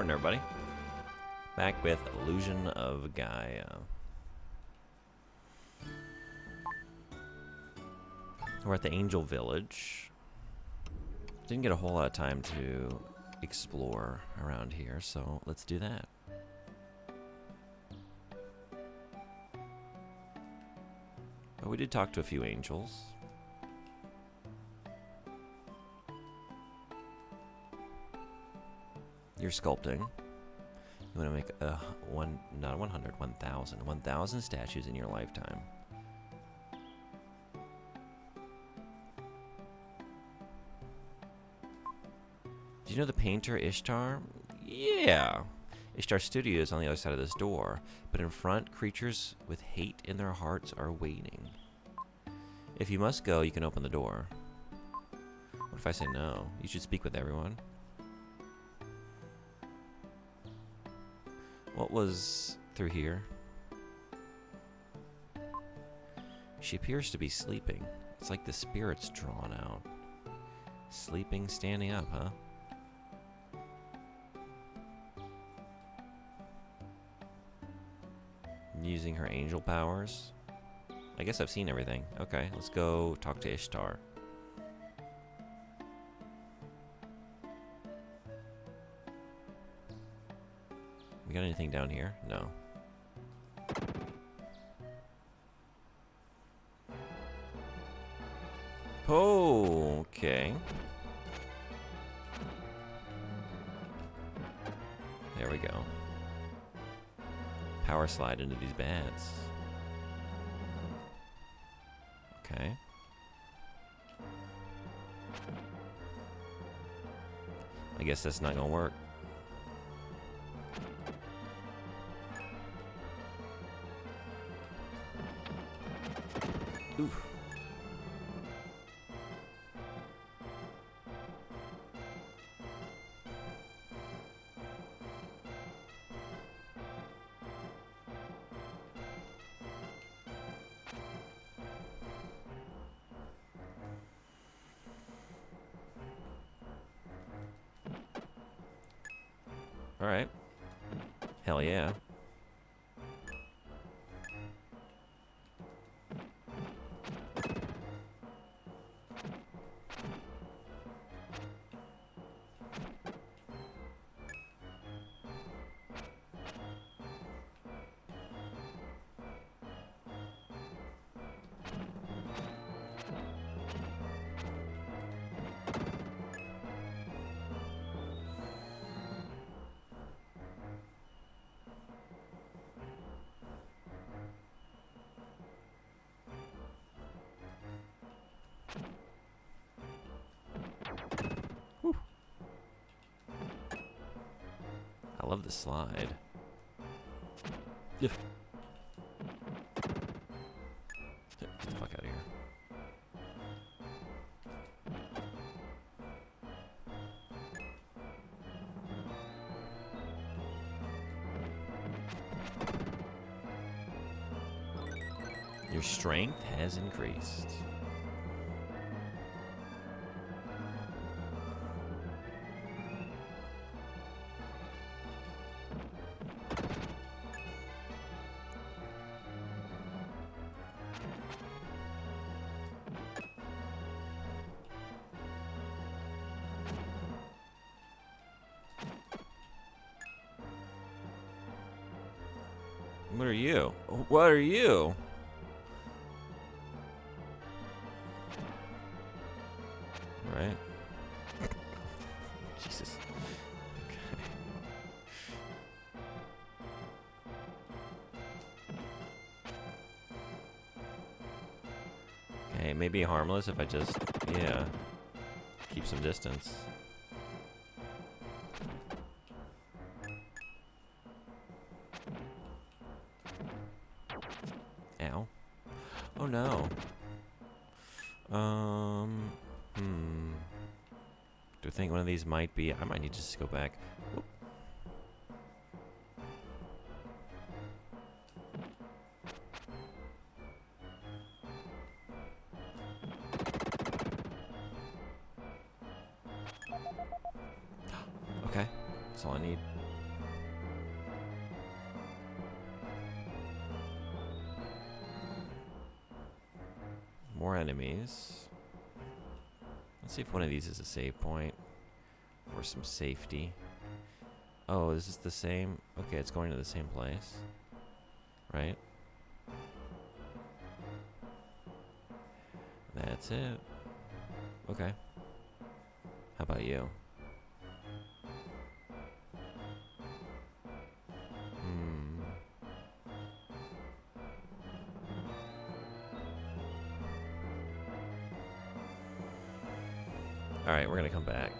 Morning, everybody. Back with Illusion of Gaia. We're at the Angel Village. Didn't get a whole lot of time to explore around here, so let's do that. But we did talk to a few angels. You're sculpting. You want to make not 100, 1,000. 1,000 statues in your lifetime. Do you know the painter Ishtar? Yeah. Ishtar Studio is on the other side of this door, but in front, creatures with hate in their hearts are waiting. If you must go, you can open the door. What if I say no? You should speak with everyone. What was through here? She appears to be sleeping. It's like the spirit's drawn out. Sleeping, standing up, huh? Using her angel powers. I guess I've seen everything. Okay, let's go talk to Ishtar. We got anything down here? No. Oh, okay. There we go. Power slide into these beds. Okay. I guess that's not gonna work. Oof. All right. Hell yeah. Whew. I love the slide. Get the fuck out of here. Your strength has increased. What are you? What are you? Right. Jesus. Okay, maybe harmless if I just, yeah, keep some distance. Ow. Oh no. Do you think one of these might be? I might need to just go back. Whoop. Okay, that's all I need. More enemies. Let's see if one of these is a save point. Or some safety. Oh, this is the same? Okay, it's going to the same place. Right? That's it. Okay. How about you? Alright, we're gonna come back.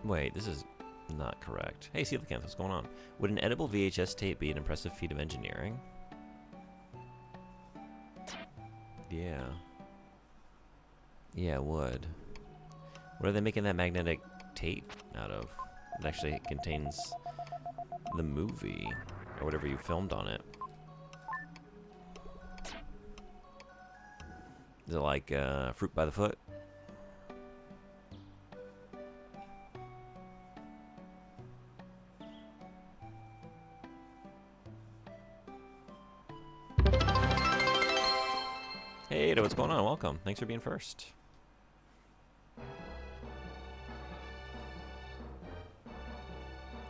Wait, this is not correct. Hey, Coelacanth, what's going on? Would an edible VHS tape be an impressive feat of engineering? Yeah. Yeah, it would. What are they making that magnetic tape out of? It actually contains the movie, or whatever you filmed on it. Is it like fruit by the foot? Hey, Ada, what's going on? Welcome. Thanks for being first.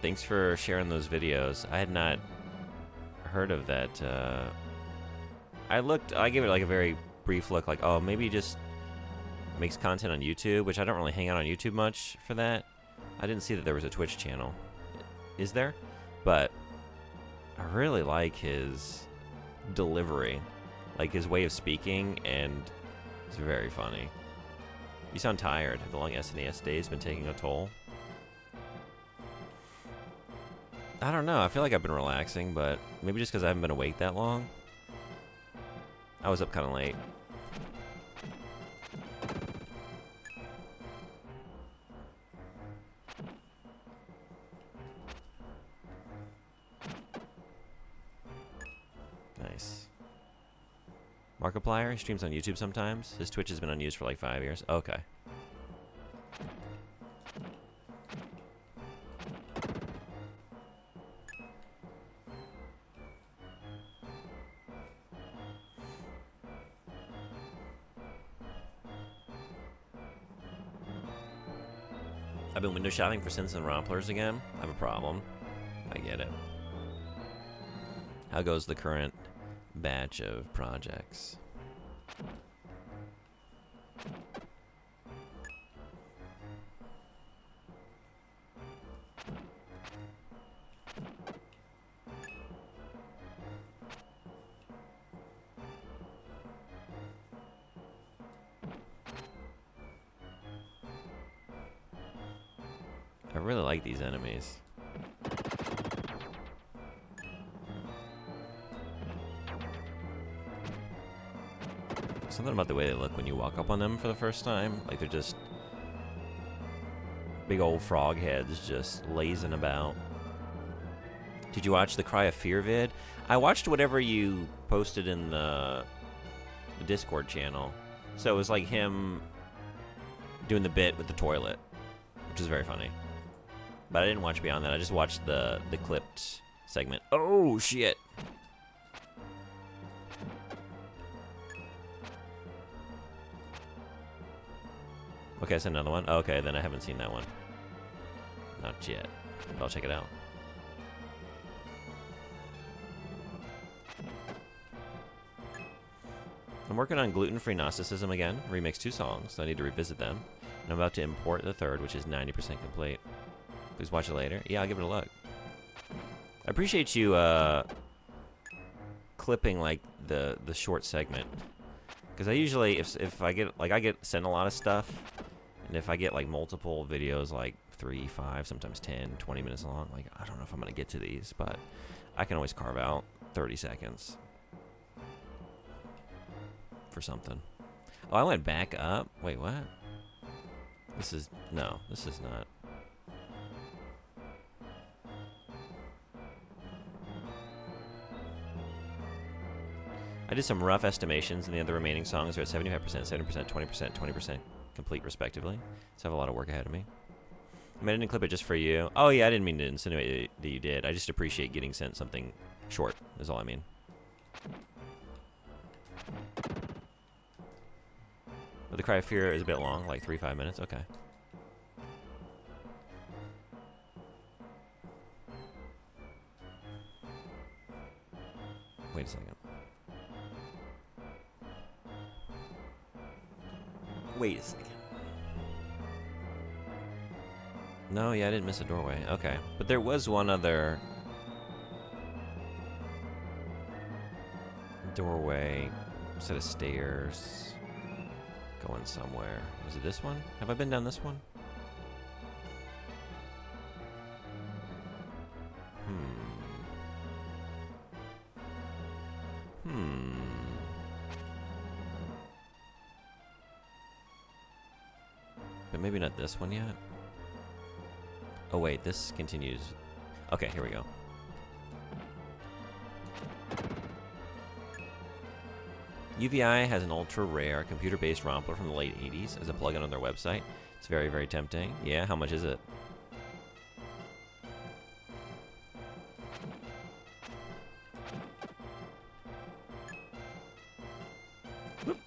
Thanks for sharing those videos. I had not heard of that. I gave it like a very brief look, like, oh, maybe he just makes content on YouTube, which I don't really hang out on YouTube much for that. I didn't see that there was a Twitch channel. Is there? But I really like his delivery. Like his way of speaking, and it's very funny. You sound tired. The long SNES day's been taking a toll. I don't know. I feel like I've been relaxing, but maybe just because I haven't been awake that long. I was up kind of late. Nice. Markiplier, he streams on YouTube sometimes. His Twitch has been unused for like 5 years. Okay. I've been window shopping for Sins and Romplers again. I have a problem. I get it. How goes the current batch of projects? I really like these enemies. Something about the way they look when you walk up on them for the first time. Like they're just big old frog heads just lazing about. Did you watch the Cry of Fear vid? I watched whatever you posted in the Discord channel. So it was like him doing the bit with the toilet, which is very funny. But I didn't watch beyond that. I just watched the clipped segment. Oh, shit. Okay, that's another one. Okay, then I haven't seen that one. Not yet. But I'll check it out. I'm working on Gluten-Free Gnosticism again. Remix 2 songs, so I need to revisit them. And I'm about to import the third, which is 90% complete. Please watch it later. Yeah, I'll give it a look. I appreciate you clipping like the short segment, because I usually if I get sent a lot of stuff, And if I get like multiple videos, like 3, 5, sometimes 10, 20 minutes long, like I don't know if I'm gonna get to these, but I can always carve out 30 seconds for something. Oh, I went back up. Wait, what? This is not. I did some rough estimations, and the other remaining songs are at 75%, 70%, 20%, 20% complete, respectively. So I have a lot of work ahead of me. I mean, I didn't clip it just for you. Oh, yeah, I didn't mean to insinuate that you did. I just appreciate getting sent something short, is all I mean. But the Cry of Fear is a bit long, like 3-5 minutes. Okay. Wait a second. Wait a second. No, yeah, I didn't miss a doorway. Okay. But there was one other doorway, set of stairs going somewhere. Was it this one? Have I been down this one? But maybe not this one yet. Oh wait, this continues. Okay, here we go. UVI has an ultra-rare computer-based rompler from the late 80s as a plugin on their website. It's very, very tempting. Yeah, how much is it? Whoop.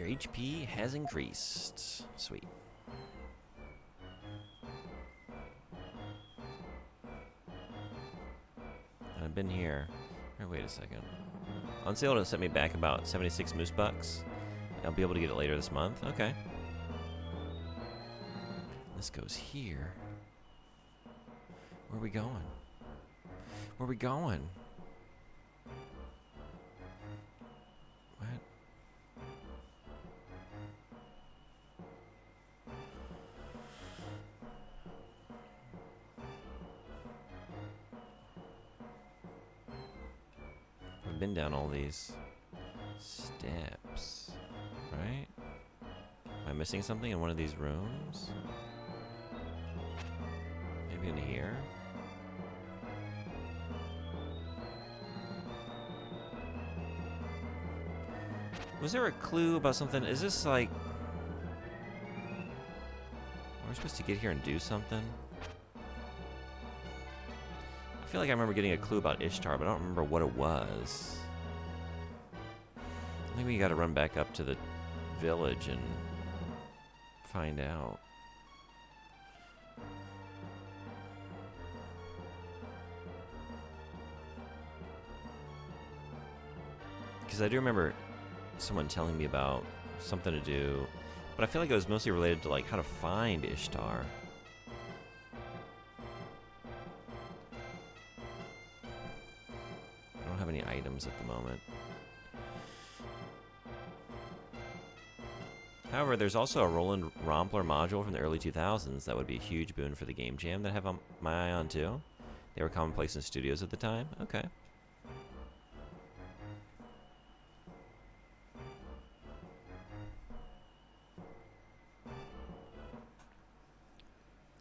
Your HP has increased. Sweet. I've been here. Oh, wait a second. On sale, it'll set me back about 76 moose bucks. I'll be able to get it later this month. Okay. This goes here. Where are we going? Where are we going? What? I've been down all these steps, right? Am I missing something in one of these rooms? Maybe in here? Was there a clue about something? Is this like... Are we supposed to get here and do something? I feel like I remember getting a clue about Ishtar, but I don't remember what it was. I think we gotta run back up to the village and find out. Because I do remember someone telling me about something to do, but I feel like it was mostly related to like how to find Ishtar. I don't have any items at the moment. However, there's also a Roland Rompler module from the early 2000s that would be a huge boon for the game jam that I have my eye on too. They were commonplace in studios at the time. Okay.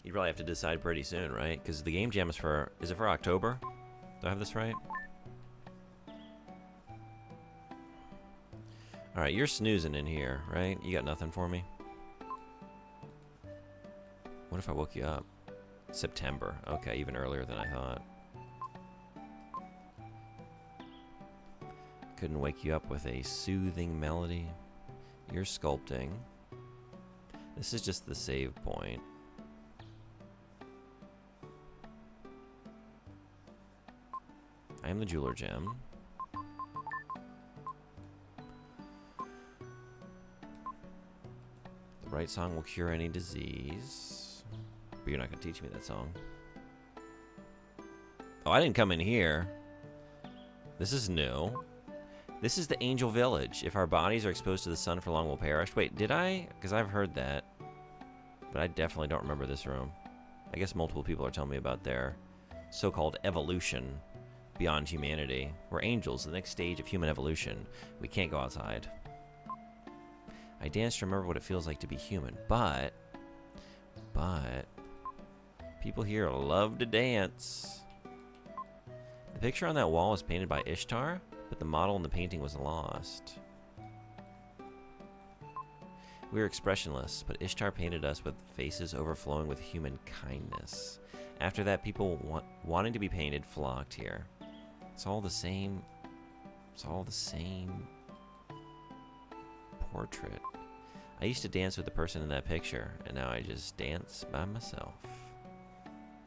You probably have to decide pretty soon, right? Because the game jam is it for October? Do I have this right? Alright, you're snoozing in here, right? You got nothing for me? What if I woke you up? September. Okay, even earlier than I thought. Couldn't wake you up with a soothing melody. You're sculpting. This is just the save point. I am the jeweler gem. Right song will cure any disease. But you're not going to teach me that song. Oh, I didn't come in here. This is new. This is the angel village. If our bodies are exposed to the sun for long, we'll perish. Wait, did I? Because I've heard that. But I definitely don't remember this room. I guess multiple people are telling me about their so-called evolution beyond humanity. We're angels, the next stage of human evolution. We can't go outside. I dance to remember what it feels like to be human, but people here love to dance. The picture on that wall was painted by Ishtar, but the model in the painting was lost. We were expressionless, but Ishtar painted us with faces overflowing with human kindness. After that, people wanting to be painted flocked here. It's all the same. It's all the same portrait. I used to dance with the person in that picture, and now I just dance by myself.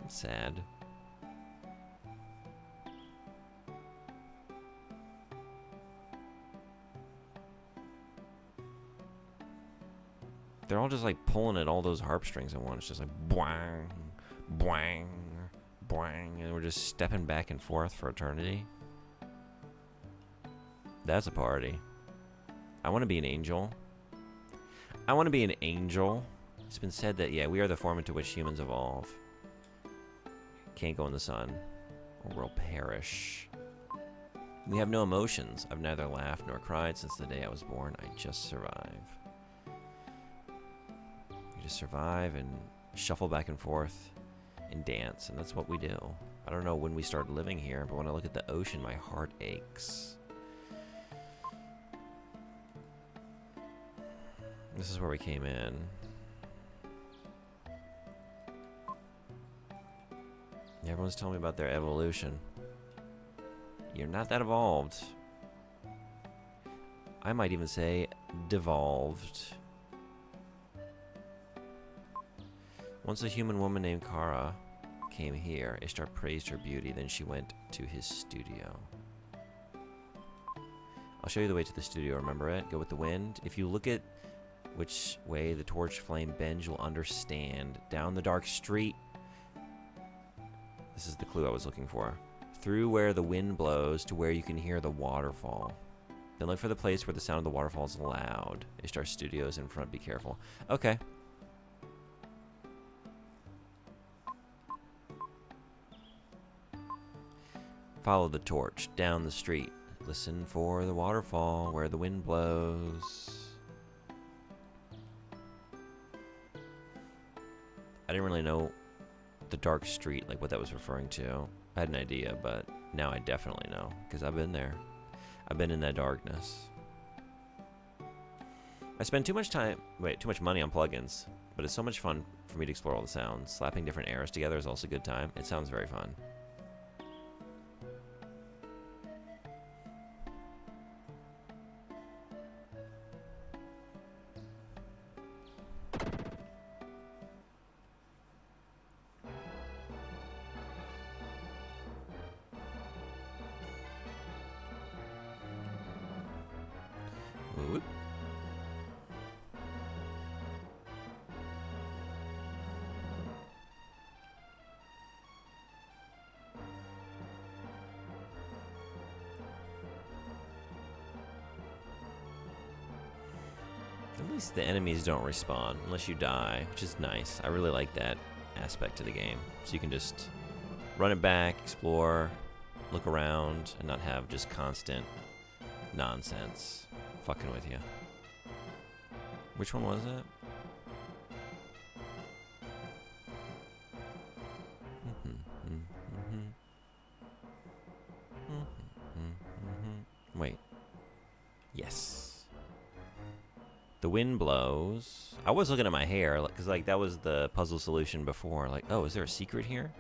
I'm sad. They're all just like pulling at all those harp strings at once. It's just like boing, boing, boing, and we're just stepping back and forth for eternity. That's a party. I want to be an angel. I want to be an angel. It's been said that, yeah, we are the form into which humans evolve. Can't go in the sun, or we'll perish. We have no emotions. I've neither laughed nor cried since the day I was born. I just survive. We just survive and shuffle back and forth and dance, and that's what we do. I don't know when we started living here, but when I look at the ocean, my heart aches. This is where we came in. Yeah, everyone's telling me about their evolution. You're not that evolved. I might even say devolved. Once a human woman named Kara came here, Ishtar praised her beauty, then she went to his studio. I'll show you the way to the studio, remember it? Go with the wind. If you look at which way the torch flame bends, you'll understand. Down the dark street. This is the clue I was looking for. Through where the wind blows to where you can hear the waterfall. Then look for the place where the sound of the waterfall is loud. Ishtar Studios in front, be careful. Okay. Follow the torch down the street. Listen for the waterfall where the wind blows. I didn't really know the dark street, like what that was referring to. I had an idea, but now I definitely know, because I've been there. I've been in that darkness. I spend too much money on plugins, but it's so much fun for me to explore all the sounds. Slapping different eras together is also a good time. It sounds very fun. Whoop. At least the enemies don't respawn unless you die, which is nice. I really like that aspect of the game. So you can just run it back, explore, look around, and not have just constant nonsense fucking with you. Which one was it? Wait. Yes. The wind blows. I was looking at my hair, because like that was the puzzle solution before. Like, oh, is there a secret here?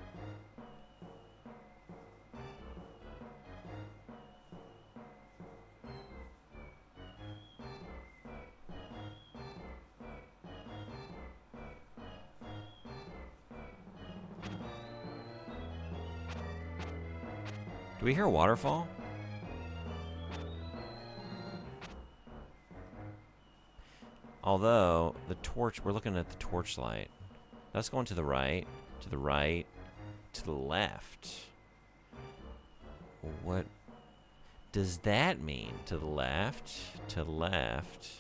Do we hear a waterfall? Although, the torch, we're looking at the torchlight. That's going to the right, to the right, to the left. What does that mean? To the left, to the left.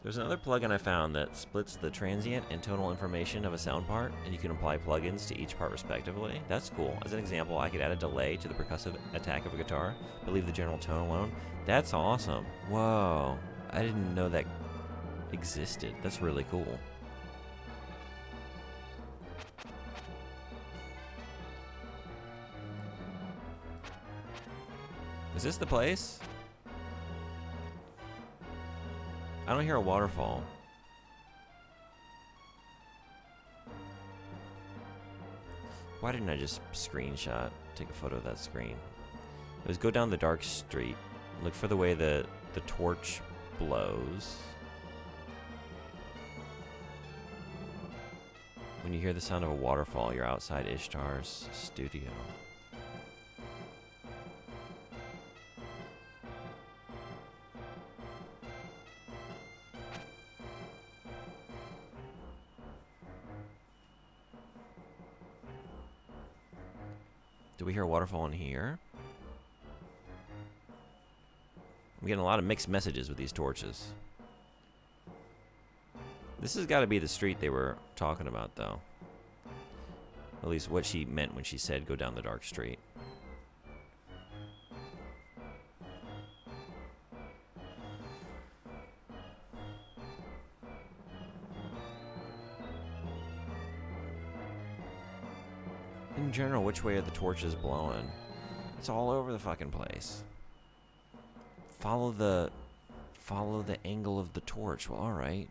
There's another plugin I found that splits the transient and tonal information of a sound part, and you can apply plugins to each part respectively. That's cool. As an example, I could add a delay to the percussive attack of a guitar, but leave the general tone alone. That's awesome. Whoa. I didn't know that existed. That's really cool. Is this the place? I don't hear a waterfall. Why didn't I just screenshot, take a photo of that screen? It was go down the dark street, look for the way the torch blows. When you hear the sound of a waterfall, you're outside Ishtar's studio. Do we hear a waterfall in here? I'm getting a lot of mixed messages with these torches. This has got to be the street they were talking about, though. At least what she meant when she said go down the dark street. In general, which way are the torches blowing? It's all over the fucking place. Follow the angle of the torch. Well, all right.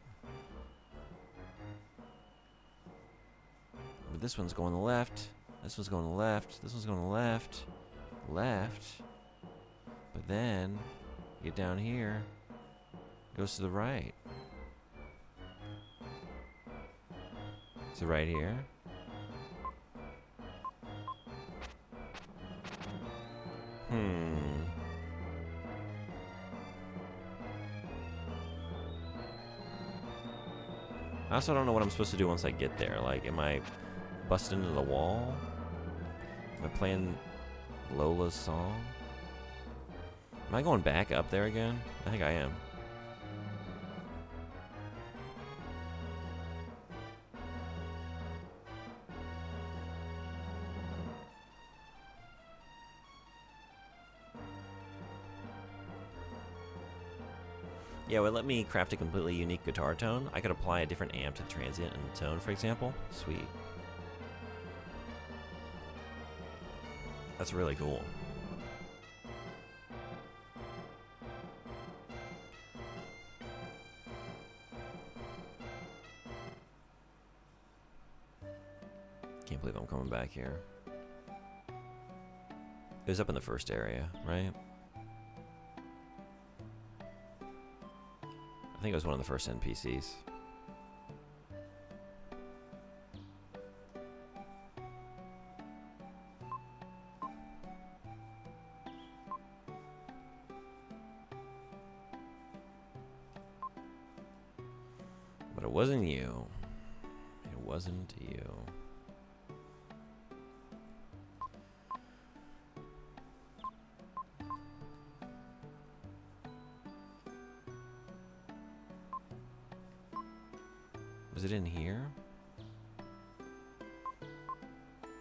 But this one's going to the left. This one's going to the left. This one's going to the left. Left. But then, get down here. Goes to the right. So right here. I also don't know what I'm supposed to do once I get there. Like, am I busting into the wall? Am I playing Lola's song? Am I going back up there again? I think I am. Yeah, it would let me craft a completely unique guitar tone. I could apply a different amp to the transient and the tone, for example. Sweet. That's really cool. Can't believe I'm coming back here. It was up in the first area, right? I think it was one of the first NPCs. But it wasn't you. It wasn't you. Was it in here?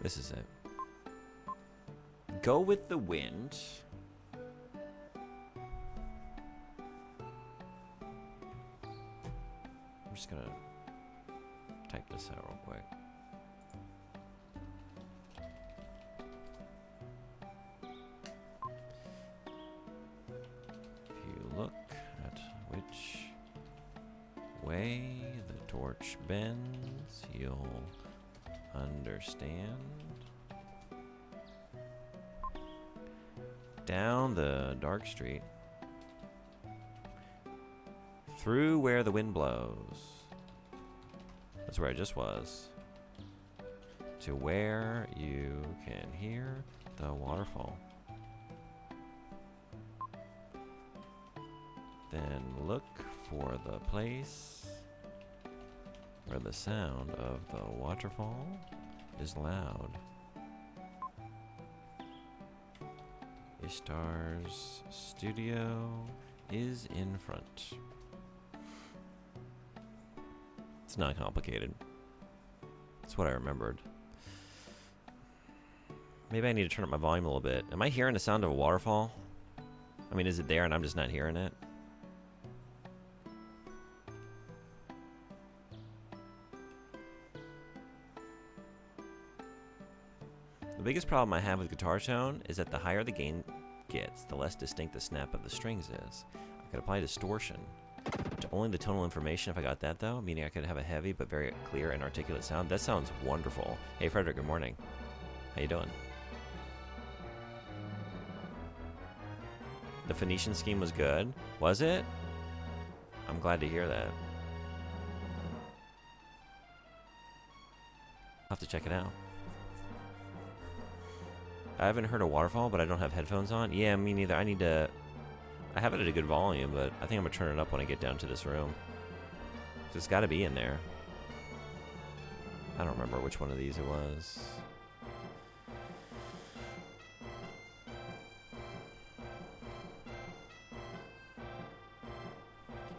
This is it. Go with the wind. I'm just gonna type this out real quick. If you look at which way the torch bends, you'll understand. Down the dark street, through where the wind blows. That's where I just was. to where you can hear the waterfall. Then look for the place where the sound of the waterfall is loud. Ishtar's studio is in front. It's not complicated. That's what I remembered. Maybe I need to turn up my volume a little bit. Am I hearing the sound of a waterfall? I mean, is it there and I'm just not hearing it? The biggest problem I have with guitar tone is that the higher the gain gets, the less distinct the snap of the strings is. I could apply distortion to only the tonal information if I got that, though, meaning I could have a heavy but very clear and articulate sound. That sounds wonderful. Hey, Frederick, good morning. How you doing? The Phoenician scheme was good. Was it? I'm glad to hear that. I'll have to check it out. I haven't heard a waterfall, but I don't have headphones on. Yeah, me neither. I have it at a good volume, but I think I'm going to turn it up when I get down to this room. It's got to be in there. I don't remember which one of these it was.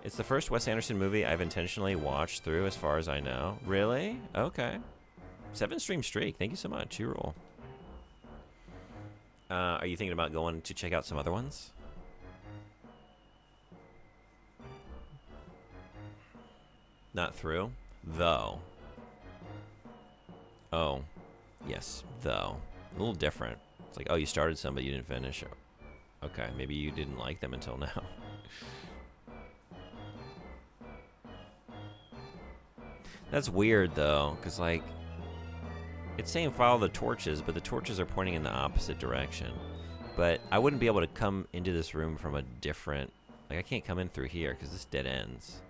It's the first Wes Anderson movie I've intentionally watched through as far as I know. Really? Okay. 7-stream streak. Thank you so much. You rule. Are you thinking about going to check out some other ones? Not through? Though. Oh. Yes. Though. A little different. It's like, oh, you started some, but you didn't finish. Okay. Maybe you didn't like them until now. That's weird, though, because, like, it's saying follow the torches, but the torches are pointing in the opposite direction. But I wouldn't be able to come into this room from a different... Like, I can't come in through here because this dead ends.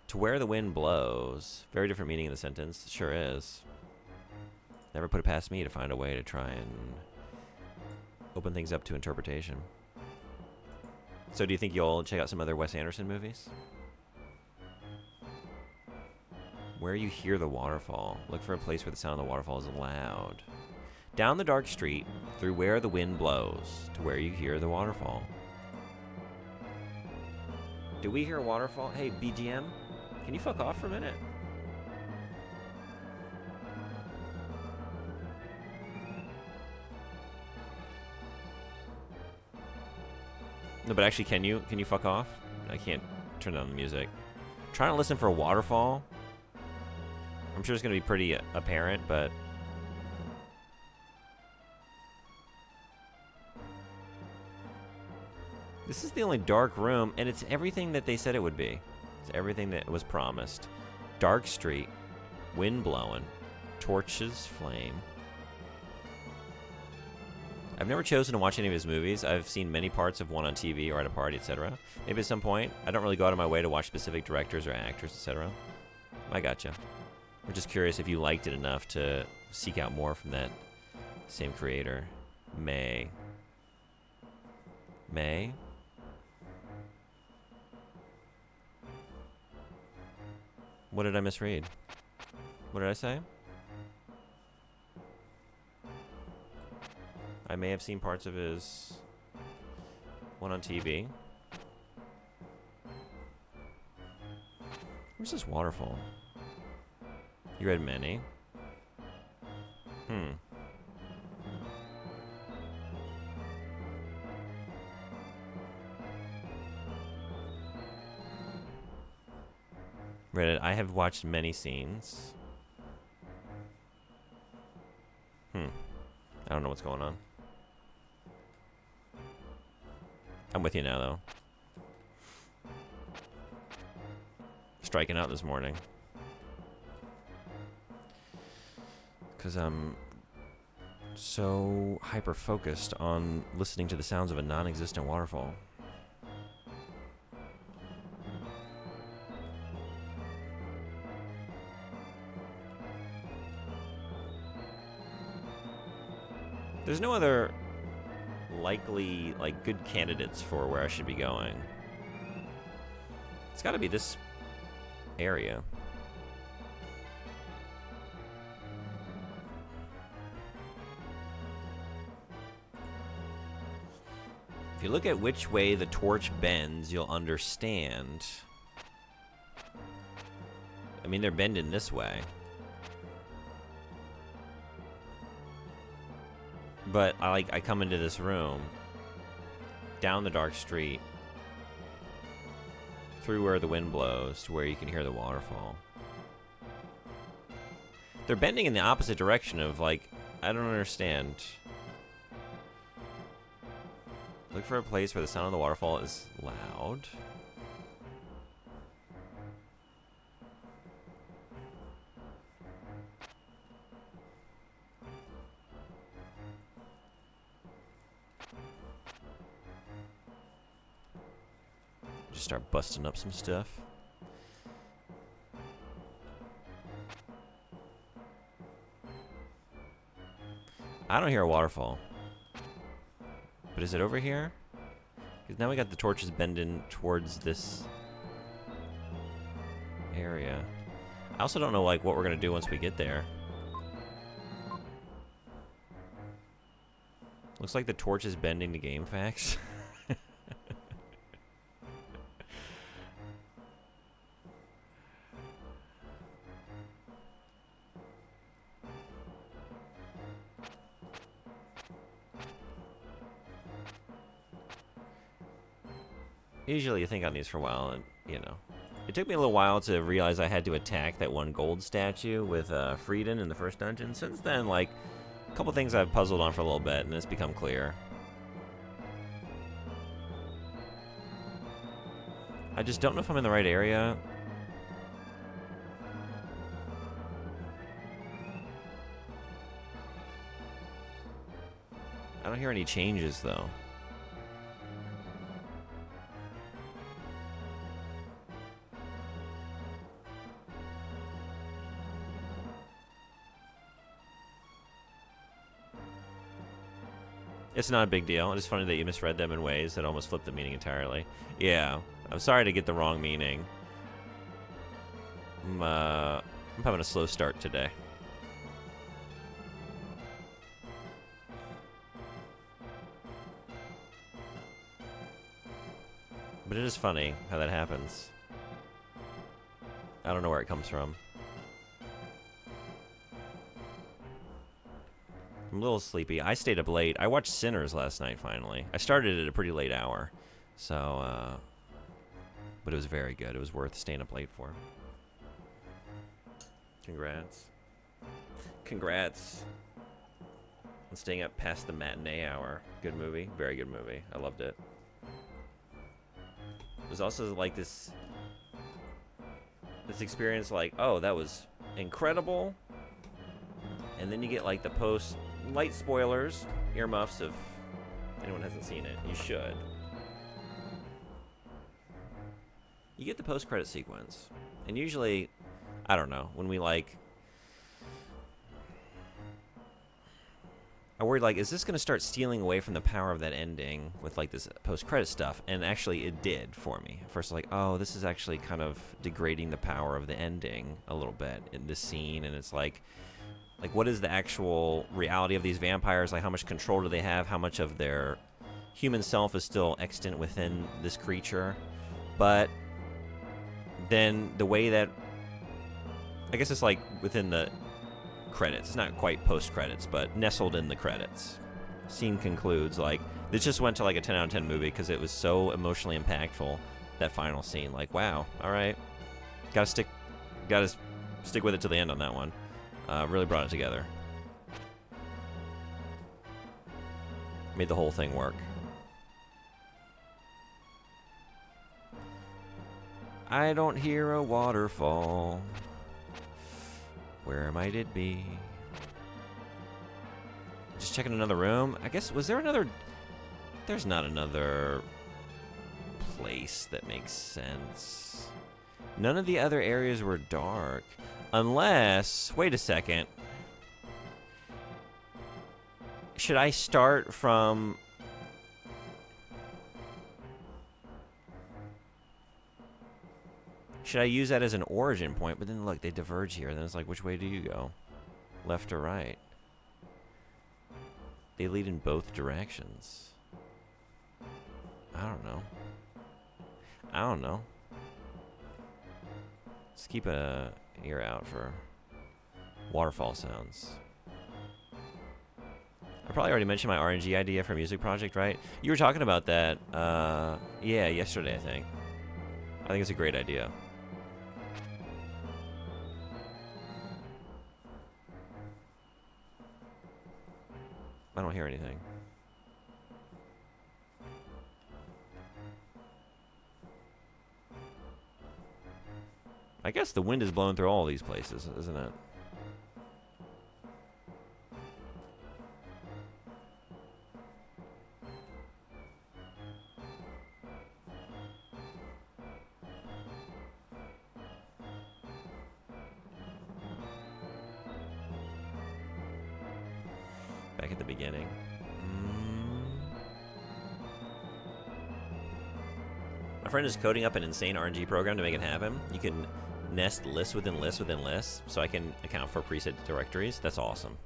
To where the wind blows. Very different meaning in the sentence. Sure is. Never put it past me to find a way to try and open things up to interpretation. So do you think you'll check out some other Wes Anderson movies? Where you hear the waterfall. Look for a place where the sound of the waterfall is loud. Down the dark street, through where the wind blows, to where you hear the waterfall. Do we hear a waterfall? Hey, BGM, can you fuck off for a minute? No, but actually, can you fuck off? I can't turn down the music. Trying to listen for a waterfall. I'm sure it's going to be pretty apparent, but... This is the only dark room, and it's everything that they said it would be. It's everything that was promised. Dark street, wind blowing, torches flame. I've never chosen to watch any of his movies. I've seen many parts of one on TV or at a party, etc. Maybe at some point. I don't really go out of my way to watch specific directors or actors, etc. I gotcha. I'm just curious if you liked it enough to seek out more from that same creator. May. May? What did I misread? What did I say? I may have seen parts of his one on TV. Where's this waterfall? You read many. Read it. I have watched many scenes. I don't know what's going on. I'm with you now, though. Striking out this morning. Because I'm so hyper-focused on listening to the sounds of a non-existent waterfall. There's no other likely, like, good candidates for where I should be going. It's got to be this area. If you look at which way the torch bends, you'll understand. I mean, they're bending this way. But I come into this room, down the dark street, through where the wind blows to where you can hear the waterfall. They're bending in the opposite direction of, like, I don't understand. Look for a place where the sound of the waterfall is loud. Just start busting up some stuff. I don't hear a waterfall. But is it over here? Because now we got the torches bending towards this area. I also don't know, like, what we're going to do once we get there. Looks like the torch is bending to game facts. Usually you think on these for a while, and, you know. It took me a little while to realize I had to attack that one gold statue with Frieden in the first dungeon. Since then, like, a couple things I've puzzled on for a little bit, and it's become clear. I just don't know if I'm in the right area. I don't hear any changes, though. It's not a big deal. It's funny that you misread them in ways that almost flipped the meaning entirely. Yeah, I'm sorry to get the wrong meaning. I'm having a slow start today. But it is funny how that happens. I don't know where it comes from. I'm a little sleepy. I stayed up late. I watched Sinners last night, finally. I started at a pretty late hour. So, but it was very good. It was worth staying up late for. Congrats. Congrats on staying up past the matinee hour. Good movie. Very good movie. I loved it. There's also, like, this experience, like, oh, that was incredible. And then you get, like, the light spoilers, earmuffs if anyone hasn't seen it. You should. You get the post-credit sequence. And usually, I don't know, when we, like, I worried, like, is this going to start stealing away from the power of that ending with, like, this post-credit stuff? And actually, it did for me. At first, like, oh, this is actually kind of degrading the power of the ending a little bit in this scene. And it's like, what is the actual reality of these vampires? Like, how much control do they have? How much of their human self is still extant within this creature? But then the way that, I guess it's like within the credits. It's not quite post-credits, but nestled in the credits. Scene concludes, like, this just went to like a 10 out of 10 movie because it was so emotionally impactful, that final scene. Like, wow, all right. Gotta stick with it to the end on that one. Really brought it together. Made the whole thing work. I don't hear a waterfall. Where might it be? Just checking another room. I guess, was there another... There's not another place that makes sense. None of the other areas were dark. Unless... Wait a second. Should I start from... Should I use that as an origin point? But then look, they diverge here. Then it's like, which way do you go? Left or right? They lead in both directions. I don't know. I don't know. Let's keep a ear out for waterfall sounds. I probably already mentioned my RNG idea for a music project, right? You were talking about that, yeah, yesterday, I think. I think it's a great idea. I don't hear anything. I guess the wind is blowing through all these places, isn't it? Back at the beginning. My friend is coding up an insane RNG program to make it happen. You can nest lists within lists within lists, so I can account for preset directories. That's awesome.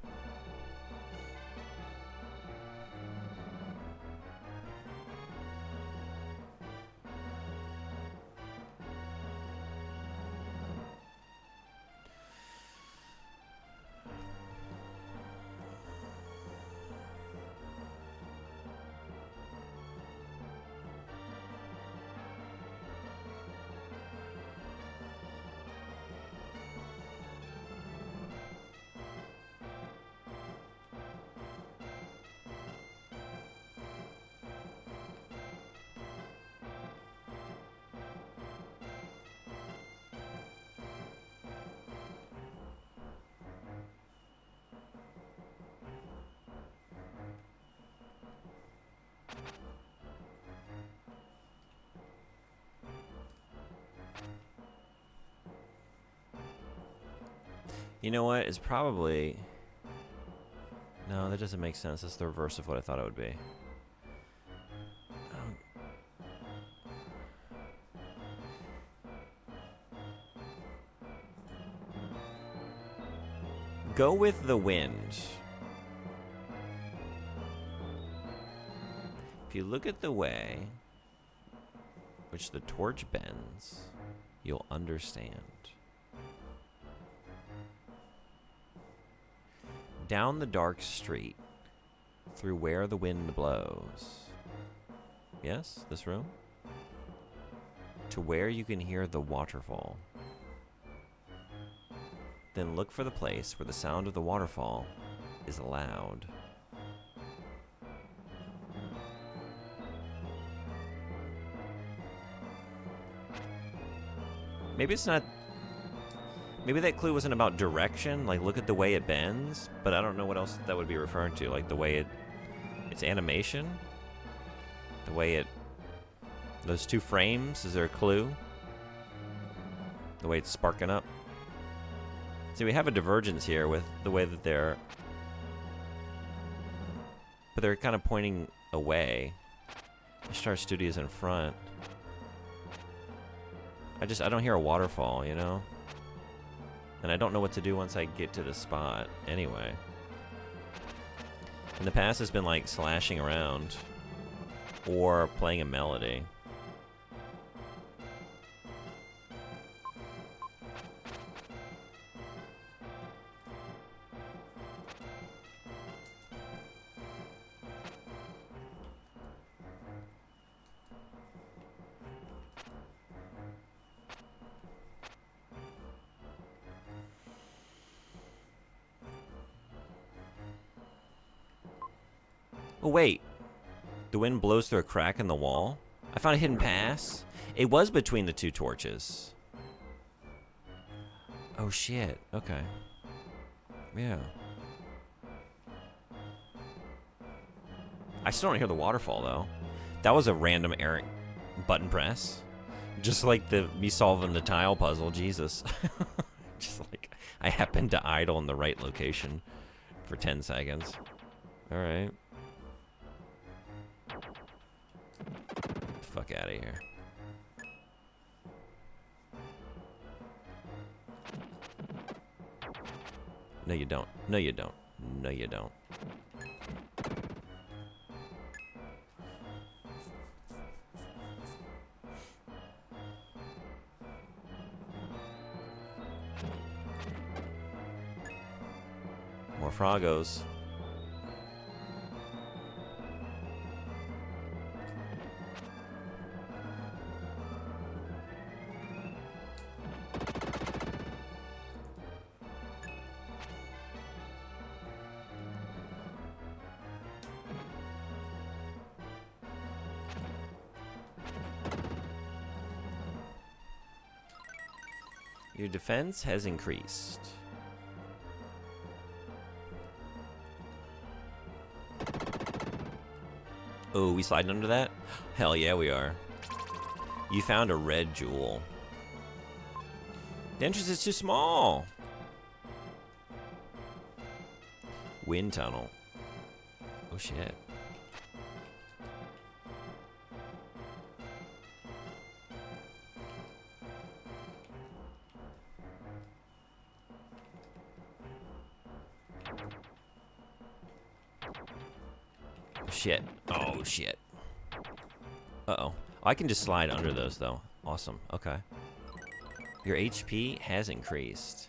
You know what? It's probably... No, that doesn't make sense. That's the reverse of what I thought it would be. Go with the wind. If you look at the way which the torch bends, you'll understand. Down the dark street, through where the wind blows. Yes, this room? To where you can hear the waterfall. Then look for the place where the sound of the waterfall is loud. Maybe it's not... Maybe that clue wasn't about direction, like look at the way it bends, but I don't know what else that would be referring to, like the way its animation, the way it, those two frames, is there a clue? The way it's sparking up. See, we have a divergence here with the way that they're, but they're kind of pointing away. Star Studios in front. I don't hear a waterfall, you know? And I don't know what to do once I get to the spot anyway. In the past, it's been like slashing around or playing a melody. Oh, wait. The wind blows through a crack in the wall? I found a hidden pass. It was between the two torches. Oh, shit. Okay. Yeah. I still don't hear the waterfall, though. That was a random errant button press. Just like me solving the tile puzzle. Jesus. Just like I happened to idle in the right location for 10 seconds. Alright. Fuck out of here. No, you don't. No, you don't. No, you don't. More Froggos. Your defense has increased. Oh, we sliding under that? Hell yeah, we are. You found a red jewel. The entrance is too small. Wind tunnel. Oh shit. Shit. Oh, shit. Uh-oh. I can just slide under those, though. Awesome. Okay. Your HP has increased.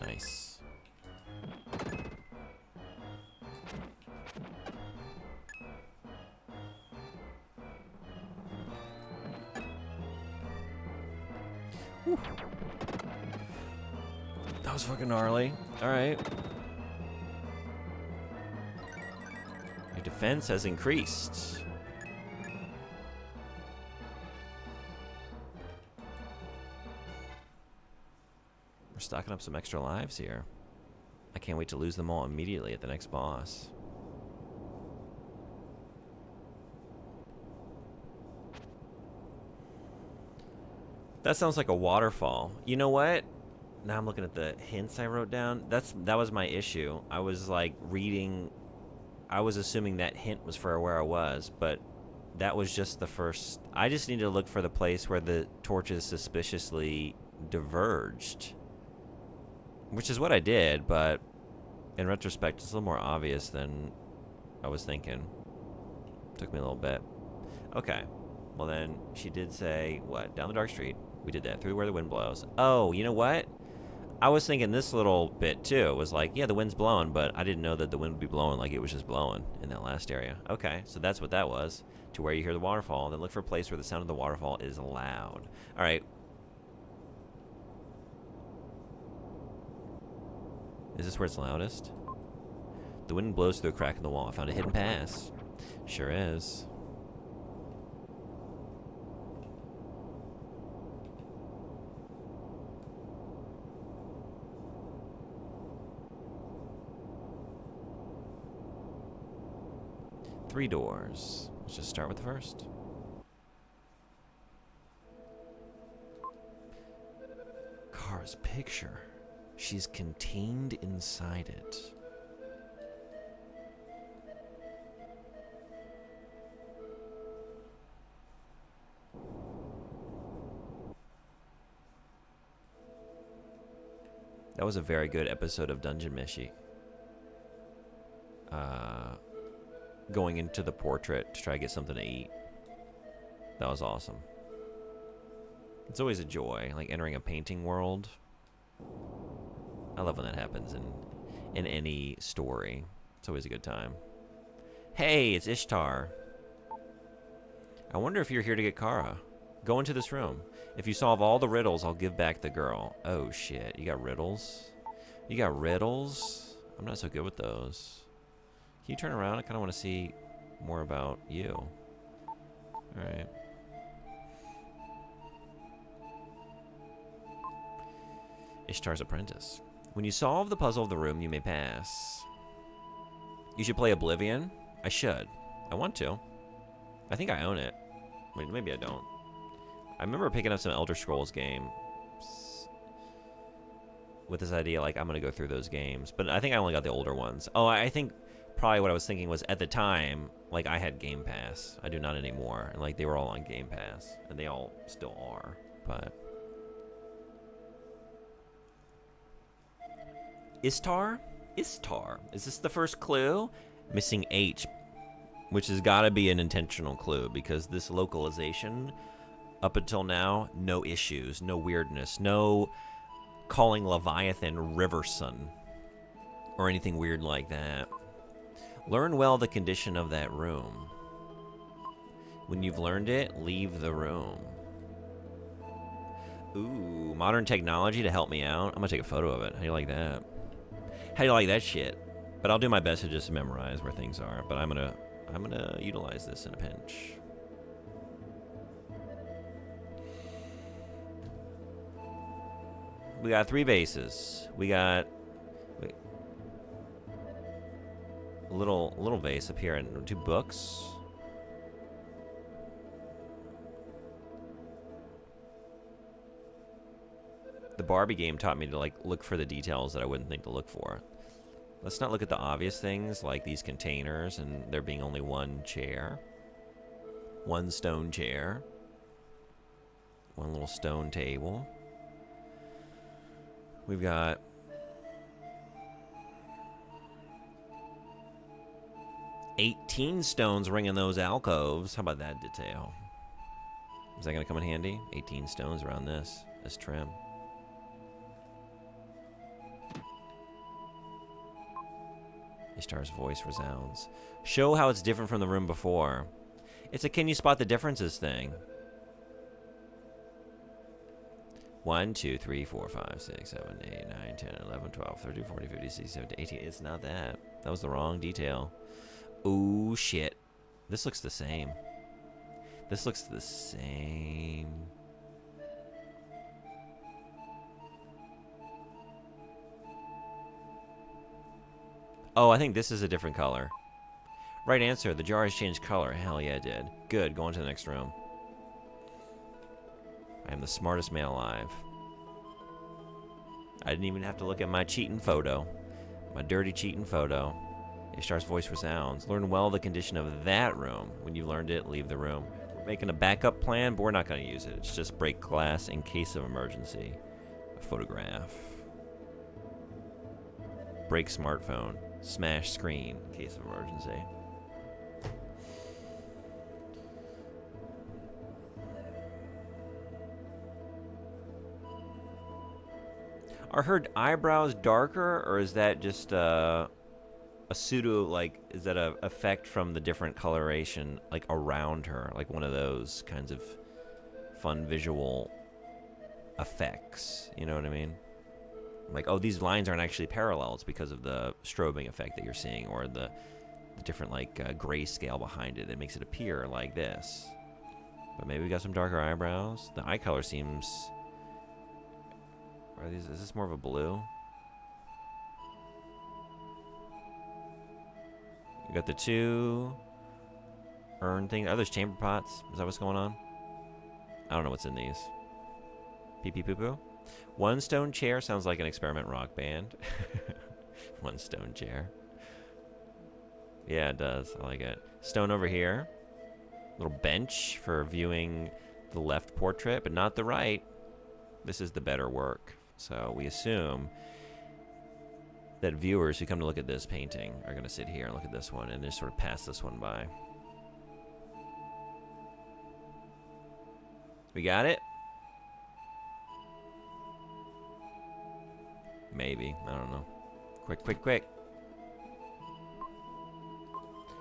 Nice. Whew. That was fucking gnarly. Alright. Your defense has increased. We're stocking up some extra lives here. I can't wait to lose them all immediately at the next boss. That sounds like a waterfall. You know what? Now I'm looking at the hints I wrote down. That was my issue. I was like reading. I was assuming that hint was for where I was, but that was just the first. I just need to look for the place where the torches suspiciously diverged. Which is what I did, but in retrospect, it's a little more obvious than I was thinking. Took me a little bit. Okay. Well, then, she did say, what? Down the dark street. We did that. Through where the wind blows. Oh, you know what? I was thinking this little bit, too. It was like, yeah, the wind's blowing, but I didn't know that the wind would be blowing like it was just blowing in that last area. Okay, so that's what that was. To where you hear the waterfall. Then look for a place where the sound of the waterfall is loud. All right. Is this where it's loudest? The wind blows through a crack in the wall. I found a hidden pass. Sure is. Three doors. Let's just start with the first. Kara's picture. She's contained inside it. That was a very good episode of Dungeon Meshi. Going into the portrait to try to get something to eat. That was awesome. It's always a joy, like entering a painting world. I love when that happens in any story. It's always a good time. Hey, it's Ishtar. I wonder if you're here to get Kara. Go into this room. If you solve all the riddles, I'll give back the girl. Oh, shit. You got riddles? You got riddles? I'm not so good with those. Can you turn around? I kind of want to see more about you. Alright. Ishtar's Apprentice. When you solve the puzzle of the room, you may pass. You should play Oblivion? I should. I want to. I think I own it. Wait, maybe I don't. I remember picking up some Elder Scrolls games with this idea, like, I'm going to go through those games. But I think I only got the older ones. Oh, I think probably what I was thinking was, at the time, like, I had Game Pass. I do not anymore. And, like, they were all on Game Pass. And they all still are. But... Istar? Istar. Is this the first clue? Missing H, which has got to be an intentional clue, because this localization, up until now, no issues, no weirdness, no calling Leviathan Riverson or anything weird like that. Learn well the condition of that room. When you've learned it, leave the room. Ooh, modern technology to help me out. I'm gonna take a photo of it. How do you like that? How do you like that shit? But I'll do my best to just memorize where things are. But I'm gonna utilize this in a pinch. We got 3 bases. We got a little vase up here and 2 books. The Barbie game taught me to, like, look for the details that I wouldn't think to look for. Let's not look at the obvious things, like these containers and there being only 1 chair. 1 stone chair. 1 little stone table. We've got... $18 stones ringing those alcoves. How about that detail? Is that going to come in handy? 18 stones around this trim. Ishtar's voice resounds. Show how it's different from the room before. It's a can you spot the differences thing. 1, 2, 3, 4, 5, 6, 7, 8, 9, 10, 11, 12, 13, 14, 15, 16, 17, 18. It's not that. That was the wrong detail. Ooh, shit. This looks the same. This looks the same. Oh, I think this is a different color. Right answer. The jar has changed color. Hell yeah, it did. Good. Go on to the next room. I am the smartest man alive. I didn't even have to look at my cheating photo. My dirty cheating photo. Ishtar's voice resounds. Learn well the condition of that room. When you've learned it, leave the room. We're making a backup plan, but we're not going to use it. It's just break glass in case of emergency. A photograph. Break smartphone. Smash screen in case of emergency. Are her eyebrows darker, or is that just a pseudo, like, is that a effect from the different coloration, like, around her? Like one of those kinds of fun visual effects. You know what I mean? Like, oh, these lines aren't actually parallel. It's because of the strobing effect that you're seeing, or the different, like, grayscale behind it that makes it appear like this. But maybe we got some darker eyebrows. The eye color seems... Are these? Is this more of a blue? You got the 2 urn things. Are those chamber pots? Is that what's going on? I don't know what's in these. Pee pee poo poo? 1 stone chair sounds like an experiment rock band. 1 stone chair. Yeah, it does. I like it. Stone over here. Little bench for viewing the left portrait, but not the right. This is the better work. So we assume that viewers who come to look at this painting are going to sit here and look at this one and just sort of pass this one by. We got it? Maybe. I don't know. Quick, quick, quick.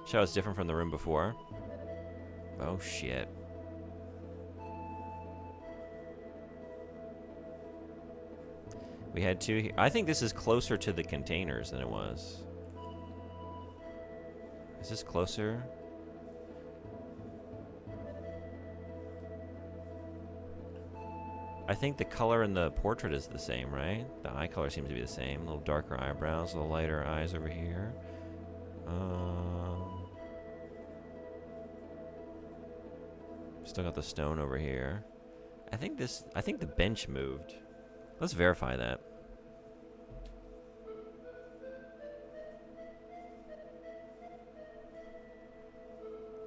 Show it's different from the room before. Oh, shit. We had 2 here. I think this is closer to the containers than it was. Is this closer? I think the color in the portrait is the same, right? The eye color seems to be the same. A little darker eyebrows, a little lighter eyes over here. Still got the stone over here. I think the bench moved. Let's verify that.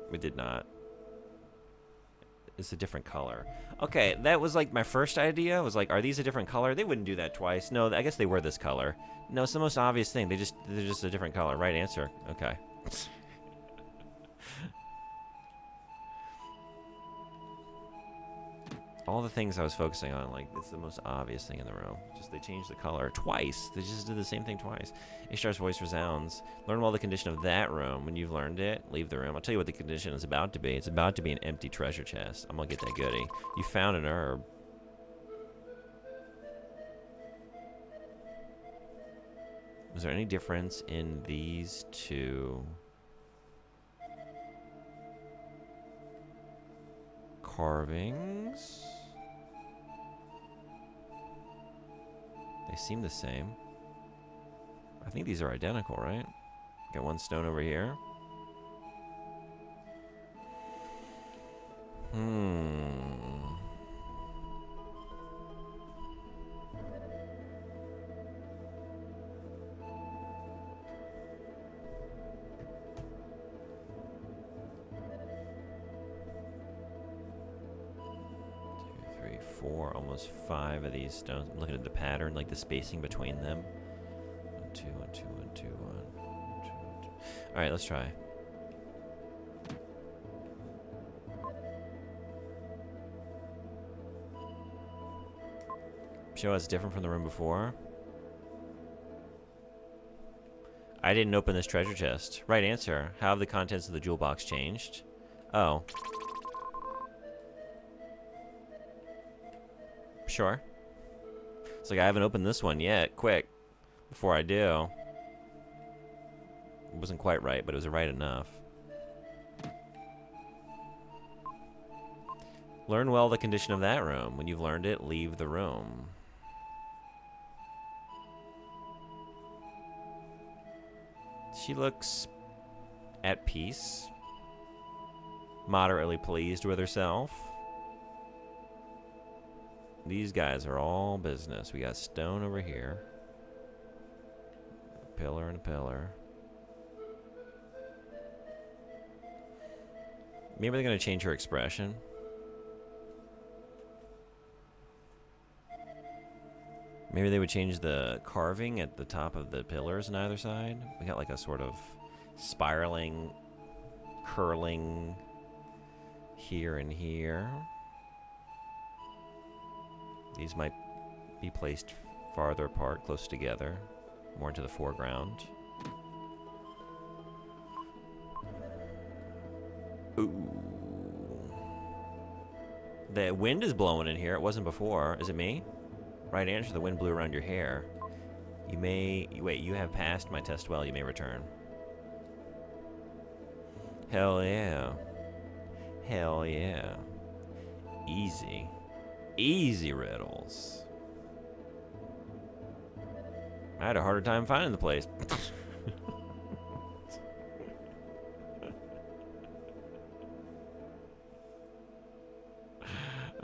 We did not. It's a different color. Okay, that was like my first idea. Was like, are these a different color? They wouldn't do that twice. No, I guess they were this color. No, it's the most obvious thing. They're just a different color. Right answer. Okay. All the things I was focusing on, like, it's the most obvious thing in the room. Just they changed the color twice. They just did the same thing twice. Ishtar's voice resounds. Learn well the condition of that room. When you've learned it, leave the room. I'll tell you what the condition is about to be. It's about to be an empty treasure chest. I'm gonna get that goodie. You found an herb. Is there any difference in these two carvings? They seem the same. I think these are identical, right? Got one stone over here. 4, almost 5 of these stones. I'm looking at the pattern, like the spacing between them. 1, 2, 1, 2, 1, 2, 1, 2, 1, 2. All right, let's try. Show us different from the room before. I didn't open this treasure chest. Right answer. How have the contents of the jewel box changed? Oh. Sure. It's like I haven't opened this one yet. Quick. Before I do. It wasn't quite right, but it was right enough. Learn well the condition of that room. When you've learned it, leave the room. She looks at peace. Moderately pleased with herself. These guys are all business. We got stone over here. A pillar and a pillar. Maybe they're going to change her expression. Maybe they would change the carving at the top of the pillars on either side. We got like a sort of spiraling, curling here and here. These might be placed farther apart, close together, more into the foreground. Ooh. The wind is blowing in here. It wasn't before. Is it me? Right answer, the wind blew around your hair. You may... Wait, you have passed my test well. You may return. Hell yeah. Hell yeah. Easy. Easy riddles. I had a harder time finding the place.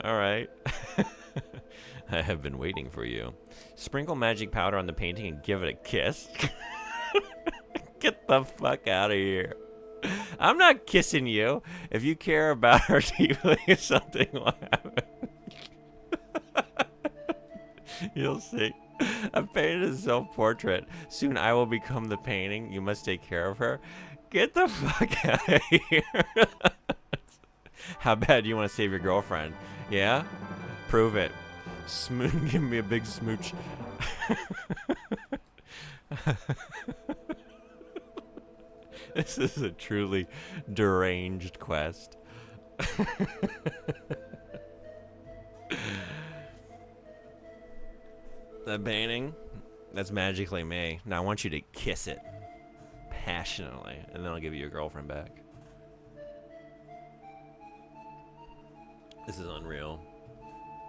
All right. I have been waiting for you. Sprinkle magic powder on the painting and give it a kiss. Get the fuck out of here. I'm not kissing you. If you care about her deeply, something will happen. You'll see. I've painted a self-portrait. Soon I will become the painting. You must take care of her. Get the fuck out of here. How bad do you want to save your girlfriend? Yeah? Prove it. Give me a big smooch. This is a truly deranged quest. That painting? That's magically me. Now I want you to kiss it. Passionately. And then I'll give you your girlfriend back. This is unreal.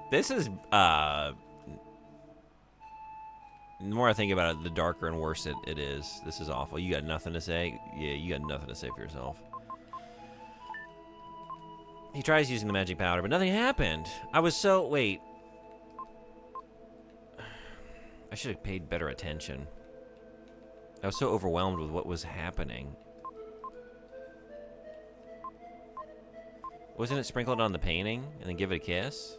This is, the more I think about it, the darker and worse it is. This is awful. You got nothing to say? Yeah, you got nothing to say for yourself. He tries using the magic powder, but nothing happened. I was so... Wait. I should have paid better attention. I was so overwhelmed with what was happening. Wasn't it sprinkled on the painting and then give it a kiss?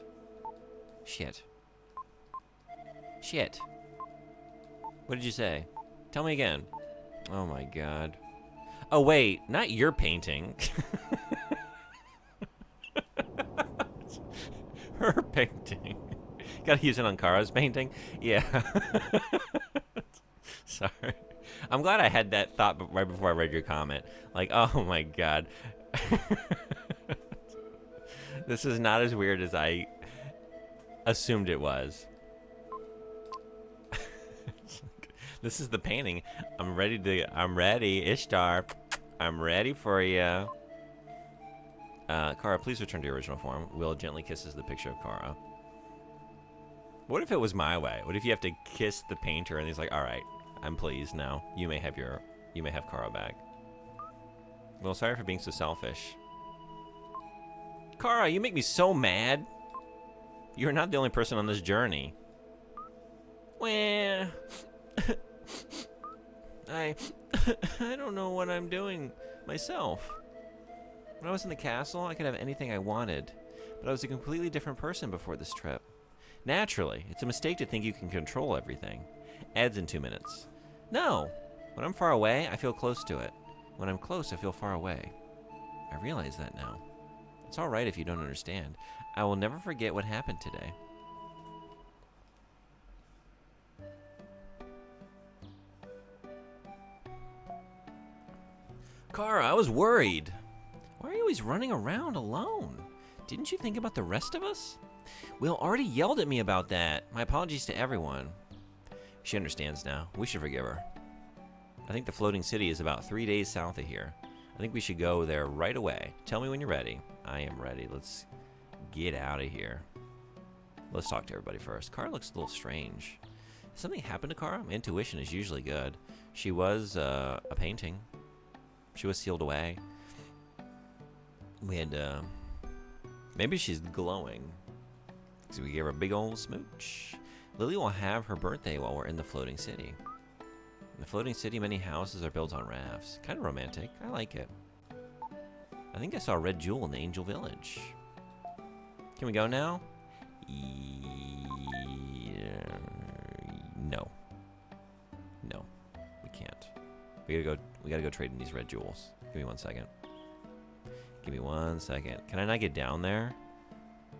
Shit. Shit. What did you say? Tell me again. Oh my god. Oh wait, not your painting. Her painting. Gotta use it on Kara's painting? Yeah. Sorry. I'm glad I had that thought right before I read your comment. Like, oh my god. This is not as weird as I assumed it was. This is the painting. I'm ready, Ishtar. I'm ready for you. Kara, please return to your original form. Will gently kisses the picture of Kara. What if it was my way? What if you have to kiss the painter and he's like, all right, I'm pleased now. You may have Kara back. Well, sorry for being so selfish. Kara, you make me so mad. You're not the only person on this journey. Well, I don't know what I'm doing myself. When I was in the castle, I could have anything I wanted, but I was a completely different person before this trip. Naturally, it's a mistake to think you can control everything. Adds in 2 minutes. No, when I'm far away, I feel close to it. When I'm close, I feel far away. I realize that now. It's all right if you don't understand. I will never forget what happened today. Kara, I was worried. Why are you always running around alone? Didn't you think about the rest of us? Will already yelled at me about that. My apologies to everyone. She understands now. We should forgive her. I think the floating city is about 3 days south of here. I think we should go there right away. Tell me when you're ready. I am ready. Let's get out of here. Let's talk to everybody first. Kara looks a little strange. Has something happened to Kara? My intuition is usually good. She was a painting. She was sealed away. We had, maybe she's glowing. So we gave her a big old smooch. Lily will have her birthday while we're in the floating city. In the floating city, many houses are built on rafts. Kind of romantic. I like it. I think I saw a red jewel in the angel village. Can we go now? No. No. We can't. We gotta go trade in these red jewels. Give me 1 second. Give me 1 second. Can I not get down there?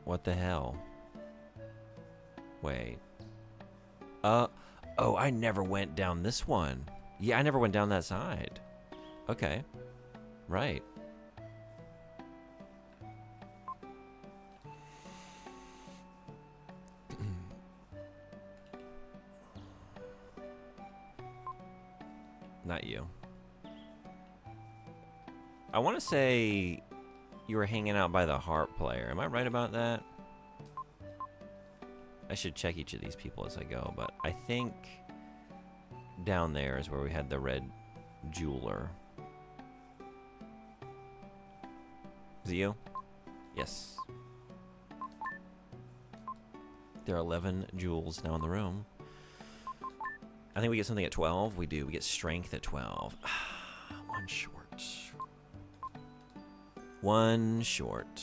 What the hell? Wait. Oh, I never went down this one. Yeah, I never went down that side. Okay. Right. Not you. I want to say you were hanging out by the harp player. Am I right about that? I should check each of these people as I go, but I think down there is where we had the red jeweler. Is it you? Yes. There are 11 jewels now in the room. I think we get something at 12. We do. We get strength at 12. One short. One short.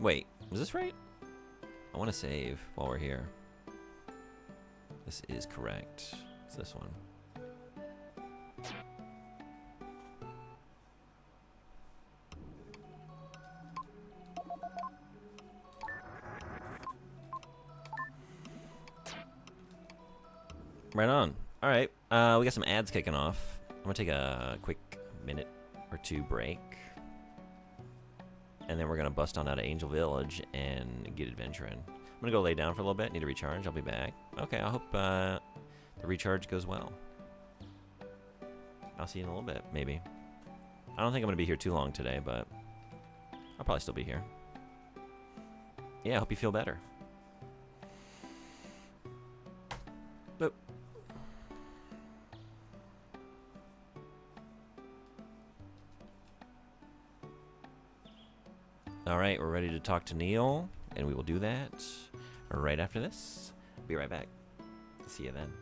Wait, was this right? I want to save while we're here. This is correct. It's this one. Right on. All right. We got some ads kicking off. I'm going to take a quick minute or two break. And then we're going to bust on out of Angel Village and get adventuring. I'm gonna go lay down for a little bit. Need to recharge. I'll be back. Okay, I hope the recharge goes well. I'll see you in a little bit, maybe. I don't think I'm gonna be here too long today, but I'll probably still be here. Yeah, I hope you feel better. Nope. All right, we're ready to talk to Neil, and we will do that right after this. Be right back. See you then.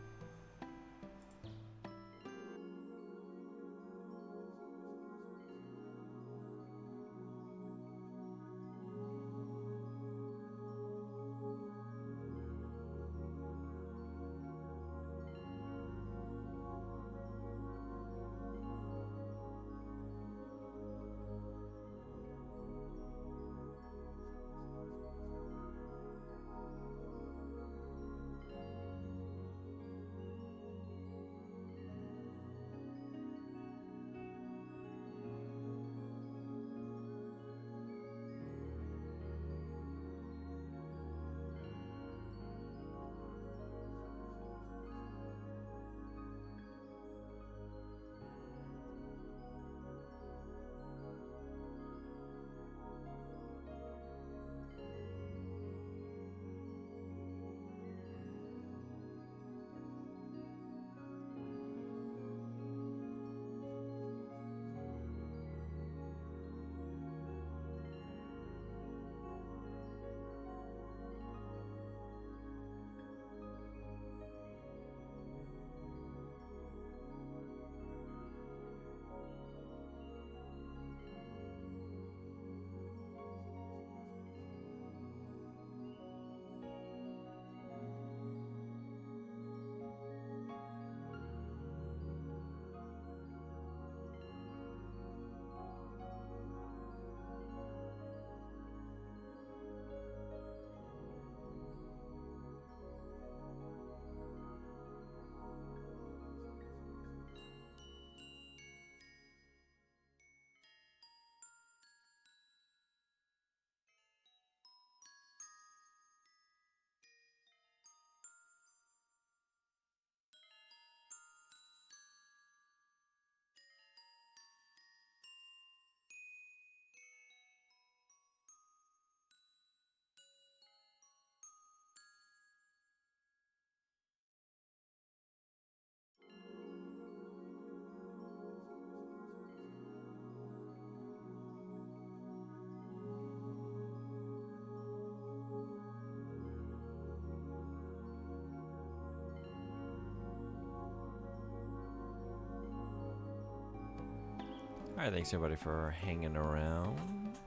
All right, thanks everybody for hanging around.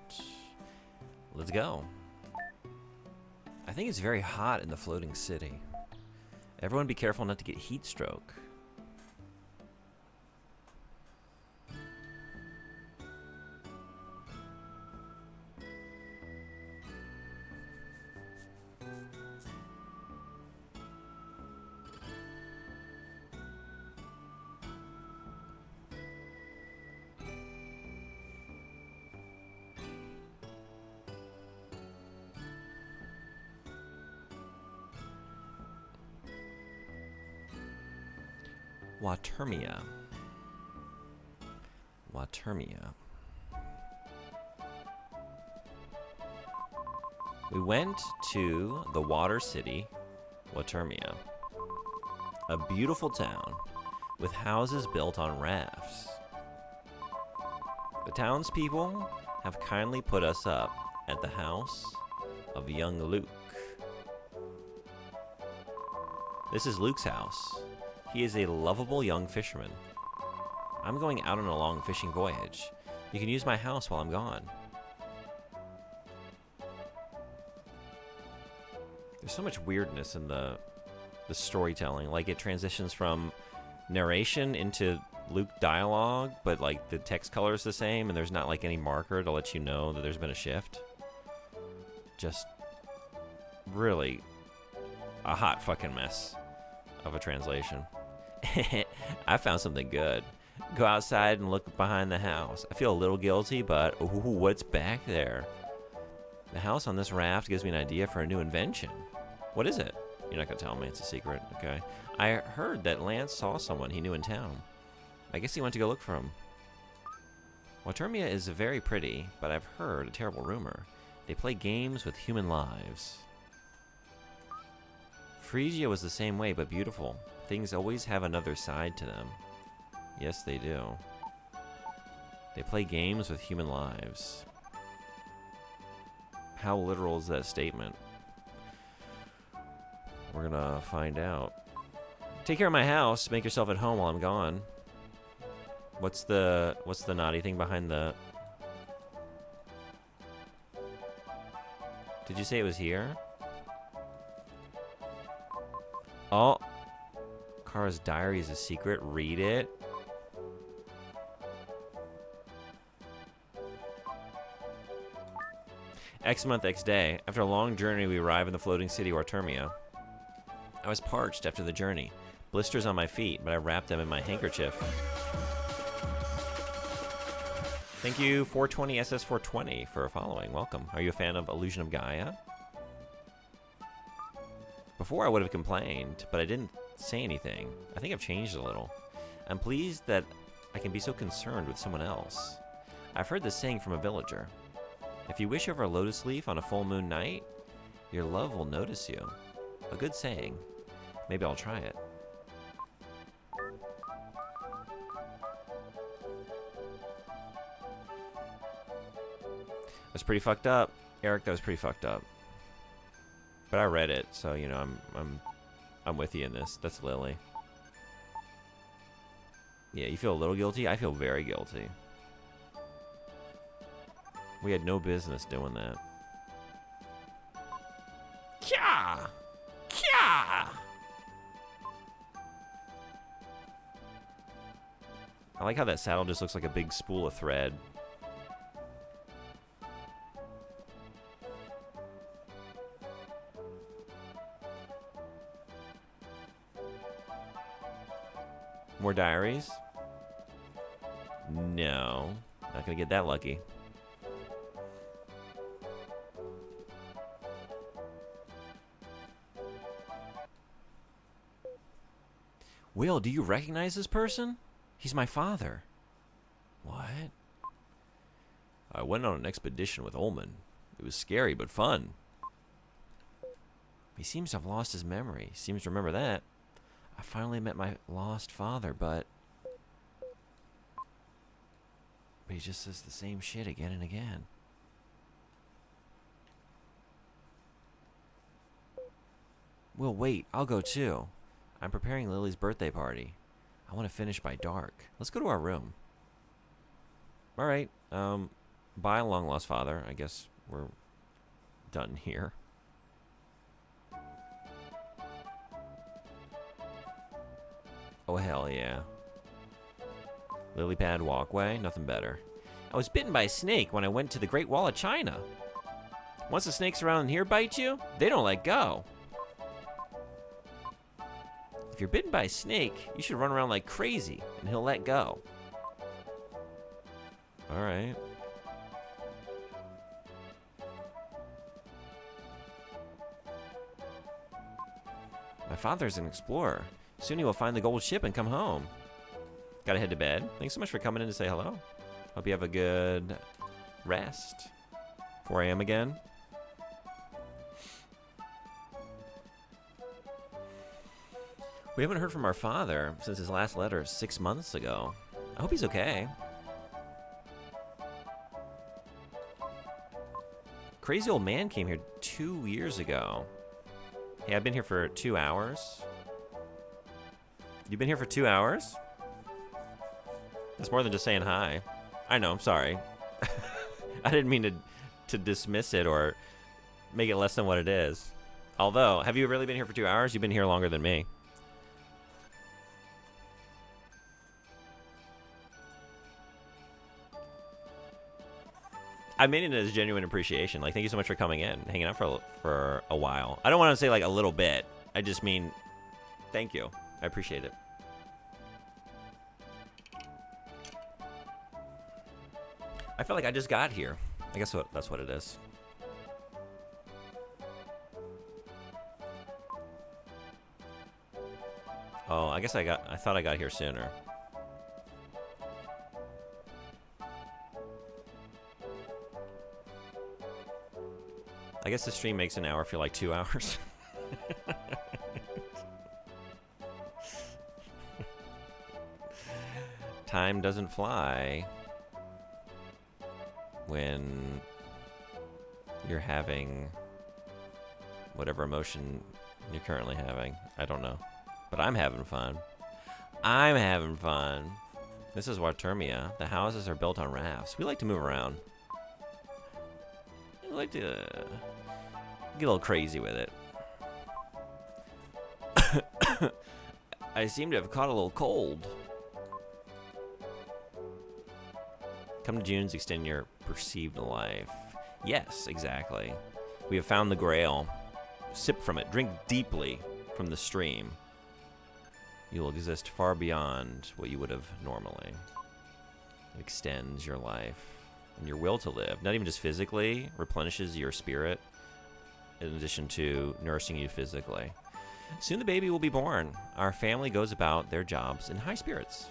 Let's go. I think it's very hot in the floating city. Everyone be careful not to get heat stroke. Watermia. Watermia. We went to the water city, Watermia, a beautiful town with houses built on rafts. The townspeople have kindly put us up at the house of young Luke. This is Luke's house. He is a lovable young fisherman. I'm going out on a long fishing voyage. You can use my house while I'm gone. There's so much weirdness in the storytelling. Like, it transitions from narration into Luke dialogue, but like the text color is the same, and there's not like any marker to let you know that there's been a shift. Just really a hot fucking mess of a translation. I found something good. Go outside and look behind the house. I feel a little guilty, but ooh, what's back there? The house on this raft gives me an idea for a new invention. What is it? You're not going to tell me. It's a secret. Okay. I heard that Lance saw someone he knew in town. I guess he went to go look for him. Watermia is very pretty, but I've heard a terrible rumor. They play games with human lives. Phrygia was the same way, but beautiful. Things always have another side to them. Yes, they do. They play games with human lives. How literal is that statement? We're gonna find out. Take care of my house. Make yourself at home while I'm gone. What's the naughty thing behind the... Did you say it was here? Oh. Kara's diary is a secret. Read it. X month, X day. After a long journey, we arrive in the floating city, Artemia. I was parched after the journey. Blisters on my feet, but I wrapped them in my handkerchief. Thank you, 420SS420, for following. Welcome. Are you a fan of Illusion of Gaia? Before I would have complained, but I didn't say anything. I think I've changed a little. I'm pleased that I can be so concerned with someone else. I've heard this saying from a villager. If you wish over a lotus leaf on a full moon night, your love will notice you. A good saying. Maybe I'll try it. That's pretty fucked up. Eric, that was pretty fucked up. But I read it, so you know I'm with you in this. That's Lily. Yeah, you feel a little guilty? I feel very guilty. We had no business doing that. Kya! Kya! I like how that saddle just looks like a big spool of thread. More diaries? No. Not gonna get that lucky. Will, do you recognize this person? He's my father. What? I went on an expedition with Ullman. It was scary, but fun. He seems to have lost his memory. Seems to remember that. I finally met my lost father, but he just says the same shit again and again. Will, wait. I'll go too. I'm preparing Lily's birthday party. I want to finish by dark. Let's go to our room. All right. Bye, long lost father. I guess we're done here. Oh, hell yeah. Lily pad walkway. Nothing better. I was bitten by a snake when I went to the Great Wall of China. Once the snakes around here bite you, they don't let go. If you're bitten by a snake, you should run around like crazy, and he'll let go. All right. My father's an explorer. Soon he will find the gold ship and come home. Gotta head to bed. Thanks so much for coming in to say hello. Hope you have a good rest. 4 a.m. again. We haven't heard from our father since his last letter 6 months ago. I hope he's okay. Crazy old man came here 2 years ago. Hey, I've been here for 2 hours. You've been here for 2 hours? That's more than just saying hi. I know, I'm sorry. I didn't mean to dismiss it or make it less than what it is. Although, have you really been here for 2 hours? You've been here longer than me. I mean it as genuine appreciation. Like, thank you so much for coming in, hanging out for a while. I don't want to say like a little bit. I just mean, thank you. I appreciate it. I feel like I just got here. I guess that's what it is. Oh, I guess I thought I got here sooner. I guess the stream makes an hour feel like 2 hours. Time doesn't fly when you're having whatever emotion you're currently having. I don't know. But I'm having fun. I'm having fun. This is Wartermia. The houses are built on rafts. We like to move around. We like to get a little crazy with it. I seem to have caught a little cold. Come to June's, extend your perceived life. Yes, exactly. We have found the grail. Sip from it. Drink deeply from the stream. You will exist far beyond what you would have normally. It extends your life and your will to live. Not even just physically, replenishes your spirit in addition to nourishing you physically. Soon the baby will be born. Our family goes about their jobs in high spirits.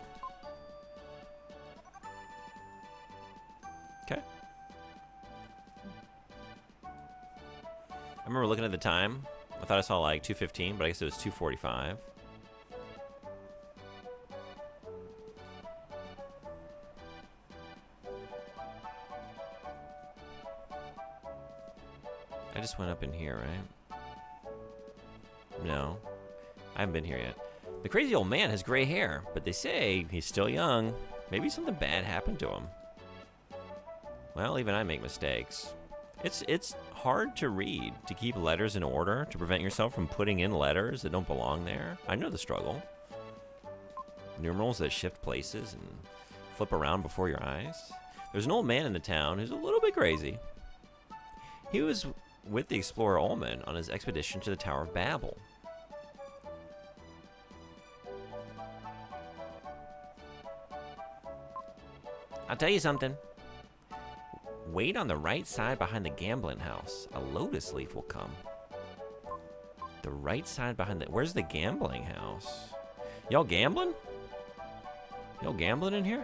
Okay. I remember looking at the time. I thought I saw like 2:15, but I guess it was 2:45. I just went up in here, right? No. I haven't been here yet. The crazy old man has gray hair, but they say he's still young. Maybe something bad happened to him. Well, even I make mistakes. It's hard to read, to keep letters in order, to prevent yourself from putting in letters that don't belong there. I know the struggle. Numerals that shift places and flip around before your eyes. There's an old man in the town who's a little bit crazy. He was with the explorer Ullman on his expedition to the Tower of Babel. I'll tell you something. Wait on the right side behind the gambling house. A lotus leaf will come. The right side behind the... Where's the gambling house? Y'all gambling? Y'all gambling in here?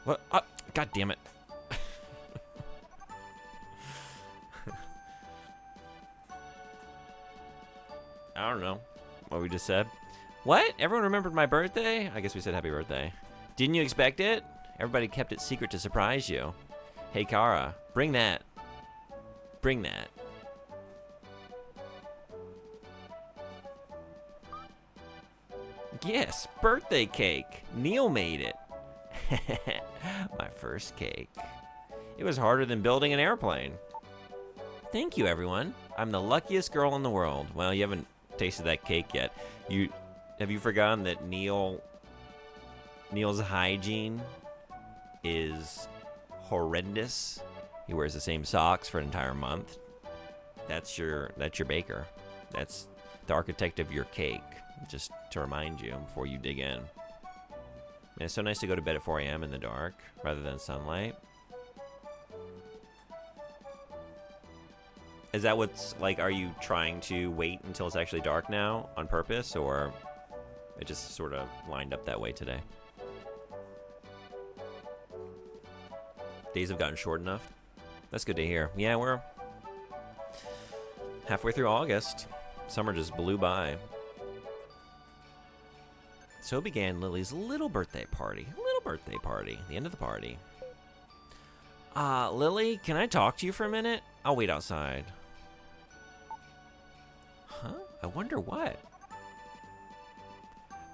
What? God damn it. I don't know what we just said. What? Everyone remembered my birthday? I guess we said happy birthday. Didn't you expect it? Everybody kept it secret to surprise you. Hey, Kara, bring that. Bring that. Yes, birthday cake. Neil made it. My first cake. It was harder than building an airplane. Thank you, everyone. I'm the luckiest girl in the world. Well, you haven't tasted that cake yet. Have you forgotten that Neil's hygiene is horrendous? He wears the same socks for an entire month. That's your baker. That's the architect of your cake. Just to remind you before you dig in. Man, it's so nice to go to bed at 4 a.m. in the dark rather than sunlight. Is that what's like? Are you trying to wait until it's actually dark now on purpose, or it just sort of lined up that way today? Days have gotten short enough. That's good to hear. Yeah, we're halfway through August. Summer just blew by. So began Lily's little birthday party. The end of the party. Lily, can I talk to you for a minute? I'll wait outside. Huh? I wonder what.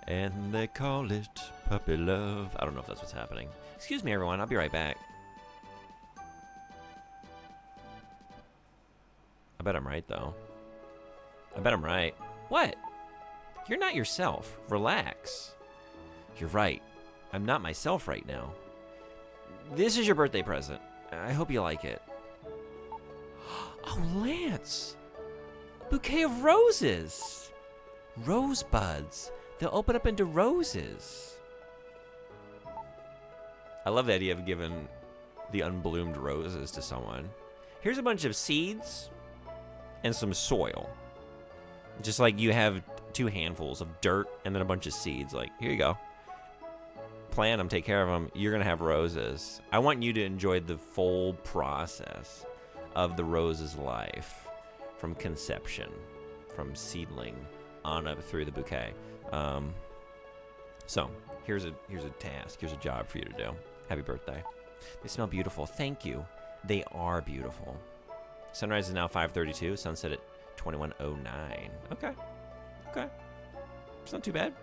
And they call it puppy love. I don't know if that's what's happening. Excuse me, everyone. I'll be right back. I bet I'm right, though. I bet I'm right. What? You're not yourself. Relax. You're right. I'm not myself right now. This is your birthday present. I hope you like it. Oh, Lance. A bouquet of roses. Rosebuds. They'll open up into roses. I love the idea of giving the unbloomed roses to someone. Here's a bunch of seeds and some soil. Just like you have 2 handfuls of dirt and then a bunch of seeds. Like, here you go. Plant them, take care of them. You're going to have roses. I want you to enjoy the full process of the rose's life, from conception, from seedling on up through the bouquet. So here's a task. Here's a job for you to do. Happy birthday. They smell beautiful. Thank you. They are beautiful. Sunrise is now 5:32. Sunset at 21:09. Okay. It's not too bad.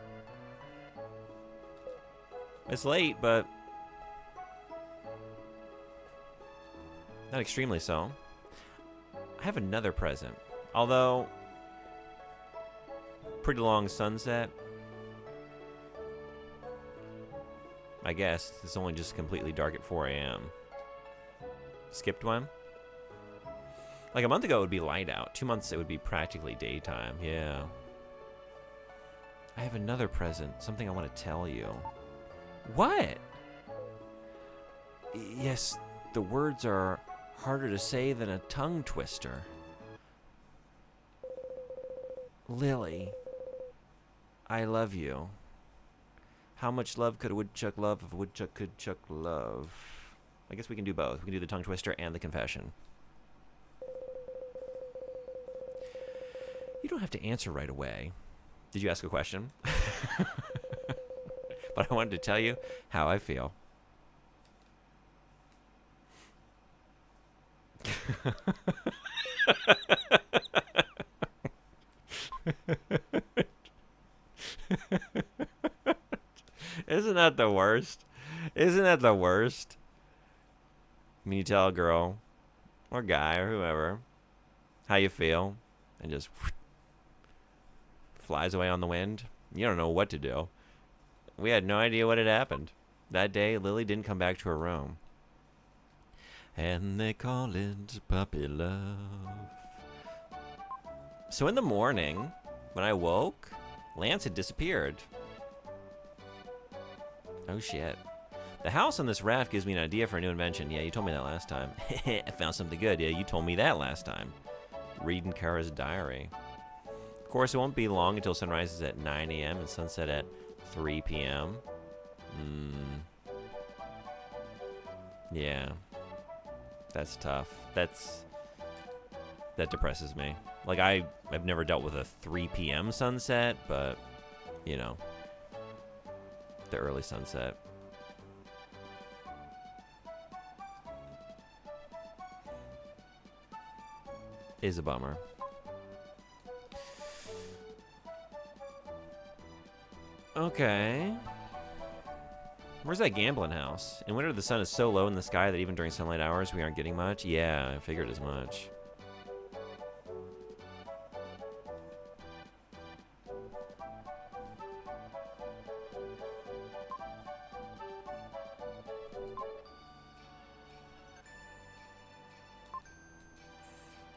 It's late, but not extremely so. I have another present. Although, pretty long sunset. I guess it's only just completely dark at 4 a.m. Skipped one? Like a month ago, it would be light out. 2 months, it would be practically daytime. Yeah. I have another present. Something I want to tell you. What? Yes, the words are harder to say than a tongue twister. Lily, I love you. How much love could a woodchuck love if a woodchuck could chuck love? I guess we can do both. We can do the tongue twister and the confession. You don't have to answer right away. Did you ask a question? But I wanted to tell you how I feel. Isn't that the worst? Isn't that the worst? I mean, you tell a girl or guy or whoever how you feel and just flies away on the wind. You don't know what to do. We had no idea what had happened. That day, Lily didn't come back to her room. And they call it puppy love. So in the morning, when I woke, Lance had disappeared. Oh shit. The house on this raft gives me an idea for a new invention. Yeah, you told me that last time. I found something good. Yeah, you told me that last time. Reading Kara's diary. Of course, it won't be long until sunrise is at 9 a.m. and sunset at 3 p.m. Yeah. That's tough. That depresses me. Like, I've never dealt with a 3 p.m. sunset, but, you know, the early sunset. Is a bummer. Okay. Where's that gambling house? In winter, the sun is so low in the sky that even during sunlight hours, we aren't getting much. Yeah, I figured as much.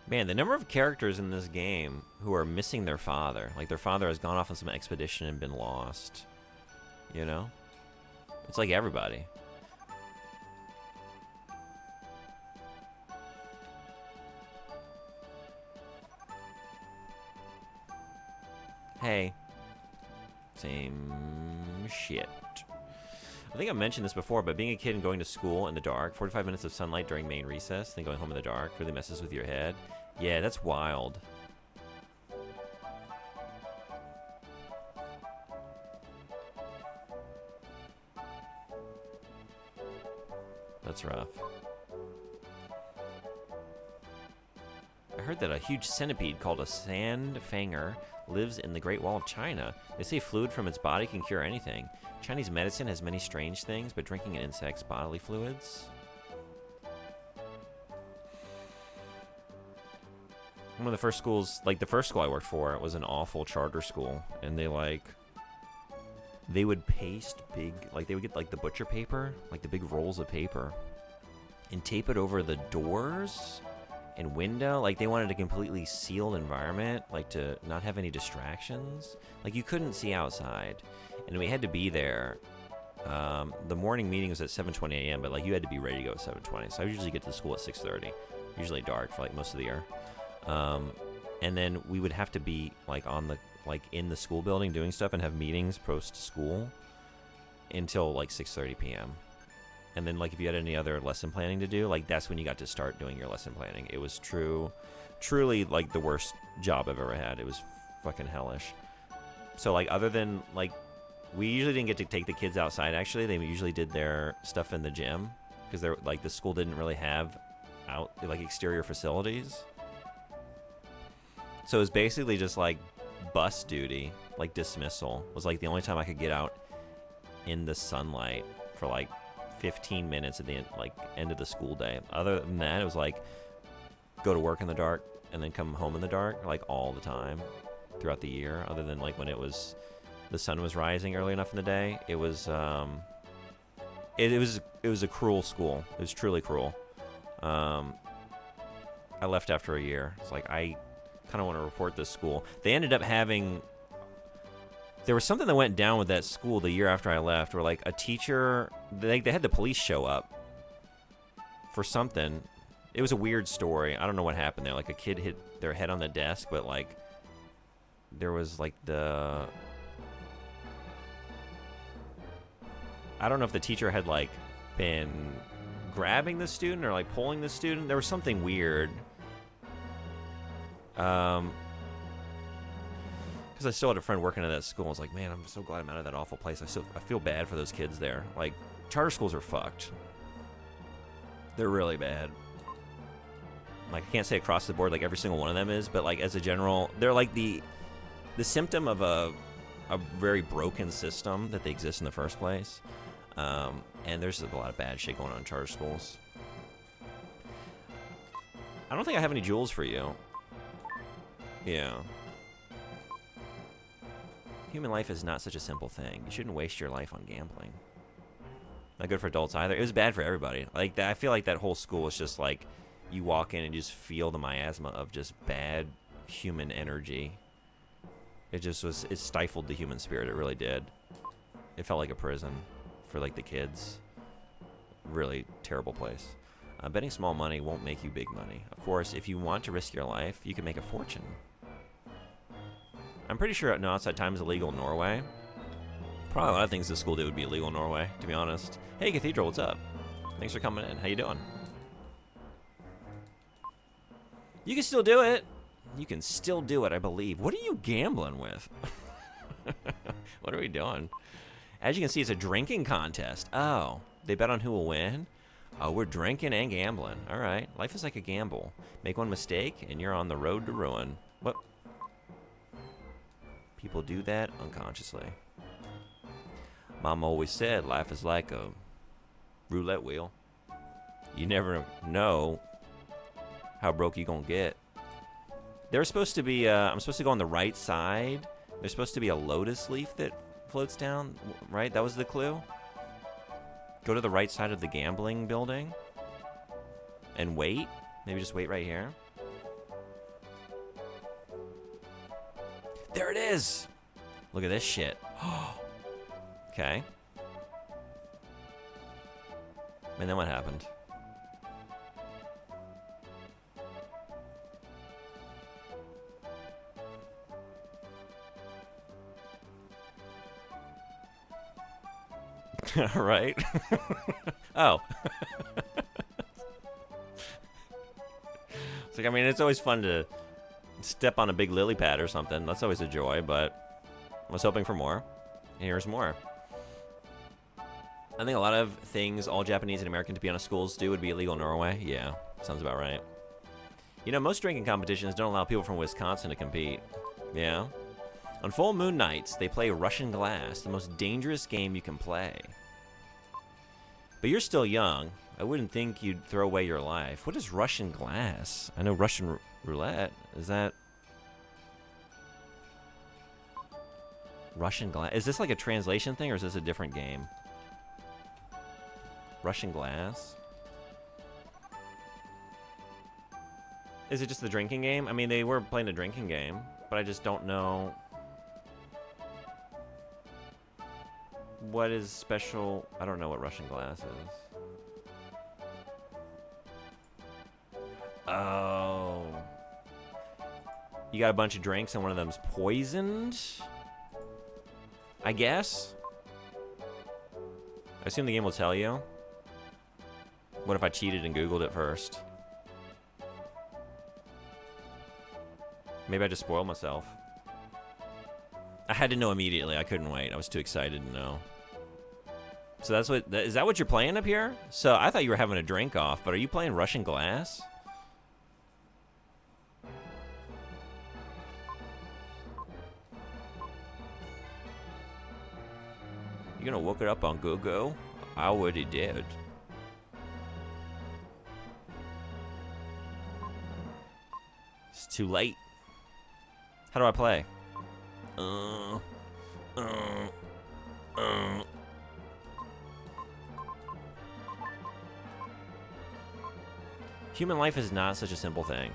Man, the number of characters in this game who are missing their father. Like, their father has gone off on some expedition and been lost. You know? It's like everybody. Hey. Same shit. I think I mentioned this before, but being a kid and going to school in the dark, 45 minutes of sunlight during main recess, then going home in the dark, really messes with your head. Yeah, that's wild. That's rough. I heard that a huge centipede called a sand fanger lives in the Great Wall of China. They say fluid from its body can cure anything. Chinese medicine has many strange things, but drinking an insect's bodily fluids. One of the first schools, like the first school I worked for, it was an awful charter school, and they would paste big, like they would get like the butcher paper, like the big rolls of paper, and tape it over the doors and window. Like they wanted a completely sealed environment, like to not have any distractions. Like you couldn't see outside, and we had to be there The morning meeting was at 7:20 a.m., but like you had to be ready to go at 7:20. So I usually get to school at 6:30. Usually dark for like most of the year. And then we would have to be like in the school building doing stuff and have meetings post school until like 6:30 p.m. And then like if you had any other lesson planning to do, like that's when you got to start doing your lesson planning. It was truly like the worst job I've ever had. It was fucking hellish. So like other than like we usually didn't get to take the kids outside. Actually, they usually did their stuff in the gym because they're like the school didn't really have exterior facilities. So it was basically just like bus duty, like dismissal was like the only time I could get out in the sunlight for like 15 minutes at the end of the school day. Other than that, it was like go to work in the dark and then come home in the dark like all the time throughout the year. Other than like when the sun was rising early enough in the day, it was a cruel school. It was truly cruel. I left after a year. It's like I kind of want to report this school. They ended up having. There was something that went down with that school the year after I left, where like a teacher, they had the police show up for something. It was a weird story. I don't know what happened there. Like a kid hit their head on the desk, but like there was like I don't know if the teacher had like been grabbing the student or like pulling the student. There was something weird. Because I still had a friend working at that school. I was like, man, I'm so glad I'm out of that awful place. I feel bad for those kids there. Like, charter schools are fucked. They're really bad. Like, I can't say across the board like every single one of them is, but like as a general, they're like the symptom of a very broken system that they exist in the first place. And there's a lot of bad shit going on in charter schools. I don't think I have any jewels for you. Yeah. Human life is not such a simple thing. You shouldn't waste your life on gambling. Not good for adults either. It was bad for everybody. Like I feel like that whole school was just like you walk in and just feel the miasma of just bad human energy. It stifled the human spirit. It really did. It felt like a prison for like the kids. Really terrible place. Betting small money won't make you big money. Of course, if you want to risk your life, you can make a fortune. I'm pretty sure no outside time is illegal in Norway. Probably a lot of things this school did would be illegal in Norway, to be honest. Hey, Cathedral, what's up? Thanks for coming in. How you doing? You can still do it. You can still do it, I believe. What are you gambling with? What are we doing? As you can see, it's a drinking contest. Oh, they bet on who will win? Oh, we're drinking and gambling. All right. Life is like a gamble. Make one mistake, and you're on the road to ruin. What? People do that unconsciously. Mom always said life is like a roulette wheel. You never know how broke you gonna get. There's supposed to be, I'm supposed to go on the right side. There's supposed to be a lotus leaf that floats down, right? That was the clue? Go to the right side of the gambling building and wait. Maybe just wait right here. There it is. Look at this shit. Okay. And then what happened? Right? Oh. It's like, I mean, it's always fun to step on a big lily pad or something. That's always a joy, but I was hoping for more. And here's more. I think a lot of things all Japanese and American to be on schools do would be illegal in Norway. Yeah, sounds about right. You know, most drinking competitions don't allow people from Wisconsin to compete. Yeah. On full moon nights, they play Russian Glass, the most dangerous game you can play. But you're still young. I wouldn't think you'd throw away your life. What is Russian Glass? I know Russian roulette. Is that Russian Glass? Is this like a translation thing, or is this a different game? Russian Glass? Is it just the drinking game? I mean, they were playing a drinking game, but I just don't know What is special? I don't know what Russian glass is. Oh. You got a bunch of drinks and one of them's poisoned? I guess? I assume the game will tell you. What if I cheated and Googled it first? Maybe I just spoiled myself. I had to know immediately. I couldn't wait. I was too excited to know. So that's what... Is that what you're playing up here? So I thought you were having a drink off, but are you playing Russian glass? You gonna look it up on Google? I already did. It's too late. How do I play? Human life is not such a simple thing.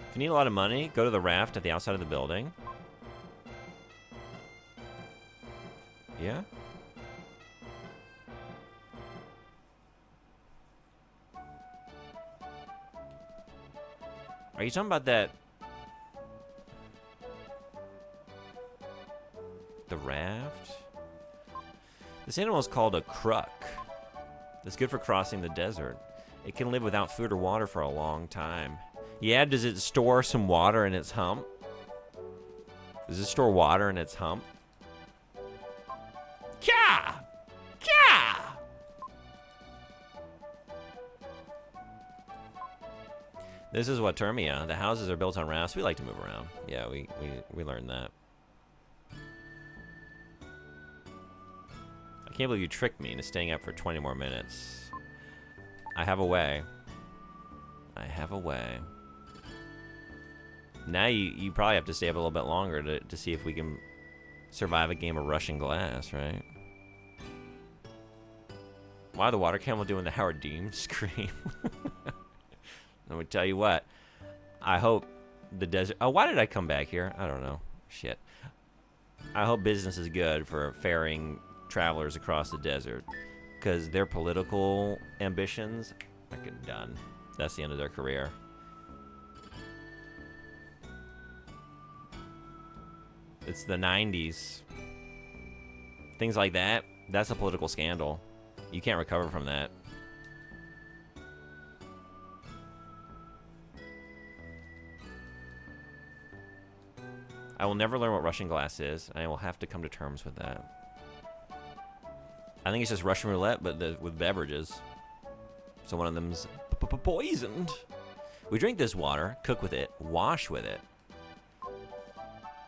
If you need a lot of money, go to the raft at the outside of the building. Yeah? Are you talking about that? The raft? This animal is called a crook. It's good for crossing the desert. It can live without food or water for a long time. Yeah, does it store some water in its hump? Does it store water in its hump? Kya! Kya! This is what Termia. The houses are built on rafts. We like to move around. Yeah, we learned that. I can't believe you tricked me into staying up for 20 more minutes. I have a way. I have a way. Now you probably have to stay up a little bit longer to see if we can survive a game of Russian glass, right? Why the water camel doing the Howard Dean scream? Let me tell you what. I hope the desert... Oh, why did I come back here? I don't know. Shit. I hope business is good for ferrying travelers across the desert. Because their political ambitions are done. That's the end of their career. It's the 90s. Things like that, that's a political scandal. You can't recover from that. I will never learn what Russian glass is, and I will have to come to terms with that. I think it's just Russian roulette, but with beverages. So one of them's poisoned. We drink this water, cook with it, wash with it.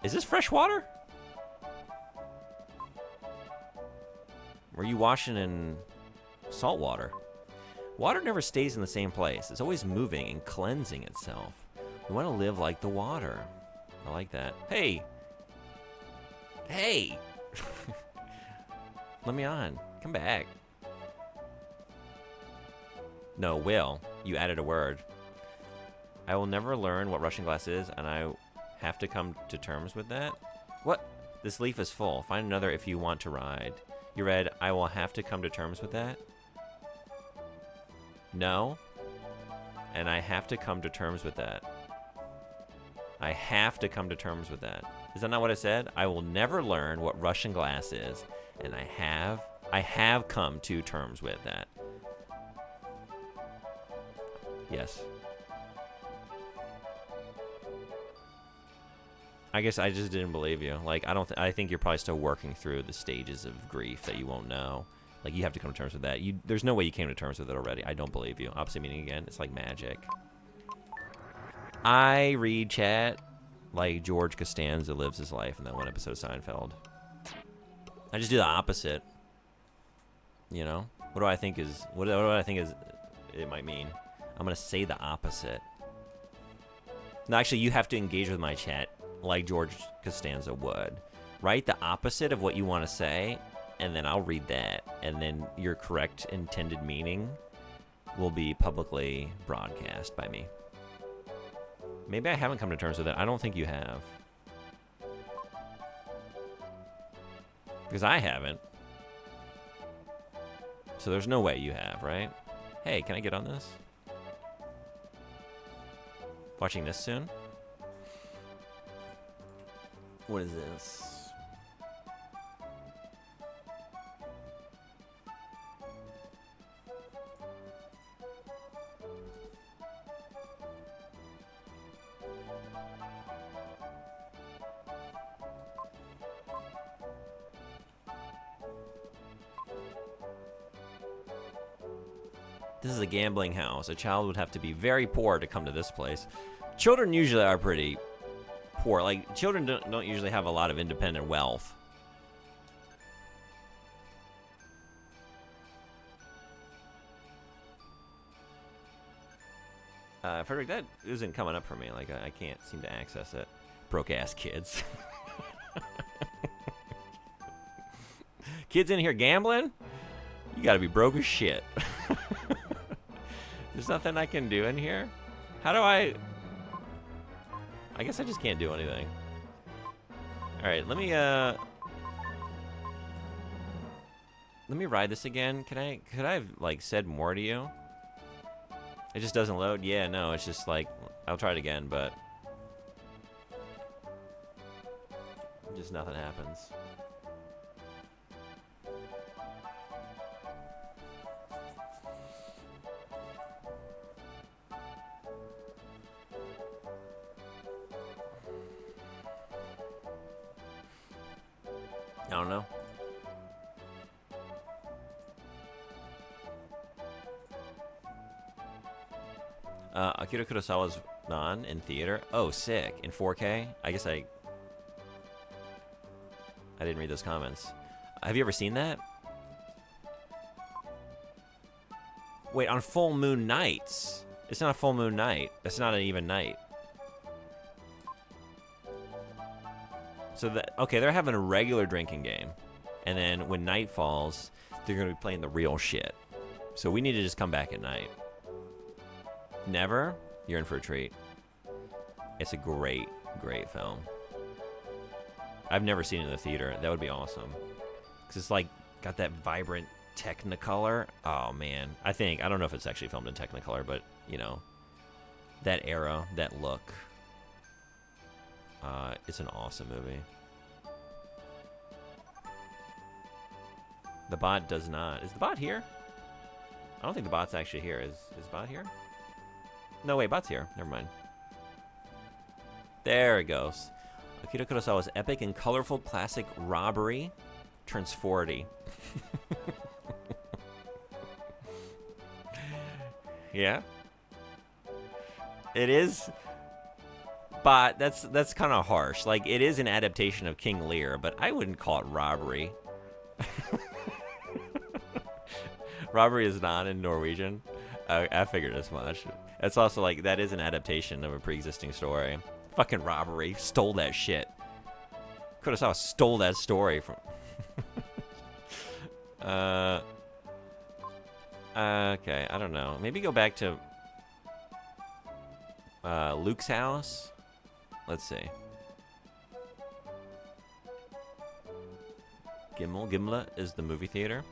Is this fresh water? Or are you washing in salt water? Water never stays in the same place. It's always moving and cleansing itself. We want to live like the water. I like that. Hey! Hey! Let me on. Come back. No, Will. You added a word. I will never learn what Russian glass is, and I have to come to terms with that? What? This leaf is full. Find another if you want to ride. You read, I will have to come to terms with that? No. And I have to come to terms with that. I have to come to terms with that. Is that not what I said? I will never learn what Russian glass is, and I have come to terms with that. Yes. I guess I just didn't believe you. Like, I think you're probably still working through the stages of grief that you won't know. Like, you have to come to terms with that. There's no way you came to terms with it already. I don't believe you. Opposite meaning again. It's like magic. I read chat like George Costanza lives his life in that one episode of Seinfeld. I just do the opposite. You know? What do I think is... What do I think is it might mean? I'm going to say the opposite. No, actually, you have to engage with my chat like George Costanza would. Write the opposite of what you want to say, and then I'll read that. And then your correct intended meaning will be publicly broadcast by me. Maybe I haven't come to terms with it. I don't think you have. Because I haven't. So there's no way you have, right? Hey, can I get on this? Watching this soon? What is this? This is a gambling house. A child would have to be very poor to come to this place. Children usually are pretty poor. Like, children don't usually have a lot of independent wealth. Frederick, that isn't coming up for me. Like, I can't seem to access it. Broke-ass kids. Kids in here gambling? You gotta be broke as shit. There's nothing I can do in here? How do I guess I just can't do anything. Alright, let me ride this again. Could I have, like, said more to you? It just doesn't load? Yeah, no, it's just like, I'll try it again, but just nothing happens. I don't know. Akira Kurosawa's non in theater. Oh, sick. In 4K? I guess I didn't read those comments. Have you ever seen that? Wait, on full moon nights? It's not a full moon night. That's not an even night. So, okay, they're having a regular drinking game. And then when night falls, they're going to be playing the real shit. So we need to just come back at night. Never? You're in for a treat. It's a great, great film. I've never seen it in the theater. That would be awesome. Because it's like, got that vibrant Technicolor. Oh, man. I don't know if it's actually filmed in Technicolor, but, you know, that era, that look. It's an awesome movie. The bot does not. Is the bot here? I don't think the bot's actually here. Is bot here? No, wait, bot's here. Never mind. There it goes. Akira Kurosawa's epic and colorful classic Robbery turns 40. Yeah. It is. But that's kind of harsh. Like, it is an adaptation of King Lear, but I wouldn't call it robbery. Robbery is not in Norwegian. I figured as much. It's also like, that is an adaptation of a pre-existing story. Fucking robbery. Stole that shit. Kurosawa stole that story from... okay, I don't know. Maybe go back to Luke's house. Let's see. Gimla is the movie theater.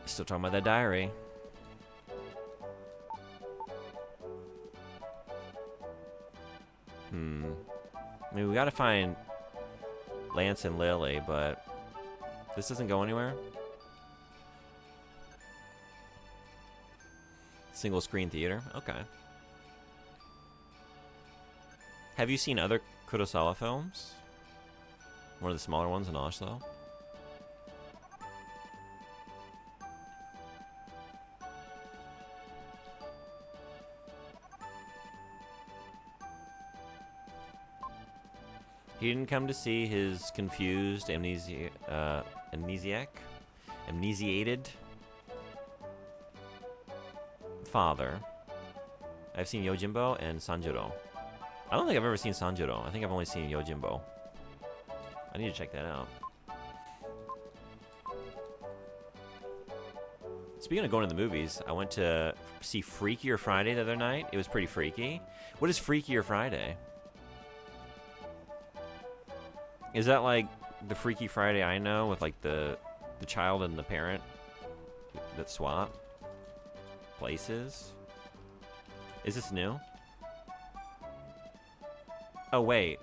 Still talking about that diary. I mean, we gotta find Lance and Lily, but this doesn't go anywhere. Single screen theater. Okay. Have you seen other Kurosawa films? One of the smaller ones in Oslo? He didn't come to see his confused amnesiated father. I've seen Yojimbo and Sanjuro. I don't think I've ever seen Sanjuro. I think I've only seen Yojimbo. I need to check that out. Speaking of going to the movies, I went to see Freakier Friday the other night. It was pretty freaky. What is Freakier Friday? Is that like the Freaky Friday I know with like the child and the parent that swap places? Is this new? Oh wait.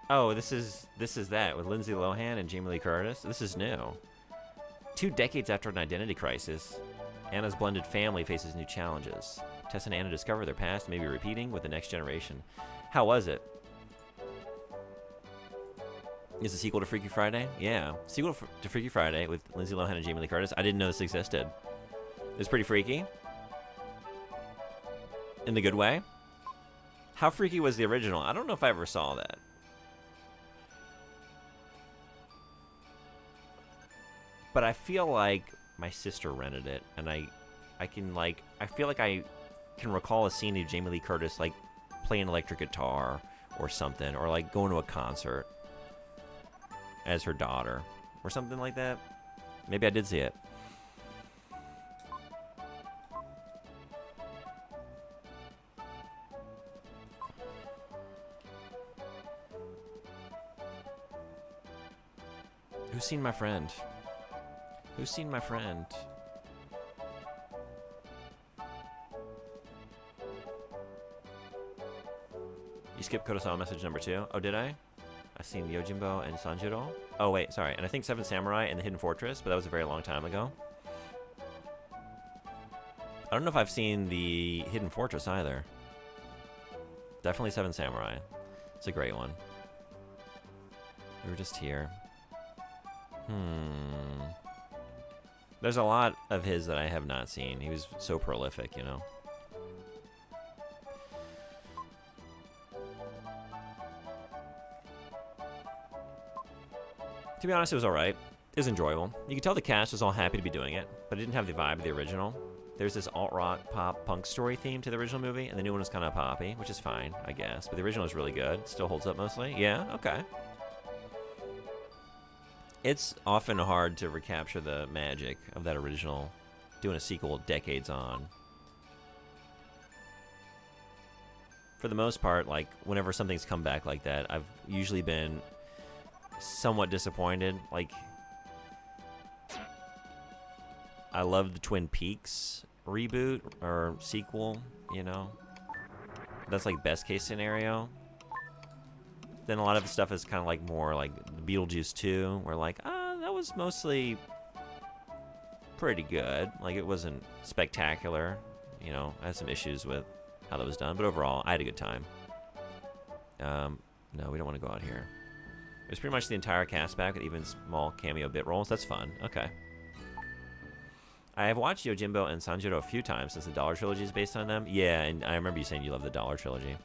Oh, this is that with Lindsay Lohan and Jamie Lee Curtis. This is new. 2 decades after an identity crisis, Anna's blended family faces new challenges. Tess and Anna discover their past may be repeating with the next generation. How was it? Is a sequel to Freaky Friday? Yeah. Sequel to Freaky Friday with Lindsay Lohan and Jamie Lee Curtis. I didn't know this existed. It was pretty freaky. In the good way. How freaky was the original? I don't know if I ever saw that. But I feel like my sister rented it, and I feel like I can recall a scene of Jamie Lee Curtis like playing electric guitar or something, or like going to a concert as her daughter or something like that. Maybe I did see it. Who's seen my friend? Who's seen my friend? You skipped Kurosawa message number 2. Oh, did I? I've seen Yojimbo and Sanjuro. Oh, wait, sorry. And I think Seven Samurai and the Hidden Fortress, but that was a very long time ago. I don't know if I've seen the Hidden Fortress either. Definitely Seven Samurai. It's a great one. We were just here. There's a lot of his that I have not seen. He was so prolific, you know. To be honest, it was alright. It was enjoyable. You could tell the cast was all happy to be doing it, but it didn't have the vibe of the original. There's this alt-rock, pop, punk story theme to the original movie, and the new one was kind of poppy, which is fine, I guess. But the original is really good. Still holds up mostly. Yeah, okay. It's often hard to recapture the magic of that original, doing a sequel decades on. For the most part, like, whenever something's come back like that, I've usually been somewhat disappointed. Like, I love the Twin Peaks reboot or sequel, you know. That's like best case scenario. Then a lot of the stuff is kind of like more like Beetlejuice 2, where like, that was mostly pretty good. Like, it wasn't spectacular, you know. I had some issues with how that was done, but overall, I had a good time. No, we don't want to go out here. There's pretty much the entire cast back with even small cameo bit roles. That's fun. Okay. I have watched Yojimbo and Sanjuro a few times since the Dollar Trilogy is based on them. Yeah, and I remember you saying you love the Dollar Trilogy.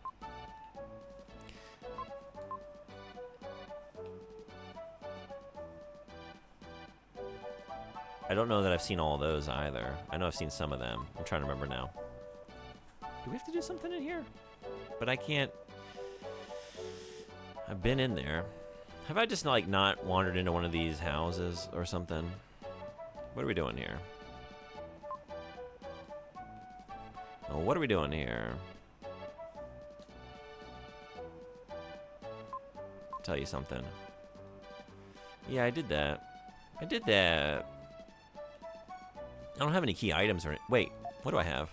I don't know that I've seen all of those either. I know I've seen some of them. I'm trying to remember now. Do we have to do something in here? But I can't. I've been in there. Have I just like not wandered into one of these houses or something? What are we doing here? Oh, what are we doing here? I'll tell you something. Yeah, I did that. I did that. I don't have any key items or... Wait, what do I have?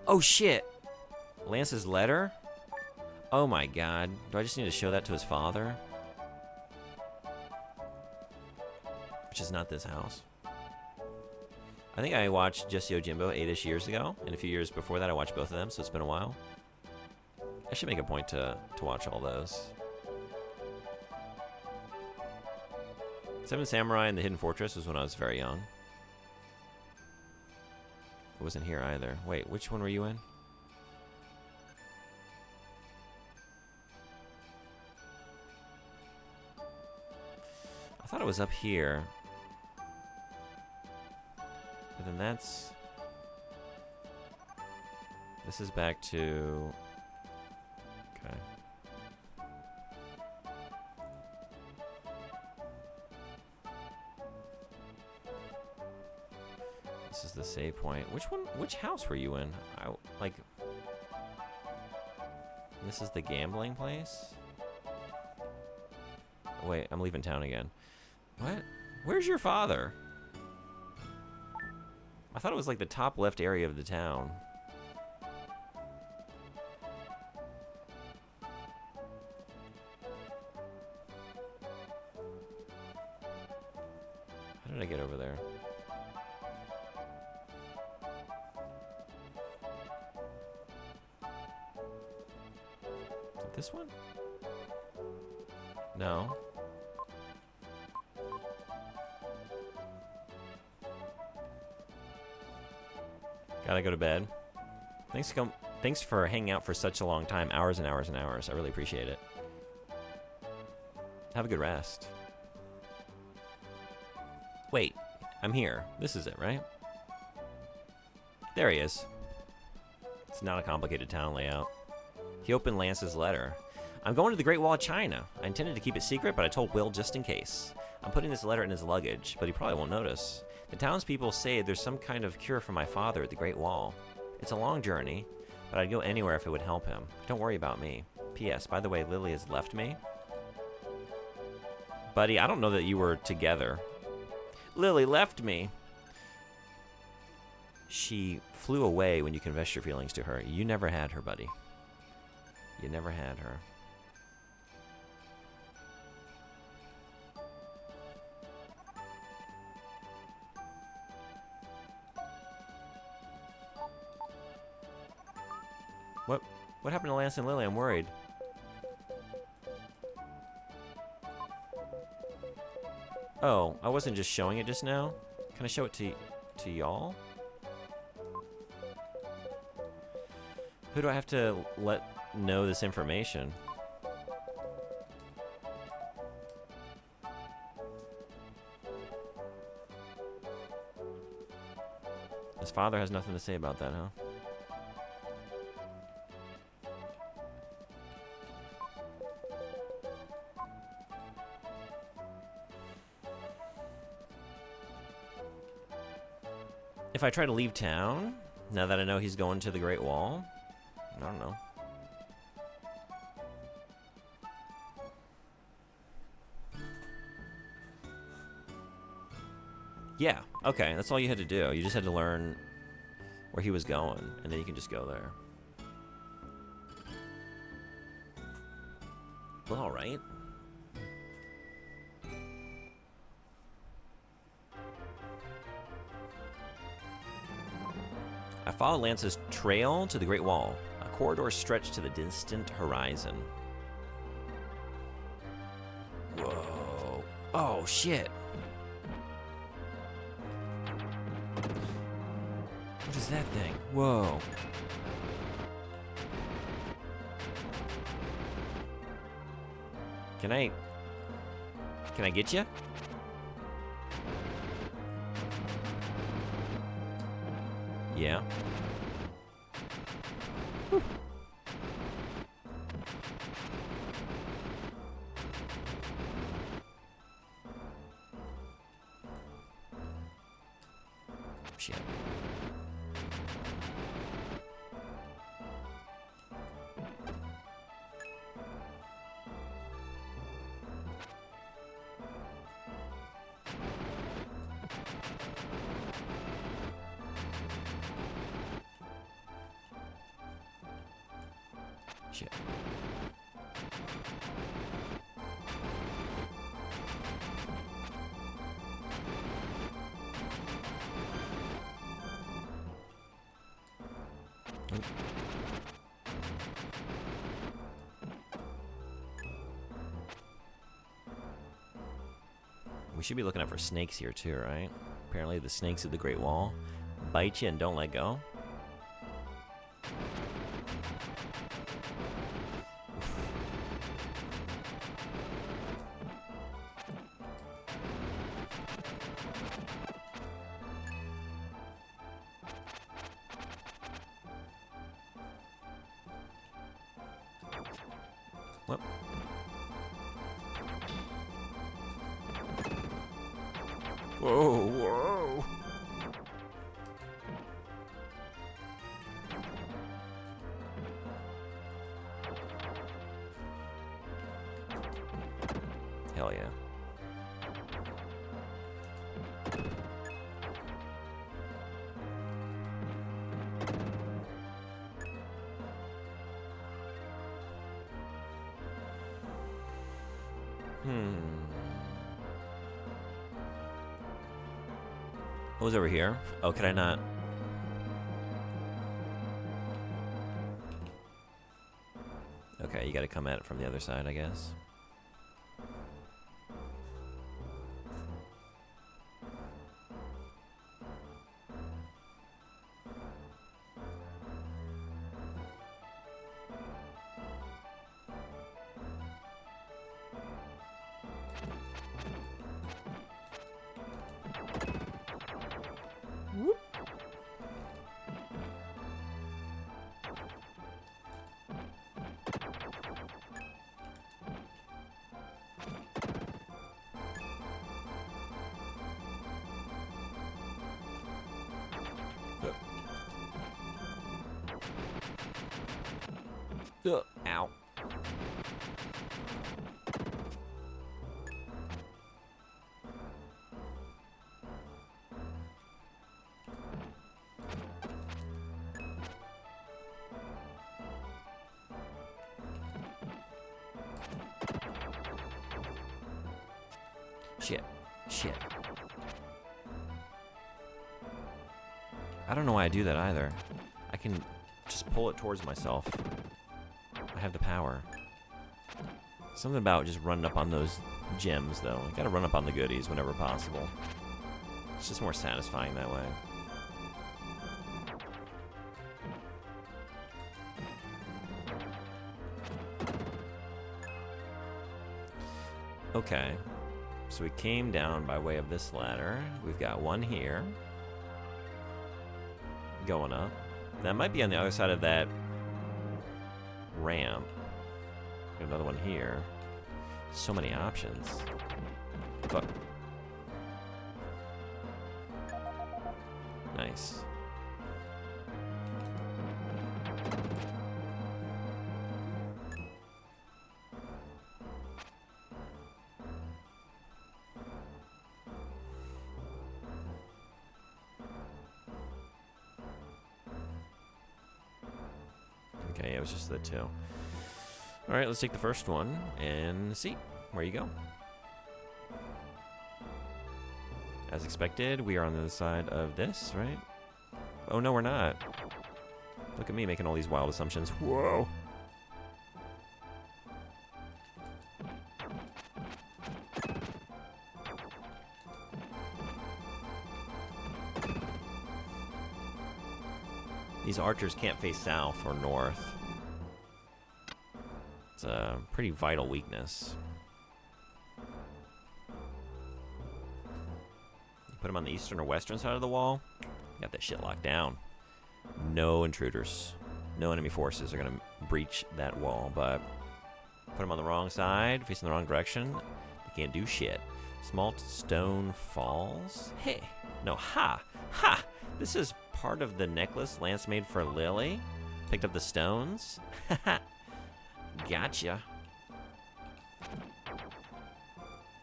Oh, shit! Lance's letter? Oh my god. Do I just need to show that to his father? Which is not this house. I think I watched Just Yojimbo 8-ish years ago, and a few years before that I watched both of them, so it's been a while. I should make a point to watch all those. Seven Samurai and the Hidden Fortress was when I was very young. It wasn't here either. Wait, which one were you in? I thought it was up here. But then that's... This is back to... Okay. This is the save point. Which house were you in? Like... This is the gambling place? Wait, I'm leaving town again. What? Where's your father? I thought it was like the top left area of the town. How did I get over there? Is it this one? No. Gotta go to bed. Thanks for hanging out for such a long time. Hours and hours and hours. I really appreciate it. Have a good rest. Wait, I'm here. This is it, right? There he is. It's not a complicated town layout. He opened Lance's letter. I'm going to the Great Wall of China. I intended to keep it secret, but I told Will just in case. I'm putting this letter in his luggage, but he probably won't notice. The townspeople say there's some kind of cure for my father at the Great Wall. It's a long journey, but I'd go anywhere if it would help him. Don't worry about me. P.S. By the way, Lily has left me. Buddy, I don't know that you were together. Lily left me. She flew away when you confessed your feelings to her. You never had her, buddy. You never had her. What happened to Lance and Lily? I'm worried. Oh, I wasn't just showing it just now? Can I show it to y'all? Who do I have to let know this information? His father has nothing to say about that, huh? If I try to leave town, now that I know he's going to the Great Wall, I don't know. Yeah, okay, that's all you had to do. You just had to learn where he was going, and then you can just go there. Well, all right. I followed Lance's trail to the Great Wall. A corridor stretched to the distant horizon. Whoa. Oh, shit. What is that thing? Whoa. Can I get you? Yeah. Whew. Shit. Shit. We should be looking out for snakes here too, right? Apparently the snakes of the Great Wall bite you and don't let go. Whoop. Whoa, whoa. Hell yeah. What was over here? Oh, can I not? Okay, you gotta come at it from the other side, I guess. Whoop. Ow. Shit. Shit. I don't know why I do that either. I can just pull it towards myself. I have the power. Something about just running up on those gems, though. You gotta run up on the goodies whenever possible. It's just more satisfying that way. Okay. So we came down by way of this ladder. We've got one here. Going up. That might be on the other side of that ramp. Another one here. So many options. Fuck. Nice. Okay, it was just the two. Alright, let's take the first one and see where you go. As expected, we are on the other side of this, right? Oh, no, we're not. Look at me making all these wild assumptions. Whoa! These archers can't face south or north. It's a pretty vital weakness. You put them on the eastern or western side of the wall, you got that shit locked down. No intruders. No enemy forces are going to breach that wall, but put them on the wrong side, facing the wrong direction, they can't do shit. Small stone falls? Hey, no, ha! Ha! This is part of the necklace Lance made for Lily. Picked up the stones. Haha. Gotcha.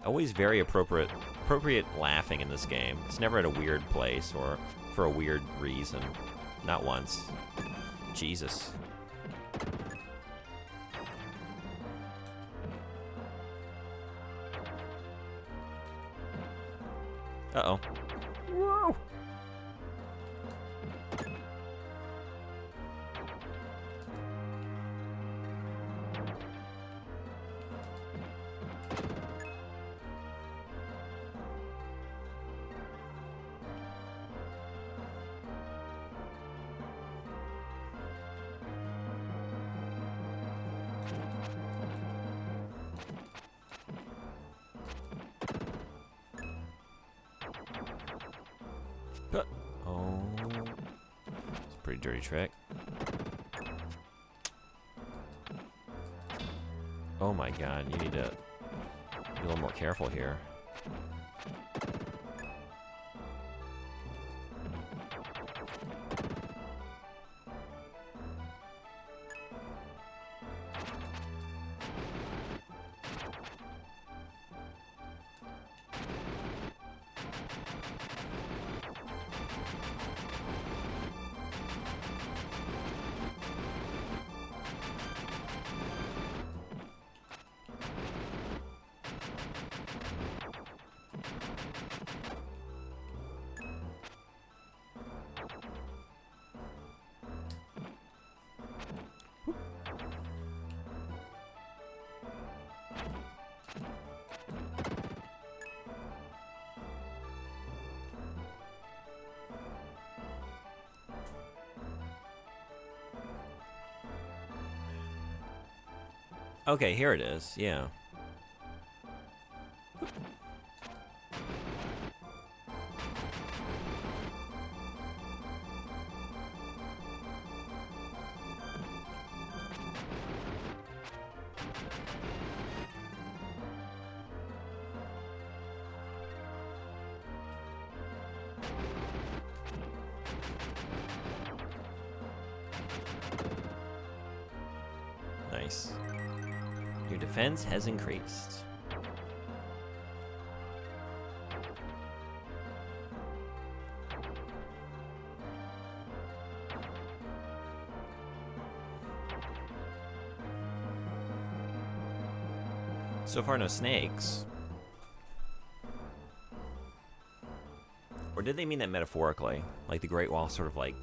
Always very appropriate laughing in this game. It's never at a weird place or for a weird reason. Not once. Jesus. Uh-oh. Whoa! Oh, it's a pretty dirty trick. Oh my god, you need to be a little more careful here. Okay, here it is. Yeah. Nice. Your defense has increased. So far, no snakes. Or did they mean that metaphorically? Like the Great Wall sort of like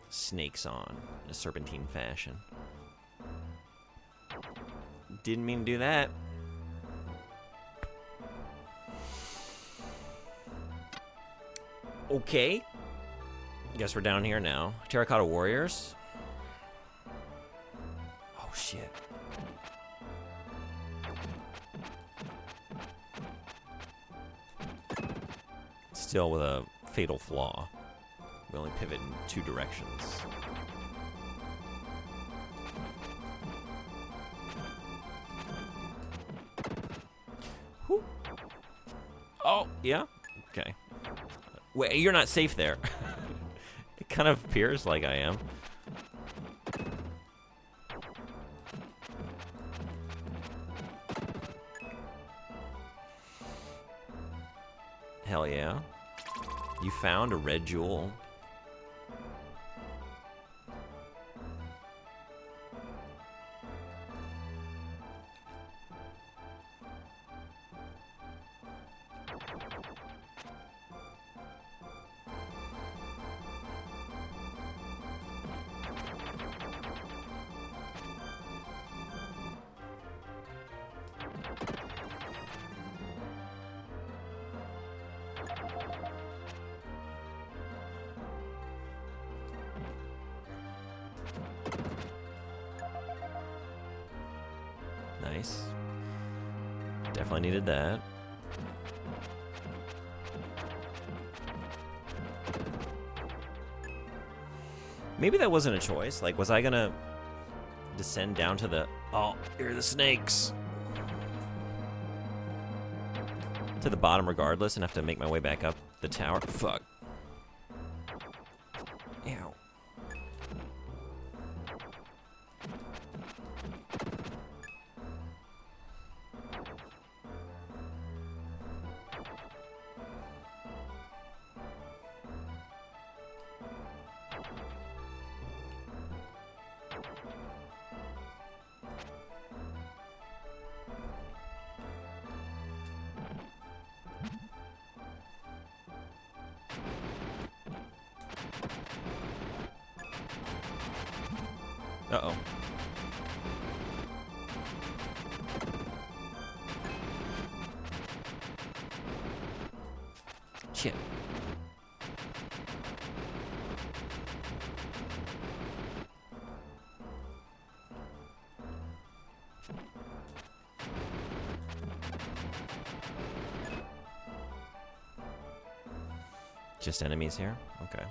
snakes on in a serpentine fashion. Didn't mean to do that. Okay. Guess we're down here now. Terracotta Warriors. Oh, shit. Still with a fatal flaw. We only pivot in 2 directions. Whew. Oh, yeah? Okay. Wait, you're not safe there. It kind of appears like I am. Hell yeah. You found a red jewel. Nice. Definitely needed that. Maybe that wasn't a choice. Like, was I gonna descend down to the... Oh, here are the snakes. To the bottom regardless and have to make my way back up the tower? Fuck. Ow. Uh-oh. Shit. Just enemies here? Okay.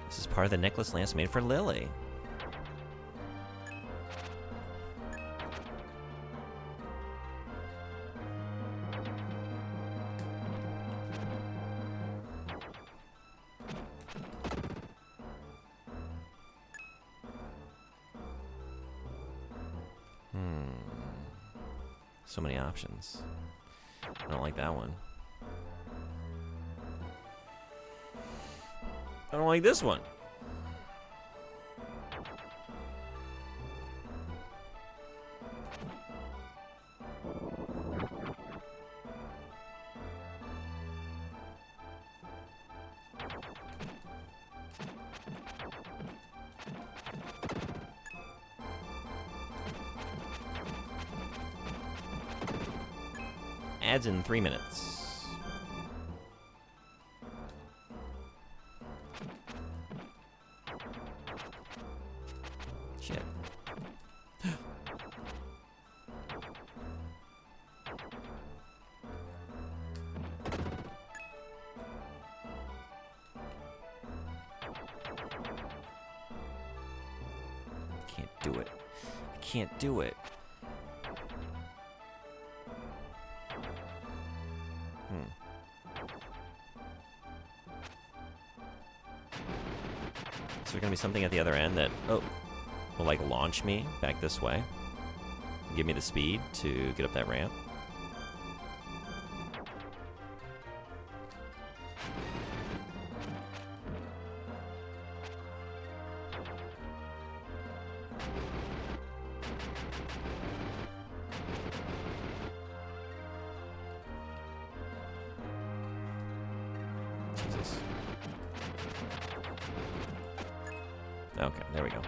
This is part of the necklace Lance made for Lily. So many options. I don't like that one. I don't like this one. Ads in 3 minutes. Shit. Can't do it. I can't do it. Is there gonna be something at the other end that will like launch me back this way? Give me the speed to get up that ramp? Jesus. Okay, there we go.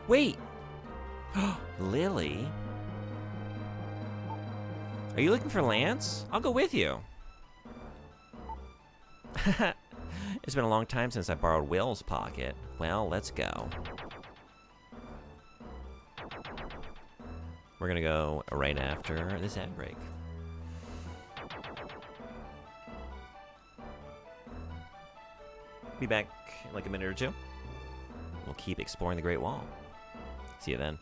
Wait! Lily? Are you looking for Lance? I'll go with you. It's been a long time since I borrowed Will's pocket. Well, let's go. We're gonna go right after this ad break. Be back in like a minute or two. We'll keep exploring the Great Wall. See you then.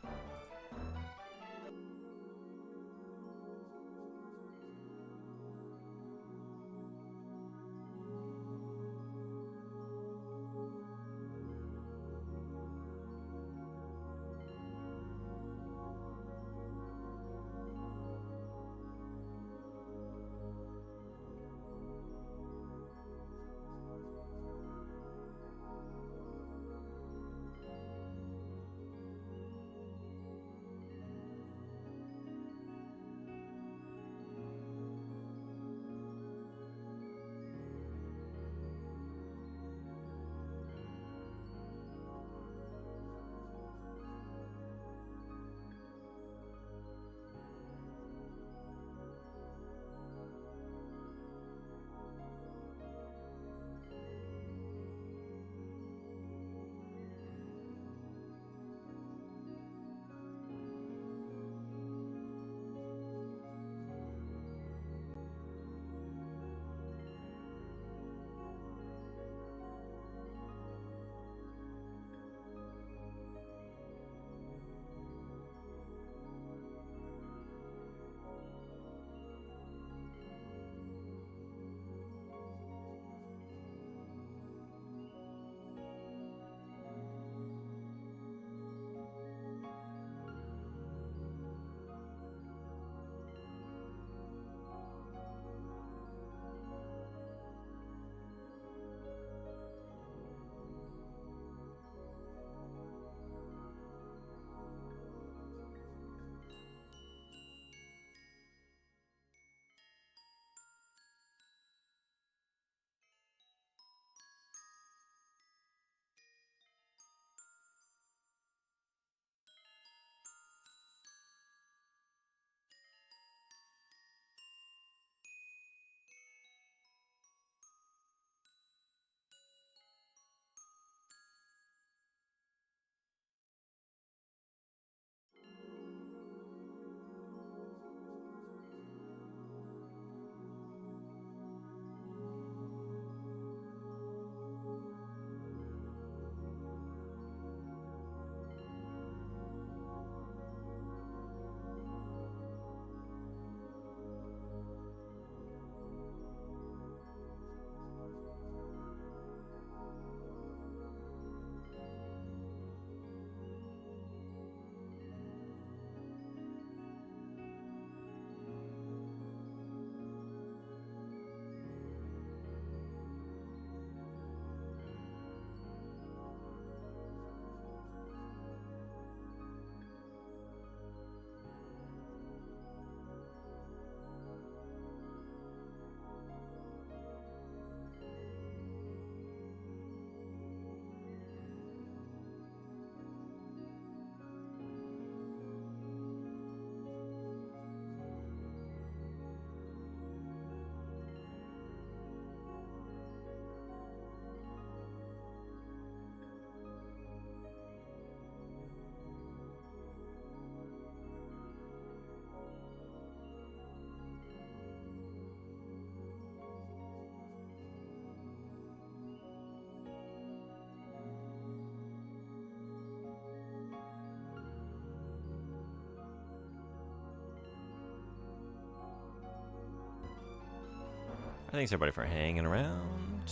Thanks everybody for hanging around.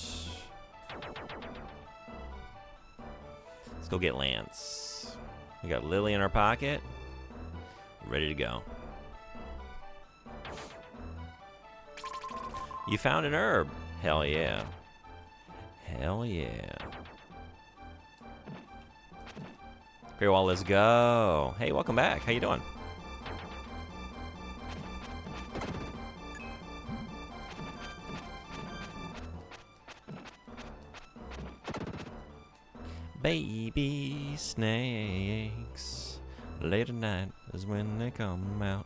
Let's go get Lance. We got Lily in our pocket. Ready to go. You found an herb. Hell yeah. Hell yeah. Great Wall, let's go. Hey, welcome back. How you doing? Baby snakes, late at night is when they come out.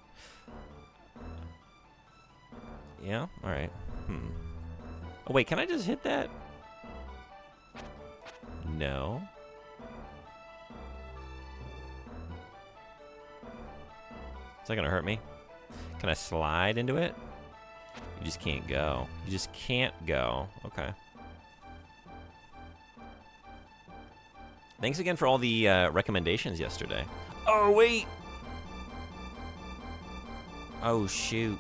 Yeah? Alright. Oh, wait, can I just hit that? No. Is that gonna hurt me? Can I slide into it? You just can't go. You just can't go. Okay. Thanks again for all the recommendations yesterday. Oh, wait! Oh, shoot.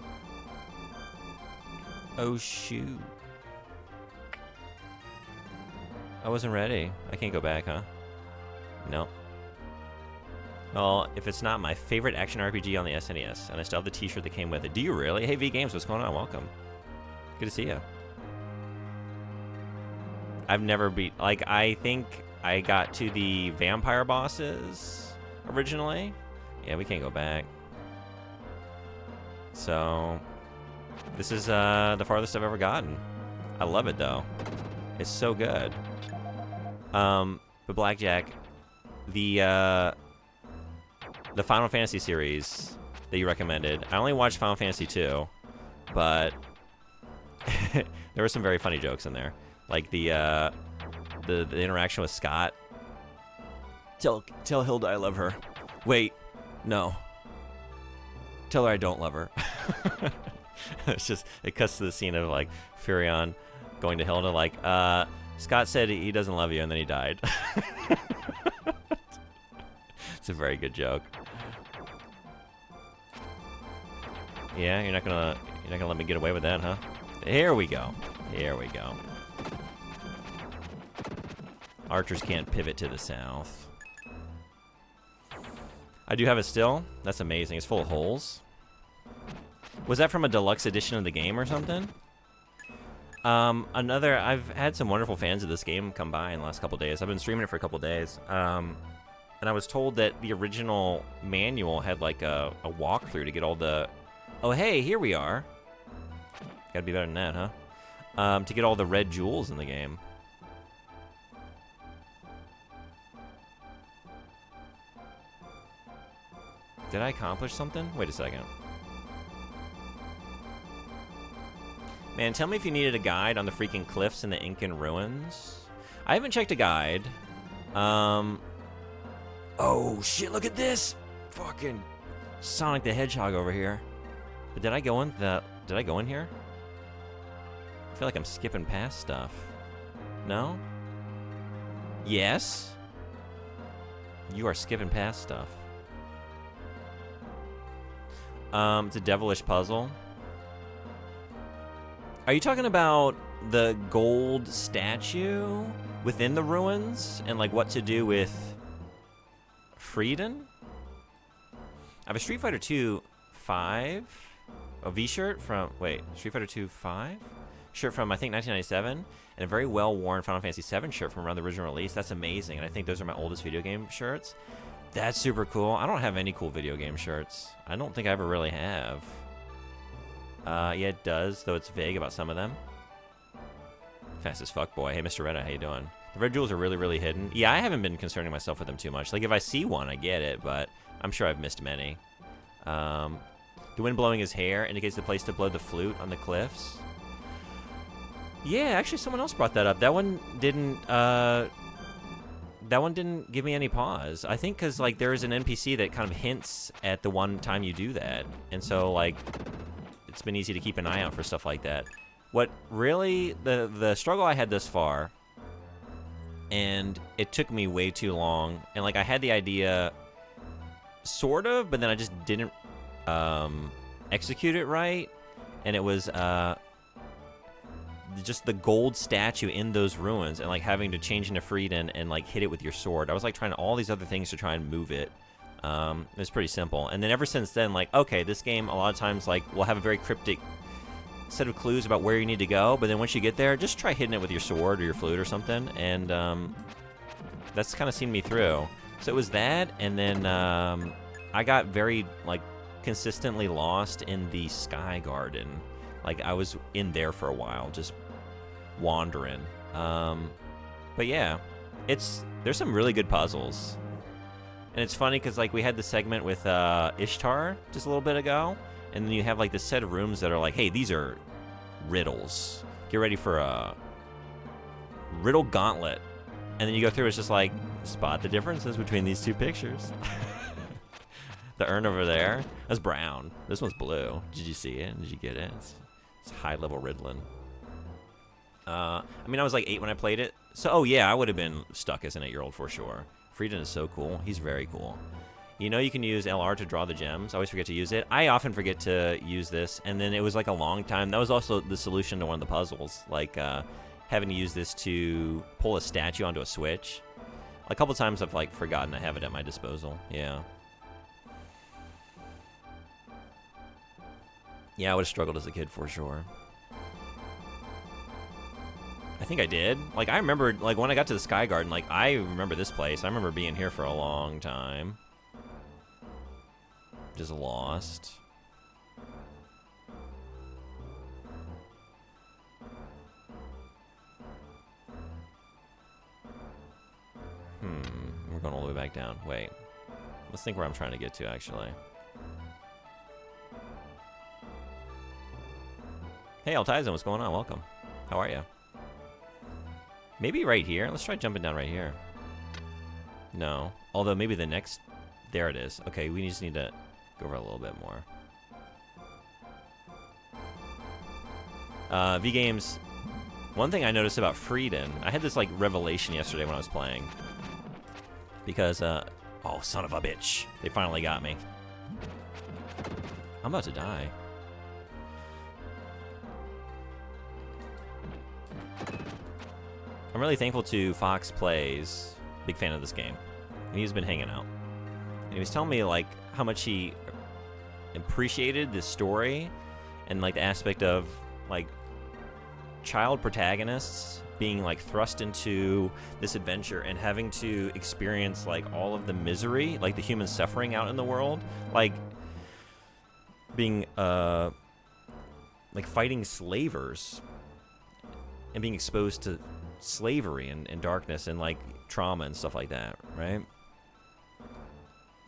Oh, shoot. I wasn't ready. I can't go back, huh? No. Well, if it's not my favorite action RPG on the SNES, and I still have the t-shirt that came with it. Do you really? Hey, V Games, what's going on? Welcome. Good to see you. I've never beat... Like, I think I got to the vampire bosses originally. Yeah, we can't go back. So, this is the farthest I've ever gotten. I love it, though. It's so good. But Blackjack, the Final Fantasy series that you recommended, I only watched Final Fantasy 2, but there were some very funny jokes in there. Like the interaction with Scott. Tell Hilda I love her. Wait, no. Tell her I don't love her. It's just, it cuts to the scene of like Furion going to Hilda like, Scott said he doesn't love you and then he died. It's a very good joke. Yeah, you're not gonna let me get away with that, huh? Here we go. Here we go. Archers can't pivot to the south. I do have it still. That's amazing. It's full of holes. Was that from a deluxe edition of the game or something? I've had some wonderful fans of this game come by in the last couple days. I've been streaming it for a couple days. And I was told that the original manual had like a walkthrough to get all the... Oh, hey, here we are. Gotta be better than that, huh? To get all the red jewels in the game. Did I accomplish something? Wait a second. Man, tell me if you needed a guide on the freaking cliffs and the Incan ruins. I haven't checked a guide. Oh, shit, look at this! Fucking Sonic the Hedgehog over here. But did I go in here? I feel like I'm skipping past stuff. No? Yes? You are skipping past stuff. It's a devilish puzzle. Are you talking about the gold statue within the ruins and like what to do with Frieden? I have a Street Fighter 2 5, a V-shirt from, wait, Street Fighter 2 5? Shirt from, I think, 1997, and a very well-worn Final Fantasy 7 shirt from around the original release. That's amazing, and I think those are my oldest video game shirts. That's super cool. I don't have any cool video game shirts. I don't think I ever really have. Yeah, it does, though it's vague about some of them. Fast as fuck, boy. Hey, Mr. Redda, how you doing? The red jewels are really, really hidden. Yeah, I haven't been concerning myself with them too much. Like, if I see one, I get it, but I'm sure I've missed many. The wind blowing his hair indicates the place to blow the flute on the cliffs. Yeah, actually, someone else brought that up. That one didn't give me any pause. I think because, like, there is an NPC that kind of hints at the one time you do that. And so, like, it's been easy to keep an eye out for stuff like that. What really, the struggle I had thus far, and it took me way too long, and, like, I had the idea, sort of, but then I just didn't execute it right, and it was, just the gold statue in those ruins and like having to change into Frieden and like hit it with your sword. I was like trying all these other things to try and move it. It's pretty simple. And then ever since then, like, okay, this game a lot of times like will have a very cryptic set of clues about where you need to go, but then once you get there, just try hitting it with your sword or your flute or something, and that's kind of seen me through. So it was that, and then I got very like consistently lost in the Sky Garden. Like I was in there for a while, just wandering. But yeah, there's some really good puzzles. And it's funny because like we had the segment with Ishtar just a little bit ago, and then you have like this set of rooms that are like, hey, these are riddles. Get ready for a riddle gauntlet. And then you go through, it's just like, spot the differences between these two pictures. The urn over there, that's brown. This one's blue. Did you see it? Did you get it? It's high-level riddling. I mean, I was like 8 when I played it. So, oh yeah, I would have been stuck as an 8-year-old for sure. Frieden is so cool. He's very cool. You know you can use LR to draw the gems. I always forget to use it. I often forget to use this, and then it was like a long time. That was also the solution to one of the puzzles, like having to use this to pull a statue onto a switch. A couple times I've like forgotten I have it at my disposal. Yeah. Yeah, I would have struggled as a kid for sure. I think I did. Like, I remember, like, when I got to the Sky Garden, like, I remember this place. I remember being here for a long time. Just lost. We're going all the way back down. Wait. Let's think where I'm trying to get to, actually. Hey, Altizen, what's going on? Welcome. How are you? Maybe right here. Let's try jumping down right here. No. Although maybe the next... There it is. Okay, we just need to go over a little bit more. V-Games, one thing I noticed about Frieden, I had this like revelation yesterday when I was playing. Because, oh, son of a bitch. They finally got me. I'm about to die. I'm really thankful to Fox Plays, big fan of this game, and he's been hanging out. And he was telling me like how much he appreciated this story and like the aspect of like child protagonists being like thrust into this adventure and having to experience like all of the misery, like the human suffering out in the world, like being like fighting slavers and being exposed to slavery and darkness and like trauma and stuff like that, right?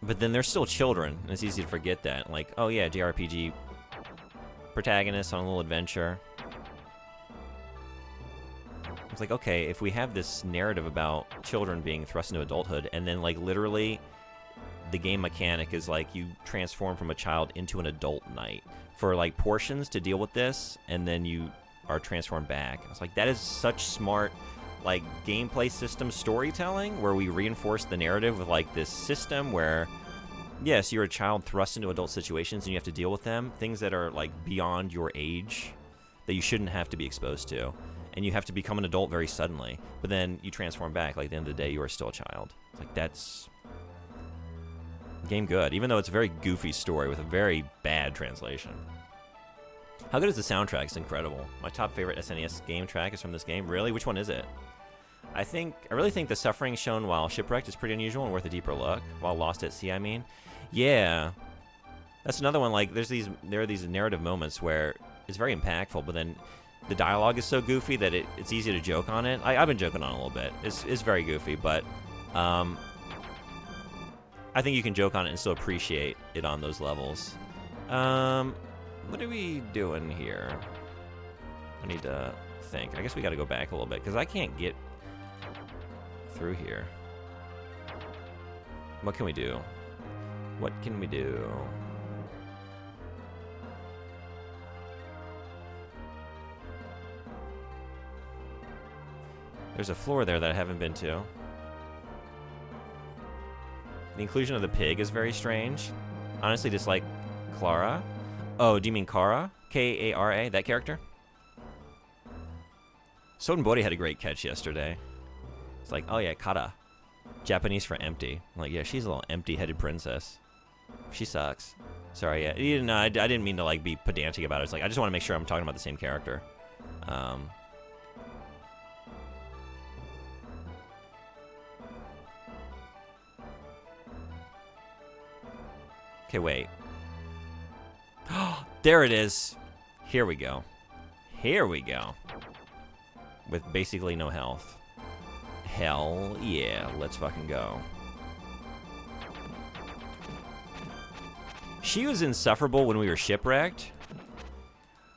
But then they're still children, and it's easy to forget that. Like, oh yeah, JRPG protagonist on a little adventure. It's like, okay, if we have this narrative about children being thrust into adulthood, and then like literally the game mechanic is like you transform from a child into an adult knight for like portions to deal with this, and then you are transformed back. I was like, that is such smart like gameplay system storytelling where we reinforce the narrative with like this system where yes, you're a child thrust into adult situations and you have to deal with them, things that are like beyond your age that you shouldn't have to be exposed to, and you have to become an adult very suddenly, but then you transform back. Like at the end of the day, you are still a child. It's like, that's game good, even though it's a very goofy story with a very bad translation. How good is the soundtrack? It's incredible. My top favorite SNES game track is from this game. Really? Which one is it? I really think the suffering shown while shipwrecked is pretty unusual and worth a deeper look. While lost at sea, I mean. Yeah. That's another one, like, there are these narrative moments where it's very impactful, but then the dialogue is so goofy that it's easy to joke on it. I've been joking on it a little bit. It's very goofy, but I think you can joke on it and still appreciate it on those levels. What are we doing here? I need to think. I guess we got to go back a little bit because I can't get through here. What can we do? What can we do? There's a floor there that I haven't been to. The inclusion of the pig is very strange. Honestly, just like Clara. Oh, do you mean Kara? K-A-R-A? That character? Soden Bori had a great catch yesterday. It's like, oh yeah, kara. Japanese for empty. I'm like, yeah, she's a little empty-headed princess. She sucks. Sorry, yeah. I didn't mean to like be pedantic about it. It's like, I just want to make sure I'm talking about the same character. Okay, wait. There it is. Here we go. Here we go. With basically no health. Hell yeah, let's fucking go. She was insufferable when we were shipwrecked.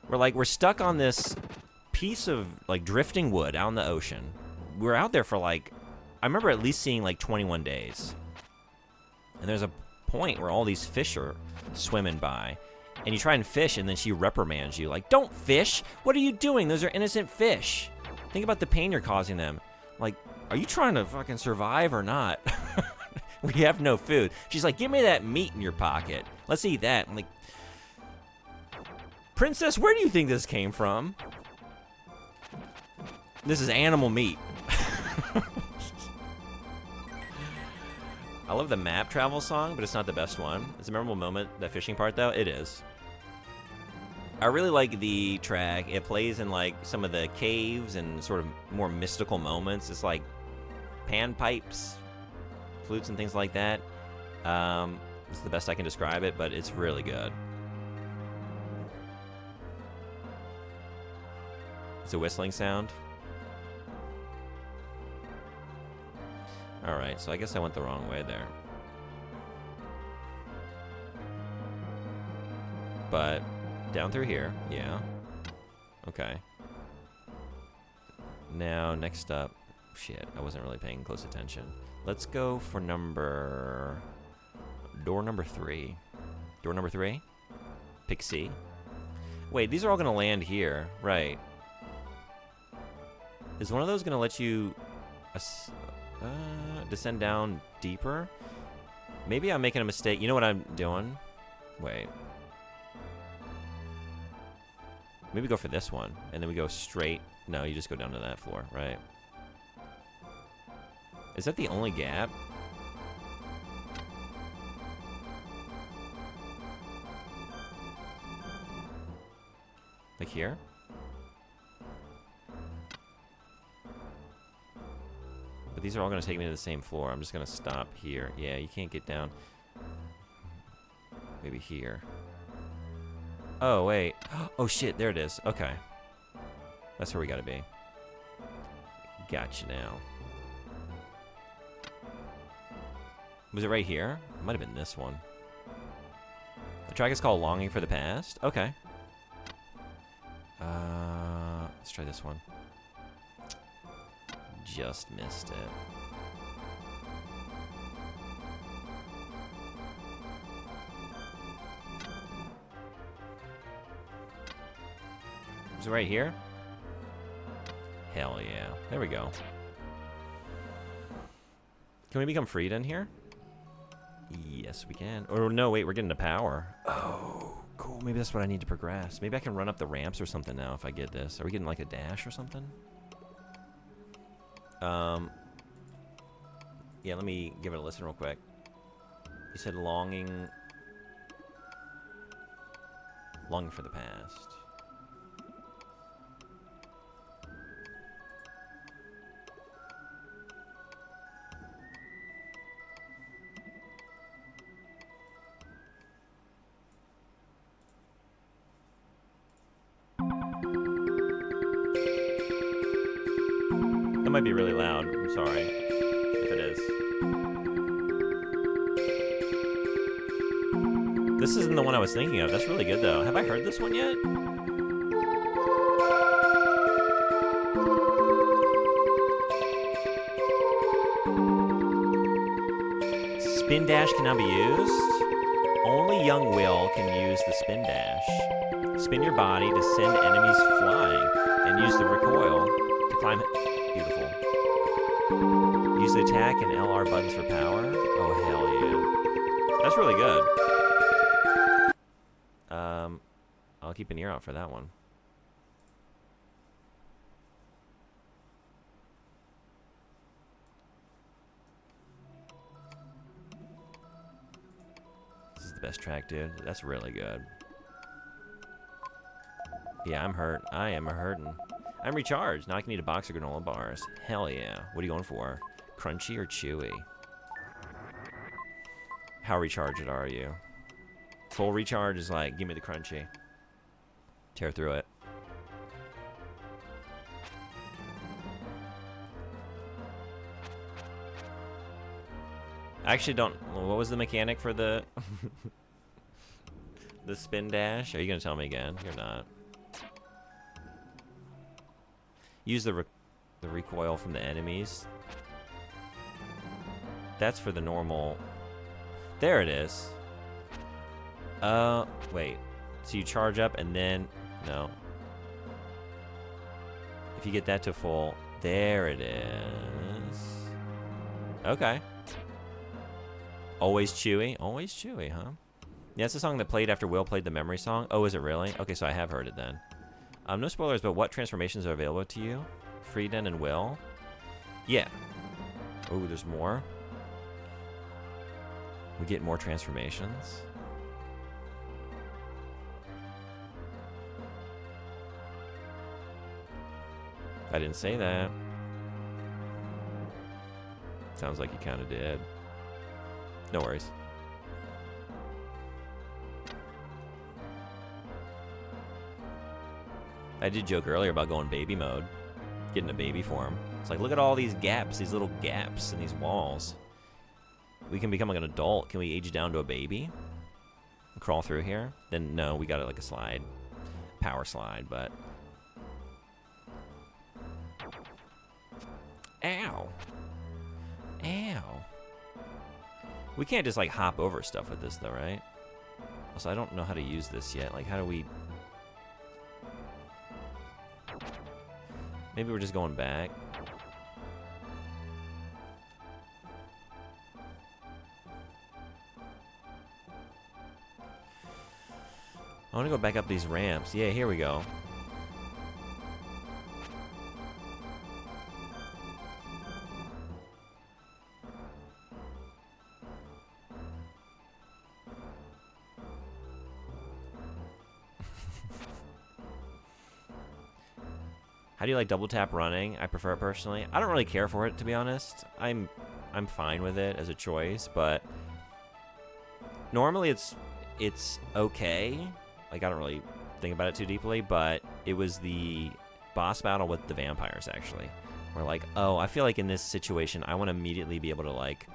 We're stuck on this piece of like drifting wood out in the ocean. We were out there for like, I remember at least seeing like 21 days. And there's a point where all these fish are swimming by. And you try and fish, and then she reprimands you. Like, don't fish! What are you doing? Those are innocent fish. Think about the pain you're causing them. Like, are you trying to fucking survive or not? We have no food. She's like, give me that meat in your pocket. Let's eat that. I'm like, princess, where do you think this came from? This is animal meat. I love the map travel song, but it's not the best one. It's a memorable moment, that fishing part, though. It is. I really like the track. It plays in, like, some of the caves and sort of more mystical moments. It's like panpipes, flutes, and things like that. It's the best I can describe it, but it's really good. It's a whistling sound. Alright, so I guess I went the wrong way there. But down through here, yeah. Okay. Now, next up, shit, I wasn't really paying close attention. Let's go for door number 3. Door number 3? Pick C. Wait, these are all gonna land here, right? Is one of those gonna let you descend down deeper? Maybe I'm making a mistake. You know what I'm doing? Wait. Maybe go for this one, and then we go straight. No, you just go down to that floor, right? Is that the only gap? Like here? But these are all going to take me to the same floor. I'm just going to stop here. Yeah, you can't get down. Maybe here. Oh, wait. Oh, shit. There it is. Okay. That's where we got to be. Gotcha now. Was it right here? It might have been this one. The track is called Longing for the Past. Okay. Let's try this one. Just missed it. Is it right here? Hell yeah. There we go. Can we become freed in here? Yes, we can. Or no, wait, we're getting to power. Oh, cool. Maybe that's what I need to progress. Maybe I can run up the ramps or something now if I get this. Are we getting like a dash or something? Yeah, let me give it a listen real quick. You said longing for the past. That might be really loud. I'm sorry if it is. This isn't the one I was thinking of. That's really good, though. Have I heard this one yet? Spin dash can now be used. Only young Will can use the spin dash. Spin your body to send enemies flying and use the recoil to climb it. Beautiful. Use the attack and LR buttons for power. Oh, hell yeah. That's really good. I'll keep an ear out for that one. fast track, dude. That's really good. Yeah, I'm hurt. I am hurting. I'm recharged. Now I can eat a box of granola bars. Hell yeah. What are you going for? Crunchy or chewy? How recharged are you? Full recharge is like, give me the crunchy. Tear through it. I actually don't... What was the mechanic for the... the spin dash? Are you going to tell me again? You're not. Use the recoil from the enemies. That's for the normal... There it is. Wait. So you charge up and then... No. If you get that to full... There it is. Okay. Always Chewy? Always Chewy, huh? Yeah, it's a song that played after Will played the memory song. Oh, is it really? Okay, so I have heard it then. No spoilers, but what transformations are available to you? Frieden and Will? Yeah. Oh, there's more? We get more transformations? I didn't say that. Sounds like you kind of did. No worries. I did joke earlier about going baby mode. Getting a baby form. It's like, look at all these gaps, these little gaps in these walls. We can become like an adult. Can we age down to a baby? And crawl through here? Then no, we got it like a slide. Power slide, but... Ow. Ow. We can't just like hop over stuff with this though, right? Also, I don't know how to use this yet. Like, how do we... Maybe we're just going back. I want to go back up these ramps. Yeah, here we go. How do you like double tap running? I prefer it personally. I don't really care for it, to be honest. I'm fine with it as a choice, but normally it's okay. Like, I don't really think about it too deeply, but it was the boss battle with the vampires, actually. Where like, oh, I feel like in this situation, I want to immediately be able to like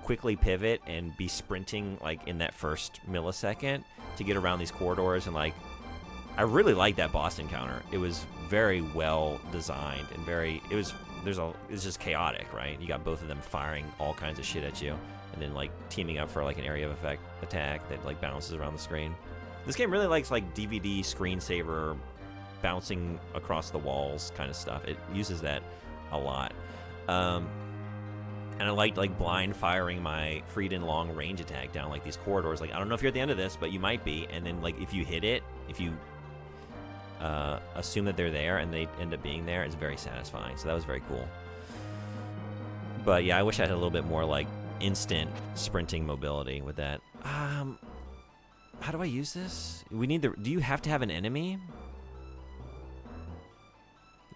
quickly pivot and be sprinting like in that first millisecond to get around these corridors and like, I really like that boss encounter. It was very well designed and it's just chaotic, right? You got both of them firing all kinds of shit at you and then like teaming up for like an area of effect attack that like bounces around the screen. This game really likes like DVD screensaver bouncing across the walls kind of stuff. It uses that a lot. And I liked like blind firing my Frieden long range attack down like these corridors. Like, I don't know if you're at the end of this, but you might be. And then like if you hit it, if you assume that they're there and they end up being there, it's very satisfying. So that was very cool. But yeah, I wish I had a little bit more like instant sprinting mobility with that. How do I use this? Do you have to have an enemy?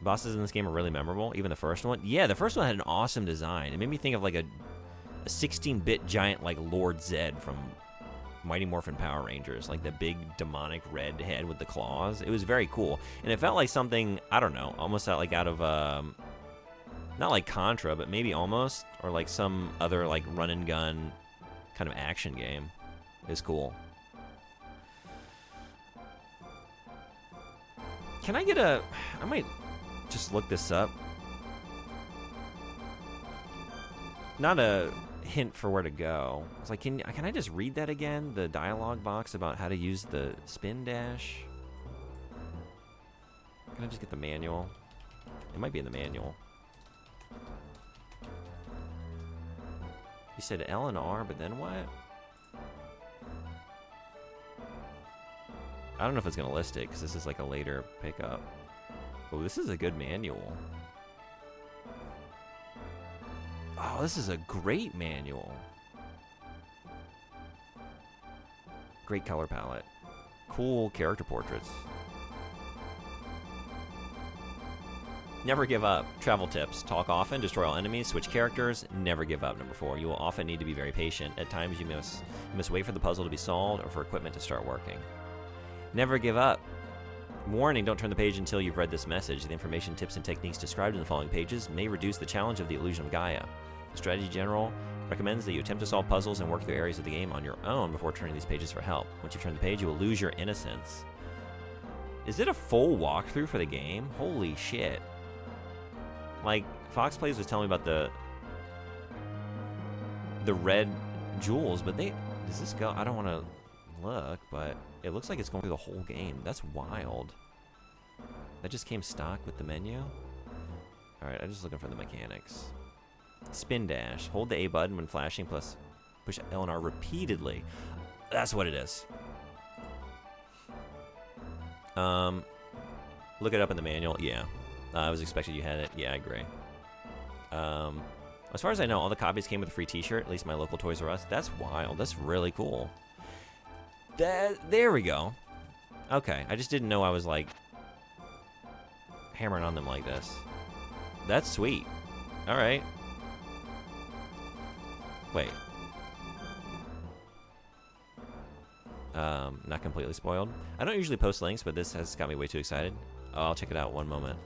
Bosses in this game are really memorable, even the first one. Yeah, the first one had an awesome design. It made me think of like a 16-bit giant like Lord Zed from Mighty Morphin Power Rangers, like the big demonic red head with the claws. It was very cool, and it felt like something, I don't know, almost out of not like Contra, but maybe almost, or like some other like run and gun kind of action game. It was cool. Can I get I might just look this up. Not a hint for where to go. I was like, can I just read that again? The dialogue box about how to use the spin dash? Can I just get the manual? It might be in the manual. You said L and R, but then what? I don't know if it's going to list it, because this is like a later pickup. Oh, this is a good manual. Oh, this is a great manual. Great color palette. Cool character portraits. Never give up. Travel tips. Talk often, destroy all enemies, switch characters, never give up. Number 4. You will often need to be very patient. At times you must wait for the puzzle to be solved or for equipment to start working. Never give up. Warning, don't turn the page until you've read this message. The information, tips, and techniques described in the following pages may reduce the challenge of the illusion of Gaia. The Strategy General recommends that you attempt to solve puzzles and work through areas of the game on your own before turning these pages for help. Once you turn the page, you will lose your innocence. Is it a full walkthrough for the game? Holy shit. Like, Fox Plays was telling me about the red jewels, but does this go? I don't want to look, but it looks like it's going through the whole game. That's wild. That just came stock with the menu? Alright, I'm just looking for the mechanics. Spin dash. Hold the A button when flashing, plus push L and R repeatedly. That's what it is. Look it up in the manual. Yeah. I was expecting you had it. Yeah, I agree. As far as I know, all the copies came with a free t-shirt, at least my local Toys R Us. That's wild. That's really cool. There we go. Okay, I just didn't know I was, like, hammering on them like this. That's sweet. Alright. Wait. Not completely spoiled. I don't usually post links, but this has got me way too excited. Oh, I'll check it out one moment.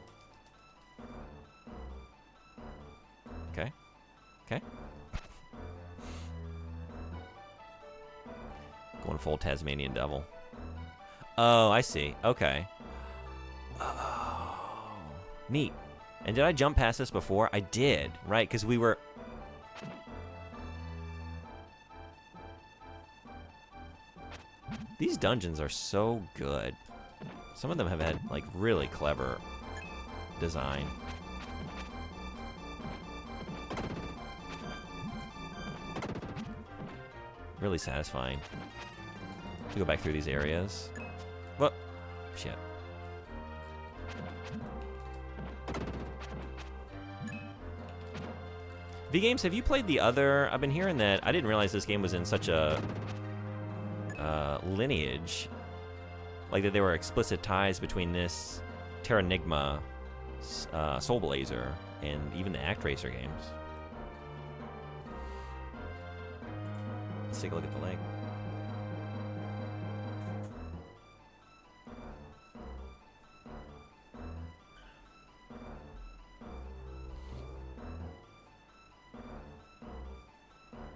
Okay. Okay. Going full Tasmanian Devil. Oh, I see. Okay. Oh. Neat. And did I jump past this before? I did, right? Because we were... These dungeons are so good. Some of them have had, like, really clever design. Really satisfying to go back through these areas. What? Shit. V-Games, have you played the other... I've been hearing that... I didn't realize this game was in such a... lineage. Like that there were explicit ties between this Terranigma, Soul Blazer, and even the Act Racer games. Let's take a look at the link.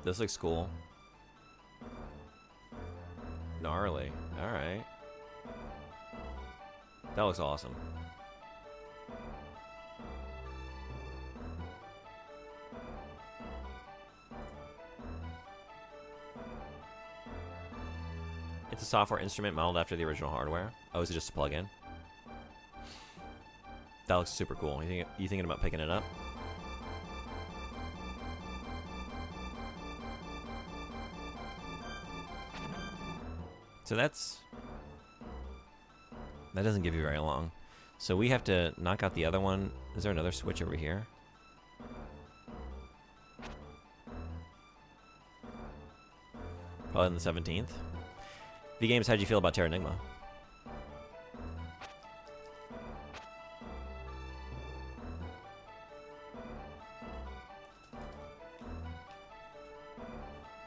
This looks cool. Gnarly. Alright. That looks awesome. It's a software instrument modeled after the original hardware. Oh, is it just a plug-in? That looks super cool. You thinking about picking it up? So that doesn't give you very long. So we have to knock out the other one. Is there another switch over here? Probably on the 17th. V-Games, how'd you feel about Terranigma?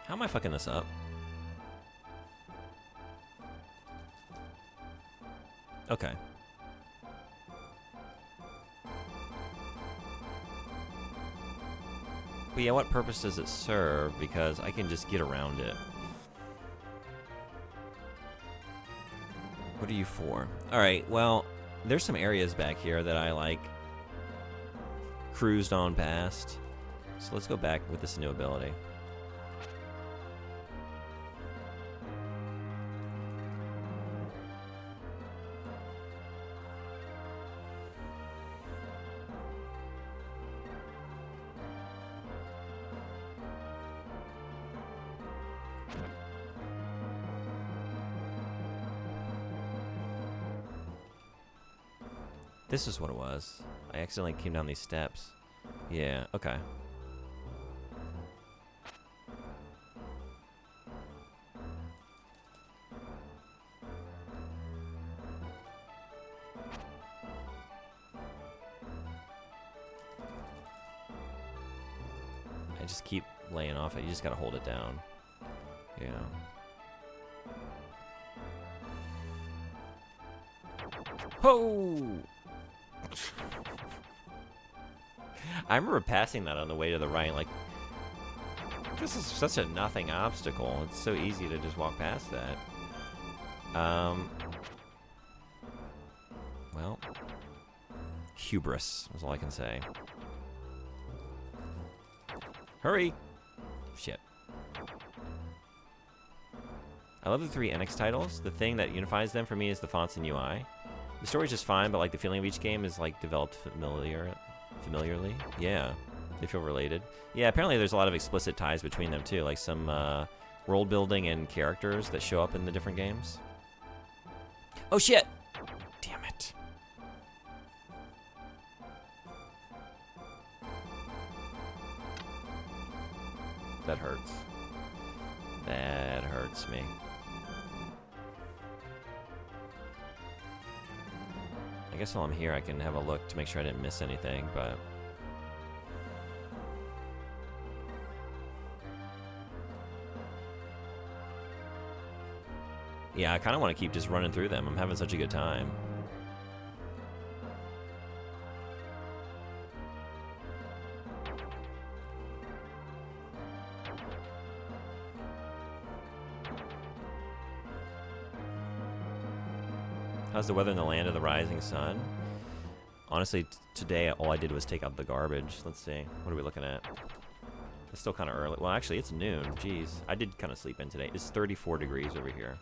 How am I fucking this up? Okay. But yeah, what purpose does it serve? Because I can just get around it. What are you for? Alright, well, there's some areas back here that I, like, cruised on past. So let's go back with this new ability. This is what it was. I accidentally came down these steps. Yeah, okay. and just keep laying off it. You just gotta hold it down. Yeah. Ho! I remember passing that on the way to the right, like, this is such a nothing obstacle. It's so easy to just walk past that. Well, hubris is all I can say. Hurry! Shit. I love the 3 NX titles. The thing that unifies them for me is the fonts and UI. The story's just fine, but like the feeling of each game is like developed familiarly. Yeah, they feel related. Yeah, apparently there's a lot of explicit ties between them too, like some world building and characters that show up in the different games. Oh shit! Damn it. That hurts. That hurts me. I guess while I'm here I can have a look to make sure I didn't miss anything, but... yeah, I kind of want to keep just running through them. I'm having such a good time. How's the weather in the land of the rising sun? Honestly, today all I did was take out the garbage. Let's see. What are we looking at? It's still kind of early. Well, actually, it's noon. Jeez. I did kind of sleep in today. It's 34 degrees over here.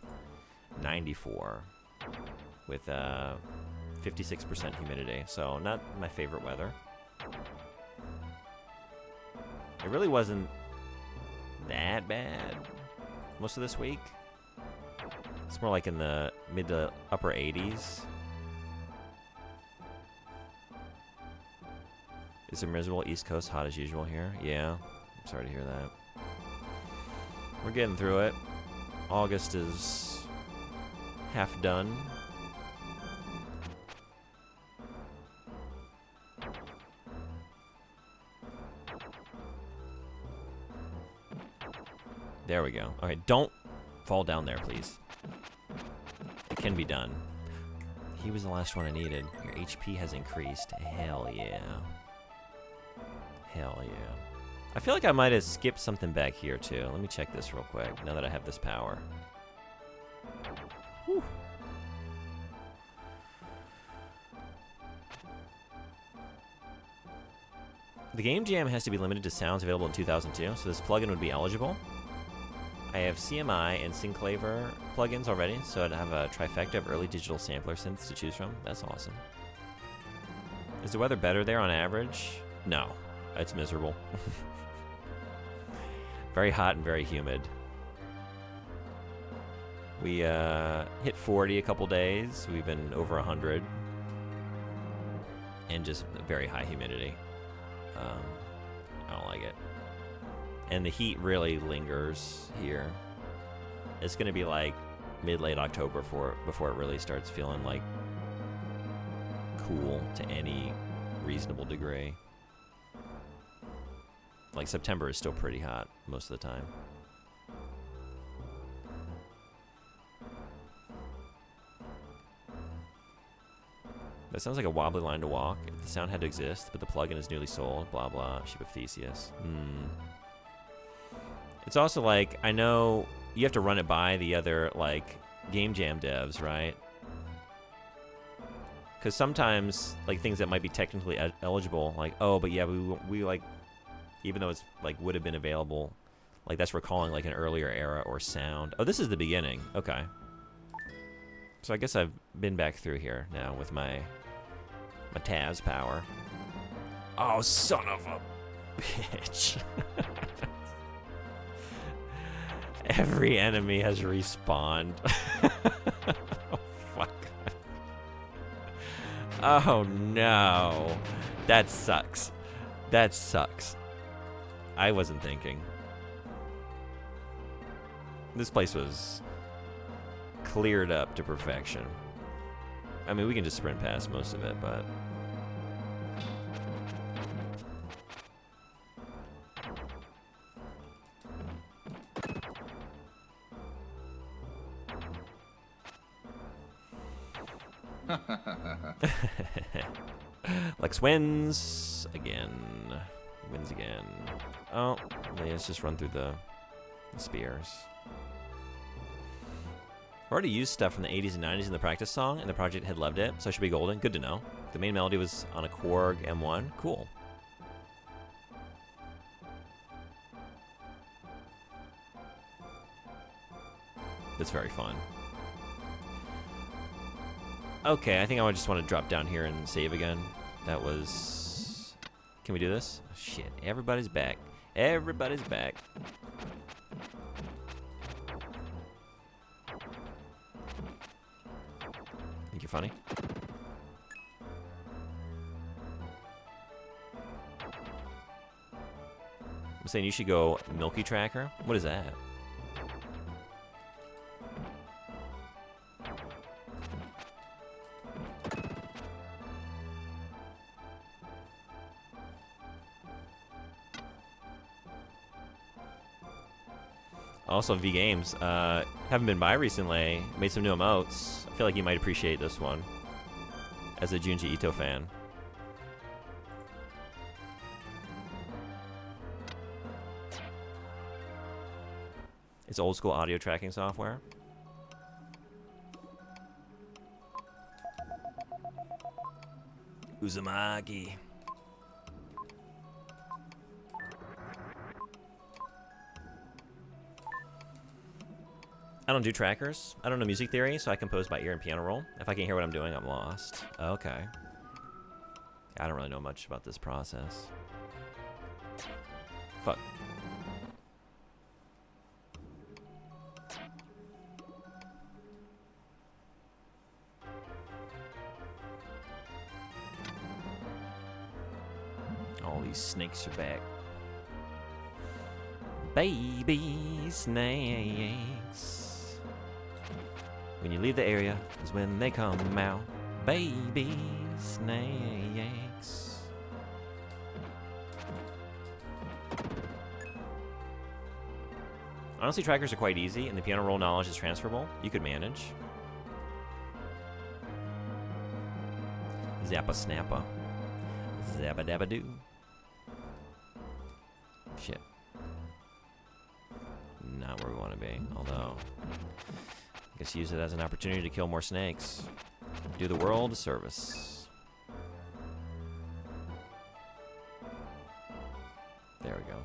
94 with 56% humidity. So not my favorite weather. It really wasn't that bad most of this week. It's more like in the mid to upper 80s. Is it miserable East Coast hot as usual here? Yeah, I'm sorry to hear that. We're getting through it. August is half done. There we go. Okay, don't fall down there, please. It can be done. He was the last one I needed. Your HP has increased. Hell yeah. Hell yeah. I feel like I might have skipped something back here, too. Let me check this real quick, now that I have this power. Whew. The game jam has to be limited to sounds available in 2002, so this plugin would be eligible. I have CMI and Synclaver plugins already, so I'd have a trifecta of early digital sampler synths to choose from. That's awesome. Is the weather better there on average? No, it's miserable. Very hot and very humid. We hit 40 a couple days. We've been over 100. And just very high humidity. I don't like it. And the heat really lingers here. It's going to be like mid-late October before it really starts feeling like cool to any reasonable degree. Like September is still pretty hot most of the time. That sounds like a wobbly line to walk. If the sound had to exist, but the plugin is newly sold, blah blah, Sheep of Theseus. It's also like, I know you have to run it by the other, like, Game Jam devs, right? Because sometimes, like, things that might be technically eligible, like, oh, but yeah, we like, even though it's, like, would have been available, like, that's recalling, like, an earlier era or sound. Oh, this is the beginning. Okay. So I guess I've been back through here now with my Taz power. Oh, son of a bitch. Every enemy has respawned. Oh, fuck. Oh, no. That sucks. That sucks. I wasn't thinking. This place was cleared up to perfection. I mean, we can just sprint past most of it, but... Lex wins again. Wins again. Oh, let's just run through the spears. I already used stuff from the 80s and 90s in the practice song, and the project had loved it, so I should be golden. Good to know. The main melody was on a Korg M1. Cool. That's very fun. Okay, I think I just want to drop down here and save again. That was... Can we do this? Oh, shit, everybody's back. Everybody's back. Think you're funny? I'm saying you should go Milky Tracker. What is that? Also, V Games, haven't been by recently. Made some new emotes. I feel like you might appreciate this one as a Junji Ito fan. It's old school audio tracking software. Uzumaki. I don't do trackers. I don't know music theory, so I compose by ear and piano roll. If I can't hear what I'm doing, I'm lost. Okay. I don't really know much about this process. Fuck. All these snakes are back. Baby snakes. When you leave the area is when they come out. Baby snakes. Honestly, trackers are quite easy, and the piano roll knowledge is transferable. You could manage. Zappa snappa. Zabba dabba doo. Shit. Not where we want to be, although I guess use it as an opportunity to kill more snakes. Do the world a service. There we go.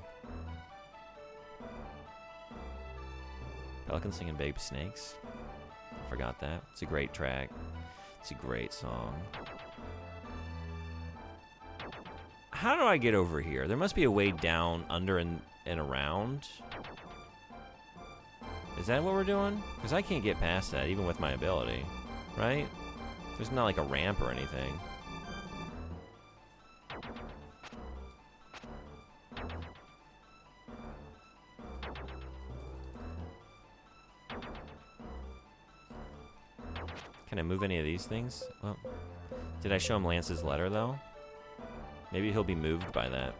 Pelican singing Baby Snakes. I forgot that. It's a great track. It's a great song. How do I get over here? There must be a way down, under, and around. Is that what we're doing? Because I can't get past that, even with my ability. Right? There's not like a ramp or anything. Can I move any of these things? Well, did I show him Lance's letter, though? Maybe he'll be moved by that.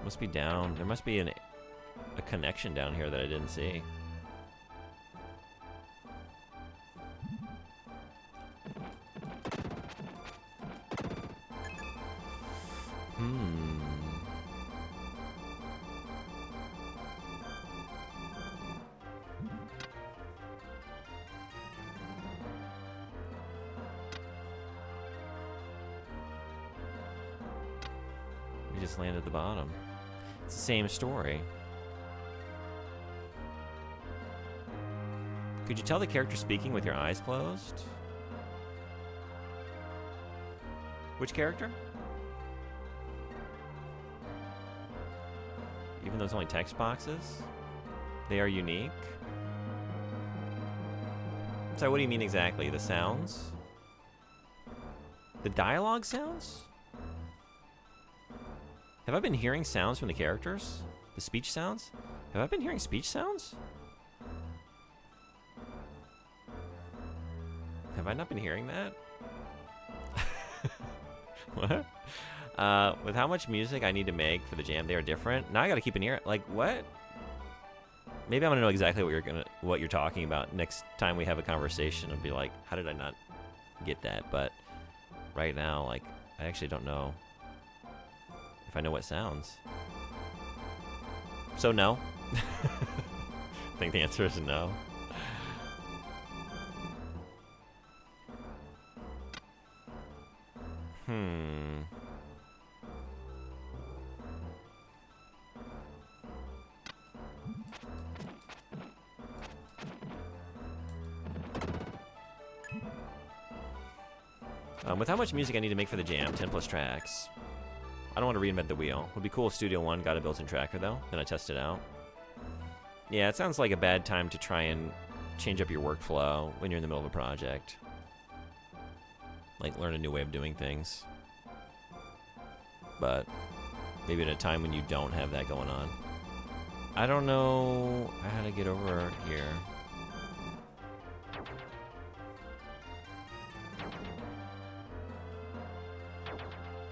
Must be down. There must be a connection down here that I didn't see. We just landed at the bottom. It's the same story. Could you tell the character speaking with your eyes closed? Which character? Even though it's only text boxes? They are unique? So what do you mean exactly? The sounds? The dialogue sounds? Have I been hearing sounds from the characters? The speech sounds? Have I been hearing speech sounds? Have I not been hearing that? What? With how much music I need to make for the jam, they are different. Now I gotta keep an ear. Like, what? Maybe I'm gonna know exactly what you're talking about next time we have a conversation. I'll be like, how did I not get that? But right now, like, I actually don't know if I know what sounds. So no. I think the answer is no. With how much music I need to make for the jam, 10 plus tracks. I don't want to reinvent the wheel. Would be cool if Studio One got a built-in tracker though. Then I test it out. Yeah, it sounds like a bad time to try and change up your workflow when you're in the middle of a project. Like learn a new way of doing things. But maybe at a time when you don't have that going on. I don't know how to get over here.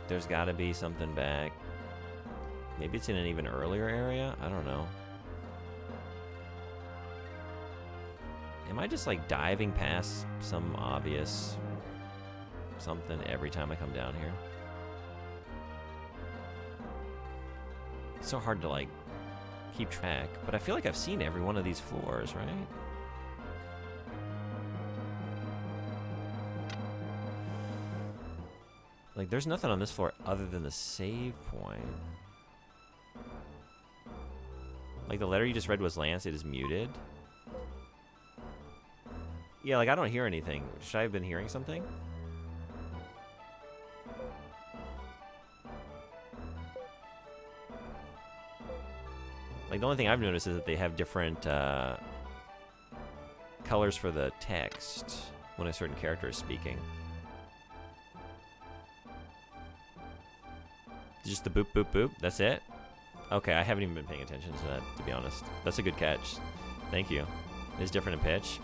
There's got to be something back. Maybe it's in an even earlier area? I don't know. Am I just like diving past some obvious something every time I come down here? It's so hard to like keep track, but I feel like I've seen every one of these floors, right? Like, there's nothing on this floor other than the save point. Like, the letter you just read was Lance, it is muted. Yeah, like, I don't hear anything. Should I have been hearing something? Like, the only thing I've noticed is that they have different colors for the text when a certain character is speaking. Just the boop, boop, boop? That's it? Okay, I haven't even been paying attention to that, to be honest. That's a good catch. Thank you. It's different in pitch.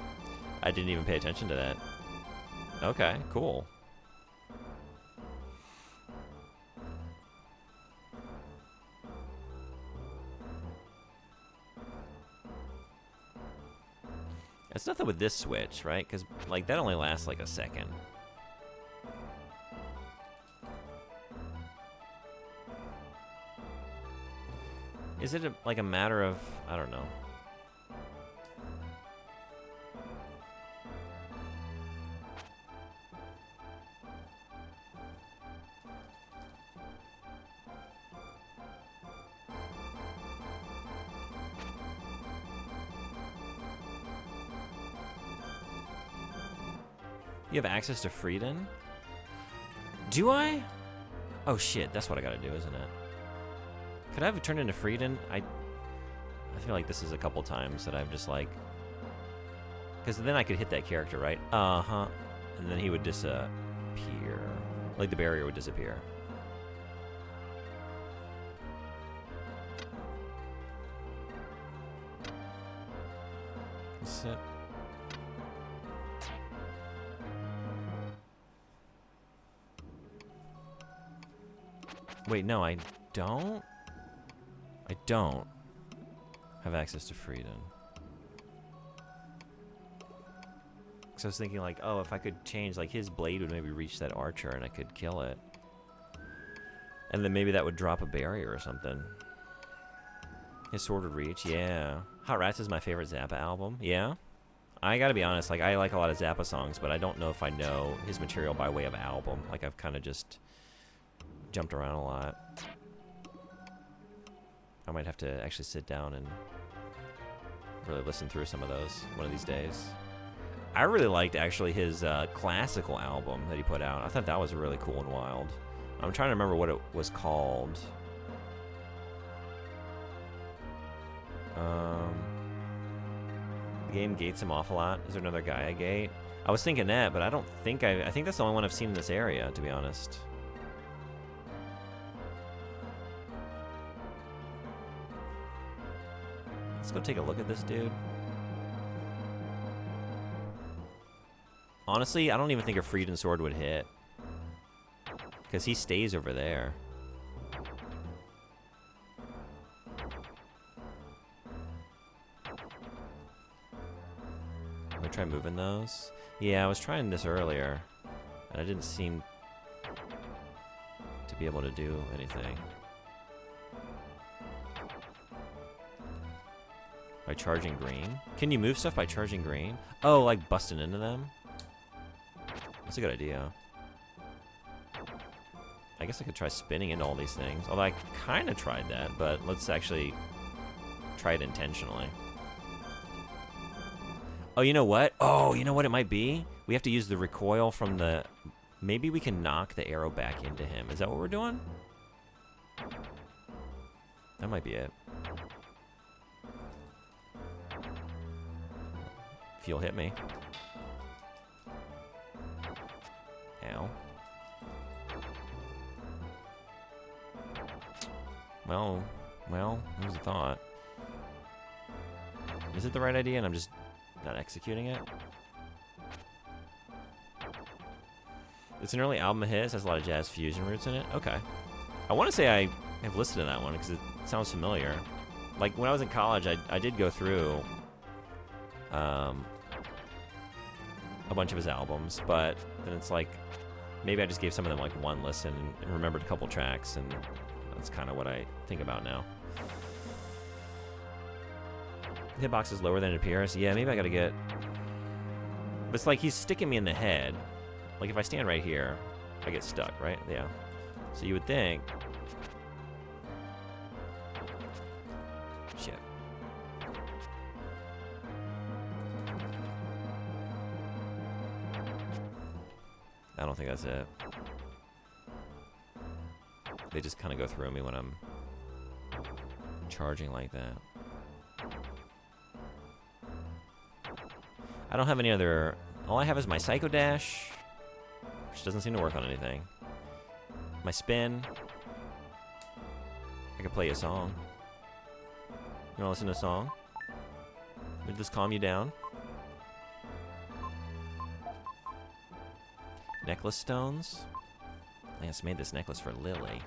I didn't even pay attention to that. Okay, cool. It's nothing with this switch, right? Because, like, that only lasts, like, a second. Is it like a matter of, I don't know. You have access to Frieden? Do I? Oh shit, that's what I gotta do, isn't it? Could I have it turned into Frieden? I feel like this is a couple times that I've just like... Because then I could hit that character, right? Uh-huh. And then he would disappear. Like the barrier would disappear. Sit. Wait, no, I don't? I don't have access to Frieden. Because I was thinking like, oh, if I could change, like his blade would maybe reach that archer and I could kill it. And then maybe that would drop a barrier or something. His sword would reach, yeah. Hot Rats is my favorite Zappa album, yeah. I gotta be honest, like I like a lot of Zappa songs, but I don't know if I know his material by way of album. Like I've kind of just jumped around a lot. I might have to actually sit down and really listen through some of those one of these days. I really liked actually his classical album that he put out. I thought that was really cool and wild. I'm trying to remember what it was called. The game gates him off a lot. Is there another Gaia gate? I was thinking that, but I don't think I think that's the only one I've seen in this area, to be honest. Let's go take a look at this dude. Honestly, I don't even think a Frieden sword would hit. Because he stays over there. I try moving those. Yeah, I was trying this earlier, and I didn't seem to be able to do anything. By charging green? Can you move stuff by charging green? Oh, like busting into them? That's a good idea. I guess I could try spinning into all these things. Although I kind of tried that, but let's actually try it intentionally. Oh, you know what? Oh, you know what it might be? We have to use the recoil from the... Maybe we can knock the arrow back into him. Is that what we're doing? That might be it. If you'll hit me. Ow. Well, here's a thought. Is it the right idea and I'm just not executing it? It's an early album of his, has a lot of jazz fusion roots in it. Okay. I want to say I have listened to that one because it sounds familiar. Like when I was in college, I did go through a bunch of his albums, but then it's like maybe I just gave some of them like one listen and remembered a couple tracks, and that's kind of what I think about now. Hitbox is lower than it appears. Yeah, maybe I gotta get... But it's like he's sticking me in the head. Like if I stand right here, I get stuck, right? Yeah. So you would think... Shit. I don't think that's it. They just kind of go through me when I'm charging like that. I don't have any other... All I have is my Psycho Dash, which doesn't seem to work on anything. My spin. I could play you a song. You wanna listen to a song? Would this calm you down? Necklace stones? Lance made this necklace for Lily.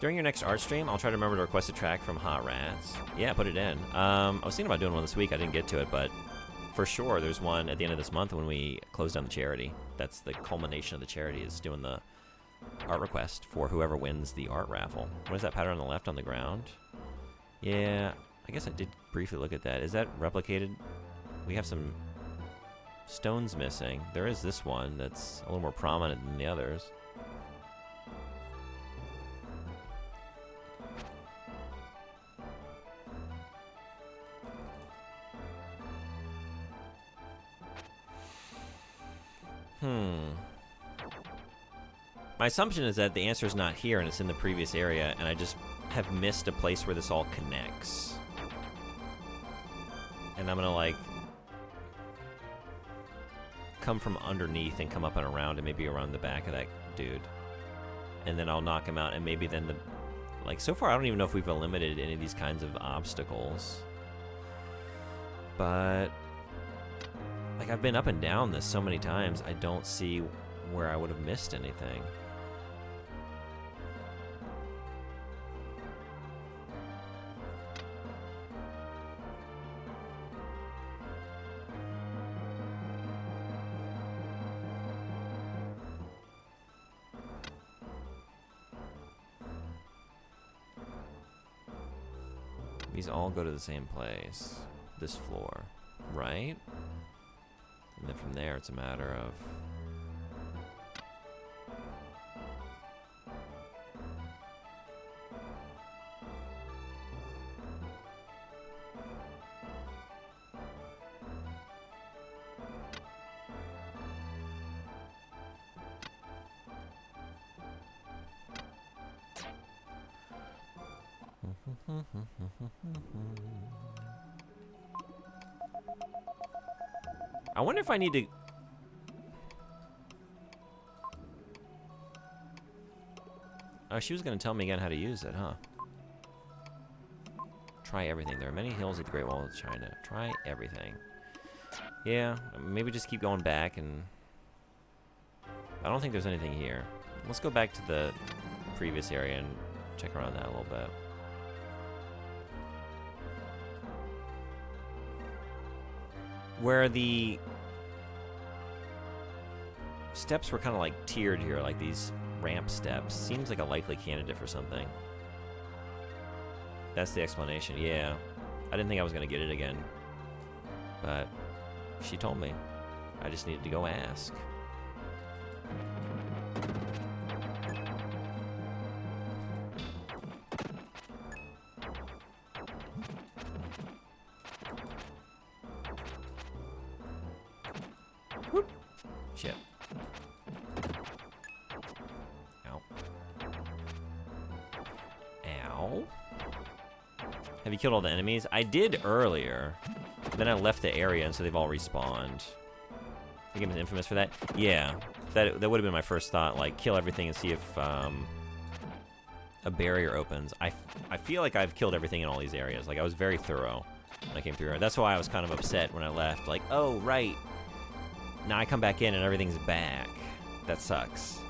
During your next art stream, I'll try to remember to request a track from Hot Rats. Yeah, put it in. I was thinking about doing one this week. I didn't get to it, but for sure there's one at the end of this month when we close down the charity. That's the culmination of the charity, is doing the art request for whoever wins the art raffle. What is that pattern on the left on the ground? Yeah, I guess I did briefly look at that. Is that replicated? We have some stones missing. There is this one that's a little more prominent than the others. My assumption is that the answer is not here and it's in the previous area, and I just have missed a place where this all connects. And I'm gonna like come from underneath and come up and around and maybe around the back of that dude. And then I'll knock him out, and maybe then the... Like, so far I don't even know if we've eliminated any of these kinds of obstacles. But... Like, I've been up and down this so many times, I don't see where I would have missed anything. These all go to the same place. This floor, right? And then from there, it's a matter of... I wonder if I need to... Oh, she was going to tell me again how to use it, huh? Try everything. There are many hills at the Great Wall of China. Try everything. Yeah, maybe just keep going back and... I don't think there's anything here. Let's go back to the previous area and check around that a little bit. Where the steps were kind of like tiered here, like these ramp steps. Seems like a likely candidate for something. That's the explanation, yeah. I didn't think I was going to get it again. But she told me. I just needed to go ask. Whoop. Shit. Ow. Ow. Have you killed all the enemies? I did earlier. Then I left the area, and so they've all respawned. The game is infamous for that? Yeah. That would have been my first thought, like, kill everything and see if a barrier opens. I feel like I've killed everything in all these areas. Like, I was very thorough when I came through. That's why I was kind of upset when I left. Like, oh, right. Now I come back in and everything's back. That sucks.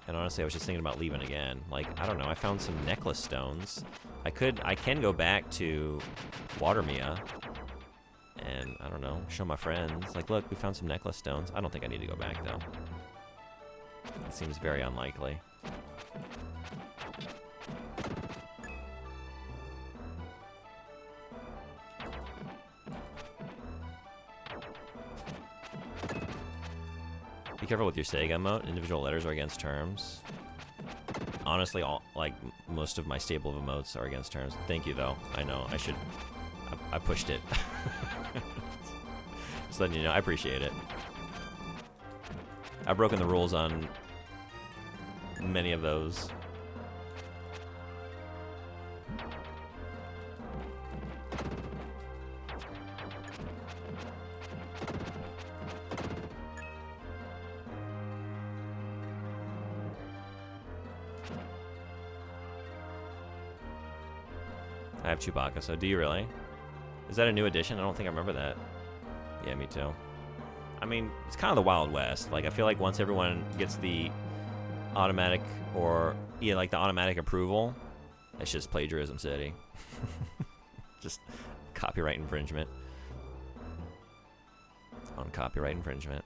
And honestly, I was just thinking about leaving again. Like, I don't know, I found some necklace stones. I can go back to Watermia and, I don't know, show my friends. Like, look, we found some necklace stones. I don't think I need to go back, though. It seems very unlikely. Be careful with your Sega emote. Individual letters are against terms. Honestly, most of my stable of emotes are against terms. Thank you, though. I know. I pushed it. Just letting you know. I appreciate it. I've broken the rules on many of those. I have Chewbacca, so do you really? Is that a new edition? I don't think I remember that. Yeah, me too. I mean, it's kind of the Wild West. Like, I feel like once everyone gets the automatic the automatic approval, it's just plagiarism city. Just copyright infringement. On copyright infringement.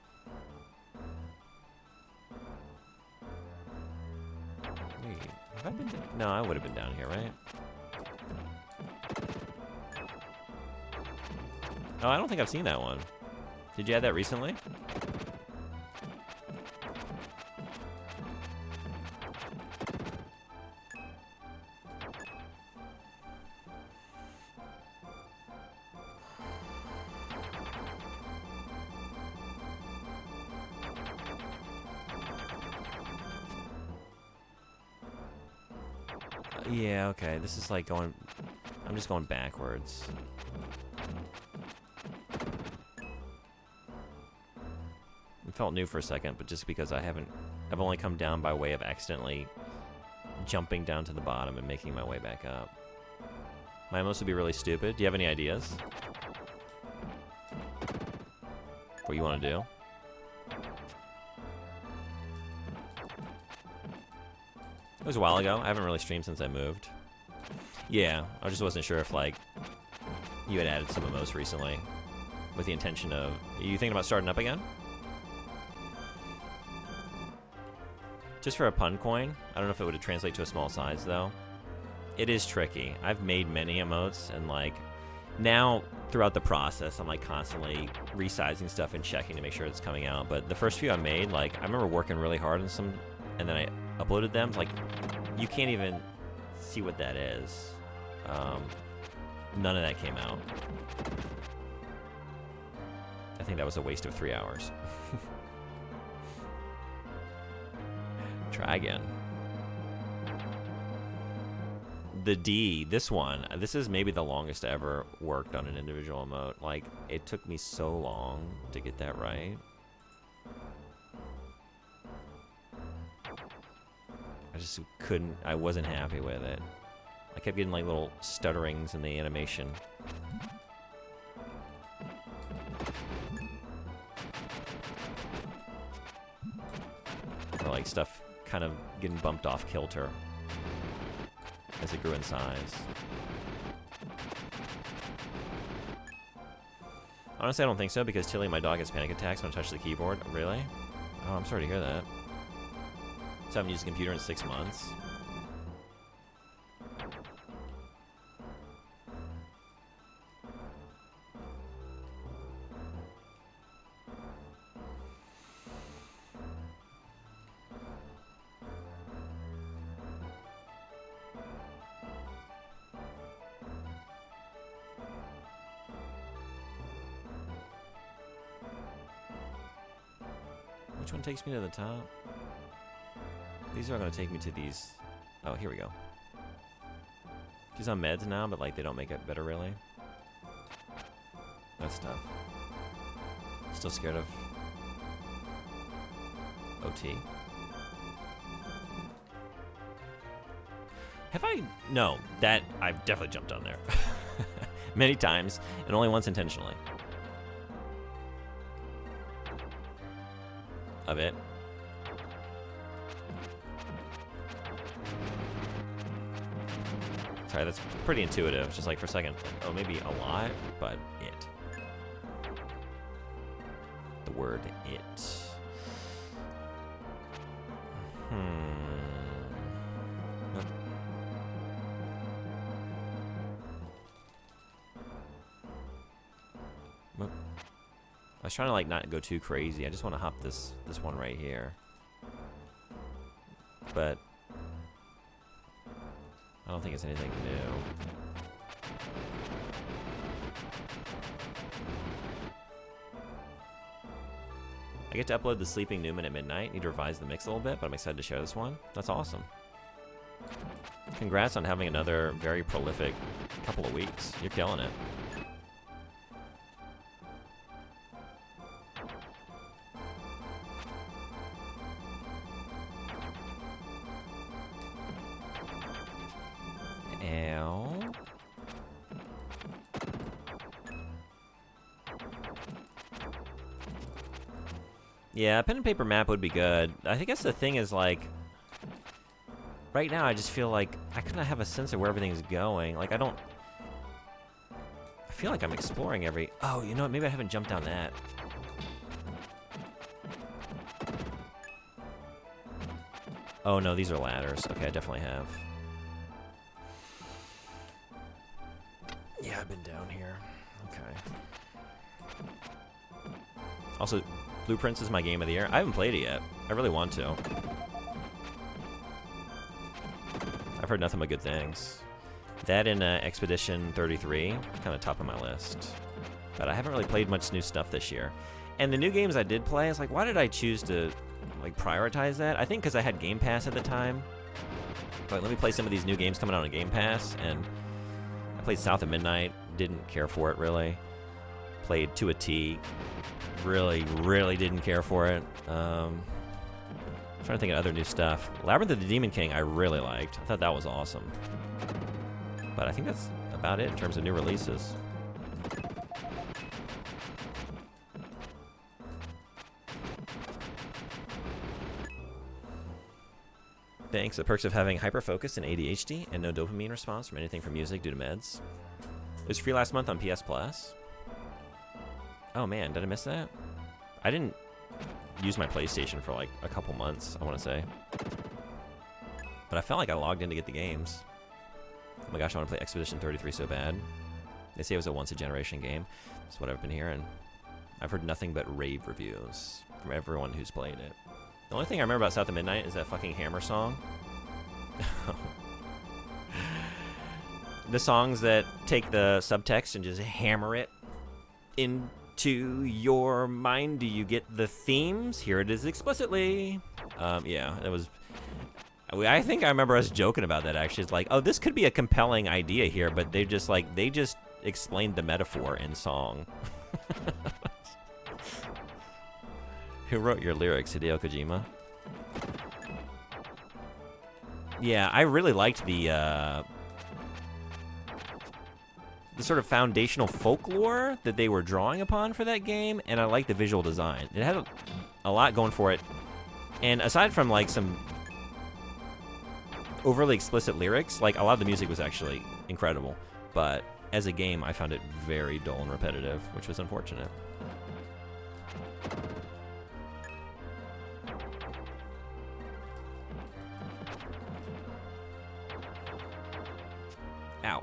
Wait, have I been no, I would have been down here, right? Oh, I don't think I've seen that one. Did you add that recently? Yeah, okay. This is like going... I'm just going backwards. It felt new for a second, but just because I've only come down by way of accidentally jumping down to the bottom and making my way back up. My emotes would be really stupid. Do you have any ideas? What you want to do? It was a while ago. I haven't really streamed since I moved. Yeah, I just wasn't sure if, like, you had added some emotes recently with the intention of... Are you thinking about starting up again? Just for a pun coin. I don't know if it would translate to a small size, though. It is tricky. I've made many emotes, and, like, now, throughout the process, I'm, like, constantly resizing stuff and checking to make sure it's coming out. But the first few I made, like, I remember working really hard on some, and then I uploaded them. Like, you can't even see what that is. None of that came out. I think that was a waste of 3 hours. Try again. The D, this is maybe the longest I ever worked on an individual emote. Like, it took me so long to get that right. I wasn't happy with it. I kept getting like little stutterings in the animation. Or like stuff kind of getting bumped off kilter as it grew in size. Honestly, I don't think so, because Tilly, my dog, has panic attacks when I touch the keyboard. Really? Oh, I'm sorry to hear that. So I haven't used a computer in 6 months. Which one takes me to the top? These are going to take me to these. Oh, here we go. She's on meds now, but like they don't make it better really. That's tough. Still scared of OT. Have I? No, that I've definitely jumped on there. Many times, and only once intentionally. Of it. Sorry, that's pretty intuitive. Just like for a second. Oh, maybe a lot, but it. The word it. I was trying to like not go too crazy. I just want to hop this one right here. But I don't think it's anything new. I get to upload the Sleeping Newman at midnight. Need to revise the mix a little bit, but I'm excited to share this one. That's awesome. Congrats on having another very prolific couple of weeks. You're killing it. Yeah, a pen and paper map would be good. I think that's the thing is like, right now I just feel like I kind of have a sense of where everything's going. Like I feel like I'm exploring every, oh, you know what, maybe I haven't jumped down that. Oh no, these are ladders. Okay, I definitely have. Yeah, I've been down here. Okay. Also, Blueprints is my game of the year. I haven't played it yet. I really want to. I've heard nothing but good things. That and Expedition 33, kind of top of my list. But I haven't really played much new stuff this year. And the new games I did play, it's like, why did I choose to like prioritize that? I think because I had Game Pass at the time. Like, let me play some of these new games coming out on Game Pass, and I played South of Midnight. Didn't care for it really. Played To a T. Really didn't care for it. I'm trying to think of other new stuff. Labyrinth of the Demon King I really liked. I thought that was awesome. But I think that's about it in terms of new releases. Thanks. The perks of having hyperfocus and ADHD and no dopamine response from anything from music due to meds. It was free last month on PS Plus. Oh man, did I miss that? I didn't use my PlayStation for like a couple months, I want to say. But I felt like I logged in to get the games. Oh my gosh, I want to play Expedition 33 so bad. They say it was a once-a-generation game. That's what I've been hearing. I've heard nothing but rave reviews from everyone who's played it. The only thing I remember about South of Midnight is that fucking Hammer song. The songs that take the subtext and just hammer it into your mind. Do you get the themes? Here it is explicitly. Yeah, it was. I think I remember us joking about that actually. It's like, oh, this could be a compelling idea here, but they just explained the metaphor in song. Who wrote your lyrics, Hideo Kojima? Yeah, I really liked the sort of foundational folklore that they were drawing upon for that game, and I liked the visual design. It had a lot going for it, and aside from like some overly explicit lyrics, like a lot of the music was actually incredible. But as a game, I found it very dull and repetitive, which was unfortunate. Ow.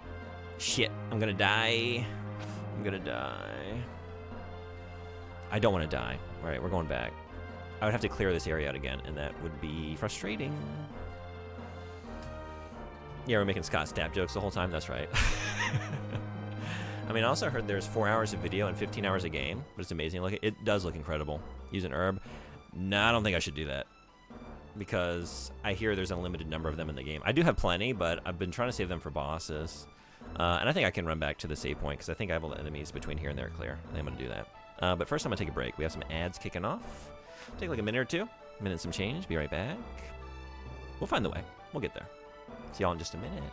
Shit. I'm gonna die. I'm gonna die. I don't want to die. All right, we're going back. I would have to clear this area out again, and that would be frustrating. Yeah, we're making Scott stab jokes the whole time. That's right. I mean, I also heard there's 4 hours of video and 15 hours of game, but it's amazing. Look, it does look incredible. Use an herb. No, I don't think I should do that, because I hear there's a limited number of them in the game. I do have plenty, but I've been trying to save them for bosses. And I think I can run back to the save point, because I think I have all the enemies between here and there clear. I think I'm going to do that. But first, I'm going to take a break. We have some ads kicking off. Take like a minute or two. A minute and some change. Be right back. We'll find the way. We'll get there. See y'all in just a minute.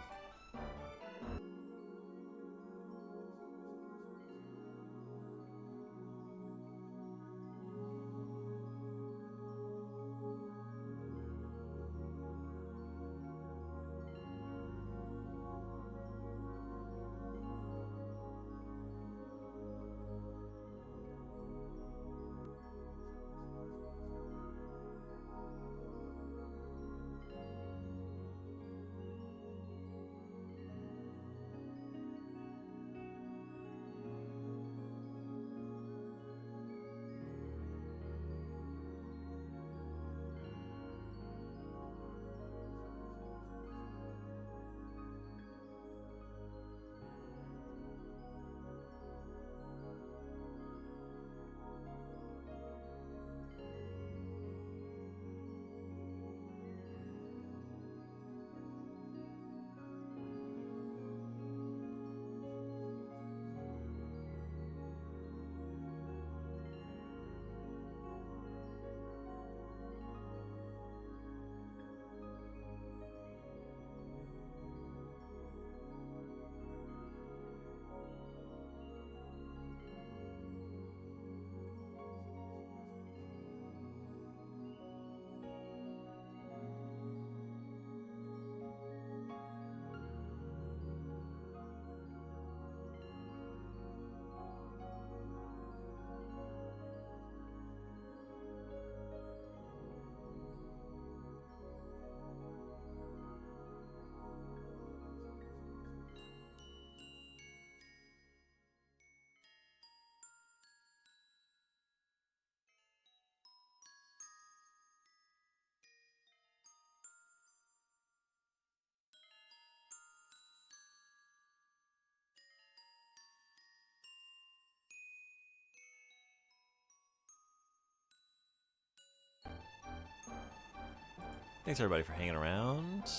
Thanks everybody for hanging around.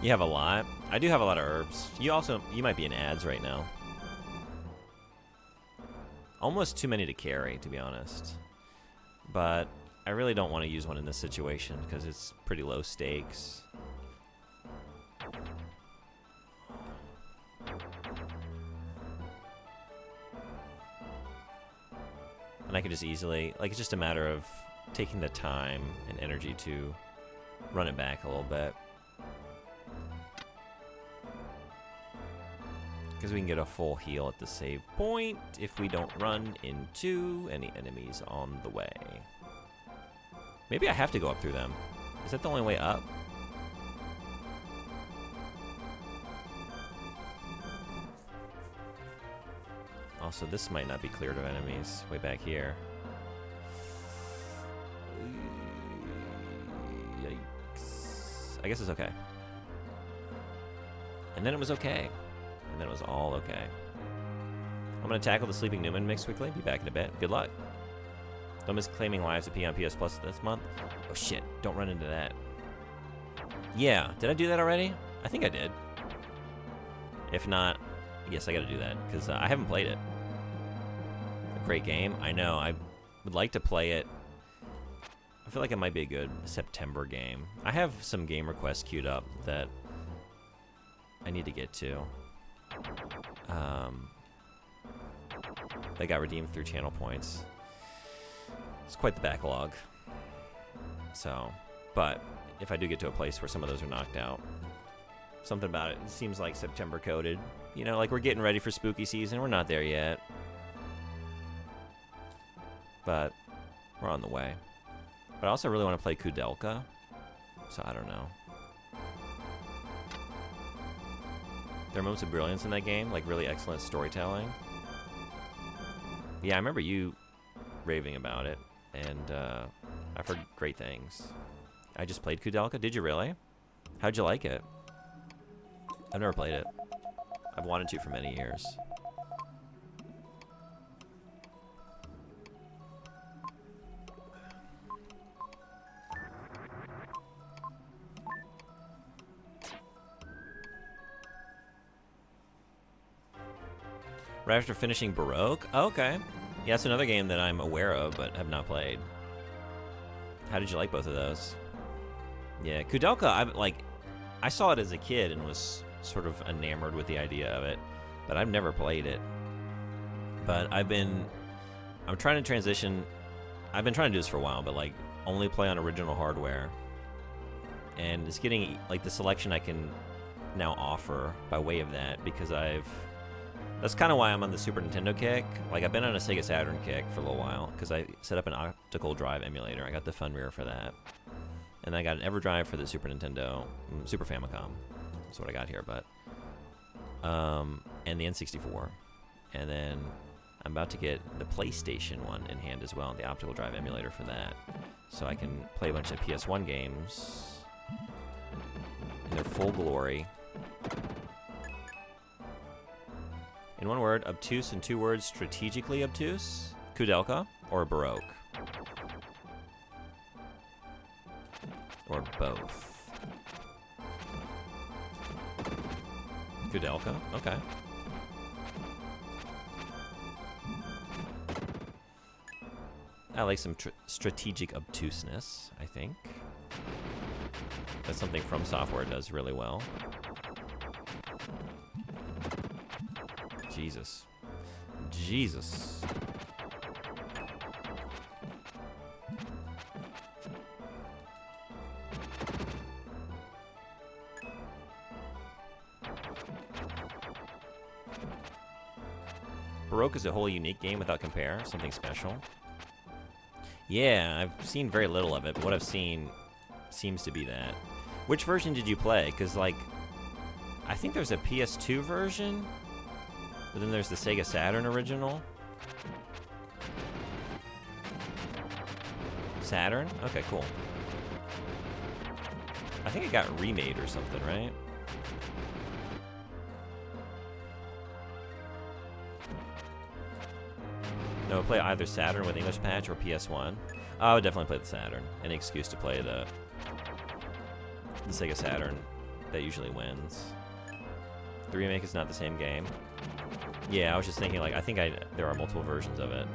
You have a lot. I do have a lot of herbs. You might be in ads right now. Almost too many to carry, to be honest. But I really don't want to use one in this situation because it's pretty low stakes. And I could just easily, like, it's just a matter of taking the time and energy to run it back a little bit. Because we can get a full heal at the save point if we don't run into any enemies on the way. Maybe I have to go up through them. Is that the only way up? Also, this might not be cleared of enemies way back here. Yikes. I guess it's okay. And then it was okay. And then it was all okay. I'm going to tackle the Sleeping Newman mix quickly. Be back in a bit. Good luck. Don't miss claiming lives at P on PS Plus this month. Oh shit, don't run into that. Yeah, did I do that already? I think I did. If not, yes, I gotta do that, because I haven't played it. A great game. I know, I would like to play it. I feel like it might be a good September game. I have some game requests queued up that I need to get to. They got redeemed through channel points. It's quite the backlog. So, but if I do get to a place where some of those are knocked out, Something about it. It seems like September coded. You know, like we're getting ready for spooky season. We're not there yet. But we're on the way. But I also really want to play Kudelka. So I don't know. There are moments of brilliance in that game, like really excellent storytelling. Yeah, I remember you raving about it, and I've heard great things. I just played Kudelka. Did you really? How'd you like it? I've never played it. I've wanted to for many years. Right after finishing Baroque? Oh, okay. Yeah, that's another game that I'm aware of, but have not played. How did you like both of those? Yeah, Kudelka, I saw it as a kid and was sort of enamored with the idea of it, but I've never played it. But I'm trying to transition. I've been trying to do this for a while, but like only play on original hardware. And it's getting like the selection I can now offer by way of that, because that's kind of why I'm on the Super Nintendo kick. Like, I've been on a Sega Saturn kick for a little while, because I set up an optical drive emulator. I got the Funrear for that. And I got an EverDrive for the Super Nintendo, Super Famicom. That's what I got here, but... and the N64. And then I'm about to get the PlayStation one in hand as well, and the optical drive emulator for that. So I can play a bunch of PS1 games in their full glory. In one word, obtuse. In 2 words, strategically obtuse. Kudelka or Baroque? Or both? Kudelka? Okay. I like some strategic obtuseness, I think. That's something From Software does really well. Jesus. Jesus. Baroque is a wholly unique game without compare, something special. Yeah, I've seen very little of it, but what I've seen seems to be that. Which version did you play? Because, like, I think there's a PS2 version, but then there's the Sega Saturn original. Saturn? Okay, cool. I think it got remade or something, right? No, play either Saturn with English patch or PS1. I would definitely play the Saturn. Any excuse to play the Sega Saturn, that usually wins. The remake is not the same game. Yeah, I was just thinking, like, I think there are multiple versions of it.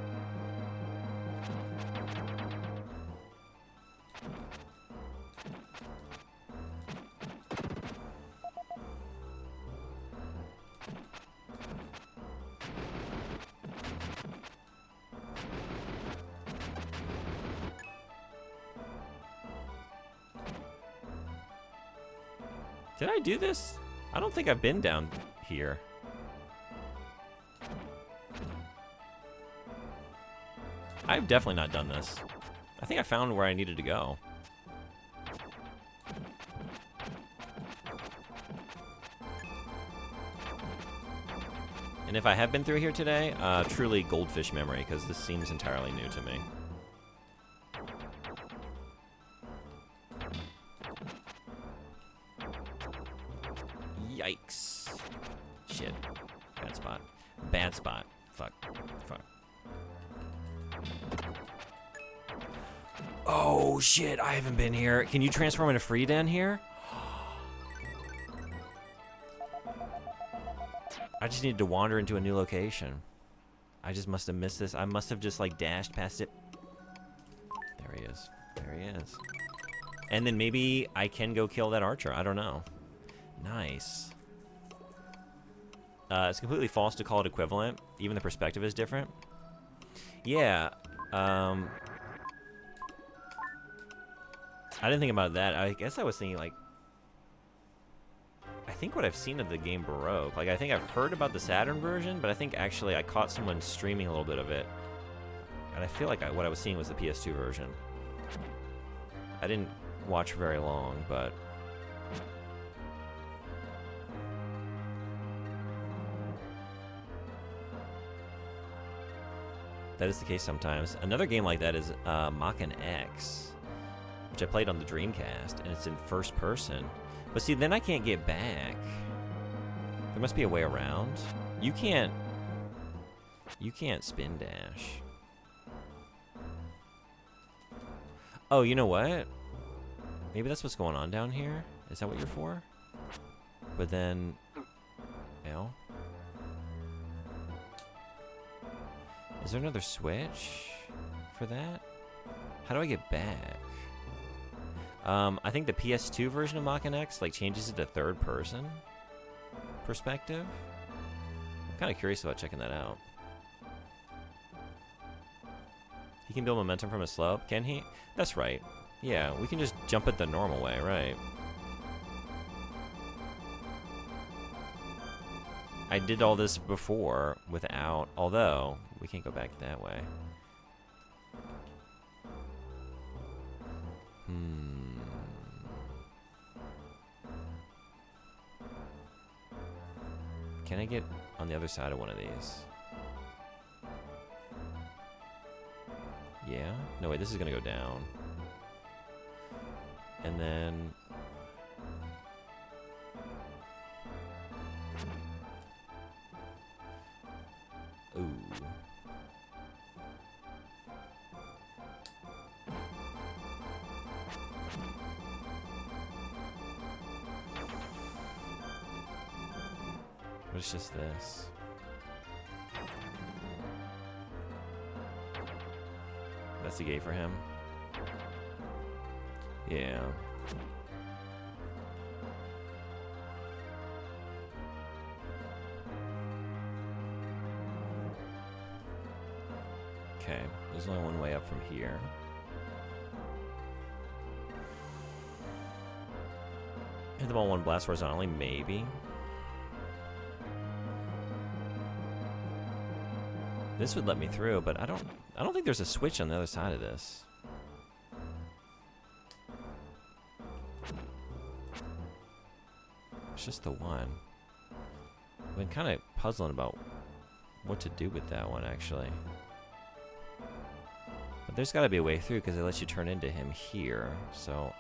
Did I do this? I don't think I've been down here. I've definitely not done this. I think I found where I needed to go. And if I have been through here today, truly goldfish memory, because this seems entirely new to me. Yikes. Shit. Bad spot. Bad spot. Fuck. Fuck. Oh, shit. I haven't been here. Can you transform into Freeden here? I just needed to wander into a new location. I just must have missed this. I must have just, like, dashed past it. There he is. There he is. And then maybe I can go kill that archer. I don't know. Nice. It's completely false to call it equivalent. Even the perspective is different. Yeah. I didn't think about that. I guess I was thinking, like... I think what I've seen of the game Baroque. Like, I think I've heard about the Saturn version, but I think actually I caught someone streaming a little bit of it. And I feel like what I was seeing was the PS2 version. I didn't watch very long, but... that is the case sometimes. Another game like that is Mach X, which I played on the Dreamcast, and it's in first person. But see, then I can't get back. There must be a way around. You can't spin dash. Oh, you know what? Maybe that's what's going on down here. Is that what you're for? But then, L. Is there another switch for that? How do I get back? I think the PS2 version of Mach X like changes it to third person perspective. I'm kind of curious about checking that out. He can build momentum from a slope, can he? That's right. Yeah, we can just jump it the normal way, right? I did all this before without, although we can't go back that way. Can I get on the other side of one of these? Yeah? No, wait, this is gonna go down. And then... ooh. What is just this? That's the gate for him. Yeah. Okay, there's only one way up from here. Hit the ball one blast horizontally, maybe. This would let me through, but I don't think there's a switch on the other side of this. It's just the one. I've been kind of puzzling about what to do with that one, actually. But there's got to be a way through because it lets you turn into him here, so...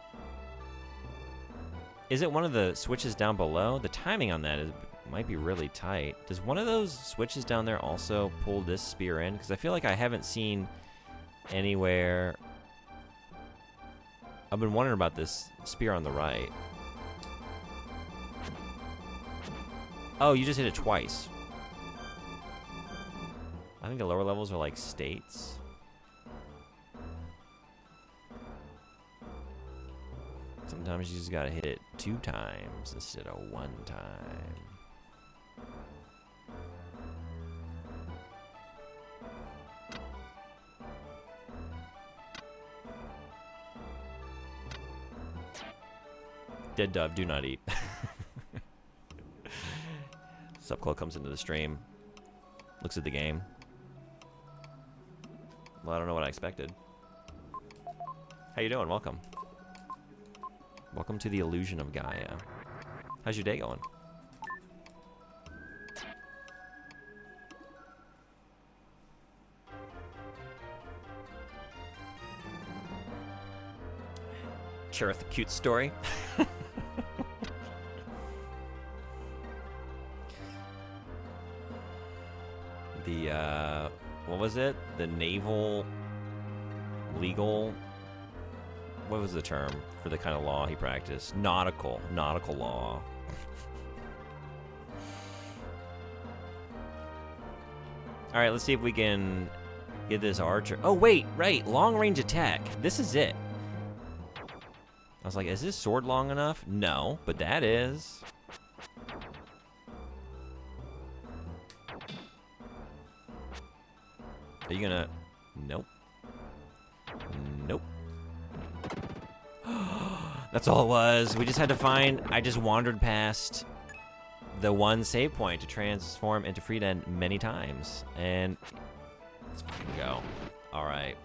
is it one of the switches down below? The timing on that might be really tight. Does one of those switches down there also pull this spear in? Because I feel like I haven't seen anywhere... I've been wondering about this spear on the right. Oh, you just hit it twice. I think the lower levels are like states. Sometimes you just gotta hit it 2 times instead of 1 time. Dead dove, do not eat. Subclaw comes into the stream, looks at the game. Well, I don't know what I expected. How you doing? Welcome. Welcome to the illusion of Gaia. How's your day going? Cherith, cute story. The, what was it? The naval legal... what was the term for the kind of law he practiced? Nautical law. All right, let's see if we can get this archer. Oh, wait, right, long range attack. This is it. I was like, is this sword long enough? No, but that is. Are you gonna? Nope. Nope. That's all it was. We just had to find... I just wandered past the one save point to transform into Frieden many times. And let's fucking go. All right.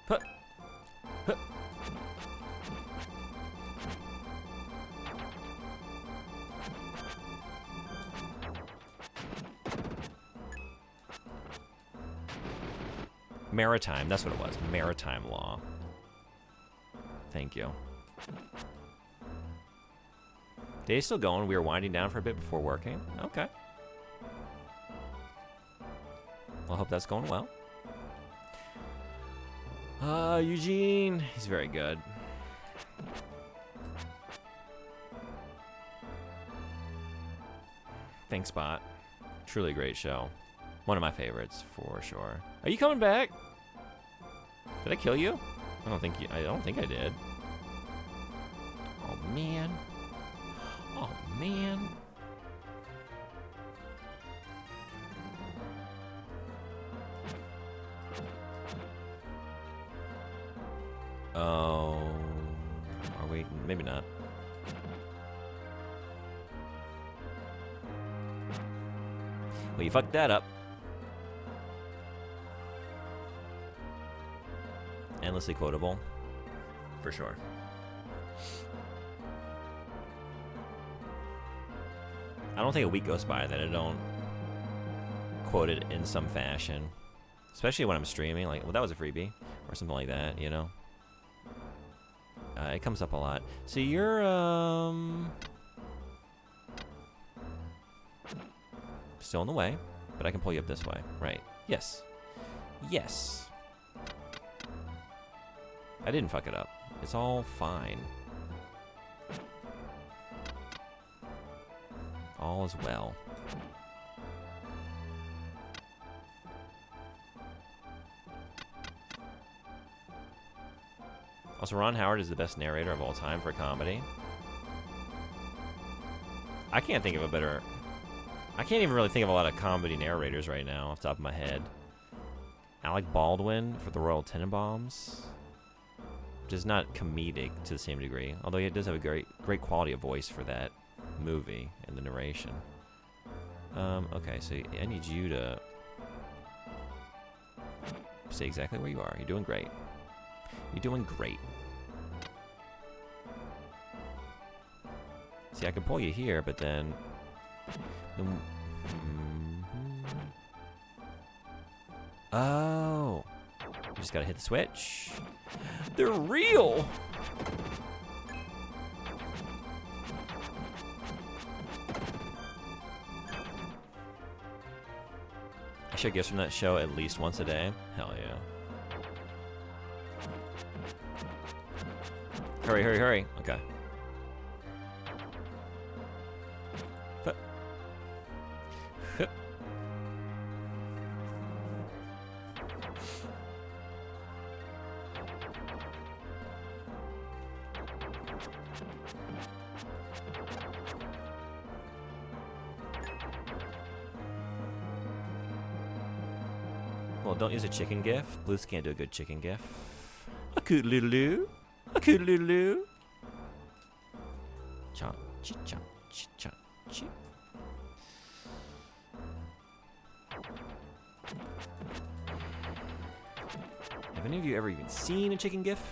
Huh. Huh. Maritime, that's what it was. Maritime law. Thank you. Day's still going. We were winding down for a bit before working. Okay. Well, I hope that's going well. Eugene. He's very good. Thanks, Bot. Truly great show. One of my favorites, for sure. Are you coming back? Did I kill you? I don't think I did. Oh man. Oh man. Oh. Are we? Maybe not. Well, you fucked that up. Endlessly quotable. For sure. I don't think a week goes by that I don't quote it in some fashion. Especially when I'm streaming, like, well, that was a freebie. Or something like that, you know? It comes up a lot. So you're, still in the way, but I can pull you up this way. Right. Yes. Yes. I didn't fuck it up. It's all fine. All is well. Also, Ron Howard is the best narrator of all time for a comedy. I can't think of a better... I can't even really think of a lot of comedy narrators right now off the top of my head. Alec Baldwin for The Royal Tenenbaums. Which is not comedic to the same degree, although he does have a great quality of voice for that movie and the narration. Okay, so I need you to stay exactly where you are. You're doing great. You're doing great. See, I can pull you here, but then... Oh! You just gotta hit the switch. They're real! I should gifts from that show at least once a day. Hell yeah. Hurry, hurry, hurry. Okay. Well, don't use a chicken gif. Blues can't do a good chicken gif. A coot-a-loo-loo. A coot-a-loo-loo. Chomp, chomp, chomp, chomp. Have any of you ever even seen a chicken gif?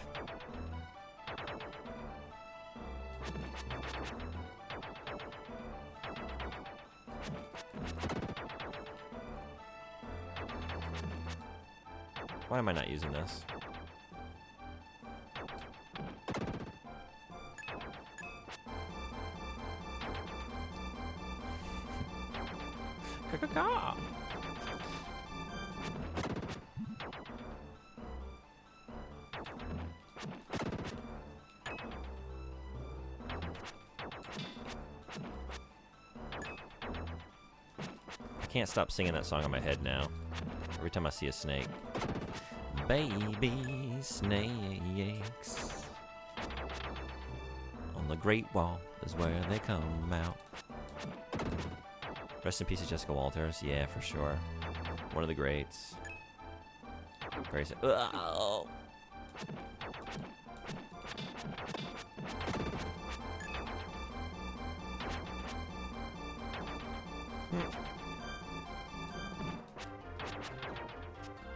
Why am I not using this? Ka-ka-ka! I can't stop singing that song in my head now. Every time I see a snake. Baby snakes on the Great Wall is where they come out. Rest in peace to Jessica Walters. Yeah, for sure. One of the greats. Very sad. Oh.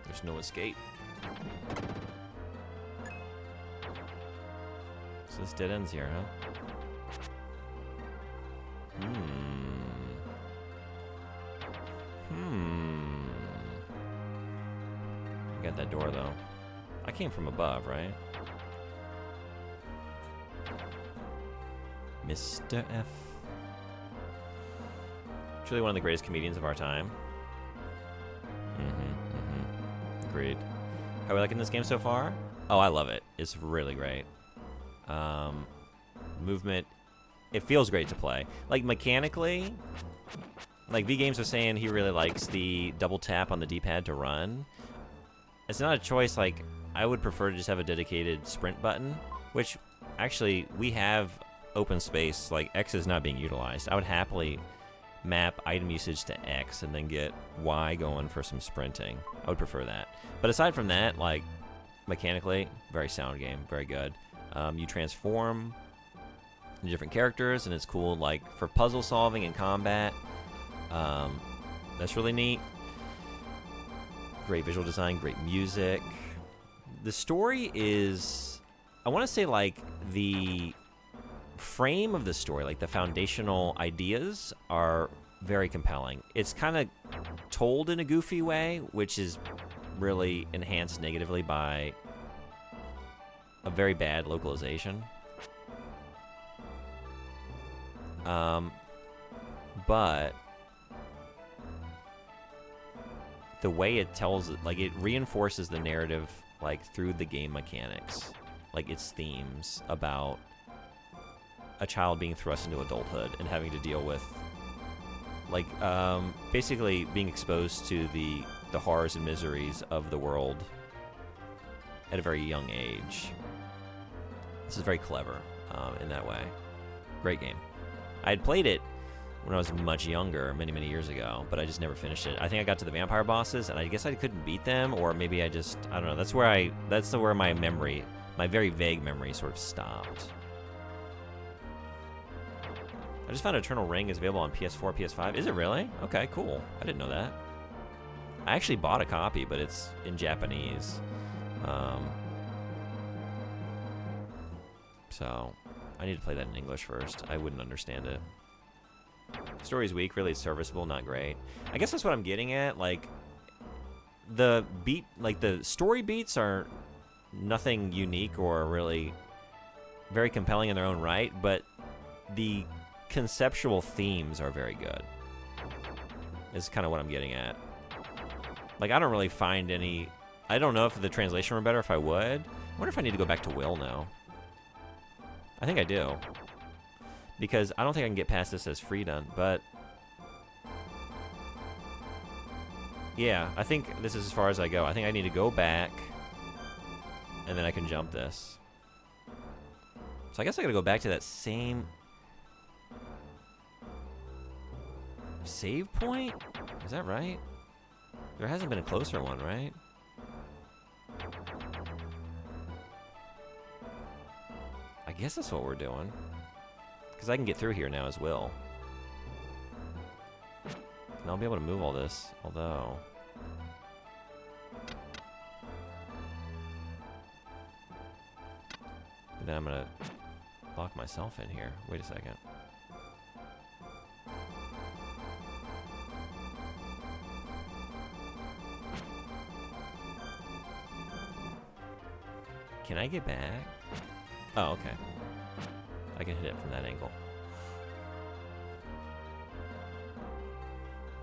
There's no escape. So this dead ends here, huh? Got that door, though. I came from above, right? Mr. F. Truly one of the greatest comedians of our time. Agreed. How are we liking this game so far? Oh, I love it. It's really great. Movement. It feels great to play. Like, mechanically, like, V-Games was saying he really likes the double tap on the D-pad to run. It's not a choice. Like, I would prefer to just have a dedicated sprint button, which, actually, we have open space. Like, X is not being utilized. I would happily map item usage to X and then get Y going for some sprinting. I would prefer that. But aside from that, like, mechanically, very sound game, very good. You transform into different characters, and it's cool, like, for puzzle solving and combat. That's really neat. Great visual design, great music. The story is, I want to say, like, the frame of the story, like the foundational ideas, are very compelling. It's kind of told in a goofy way, which is really enhanced negatively by a very bad localization. But the way it tells it, like, it reinforces the narrative, like, through the game mechanics, like its themes about a child being thrust into adulthood and having to deal with, like, basically being exposed to the horrors and miseries of the world at a very young age. This is very clever in that way. Great game. I had played it when I was much younger, many, many years ago, but I just never finished it. I think I got to the vampire bosses, and I guess I couldn't beat them, or maybe I just, I don't know. That's where my memory, my very vague memory, sort of stopped. I just found Eternal Ring is available on PS4, PS5. Is it really? Okay, cool. I didn't know that. I actually bought a copy, but it's in Japanese. So I need to play that in English first. I wouldn't understand it. Story's weak, really serviceable, not great. I guess that's what I'm getting at. Like, the story beats are nothing unique or really very compelling in their own right, but the conceptual themes are very good. Is kind of what I'm getting at. Like, I don't really find any. I don't know if the translation were better. If I would, I wonder if I need to go back to Will now. I think I do, because I don't think I can get past this as Freedom, but yeah, I think this is as far as I go. I think I need to go back, and then I can jump this. So I guess I gotta go back to that same save point? Is that right? There hasn't been a closer one, right? I guess that's what we're doing. Because I can get through here now as well. And I'll be able to move all this, although... then I'm gonna lock myself in here. Wait a second. Can I get back? Oh, okay. I can hit it from that angle.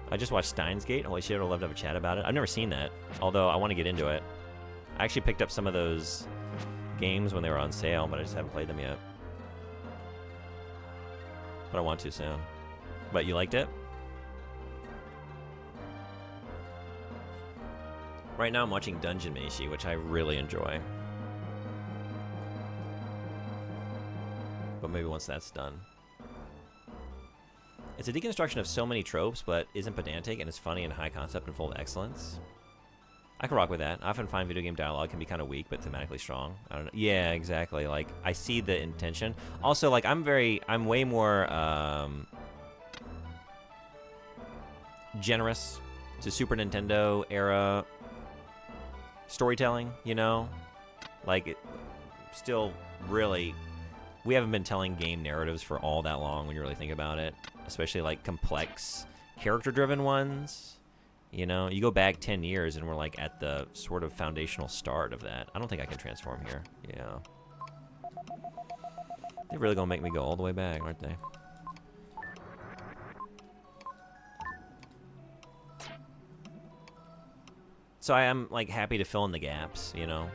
I just watched Steins Gate. Holy shit, I'd love to have a chat about it. I've never seen that, although I want to get into it. I actually picked up some of those games when they were on sale, but I just haven't played them yet. But I want to soon. But you liked it? Right now I'm watching Dungeon Meshi, which I really enjoy. But maybe once that's done. It's a deconstruction of so many tropes, but isn't pedantic, and it's funny and high concept and full of excellence. I can rock with that. I often find video game dialogue can be kind of weak, but thematically strong. I don't know. Yeah, exactly. Like, I see the intention. Also, like, I'm way more generous to Super Nintendo era storytelling, you know? Like, still really, we haven't been telling game narratives for all that long when you really think about it. Especially, like, complex, character-driven ones. You know, you go back 10 years and we're like at the sort of foundational start of that. I don't think I can transform here. Yeah. They're really gonna make me go all the way back, aren't they? So I am like happy to fill in the gaps, you know,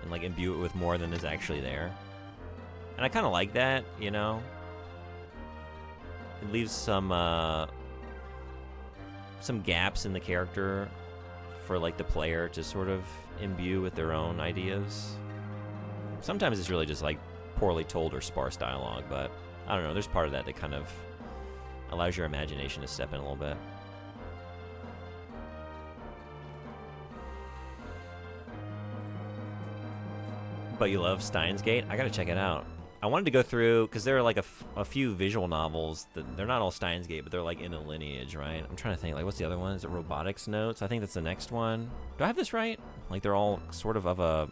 and like imbue it with more than is actually there. And I kind of like that, you know. It leaves some gaps in the character for like the player to sort of imbue with their own ideas. Sometimes it's really just like poorly told or sparse dialogue, but I don't know, there's part of that that kind of allows your imagination to step in a little bit. But you love Steins Gate? I gotta check it out. I wanted to go through, because there are like a few visual novels that they're not all Steins Gate, but they're like in a lineage, right? I'm trying to think, like, what's the other one? Is it Robotics Notes? I think that's the next one. Do I have this right? Like, they're all sort of a,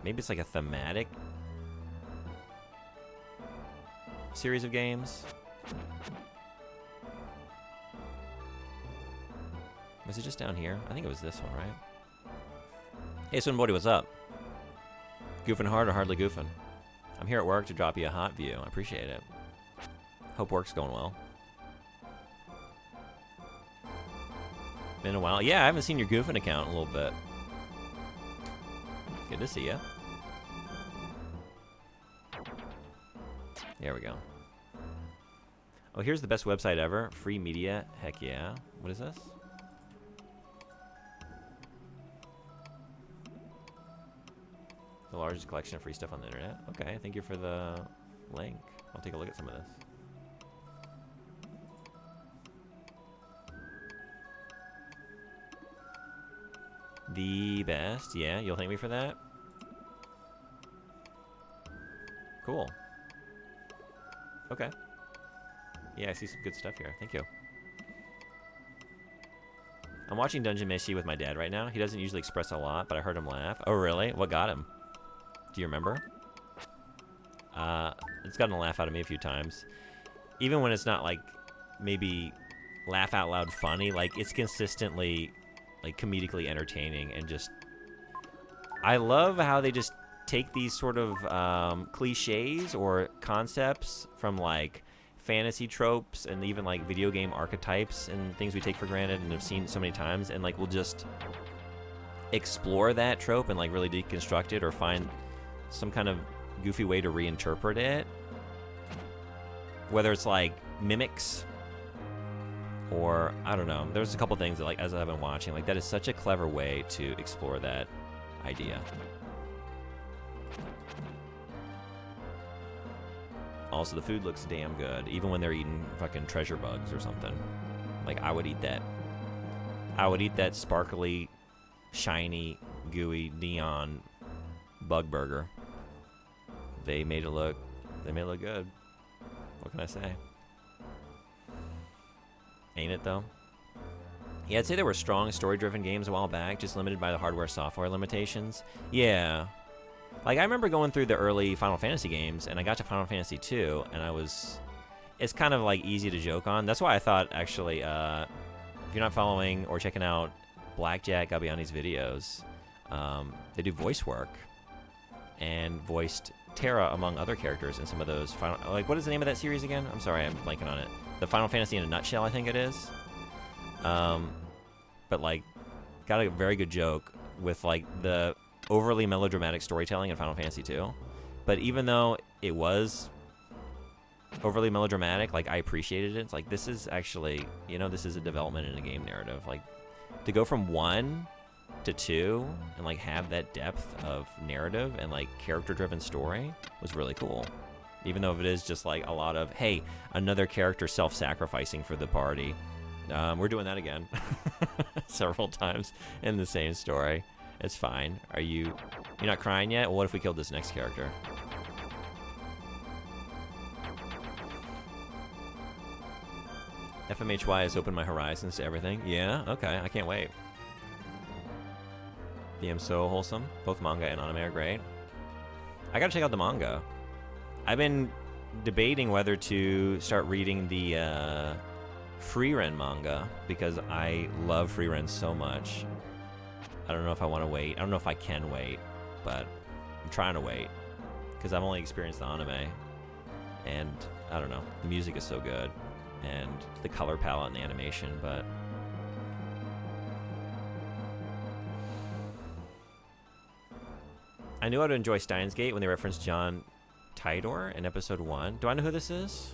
maybe it's like a thematic series of games. Was it just down here? I think it was this one, right? Hey, Swin Bodie, what's up? Goofing hard or hardly goofing? I'm here at work to drop you a hot view. I appreciate it. Hope work's going well. Been a while. Yeah, I haven't seen your goofing account in a little bit. Good to see you. There we go. Oh, here's the best website ever. Free media. Heck yeah. What is this? The largest collection of free stuff on the internet. Okay, thank you for the link. I'll take a look at some of this. The best. Yeah, you'll thank me for that? Cool. Okay. Yeah, I see some good stuff here. Thank you. I'm watching Dungeon Meshi with my dad right now. He doesn't usually express a lot, but I heard him laugh. Oh, really? What got him? Do you remember? It's gotten a laugh out of me a few times. Even when it's not, like, maybe laugh out loud funny, like, it's consistently, like, comedically entertaining and just... I love how they just take these sort of cliches or concepts from, like, fantasy tropes and even, like, video game archetypes and things we take for granted and have seen so many times, and, like, we'll just explore that trope and, like, really deconstruct it or find some kind of goofy way to reinterpret it, whether it's like mimics or I don't know. There's a couple things that, like, as I've been watching, like, that is such a clever way to explore that idea. Also, the food looks damn good, even when they're eating fucking treasure bugs or something. Like, I would eat that. I would eat that sparkly, shiny, gooey, neon bug burger. They made it look good. What can I say? Ain't it, though? Yeah, I'd say there were strong story-driven games a while back, just limited by the hardware-software limitations. Yeah. Like, I remember going through the early Final Fantasy games, and I got to Final Fantasy 2, and I was... It's kind of, like, easy to joke on. That's why I thought, actually, if you're not following or checking out Blackjack Gabbiani's videos, they do voice work, and voiced Terra among other characters in some of those final... Like, what is the name of that series again? I'm sorry, I'm blanking on it. The Final Fantasy in a Nutshell, I think it is. But, like, got a very good joke with, like, the overly melodramatic storytelling in Final Fantasy 2. But even though it was overly melodramatic, like, I appreciated it. It's like, this is actually, you know, this is a development in a game narrative. Like, to go from 1 to 2 and, like, have that depth of narrative and, like, character-driven story was really cool. Even though if it is just, like, a lot of, hey, another character self-sacrificing for the party, We're doing that again. Several times in the same story. It's fine. You're not crying yet? Well, what if we killed this next character? FMHY has opened my horizons to everything. Yeah, okay, I can't wait. DM's so wholesome. Both manga and anime are great. I gotta check out the manga. I've been debating whether to start reading the Frieren manga because I love Frieren so much. I don't know if I want to wait. I don't know if I can wait, but I'm trying to wait because I've only experienced the anime, and I don't know. The music is so good, and the color palette and the animation, but I knew I'd enjoy Steins Gate when they referenced John Tidor in episode 1. Do I know who this is?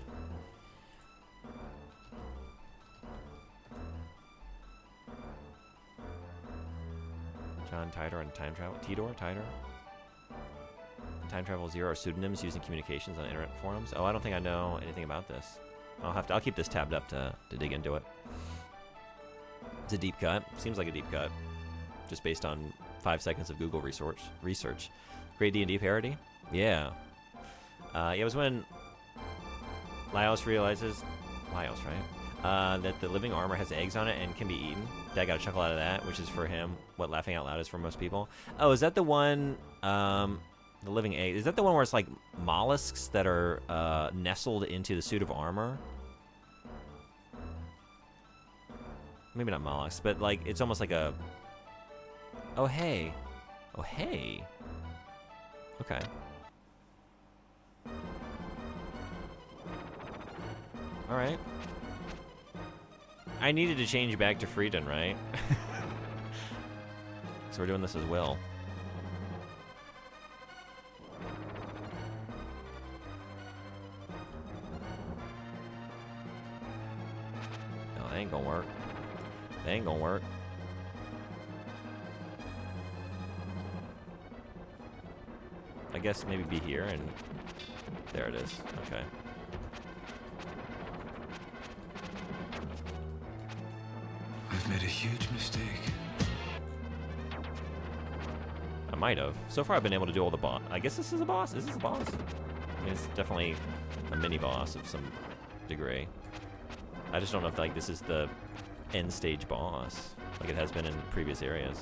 John Tidor and time travel. Tidor? Time travel 0 are pseudonyms used in communications on internet forums. Oh, I don't think I know anything about this. I'll keep this tabbed up to dig into it. It's a deep cut. Seems like a deep cut. Just based on 5 seconds of Google research. Great D&D parody? Yeah. Yeah, it was when Laios realizes... Laios, right? That the living armor has eggs on it and can be eaten. Dad got a chuckle out of that, which is for him what laughing out loud is for most people. Oh, is that the one... the living egg. Is that the one where it's like mollusks that are nestled into the suit of armor? Maybe not mollusks, but like it's almost like a... Oh, hey. Oh, hey. Okay. Alright. I needed to change back to Frieden, right? So we're doing this as well. No, that ain't gonna work. That ain't gonna work. I guess maybe be here and... There it is. Okay. I've made a huge mistake. I might have. So far I've been able to do all the boss. I guess this is a boss? Is this a boss? I mean, it's definitely a mini-boss of some degree. I just don't know if like this is the end-stage boss, like it has been in previous areas.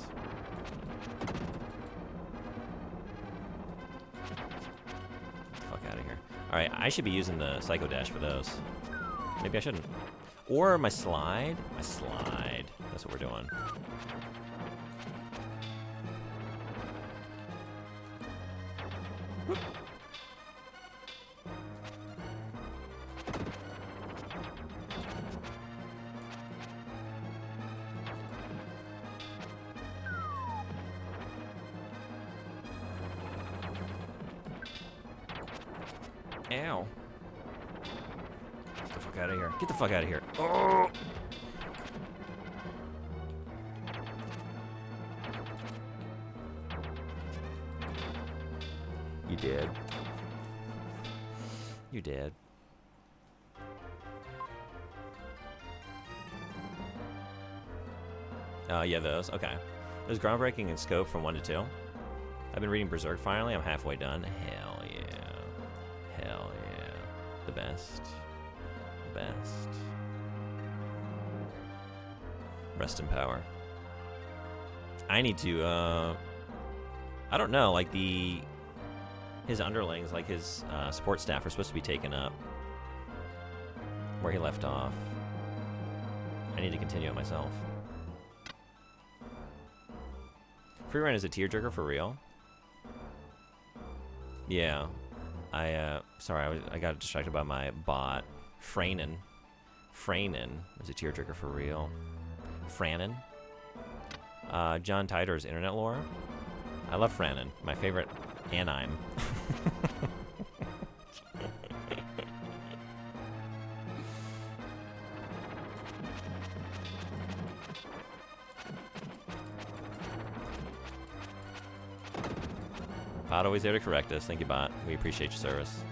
Fuck out of here. Alright, I should be using the Psycho Dash for those. Maybe I shouldn't. Or my slide? My slide. That's what we're doing. Whoop. Ow. Get the fuck out of here. Get the fuck out of here. Oh! You did. You did. Yeah, those. Okay. It was groundbreaking in scope from 1 to 2. I've been reading Berserk finally. I'm halfway done. Hell yeah. Hell yeah. The best. The best. Rest in power. I need to, I don't know, like his underlings, like his support staff are supposed to be taken up where he left off. I need to continue it myself. Freerun is a tearjerker for real. Yeah. Sorry, I got distracted by my bot. Franen is a tearjerker for real. Franen. John Tidor's internet lore. I love Franen. My favorite anime. Bot always there to correct us. Thank you, Bot. We appreciate your service.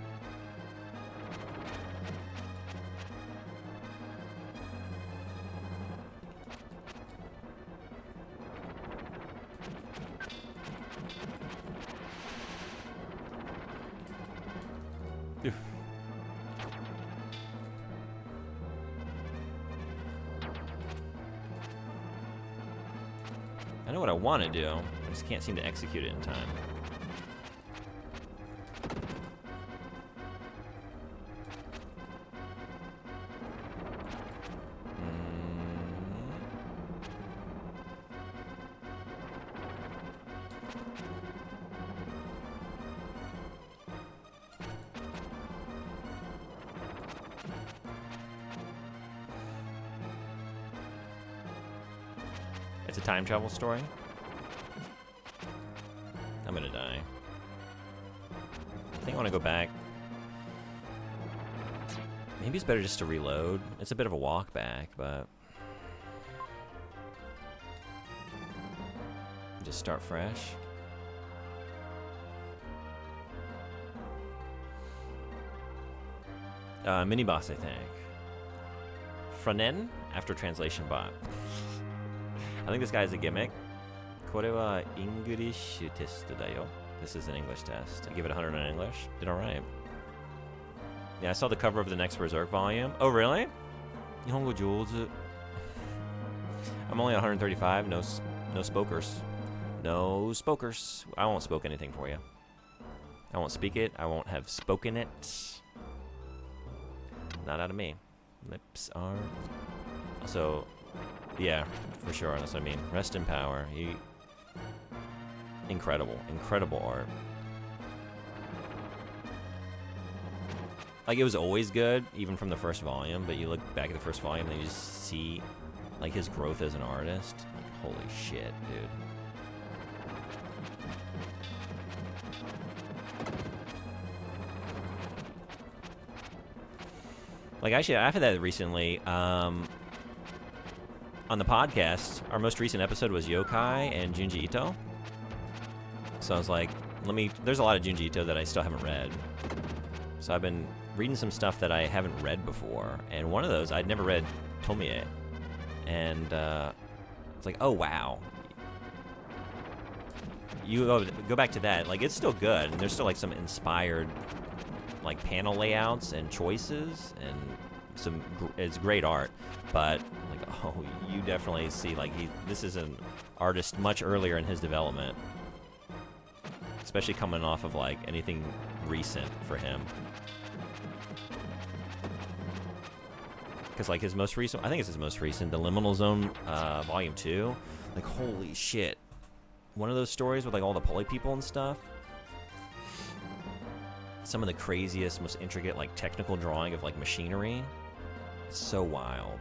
what I want to do. I just can't seem to execute it in time. It's a time travel story. I'm gonna die. I think I want to go back. Maybe it's better just to reload. It's a bit of a walk back, but just start fresh. Mini boss, I think. Franen after translation bot. I think this guy is a gimmick. これは English test だよ. This is an English test. I give it 100 in English. Did alright. Yeah, I saw the cover of the next Berserk volume. Oh, really? 日本語上手. I'm only 135. No spokers. No spokers. I won't spoke anything for you. I won't speak it. I won't have spoken it. Not out of me. Lips are... Also... Yeah, for sure. That's what I mean. Rest in power. Incredible. Incredible art. Like, it was always good, even from the first volume, but you look back at the first volume and you just see, like, his growth as an artist. Like, holy shit, dude. Like, actually, I've had that recently. On the podcast, our most recent episode was Yokai and Junji Ito. So I was like, there's a lot of Junji Ito that I still haven't read. So I've been reading some stuff that I haven't read before. And one of those, I'd never read Tomie. And it's like, oh, wow. You go back to that. Like, it's still good. And there's still, like, some inspired, like, panel layouts and choices. And it's great art. But... oh, you definitely see, like, this is an artist much earlier in his development. Especially coming off of, like, anything recent for him. Because, like, his most recent, I think it's his most recent, the Liminal Zone Volume 2. Like, holy shit. One of those stories with, like, all the poly people and stuff. Some of the craziest, most intricate, like, technical drawing of, like, machinery. It's so wild.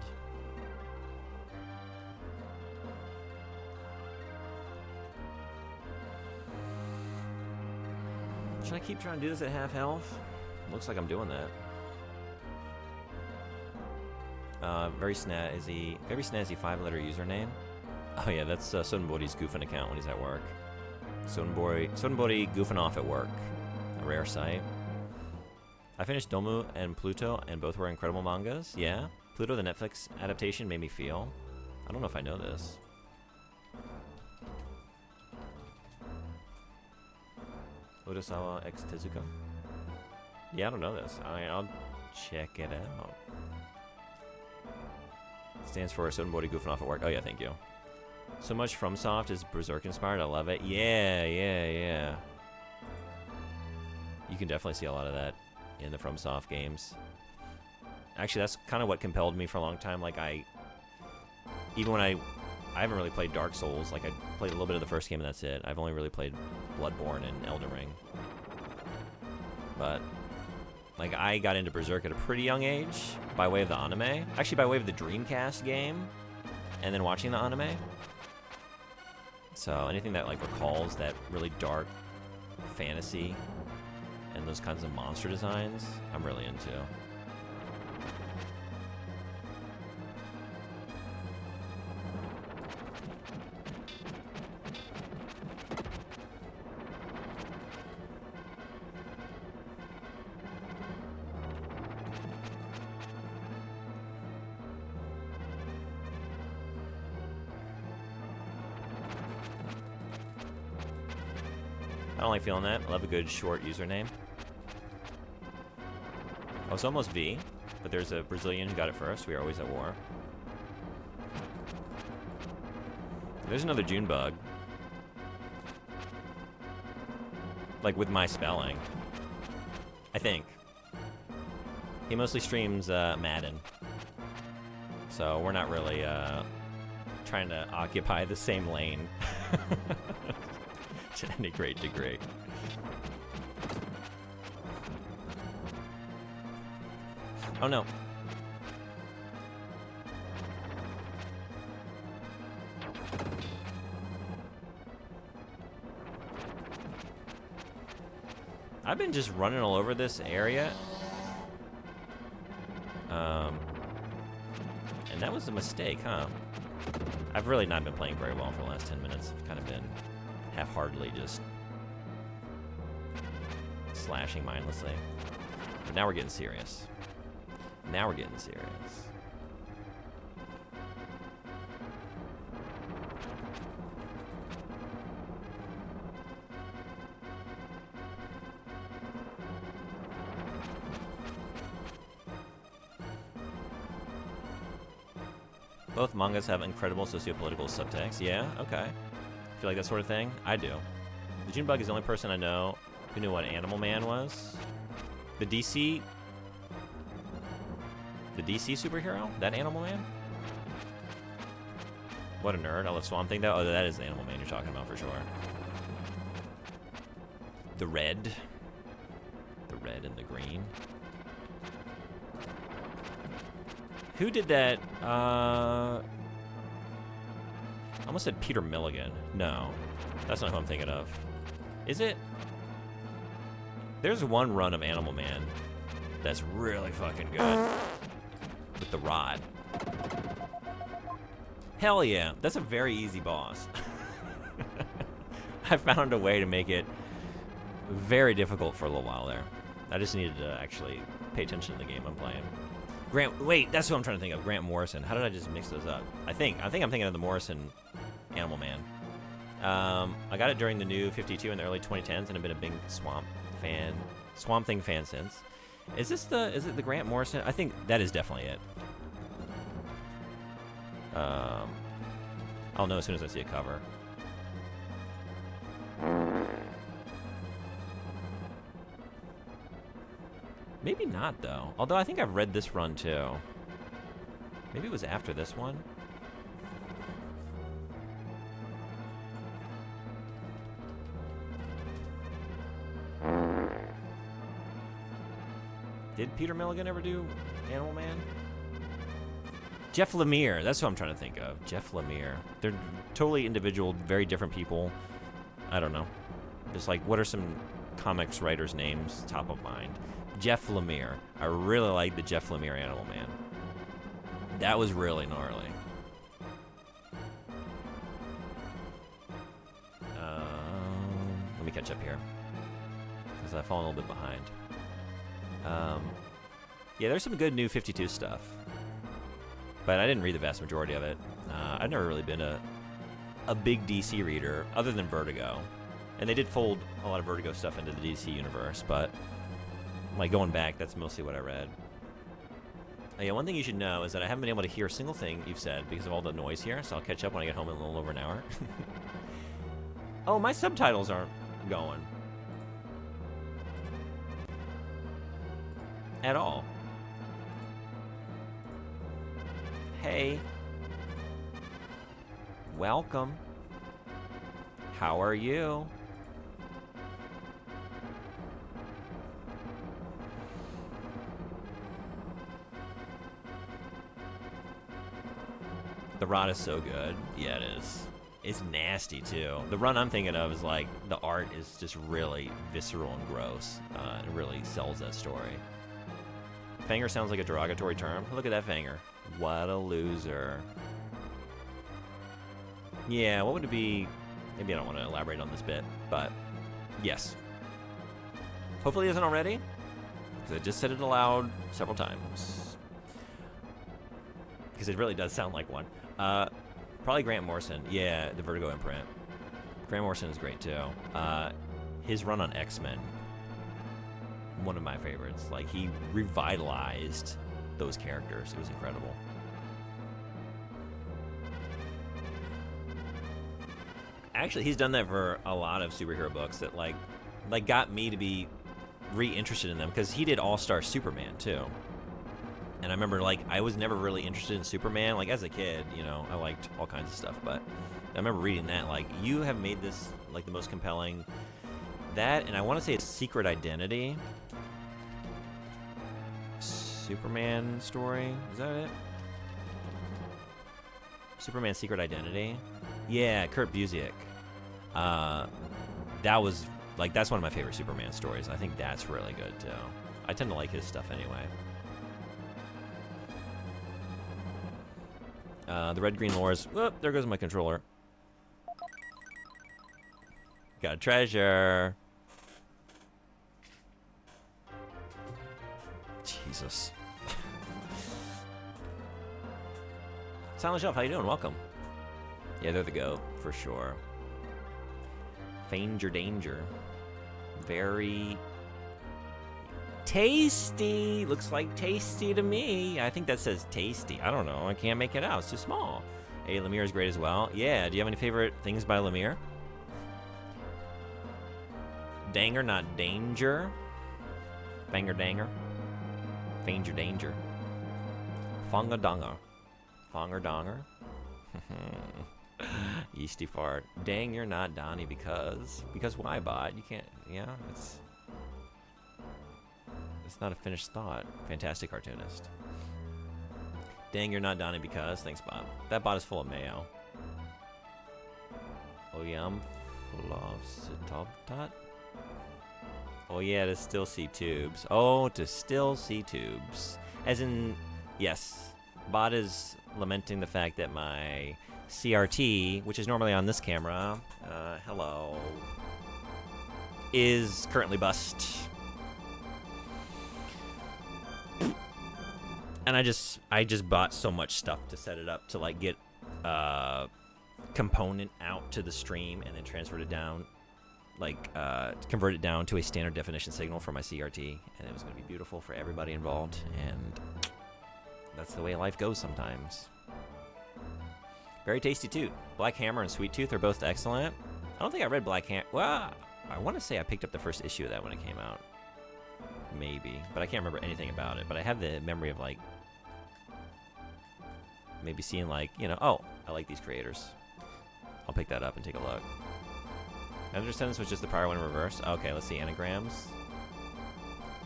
Should I keep trying to do this at half health? Looks like I'm doing that. Very snazzy 5-letter username. Oh yeah, that's Sodenbori's goofing account when he's at work. Sodenbori goofing off at work. A rare sight. I finished Domu and Pluto, and both were incredible mangas. Yeah, Pluto, the Netflix adaptation, made me feel. I don't know if I know this. Urasawa X Tezuka. Yeah, I don't know this. I'll check it out. Stands for Sodenbori goofing off at work. Oh yeah, thank you. So much FromSoft is Berserk inspired. I love it. Yeah. You can definitely see a lot of that in the FromSoft games. Actually, that's kind of what compelled me for a long time. Like, even when I haven't really played Dark Souls. Like, I played a little bit of the first game and that's it. I've only really played Bloodborne and Elden Ring. But, like, I got into Berserk at a pretty young age by way of the anime. Actually, by way of the Dreamcast game, and then watching the anime. So anything that, like, recalls that really dark fantasy and those kinds of monster designs, I'm really into. I don't like feeling that. I love a good short username. Oh, it's almost V, but there's a Brazilian who got it first. We are always at war. There's another June bug. Like with my spelling. I think. He mostly streams Madden. So we're not really trying to occupy the same lane to any great degree. Oh no. I've been just running all over this area. And that was a mistake, huh? I've really not been playing very well for the last 10 minutes. I've kind of been half-heartedly just slashing mindlessly. But now we're getting serious. Now we're getting serious. Both mangas have incredible sociopolitical subtext. Yeah, okay. Feel like that sort of thing? I do. The Junebug is the only person I know who knew what Animal Man was. The DC superhero? That Animal Man? What a nerd. I love Swamp Thing though. Oh, that is the Animal Man you're talking about for sure. The red. The red and the green. Who did that? I almost said Peter Milligan. No, that's not who I'm thinking of. Is it? There's one run of Animal Man that's really fucking good. With the rod. Hell yeah, that's a very easy boss. I found a way to make it very difficult for a little while there. I just needed to actually pay attention to the game I'm playing. Wait, that's who I'm trying to think of. Grant Morrison. How did I just mix those up? I think I'm thinking of the Morrison Animal Man. I got it during the new 52 in the early 2010s, and I've been a big Swamp Thing fan since. Is it the Grant Morrison? I think that is definitely it. I'll know as soon as I see a cover. Maybe not, though. Although I think I've read this run, too. Maybe it was after this one. Did Peter Milligan ever do Animal Man? Jeff Lemire. That's who I'm trying to think of. Jeff Lemire. They're totally individual, very different people. I don't know. Just like, what are some comics writers' names top of mind? Jeff Lemire. I really like the Jeff Lemire Animal Man. That was really gnarly. Let me catch up here, because I've fallen a little bit behind. Yeah, there's some good new 52 stuff, but I didn't read the vast majority of it. I've never really been a big DC reader, other than Vertigo. And they did fold a lot of Vertigo stuff into the DC universe, but like going back, that's mostly what I read. Oh, yeah, one thing you should know is that I haven't been able to hear a single thing you've said because of all the noise here, so I'll catch up when I get home in a little over an hour. Oh, my subtitles aren't going. At all. Hey. Welcome. How are you? The rod is so good. Yeah, it is. It's nasty, too. The run I'm thinking of is like, the art is just really visceral and gross. It really sells that story. Fanger sounds like a derogatory term. Look at that Fanger. What a loser. Yeah, what would it be? Maybe I don't want to elaborate on this bit, but yes. Hopefully it isn't already, because I just said it aloud several times. Because it really does sound like one. Probably Grant Morrison. Yeah, the Vertigo imprint. Grant Morrison is great, too. His run on X-Men, one of my favorites. Like, he revitalized those characters. It was incredible. Actually, he's done that for a lot of superhero books that, like, like got me to be re-interested in them, because he did All-Star Superman too. And I remember, like, I was never really interested in Superman. Like, as a kid, you know, I liked all kinds of stuff. But I remember reading that, like, you have made this, like, the most compelling. That, and I want to say it's Secret Identity. Superman story. Is that it? Superman Secret Identity? Yeah, Kurt Busiek. That was, like, that's one of my favorite Superman stories. I think that's really good, too. I tend to like his stuff anyway. The red-green lures. Oh, there goes my controller. Got a treasure. Jesus. Silent Shelf, how you doing? Welcome. Yeah, they're the GOAT, for sure. Feign Your Danger. Very tasty. Looks like tasty to me. I think that says tasty. I don't know. I can't make it out. It's too small. Hey, Lemire is great as well. Yeah, do you have any favorite things by Lemire? Danger, not danger. Banger danger. Feign Your Danger. Fonga donga. Fonger donger. Yeasty fart. Dang, you're not Donnie because why, bot? You can't. Yeah, it's not a finished thought. Fantastic cartoonist. Dang, you're not Donnie because. Thanks, Bob. That bot is full of mayo. Oh yeah, I'm full of tot. Oh yeah, to still see tubes. Oh, to still see tubes. As in, yes, bot is lamenting the fact that my CRT, which is normally on this camera, hello, is currently bust. And I just bought so much stuff to set it up to like get component out to the stream and then transferred it down, like convert it down to a standard definition signal for my CRT, and it was going to be beautiful for everybody involved, and that's the way life goes sometimes. Very tasty tooth. Black Hammer and Sweet Tooth are both excellent. I don't think I read Black Hammer. Well, I want to say I picked up the first issue of that when it came out. Maybe. But I can't remember anything about it. But I have the memory of, like, maybe seeing, like, you know, oh, I like these creators. I'll pick that up and take a look. Another sentence was just the prior one in reverse. Okay, let's see. Anagrams.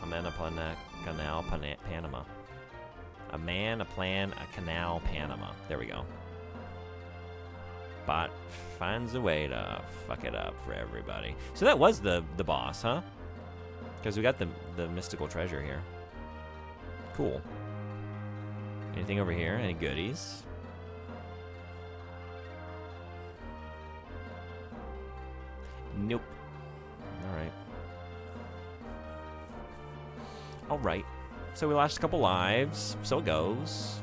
A man, a plan, a canal, Panama. A man, a plan, a canal, Panama. There we go. Bot finds a way to fuck it up for everybody. So that was the boss, huh? Because we got the mystical treasure here. Cool. Anything over here? Any goodies? Nope. Alright. Alright. So we lost a couple lives. So it goes.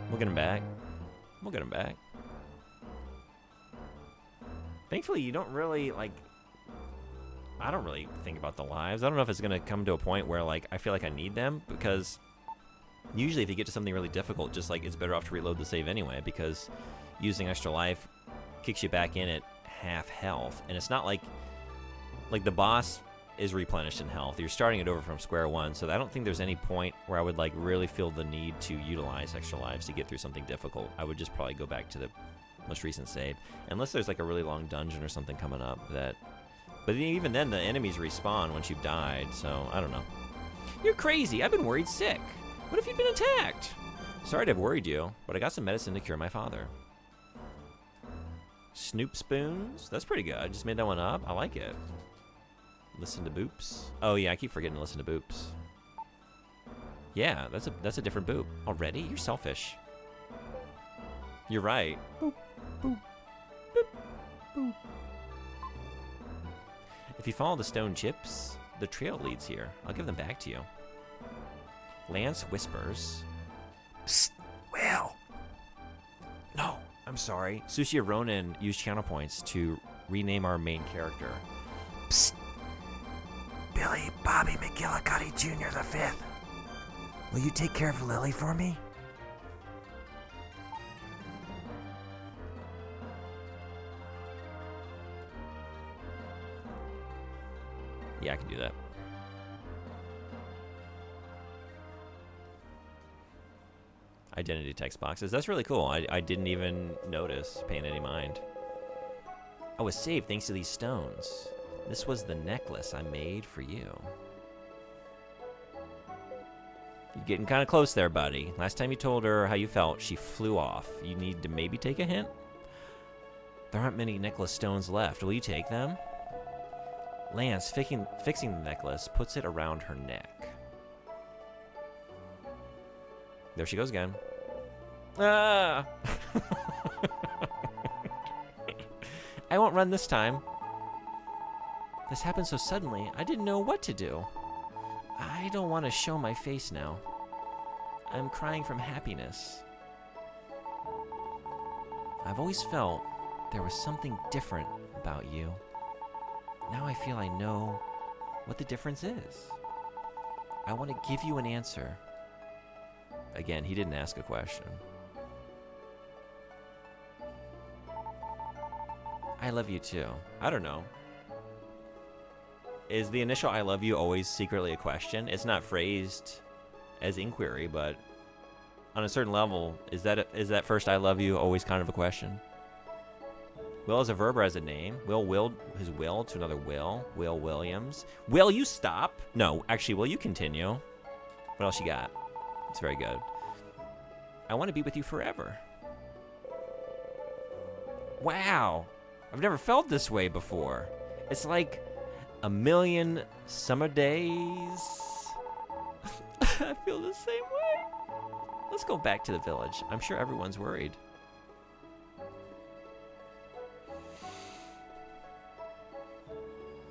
We'll get him back. We'll get him back. Thankfully, you don't really, like... I don't really think about the lives. I don't know if it's going to come to a point where, like, I feel like I need them, because usually if you get to something really difficult, just, like, it's better off to reload the save anyway, because using extra life kicks you back in at half health. And it's not like the boss is replenished in health. You're starting it over from square one, so I don't think there's any point where I would, like, really feel the need to utilize extra lives to get through something difficult. I would just probably go back to the most recent save, unless there's, like, a really long dungeon or something coming up that... But even then, the enemies respawn once you've died, so I don't know. You're crazy. I've been worried sick. What if you've been attacked? Sorry to have worried you, but I got some medicine to cure my father. Snoop Spoons? That's pretty good. I just made that one up. I like it. Listen to Boops. Oh, yeah, I keep forgetting to listen to Boops. Yeah, that's a different Boop. Already? You're selfish. You're right. Boop, boop, boop, boop. If you follow the stone chips, the trail leads here. I'll give them back to you. Lance whispers. Psst, Will. No, I'm sorry. Sushi Ronin used channel points to rename our main character. Psst. Billy Bobby McGillicuddy Jr. the 5th. Will you take care of Lily for me? Yeah, I can do that. Identity text boxes. That's really cool. I didn't even notice paying any mind. I was saved thanks to these stones. This was the necklace I made for you. You're getting kind of close there, buddy. Last time you told her how you felt, she flew off. You need to maybe take a hint? There aren't many necklace stones left. Will you take them? Lance, fixing the necklace, puts it around her neck. There she goes again. Ah! I won't run this time. This happened so suddenly, I didn't know what to do. I don't want to show my face now. I'm crying from happiness. I've always felt there was something different about you. Now I feel I know what the difference is. I want to give you an answer. Again, he didn't ask a question. I love you too. I don't know. Is the initial I love you always secretly a question? It's not phrased as inquiry, but on a certain level, is that first I love you always kind of a question? Will as a verb or as a name? Will willed his will to another Will. Will Williams. Will you stop? No, actually, will you continue? What else you got? It's very good. I want to be with you forever. Wow. I've never felt this way before. It's like a million summer days. I feel the same way. Let's go back to the village. I'm sure everyone's worried.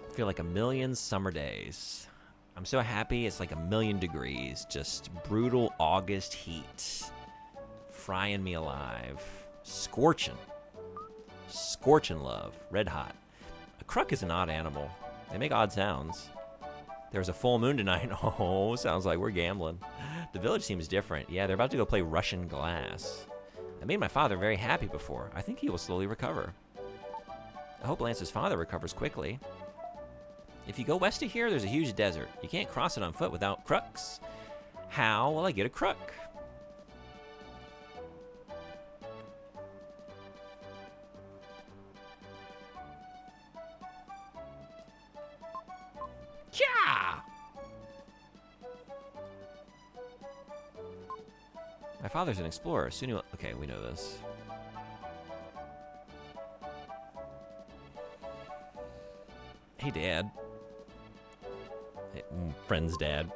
I feel like a million summer days. I'm so happy it's like a million degrees. Just brutal August heat. Frying me alive. Scorching. Scorching love. Red hot. A crook is an odd animal. They make odd sounds. There's a full moon tonight. Oh, sounds like we're gambling. The village seems different. Yeah, they're about to go play Russian glass. I made my father very happy before. I think he will slowly recover. I hope Lance's father recovers quickly. If you go west of here, there's a huge desert. You can't cross it on foot without crooks. How will I get a crook? Kya! My father's an explorer. Soon he'll... Okay, we know this. Hey, Dad. Hey, friend's dad.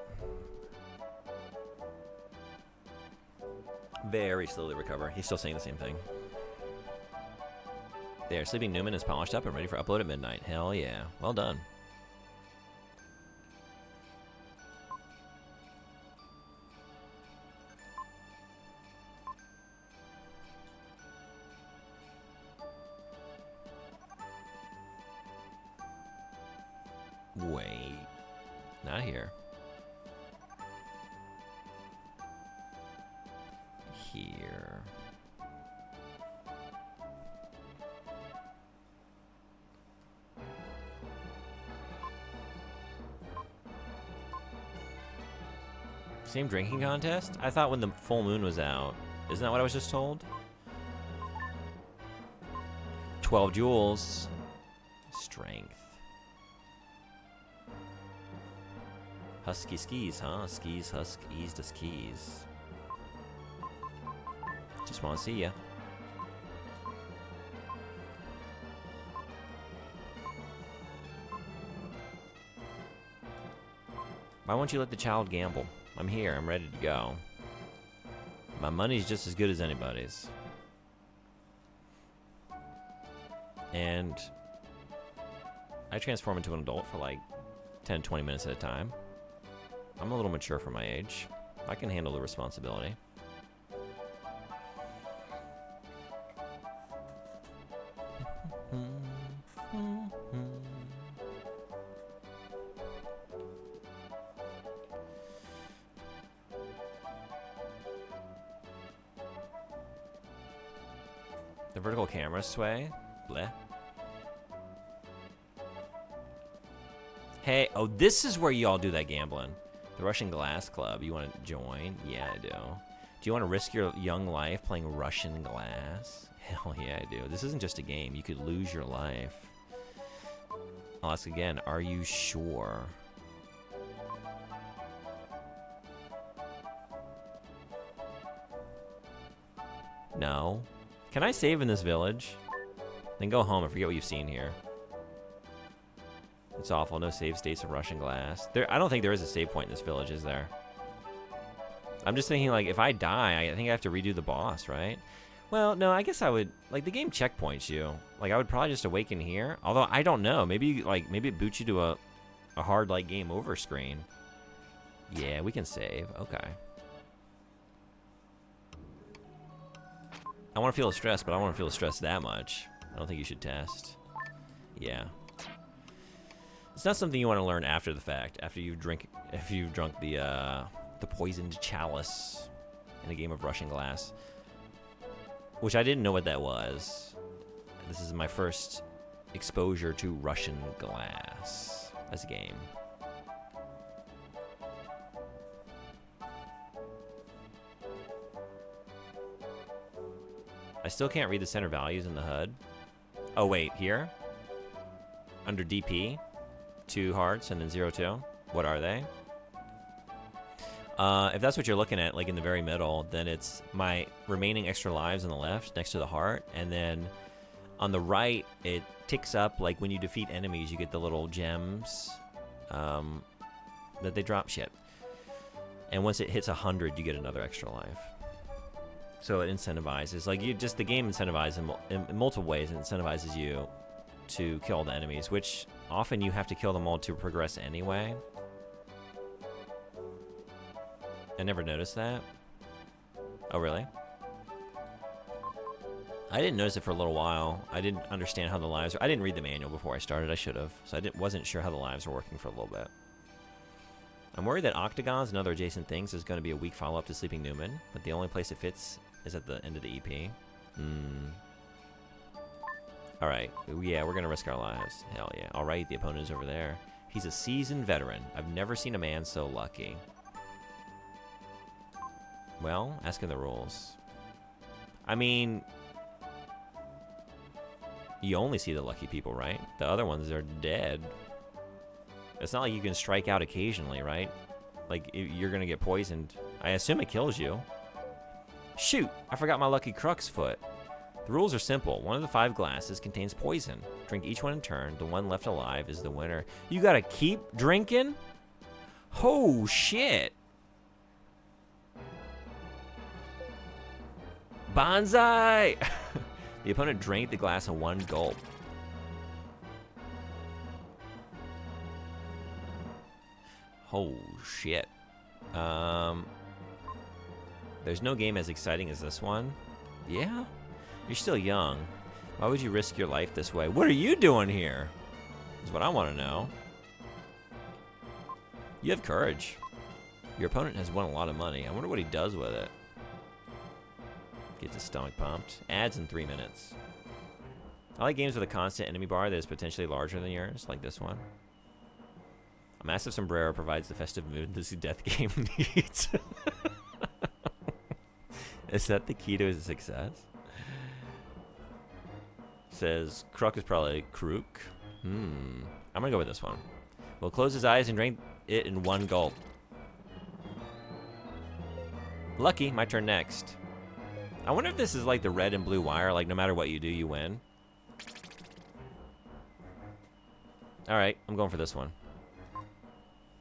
Very slowly recover. He's still saying the same thing. There, Sleeping Newman is polished up and ready for upload at midnight. Hell yeah. Well done. Wait. Not here. Here. Same drinking contest? I thought when the full moon was out. Isn't that what I was just told? 12 jewels. Strength. Husky skis, huh? Skis, huskies to skis. Just want to see ya. Why won't you let the child gamble? I'm here. I'm ready to go. My money's just as good as anybody's. And I transform into an adult for like 10, 20 minutes at a time. I'm a little mature for my age. I can handle the responsibility. The vertical camera sway. Bleh. Hey, oh, this is where y'all do that gambling. The Russian Glass Club. You want to join? Yeah, I do. Do you want to risk your young life playing Russian Glass? Hell yeah, I do. This isn't just a game. You could lose your life. I'll ask again. Are you sure? No. Can I save in this village? Then go home and forget what you've seen here. It's awful. No save states of Russian Glass. I don't think there is a save point in this village, is there? I'm just thinking, like, if I die, I think I have to redo the boss, right? Well, no, I guess I would... Like, the game checkpoints you. Like, I would probably just awaken here. Although, I don't know. Maybe, like, maybe it boots you to a hard, like, game over screen. Yeah, we can save. Okay. I want to feel the stress, but I don't want to feel the stress that much. I don't think you should test. Yeah. It's not something you want to learn after the fact. After you've drunk the poisoned chalice in a game of Russian Glass, which I didn't know what that was. This is my first exposure to Russian Glass as a game. I still can't read the center values in the HUD. Oh, wait, here? Under DP, 2 hearts and then 0, 2. What are they? If that's what you're looking at, like in the very middle, then it's my remaining extra lives on the left next to the heart. And then on the right, it ticks up, like when you defeat enemies, you get the little gems that they drop shit. And once it hits 100, you get another extra life. So it incentivizes, like the game incentivizes in multiple ways. It incentivizes you to kill the enemies, which often you have to kill them all to progress anyway. I never noticed that. Oh, really? I didn't notice it for a little while. I didn't understand how the lives... I didn't read the manual before I started. I should have. So I wasn't sure how the lives were working for a little bit. I'm worried that octagons and other adjacent things is going to be a weak follow-up to Sleeping Newman, but the only place it fits is at the end of the EP. Alright. Yeah, we're going to risk our lives. Hell yeah. Alright, the opponent is over there. He's a seasoned veteran. I've never seen a man so lucky. Well, asking the rules. I mean, you only see the lucky people, right? The other ones are dead. It's not like you can strike out occasionally, right? Like, you're going to get poisoned. I assume it kills you. Shoot! I forgot my lucky crux foot. The rules are simple. One of the 5 glasses contains poison. Drink each one in turn. The one left alive is the winner. You gotta keep drinking? Oh, shit! Bonsai! The opponent drank the glass in 1 gulp. Oh, shit. There's no game as exciting as this one. Yeah? You're still young. Why would you risk your life this way? What are you doing here? Is what I want to know. You have courage. Your opponent has won a lot of money. I wonder what he does with it. Gets his stomach pumped. Ads in 3 minutes. I like games with a constant enemy bar that is potentially larger than yours, like this one. A massive sombrero provides the festive mood this death game needs. Is that the key to his success? Says Kruk is probably Kruk. I'm gonna go with this one. We'll close his eyes and drink it in 1 gulp. Lucky, my turn next. I wonder if this is like the red and blue wire, like no matter what you do, you win. Alright, I'm going for this one.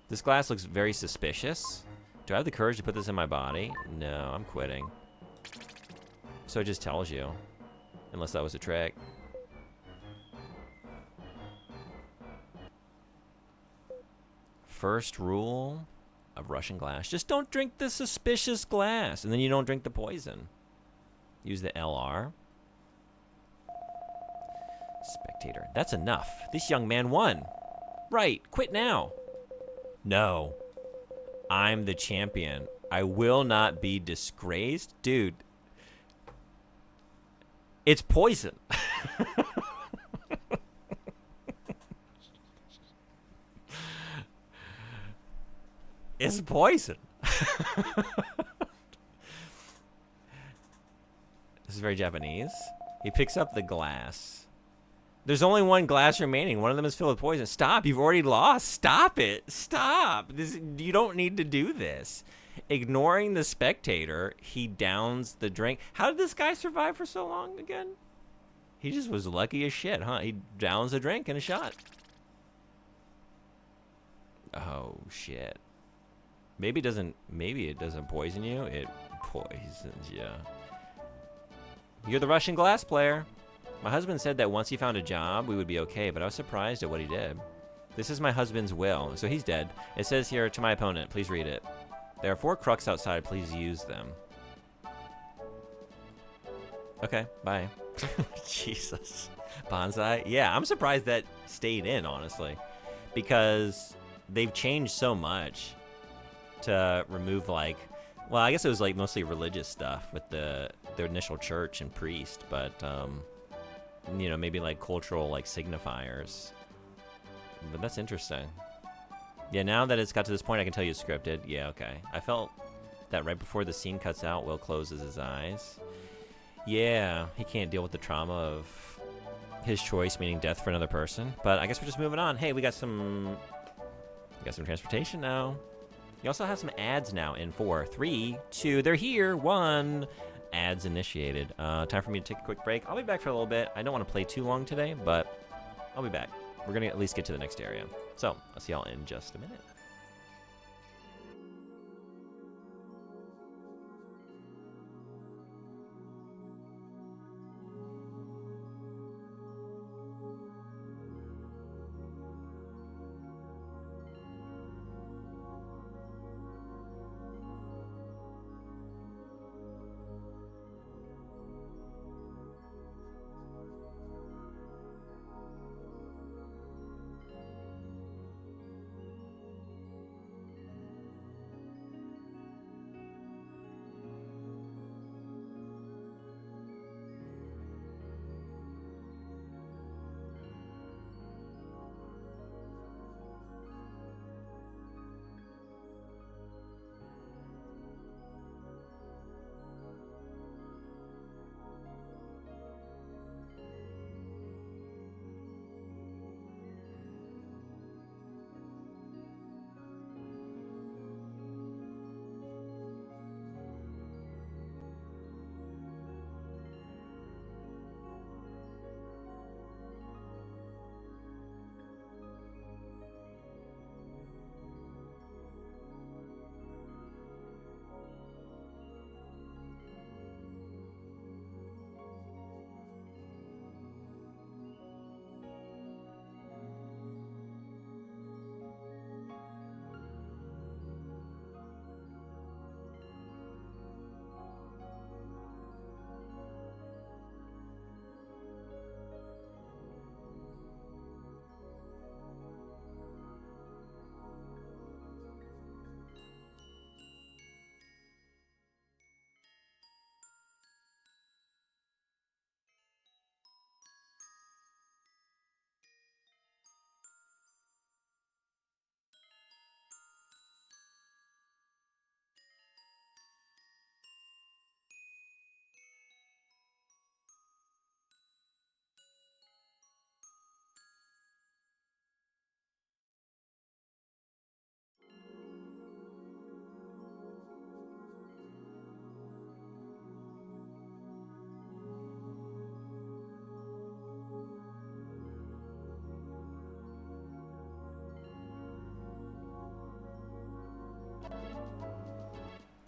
This glass looks very suspicious. Do I have the courage to put this in my body? No, I'm quitting. So it just tells you. Unless that was a trick. First rule of Russian glass. Just don't drink the suspicious glass. And then you don't drink the poison. Use the LR. Spectator. That's enough. This young man won. Right. Quit now. No. I'm the champion. I will not be disgraced. Dude. It's poison. It's poison. This is very Japanese. He picks up the glass. There's only one glass remaining. One of them is filled with poison. Stop. You've already lost. Stop it. Stop. You don't need to do this. Ignoring the spectator, he downs the drink. How did this guy survive for so long again? He just was lucky as shit, huh? He downs the drink in a shot. Oh, shit. Maybe it doesn't poison you. It poisons you. You're the Russian glass player. My husband said that once he found a job, we would be okay, but I was surprised at what he did. This is my husband's will, so he's dead. It says here, to my opponent, please read it. There are 4 crux outside, please use them. Okay, bye. Jesus. Bonsai? Yeah, I'm surprised that stayed in, honestly. Because they've changed so much to remove, like... Well, I guess it was, like, mostly religious stuff with their initial church and priest, but, you know, maybe, like, cultural, like, signifiers. But that's interesting. Yeah, now that it's got to this point, I can tell you it's scripted. Yeah, okay. I felt that right before the scene cuts out, Will closes his eyes. Yeah, he can't deal with the trauma of his choice, meaning death for another person. But I guess we're just moving on. Hey, we got some transportation now. You also have some ads now in 4, 3, 2, they're here, 1. Ads initiated. Time for me to take a quick break. I'll be back for a little bit. I don't want to play too long today, but I'll be back. We're going to at least get to the next area. So, I'll see y'all in just a minute.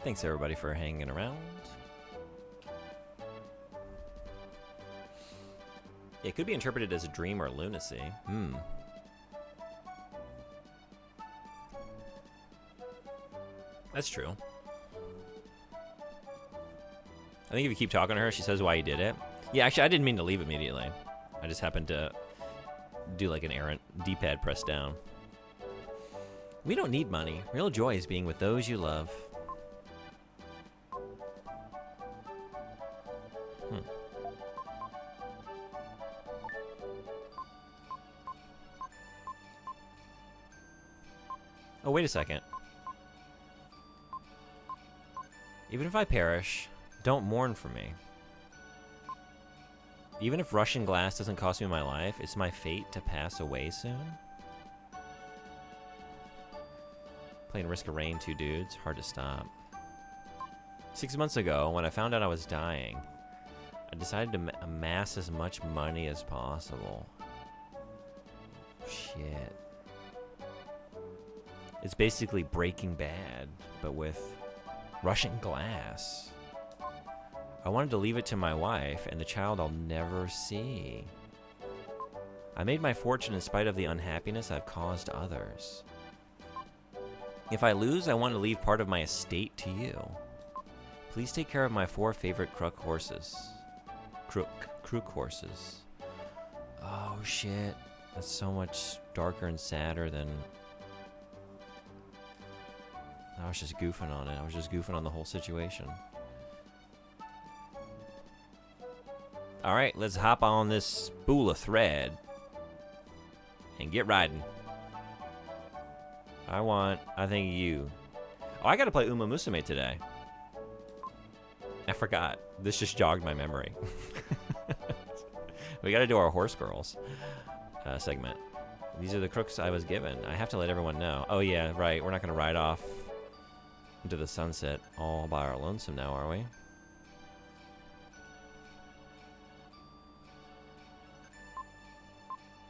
Thanks everybody for hanging around. It could be interpreted as a dream or lunacy. That's true. I think if you keep talking to her, she says why you did it. Yeah, actually, I didn't mean to leave immediately. I just happened to do like an errant D-pad press down. We don't need money. Real joy is being with those you love. Oh, wait a second. Even if I perish, don't mourn for me. Even if Russian glass doesn't cost me my life, it's my fate to pass away soon. Playing Risk of Rain 2 dudes, hard to stop. 6 months ago, when I found out I was dying, I decided to amass as much money as possible. Shit. It's basically Breaking Bad, but with Russian glass. I wanted to leave it to my wife and the child I'll never see. I made my fortune in spite of the unhappiness I've caused others. If I lose, I want to leave part of my estate to you. Please take care of my 4 favorite crook horses. Crook horses. Oh shit. That's so much darker and sadder than... I was just goofing on it. I was just goofing on the whole situation. Alright, let's hop on this spool of thread and get riding. I think you. Oh, I gotta play Uma Musume today. I forgot. This just jogged my memory. We gotta do our Horse Girls segment. These are the crooks I was given. I have to let everyone know. Oh yeah, right. We're not gonna ride off into the sunset all by our lonesome now, are we?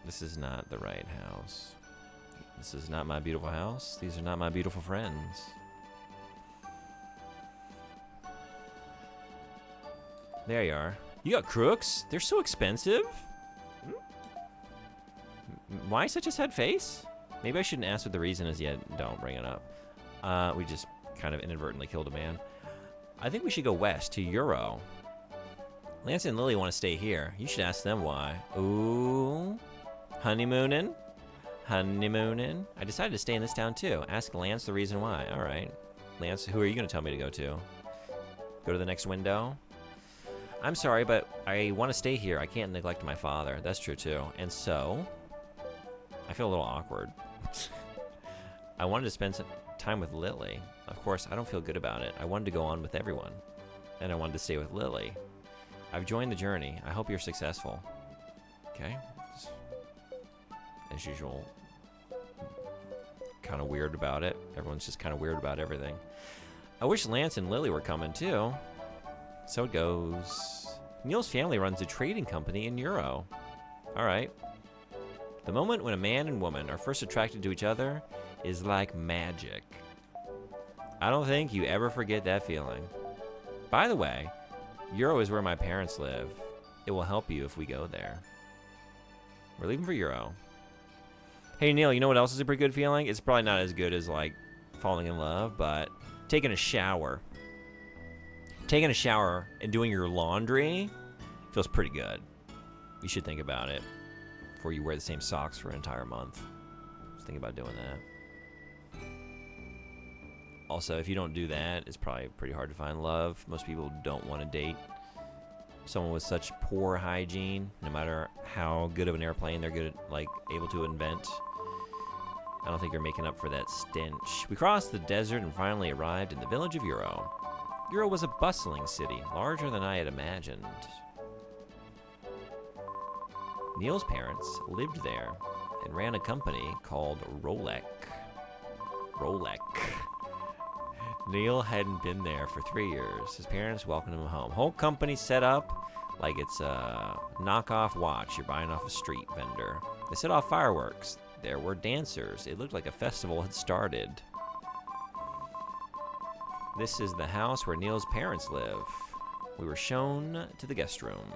This is not the right house. This is not my beautiful house. These are not my beautiful friends. There you are. You got crooks? They're so expensive? Why such a sad face? Maybe I shouldn't ask what the reason is yet. Don't bring it up. We just kind of inadvertently killed a man. I think we should go west to Euro. Lance and Lily want to stay here. You should ask them why. Ooh. Honeymooning? Honeymooning? I decided to stay in this town too. Ask Lance the reason why. Alright. Lance, who are you going to tell me to go to? Go to the next window? I'm sorry, but I want to stay here. I can't neglect my father. That's true too. And so, I feel a little awkward. I wanted to spend some time with Lily. Of course, I don't feel good about it. I wanted to go on with everyone. And I wanted to stay with Lily. I've joined the journey. I hope you're successful. Okay. As usual, kind of weird about it. Everyone's just kind of weird about everything. I wish Lance and Lily were coming too. So it goes. Neil's family runs a trading company in Euro. Alright. The moment when a man and woman are first attracted to each other is like magic. I don't think you ever forget that feeling. By the way, Euro is where my parents live. It will help you if we go there. We're leaving for Euro. Hey Neil, you know what else is a pretty good feeling? It's probably not as good as like falling in love, but taking a shower. Taking a shower and doing your laundry feels pretty good. You should think about it before you wear the same socks for an entire month. Just think about doing that. Also, if you don't do that, it's probably pretty hard to find love. Most people don't want to date someone with such poor hygiene, no matter how good of an airplane they're good at, like, able to invent. I don't think you're making up for that stench. We crossed the desert and finally arrived in the village of Euro. Euro was a bustling city, larger than I had imagined. Neil's parents lived there and ran a company called Rolek. Neil hadn't been there for 3 years. His parents welcomed him home. Whole company set up like it's a knockoff watch you're buying off a street vendor. They set off fireworks. There were dancers. It looked like a festival had started. This is the house where Neil's parents live. We were shown to the guest room.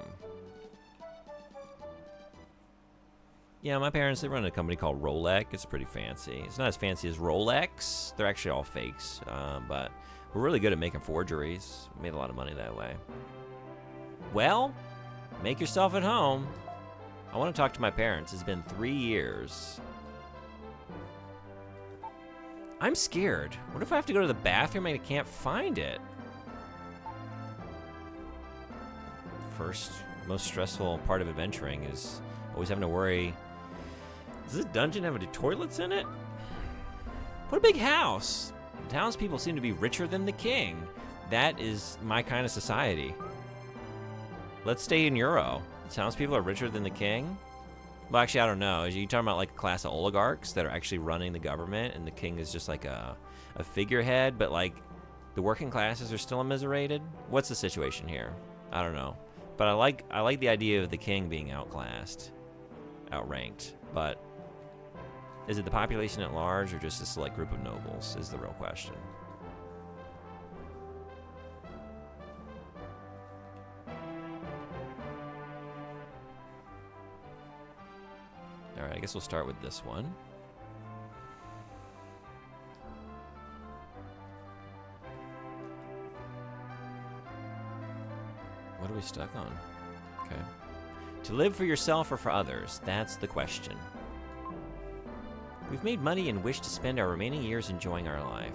Yeah, my parents, they run a company called Rolek. It's pretty fancy. It's not as fancy as Rolex. They're actually all fakes, but we're really good at making forgeries. We made a lot of money that way. Well, make yourself at home. I want to talk to my parents. It's been 3 years. I'm scared. What if I have to go to the bathroom and I can't find it? First, most stressful part of adventuring is always having to worry, does this dungeon have any toilets in it? What a big house. The townspeople seem to be richer than the king. That is my kind of society. Let's stay in Euro. Townspeople are richer than the king? Well, actually, I don't know. Are you talking about like a class of oligarchs that are actually running the government, and the king is just like a figurehead, but like the working classes are still immiserated? What's the situation here? I don't know. But I like the idea of the king being outclassed, outranked. But is it the population at large or just a select group of nobles is the real question. All right, I guess we'll start with this one. What are we stuck on? Okay. To live for yourself or for others, that's the question. We've made money and wish to spend our remaining years enjoying our life.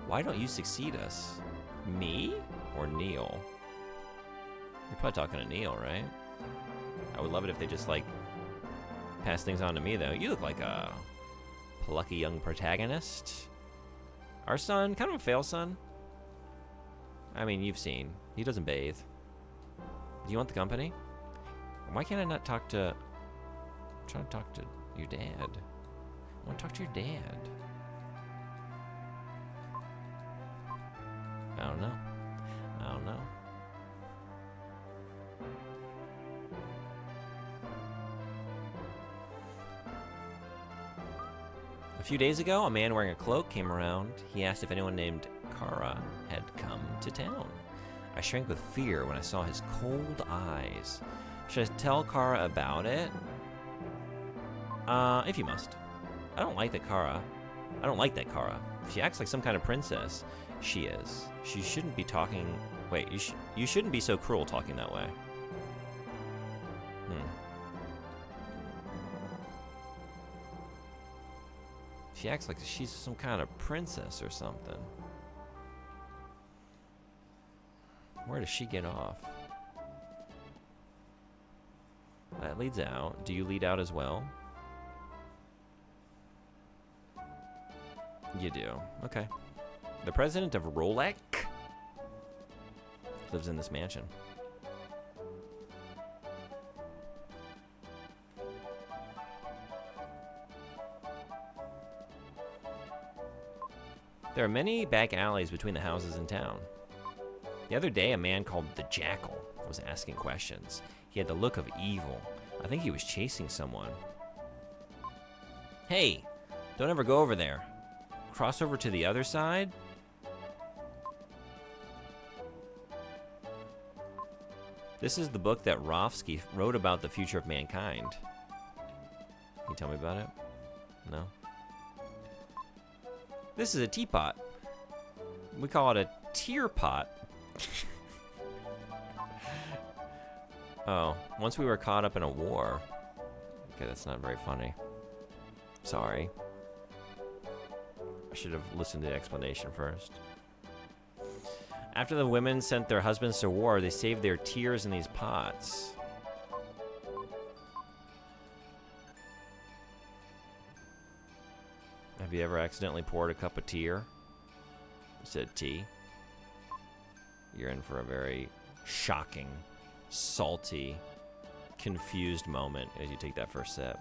Why don't you succeed us? Me or Neil? You're probably talking to Neil, right? I would love it if they just like pass things on to me, though. You look like a plucky young protagonist. Our son, kind of a fail son. I mean, you've seen. He doesn't bathe. Do you want the company? Why can't I not talk to... I'm trying to talk to your dad. I want to talk to your dad. I don't know. I don't know. A few days ago, a man wearing a cloak came around. He asked if anyone named Kara had come to town. I shrank with fear when I saw his cold eyes. Should I tell Kara about it? If you must. I don't like that Kara. She acts like some kind of princess. She is. She shouldn't be talking... Wait, you shouldn't be so cruel talking that way. She acts like she's some kind of princess or something. Where does she get off? That leads out. Do you lead out as well? You do. Okay. The president of Rolek lives in this mansion. There are many back alleys between the houses in town. The other day, a man called the Jackal was asking questions. He had the look of evil. I think he was chasing someone. Hey, don't ever go over there. Cross over to the other side? This is the book that Rofsky wrote about the future of mankind. Can you tell me about it? No? This is a teapot. We call it a tear pot. Oh, once we were caught up in a war. Okay, that's not very funny. Sorry. I should have listened to the explanation first. After the women sent their husbands to war, they saved their tears in these pots. Have you ever accidentally poured a cup of tear? Instead of tea? You're in for a very shocking, salty, confused moment as you take that first sip.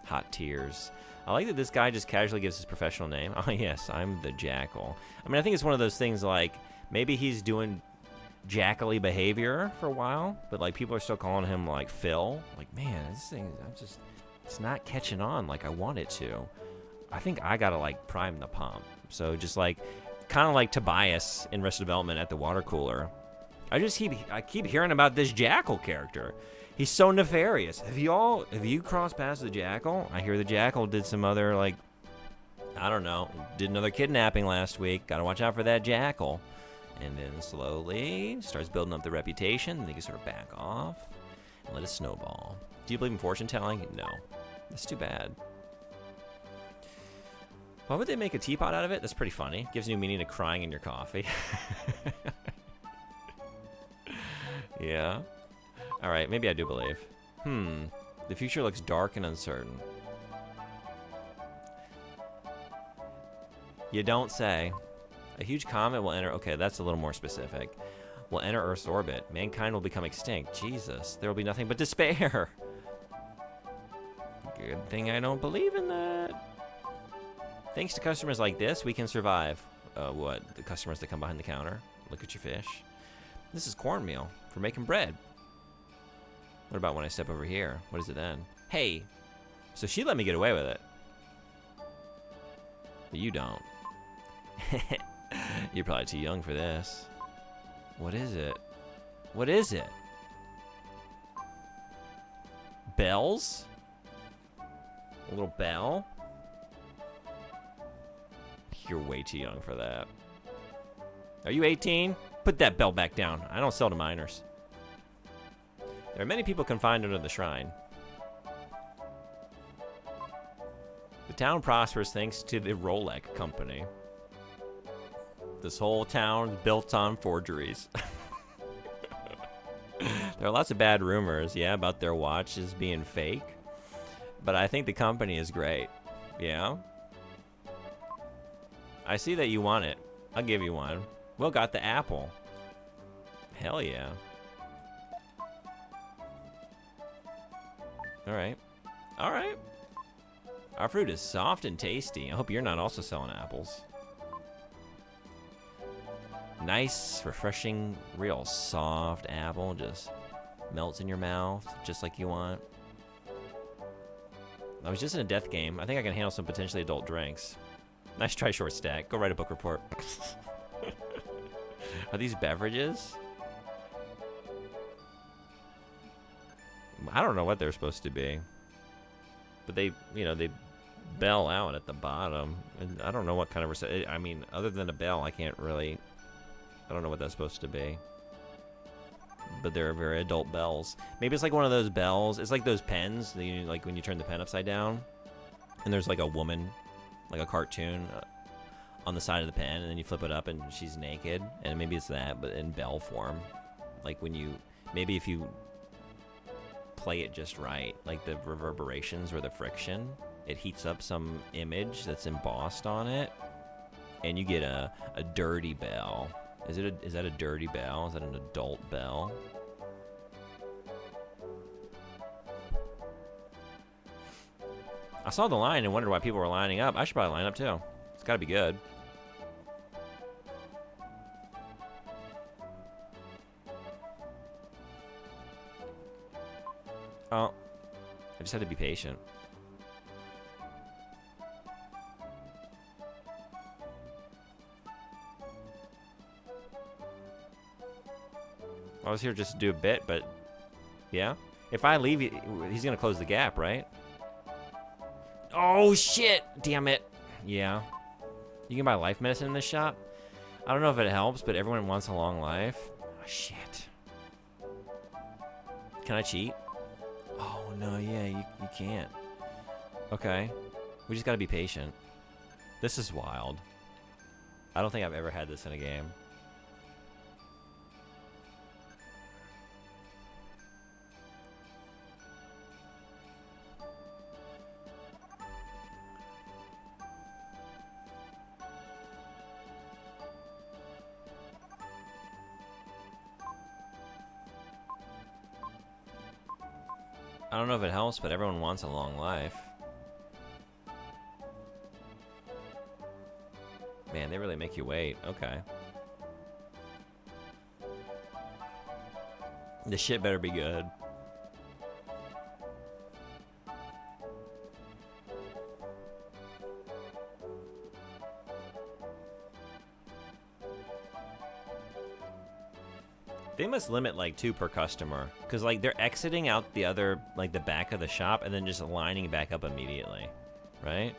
Hot tears. I like that this guy just casually gives his professional name. Oh, yes, I'm the Jackal. I mean, I think it's one of those things like maybe he's doing jackally behavior for a while, but like people are still calling him like Phil. Like, man, this thing, it's not catching on like I want it to. I think I gotta like prime the pump. So just like, kind of like Tobias in Arrested Development at the water cooler. I keep hearing about this Jackal character. He's so nefarious. Have you crossed past the Jackal? I hear the Jackal did some other, like, I don't know, did another kidnapping last week. Gotta watch out for that Jackal. And then slowly starts building up the reputation. And they can sort of back off and let it snowball. Do you believe in fortune telling? No. That's too bad. Why would they make a teapot out of it? That's pretty funny. Gives new meaning to crying in your coffee. Yeah. All right, maybe I do believe. The future looks dark and uncertain. You don't say. A huge comet will enter. Okay, that's a little more specific. Will enter Earth's orbit. Mankind will become extinct. Jesus, there will be nothing but despair. Good thing I don't believe in that. Thanks to customers like this, we can survive. What? The customers that come behind the counter? Look at your fish. This is cornmeal for making bread. What about when I step over here? What is it then? Hey, so she let me get away with it. But you don't. You're probably too young for this. What is it? What is it? Bells? A little bell? You're way too young for that. Are you 18? Put that bell back down. I don't sell to minors. There are many people confined under the shrine. The town prospers thanks to the Rolex company. This whole town is built on forgeries. There are lots of bad rumors, yeah, about their watches being fake. But I think the company is great. Yeah? I see that you want it. I'll give you one. Will got the apple. Hell yeah. Alright. Alright. Our fruit is soft and tasty. I hope you're not also selling apples. Nice, refreshing, real soft apple. Just melts in your mouth, just like you want. I was just in a death game. I think I can handle some potentially adult drinks. Nice try, short stack. Go write a book report. Are these beverages? I don't know what they're supposed to be. But they, you know, they bell out at the bottom. And I don't know what kind of... I mean, other than a bell, I can't really... I don't know what that's supposed to be. But they're very adult bells. Maybe it's like one of those bells. It's like those pens, that you, like when you turn the pen upside down. And there's like a woman, like a cartoon on the side of the pen. And then you flip it up and she's naked. And maybe it's that, but in bell form. Like when you... Maybe if you play it just right, like the reverberations or the friction, it heats up some image that's embossed on it. And you get a dirty bell. Is that a dirty bell? Is that an adult bell? I saw the line and wondered why people were lining up. I should probably line up too. It's gotta be good. Oh, I just had to be patient. I was here just to do a bit, but yeah. If I leave, he's gonna close the gap, right? Oh shit! Damn it! Yeah. You can buy life medicine in this shop. I don't know if it helps, but everyone wants a long life. Oh shit! Can I cheat? Oh no, yeah, you can't. Okay, we just gotta be patient. This is wild. I don't think I've ever had this in a game. I don't know if it helps, but everyone wants a long life. Man, they really make you wait. Okay. This shit better be good. They must limit like 2 per customer, because like they're exiting out the other, like the back of the shop and then just lining back up immediately, right?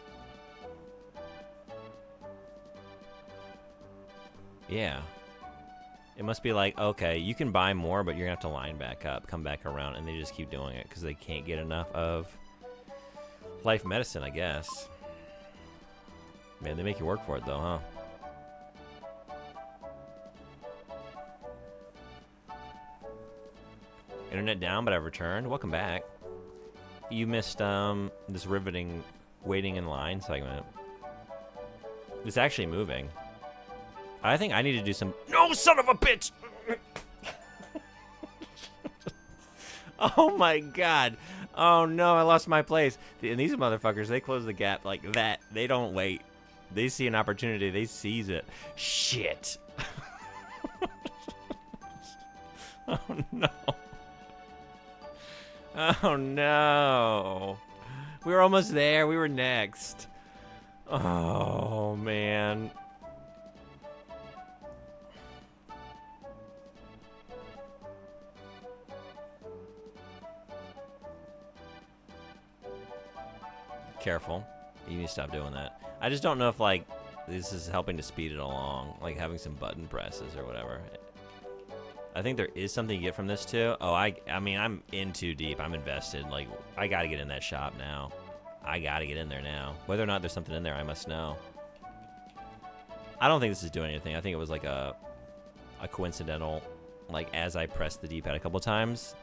Yeah. It must be like, okay, you can buy more, but you're gonna have to line back up, come back around, and they just keep doing it because they can't get enough of life medicine, I guess. Man, they make you work for it though, huh? Internet down, but I've returned. Welcome back. You missed this riveting waiting in line segment. It's actually moving. I think I need to do some... No, son of a bitch! Oh, my God. Oh, no, I lost my place. And these motherfuckers, they close the gap like that. They don't wait. They see an opportunity. They seize it. Shit. Oh, no. Oh, no. We were almost there. We were next. Oh, man. Careful. You need to stop doing that. I just don't know if, like, this is helping to speed it along. Like, having some button presses or whatever. I think there is something you get from this, too. Oh, I mean, I'm in too deep. I'm invested. Like, I gotta get in that shop now. I gotta get in there now. Whether or not there's something in there, I must know. I don't think this is doing anything. I think it was, like, a coincidental, like, as I pressed the D-pad a couple times,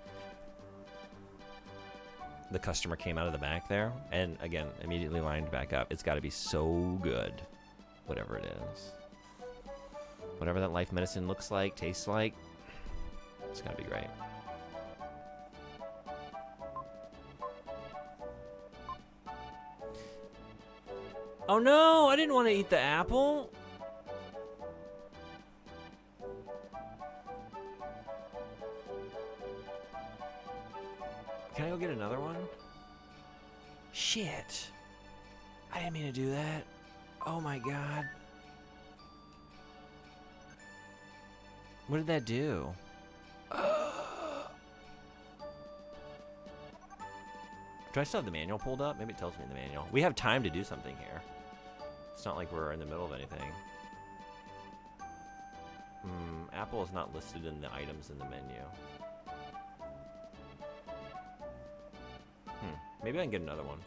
the customer came out of the back there, and again, immediately lined back up. It's got to be so good, whatever it is. Whatever that life medicine looks like, tastes like, it's got to be great. Oh no, I didn't want to eat the apple. Can I go get another one? Shit. I didn't mean to do that. Oh my God. What did that do? Do I still have the manual pulled up? Maybe it tells me in the manual. We have time to do something here. It's not like we're in the middle of anything. Apple is not listed in the items in the menu. Maybe I can get another one.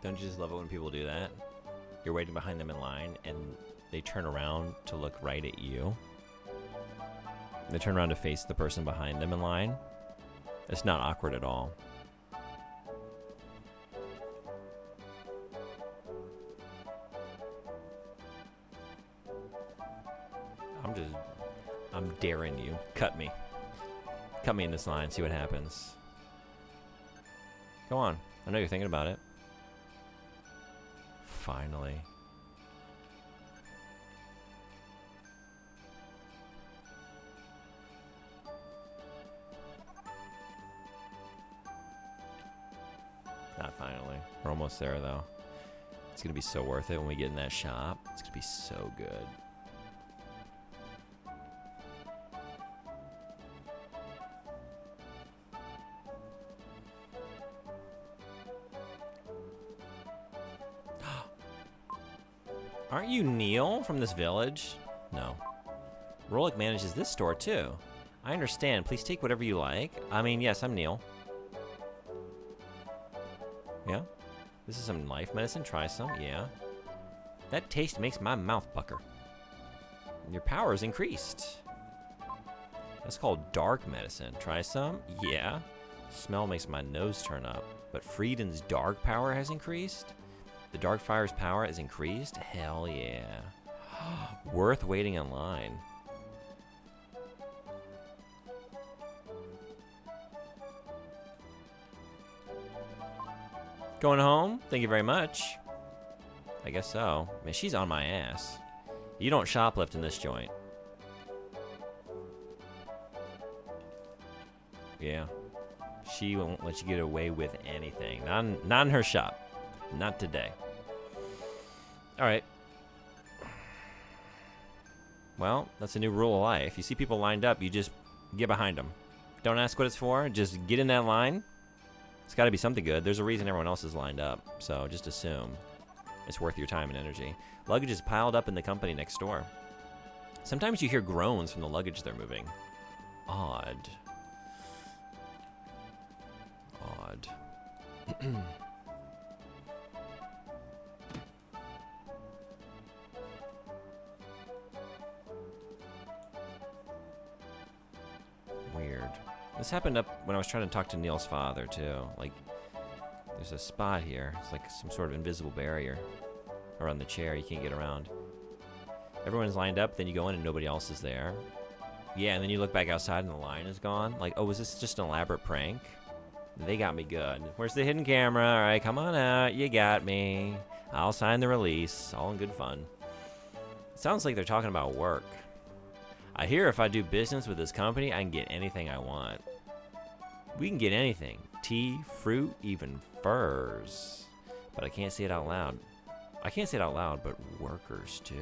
Don't you just love it when people do that? You're waiting behind them in line, and they turn around to look right at you. They turn around to face the person behind them in line. It's not awkward at all. I'm daring you. Cut me. Cut me in this line, see what happens. Go on. I know you're thinking about it. Finally. Not finally. We're almost there, though. It's going to be so worth it when we get in that shop. It's going to be so good. Aren't you Neil from this village? No. Rolik manages this store, too. I understand. Please take whatever you like. I mean, yes, I'm Neil. Yeah? This is some life medicine. Try some. Yeah. That taste makes my mouth pucker. Your power is increased. That's called dark medicine. Try some. Yeah. Smell makes my nose turn up. But Frieden's dark power has increased? The Dark Fire's power is increased? Hell yeah. Worth waiting in line. Going home? Thank you very much. I guess so. Man, she's on my ass. You don't shoplift in this joint. Yeah. She won't let you get away with anything. Not in her shop. Not today. Alright. Well, that's a new rule of life. You see people lined up, you just get behind them. Don't ask what it's for. Just get in that line. It's got to be something good. There's a reason everyone else is lined up, so just assume it's worth your time and energy. Luggage is piled up in the company next door. Sometimes you hear groans from the luggage they're moving. Odd. Odd. Weird. This happened up when I was trying to talk to Neil's father, too. Like, there's a spot here. It's like some sort of invisible barrier around the chair. You can't get around. Everyone's lined up, then you go in and nobody else is there. Yeah, and then you look back outside and the line is gone. Like, oh, was this just an elaborate prank? They got me good. Where's the hidden camera? All right, come on out. You got me. I'll sign the release. All in good fun. It sounds like they're talking about work. I hear if I do business with this company, I can get anything I want. We can get anything. Tea, fruit, even furs. But I can't say it out loud. I can't say it out loud, but workers too.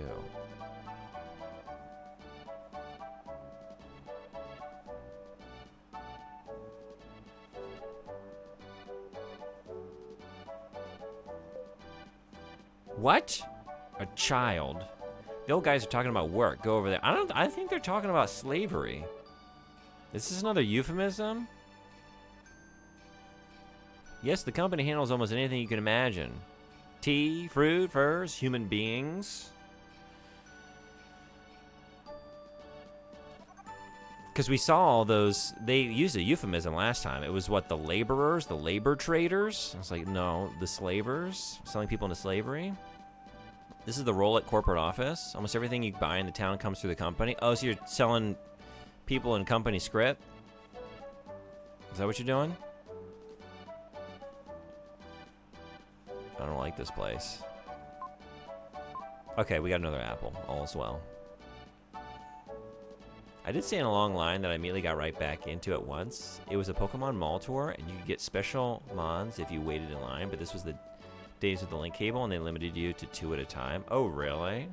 What? A child? The old guys are talking about work. Go over there. I think they're talking about slavery. Is this another euphemism? Yes, the company handles almost anything you can imagine. Tea, fruit, furs, human beings. Because we saw all those, they used a euphemism last time. It was what, the laborers, the labor traders? I was like, no, the slavers, selling people into slavery. This is the role at corporate office. Almost everything you buy in the town comes through the company. Oh, so you're selling people in company script? Is that what you're doing? I don't like this place. Okay, we got another apple. All's well. I did stay in a long line that I immediately got right back into at once. It was a Pokemon Mall tour, and you could get special mons if you waited in line, but this was the days with the link cable, and they limited you to 2 at a time. Oh, really?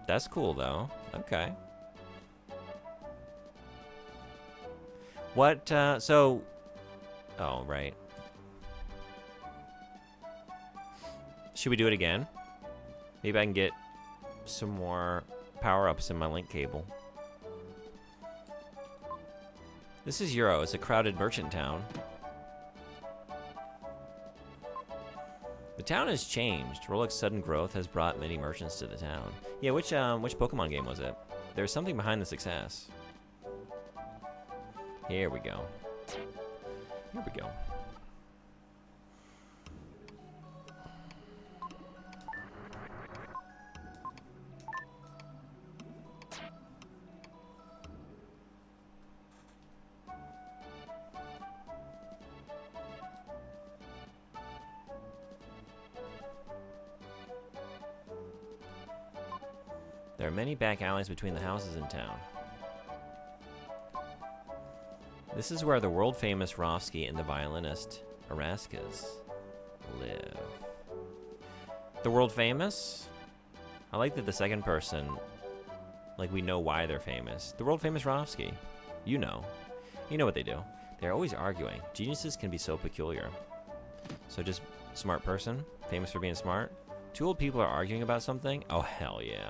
That's cool, though. Okay. What, so... Oh, right. Should we do it again? Maybe I can get some more power-ups in my link cable. This is Euro. It's a crowded merchant town. The town has changed. Rollick's sudden growth has brought many merchants to the town. Yeah, which Pokemon game was it? There's something behind the success. Here we go. Here we go. There are many back alleys between the houses in town. This is where the world-famous Rofsky and the violinist Erascas live. The world-famous? I like that the second person, like, we know why they're famous. The world-famous Rofsky. You know. You know what they do. They're always arguing. Geniuses can be so peculiar. So just smart person, famous for being smart. 2 old people are arguing about something? Oh, hell yeah.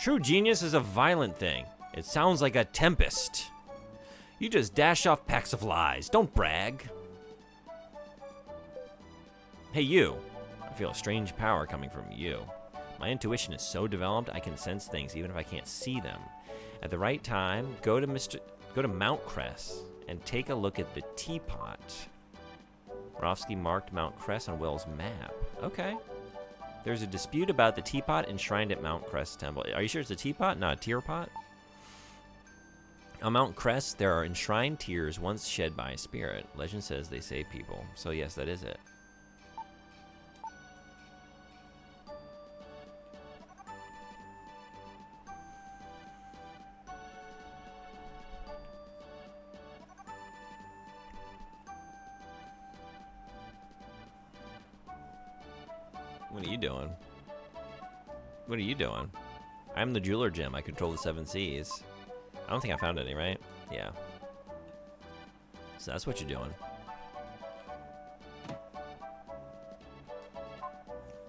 True genius is a violent thing. It sounds like a tempest. You just dash off packs of lies. Don't brag. Hey, you. I feel a strange power coming from you. My intuition is so developed I can sense things even if I can't see them. At the right time, go to Mount Cress and take a look at the teapot. Rofsky marked Mount Cress on Will's map. Okay. There's a dispute about the teapot enshrined at Mount Cress Temple. Are you sure it's a teapot, not a tear pot? On Mount Cress, there are enshrined tears once shed by a spirit. Legend says they save people. So yes, that is it. What are you doing? What are you doing? I'm the jeweler gem. I control the 7 seas. I don't think I found any, right? Yeah. So that's what you're doing.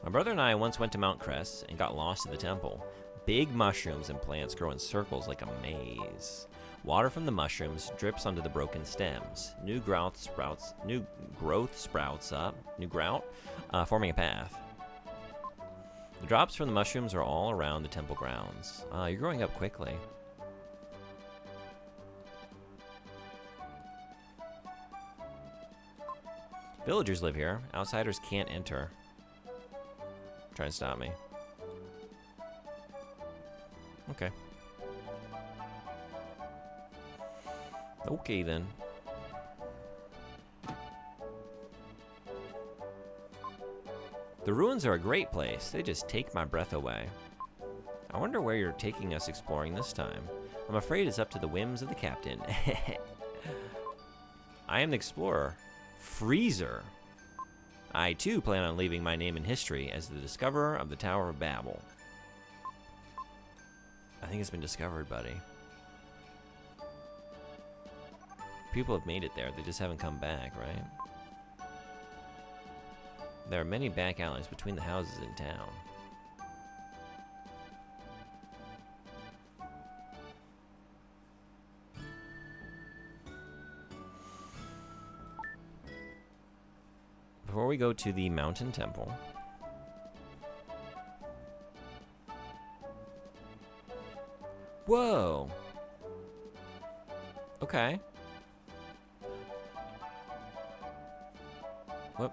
My brother and I once went to Mount Cress and got lost in the temple. Big mushrooms and plants grow in circles like a maze. Water from the mushrooms drips onto the broken stems. New growth sprouts up, forming a path. The drops from the mushrooms are all around the temple grounds. You're growing up quickly. Villagers live here. Outsiders can't enter. Try and stop me. Okay. Okay, then. The ruins are a great place. They just take my breath away. I wonder where you're taking us exploring this time. I'm afraid it's up to the whims of the captain. I am the explorer, Freezer. I, too, plan on leaving my name in history as the discoverer of the Tower of Babel. I think it's been discovered, buddy. People have made it there. They just haven't come back, right? There are many back alleys between the houses in town. Before we go to the mountain temple, whoa. Okay. What?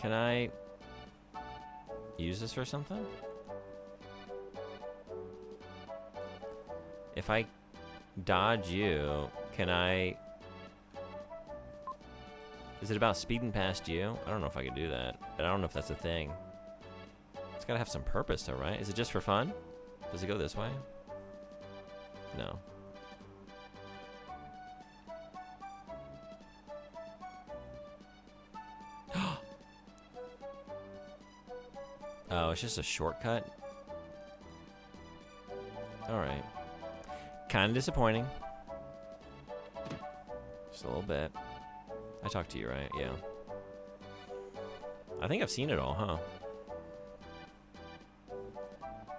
Can I use this for something? If I dodge you, can I... Is it about speeding past you? I don't know if I can do that. But I don't know if that's a thing. It's gotta have some purpose though, right? Is it just for fun? Does it go this way? No. Oh, it's just a shortcut? Alright. Kinda disappointing. Just a little bit. I talked to you, right? Yeah. I think I've seen it all, huh?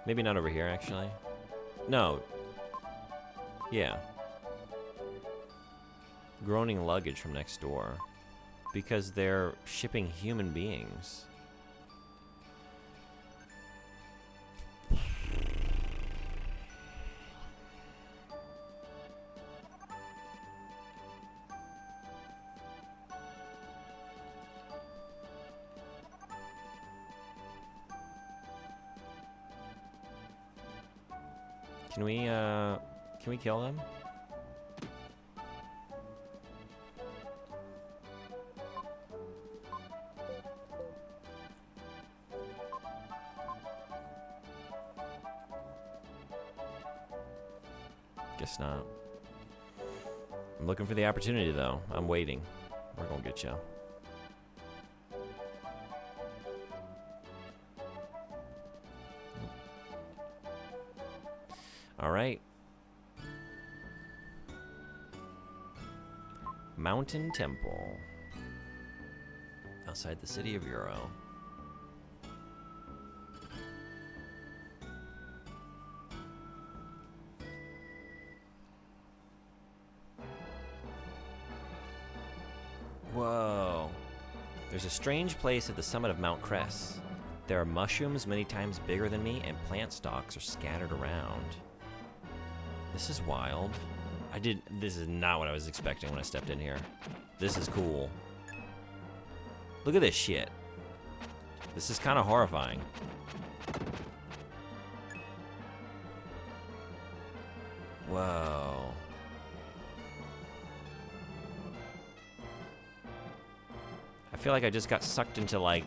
Maybe not over here, actually. No. Yeah. Groaning luggage from next door. Because they're shipping human beings. Can we kill them? Guess not. I'm looking for the opportunity, though. I'm waiting. We're gonna get you. All right. Mountain Temple. Outside the city of Euro. Whoa. There's a strange place at the summit of Mount Cress. There are mushrooms many times bigger than me, and plant stalks are scattered around. This is wild. This is not what I was expecting when I stepped in here. This is cool. Look at this shit. This is kind of horrifying. Whoa. I feel like I just got sucked into, like,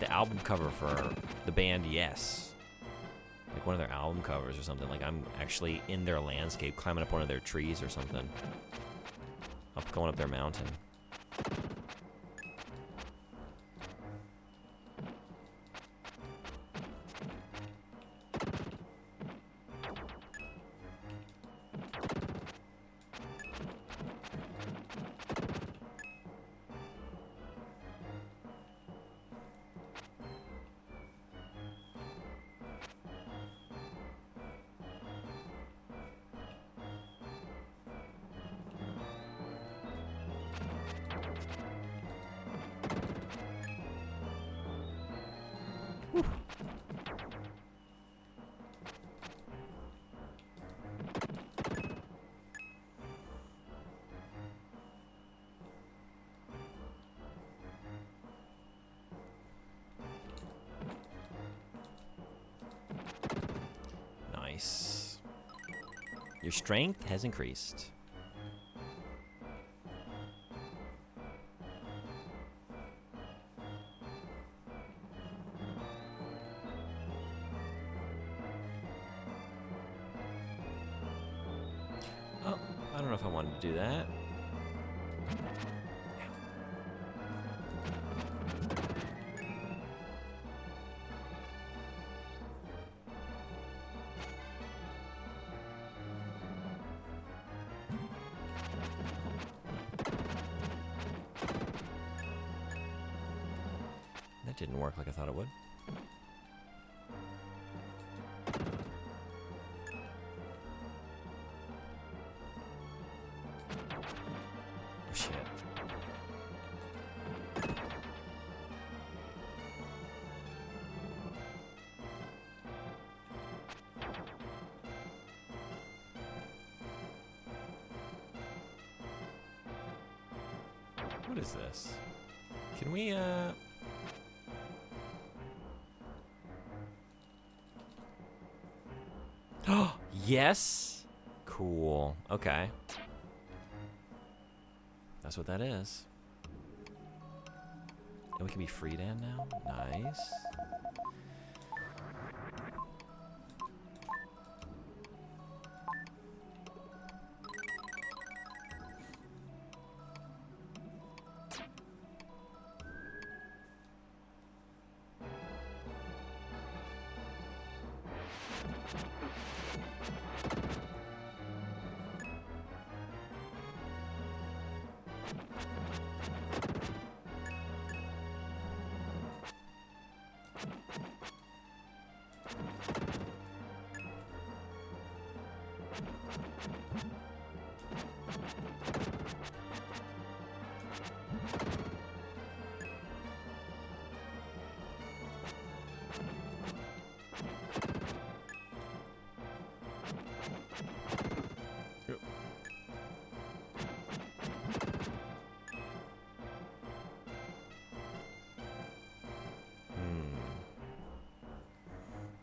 the album cover for the band Yes. Like one of their album covers or something. Like I'm actually in their landscape, climbing up one of their trees or something. Going up their mountain. Your strength has increased. Oh, I don't know if I wanted to do that. That didn't work like I thought it would. Oh, shit. What is this? Can we, Oh, yes! Cool. Okay. That's what that is. And we can be Friedan now? Nice.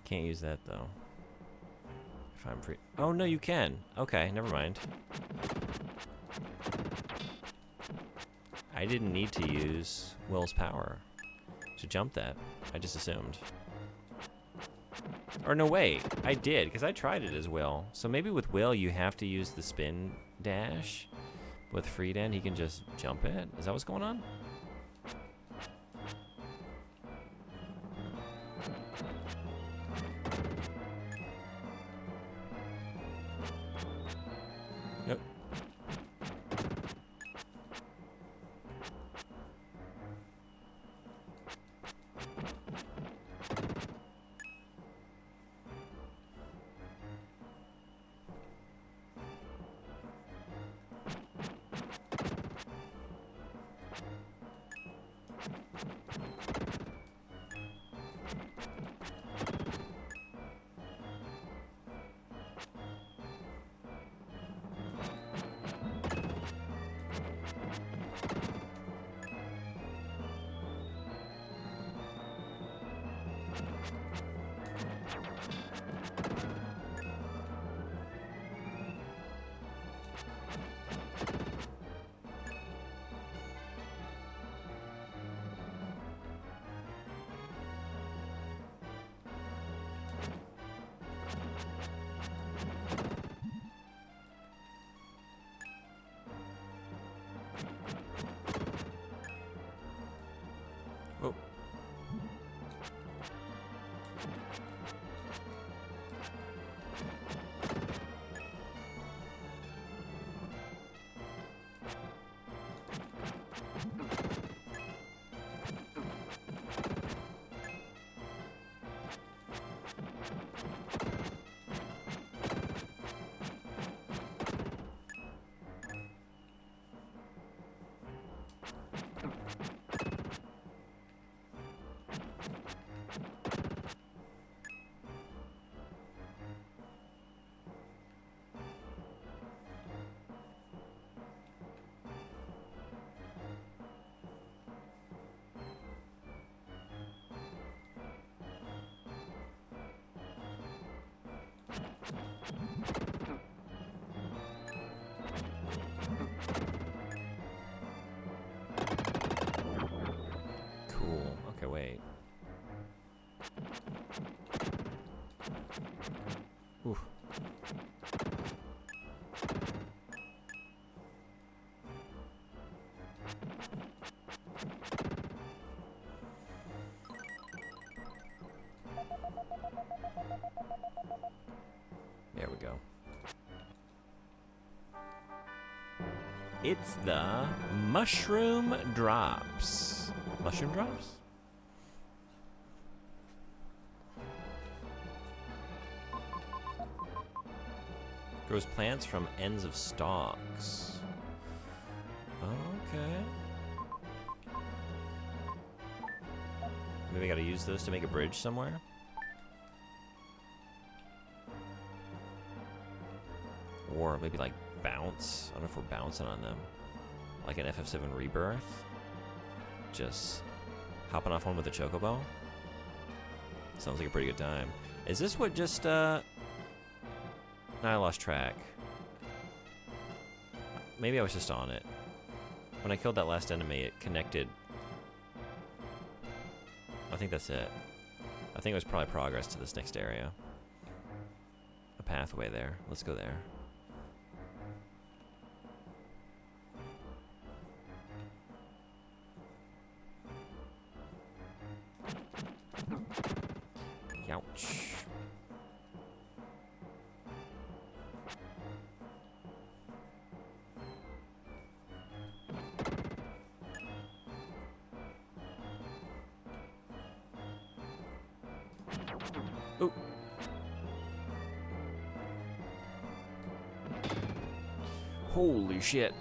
Can't use that though. If I'm free. Oh no, you can. Okay, never mind. I didn't need to use Will's power to jump that. I just assumed. Or no, wait. I did, because I tried it as Will. So maybe with Will, you have to use the spin dash. With Friedan, he can just jump it. Is that what's going on? Yep. Oh. It's the mushroom drops. Mushroom drops? Grows plants from ends of stalks. Okay. Maybe I gotta use those to make a bridge somewhere? Or maybe like bounce. I don't know if we're bouncing on them. Like an FF7 Rebirth. Just hopping off one with a chocobo. Sounds like a pretty good time. Is this what just, No, I lost track. Maybe I was just on it. When I killed that last enemy, it connected. I think that's it. I think it was probably progress to this next area. A pathway there. Let's go there. Ouch. Ooh. Holy shit.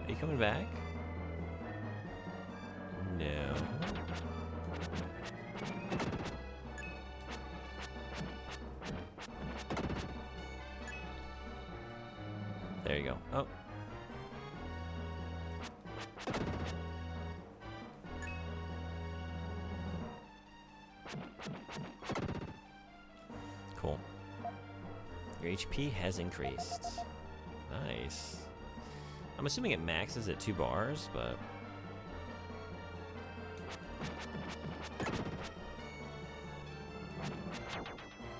Are you coming back? No. There you go. Oh. Cool. Your HP has increased. Nice. I'm assuming it maxes at 2 bars, but...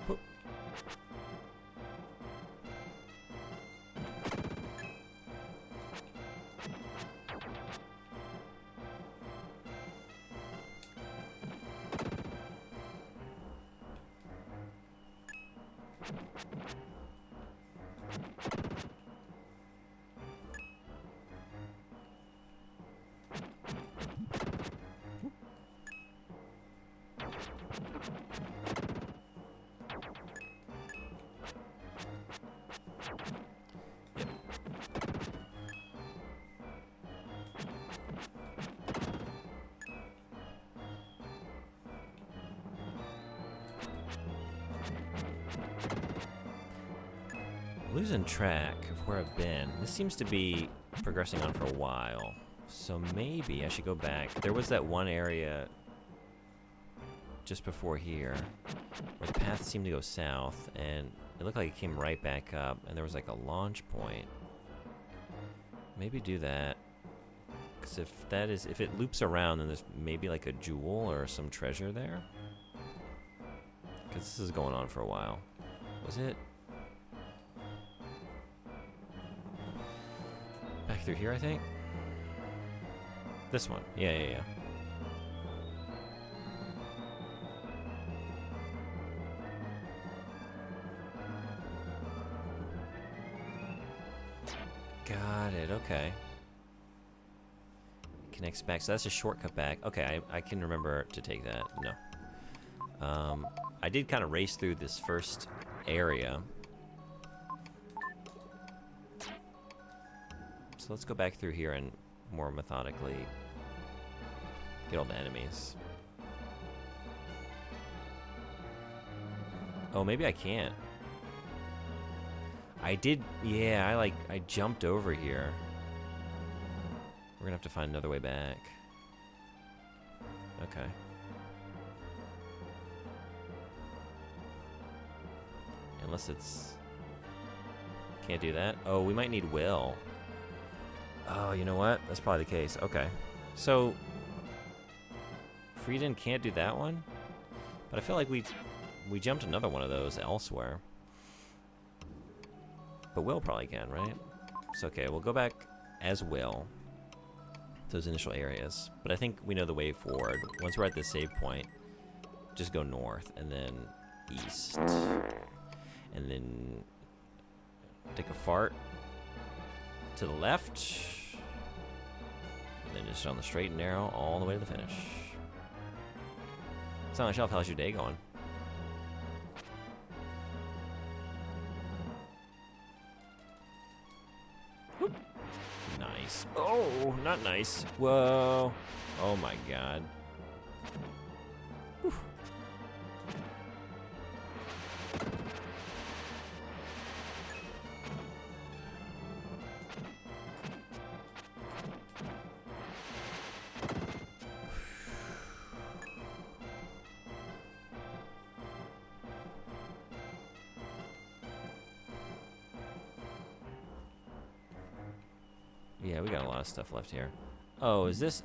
Whoop. Losing track of where I've been. This seems to be progressing on for a while. So maybe I should go back. There was that one area just before here where the path seemed to go south, and it looked like it came right back up, and there was like a launch point. Maybe do that. Because if it loops around, then there's maybe like a jewel or some treasure there. Because this is going on for a while. Was it? Back through here, I think? This one. Yeah. Got it, okay. Connects back, so that's a shortcut back. Okay, I can remember to take that. No. I did kind of race through this first area. So let's go back through here and more methodically get all the enemies. Oh, maybe I can't. I did, yeah, I jumped over here. We're gonna have to find another way back. Okay. Unless it's... Can't do that? Oh, we might need will. Oh, you know what? That's probably the case. Okay. So... Frieden can't do that one? But I feel like we jumped another one of those elsewhere. But Will probably can, right? It's okay. We'll go back as Will. Those initial areas. But I think we know the way forward. Once we're at this save point, just go north and then east. And then take a fart to the left. And then just on the straight and narrow all the way to the finish. So on the shelf, how's your day going? Whoop. Nice. Oh, not nice. Whoa. Oh my god. Whew. Yeah, we got a lot of stuff left here. Oh, is this...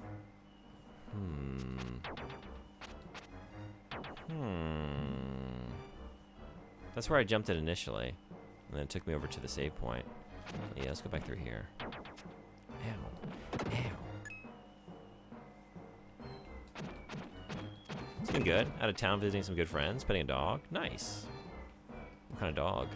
That's where I jumped it initially. And then it took me over to the save point. Yeah, let's go back through here. Ow. Ow. It's been good. Out of town visiting some good friends. Petting a dog. Nice. What kind of dog?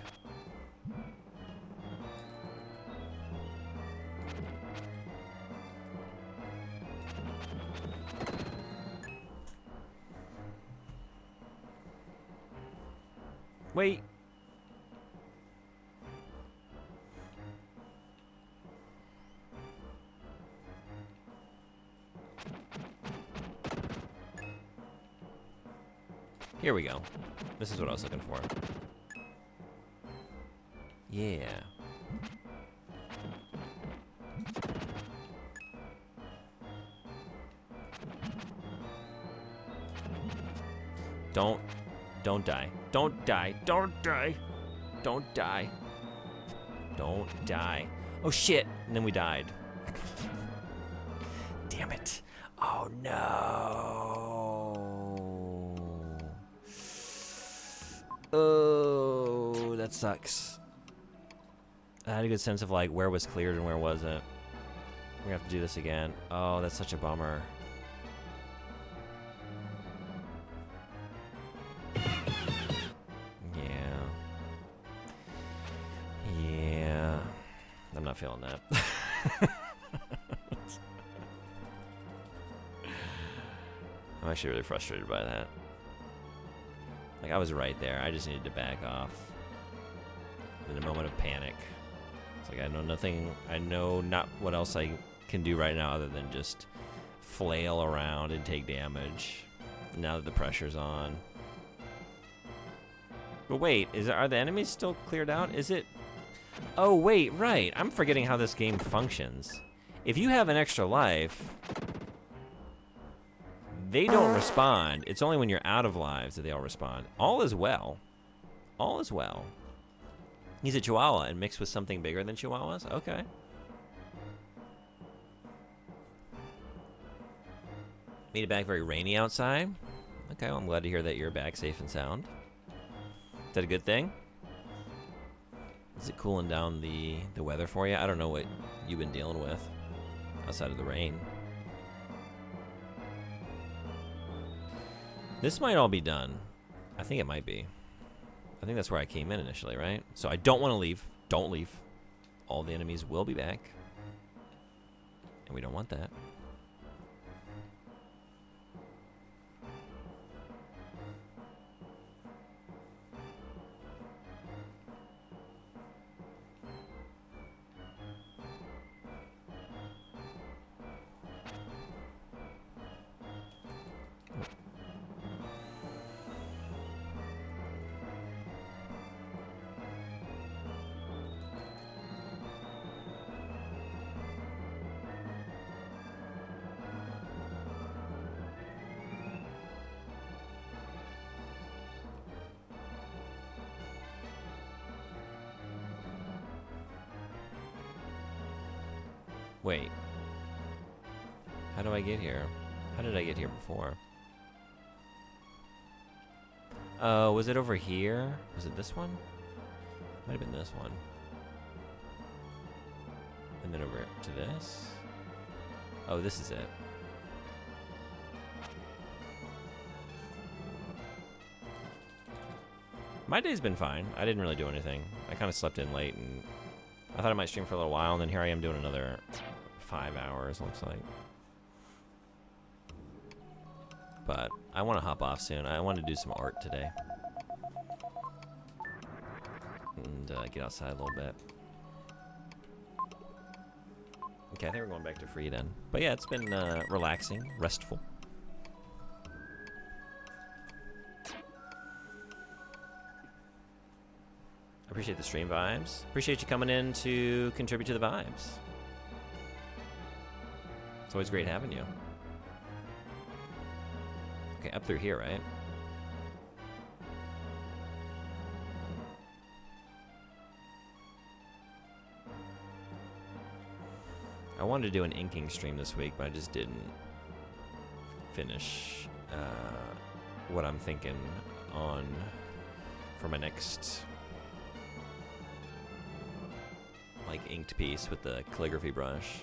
Wait. Here we go. This is what I was looking for. Yeah. Don't die. Don't die. Don't die. Don't die. Don't die. Oh shit. And then we died. Damn it. Oh no. Oh, that sucks. I had a good sense of like where was cleared and where wasn't. We have to do this again. Oh, that's such a bummer. I'm not feeling that. I'm actually really frustrated by that. Like, I was right there. I just needed to back off. In a moment of panic. It's like, I know nothing. I know not what else I can do right now other than just flail around and take damage. Now that the pressure's on. But wait, are the enemies still cleared out? Is it... Oh, wait, right. I'm forgetting how this game functions. If you have an extra life, they don't respond. It's only when you're out of lives that they all respond. All is well. All is well. He's a Chihuahua and mixed with something bigger than Chihuahuas? Okay. Made it back very rainy outside. Okay, well, I'm glad to hear that you're back safe and sound. Is that a good thing? Is it cooling down the weather for you? I don't know what you've been dealing with outside of the rain. This might all be done. I think it might be. I think that's where I came in initially, right? So I don't want to leave. Don't leave. All the enemies will be back. And we don't want that. Wait. How do I get here? How did I get here before? Oh, was it over here? Was it this one? Might have been this one. And then over to this? Oh, this is it. My day's been fine. I didn't really do anything. I kind of slept in late, and I thought I might stream for a little while, and then here I am doing another 5 hours, looks like. But I want to hop off soon. I want to do some art today. And get outside a little bit. Okay, I think we're going back to free then. But yeah, it's been relaxing, restful. Appreciate the stream vibes. Appreciate you coming in to contribute to the vibes. It's always great having you. Okay, up through here, right? I wanted to do an inking stream this week, but I just didn't finish what I'm thinking on for my next like inked piece with the calligraphy brush.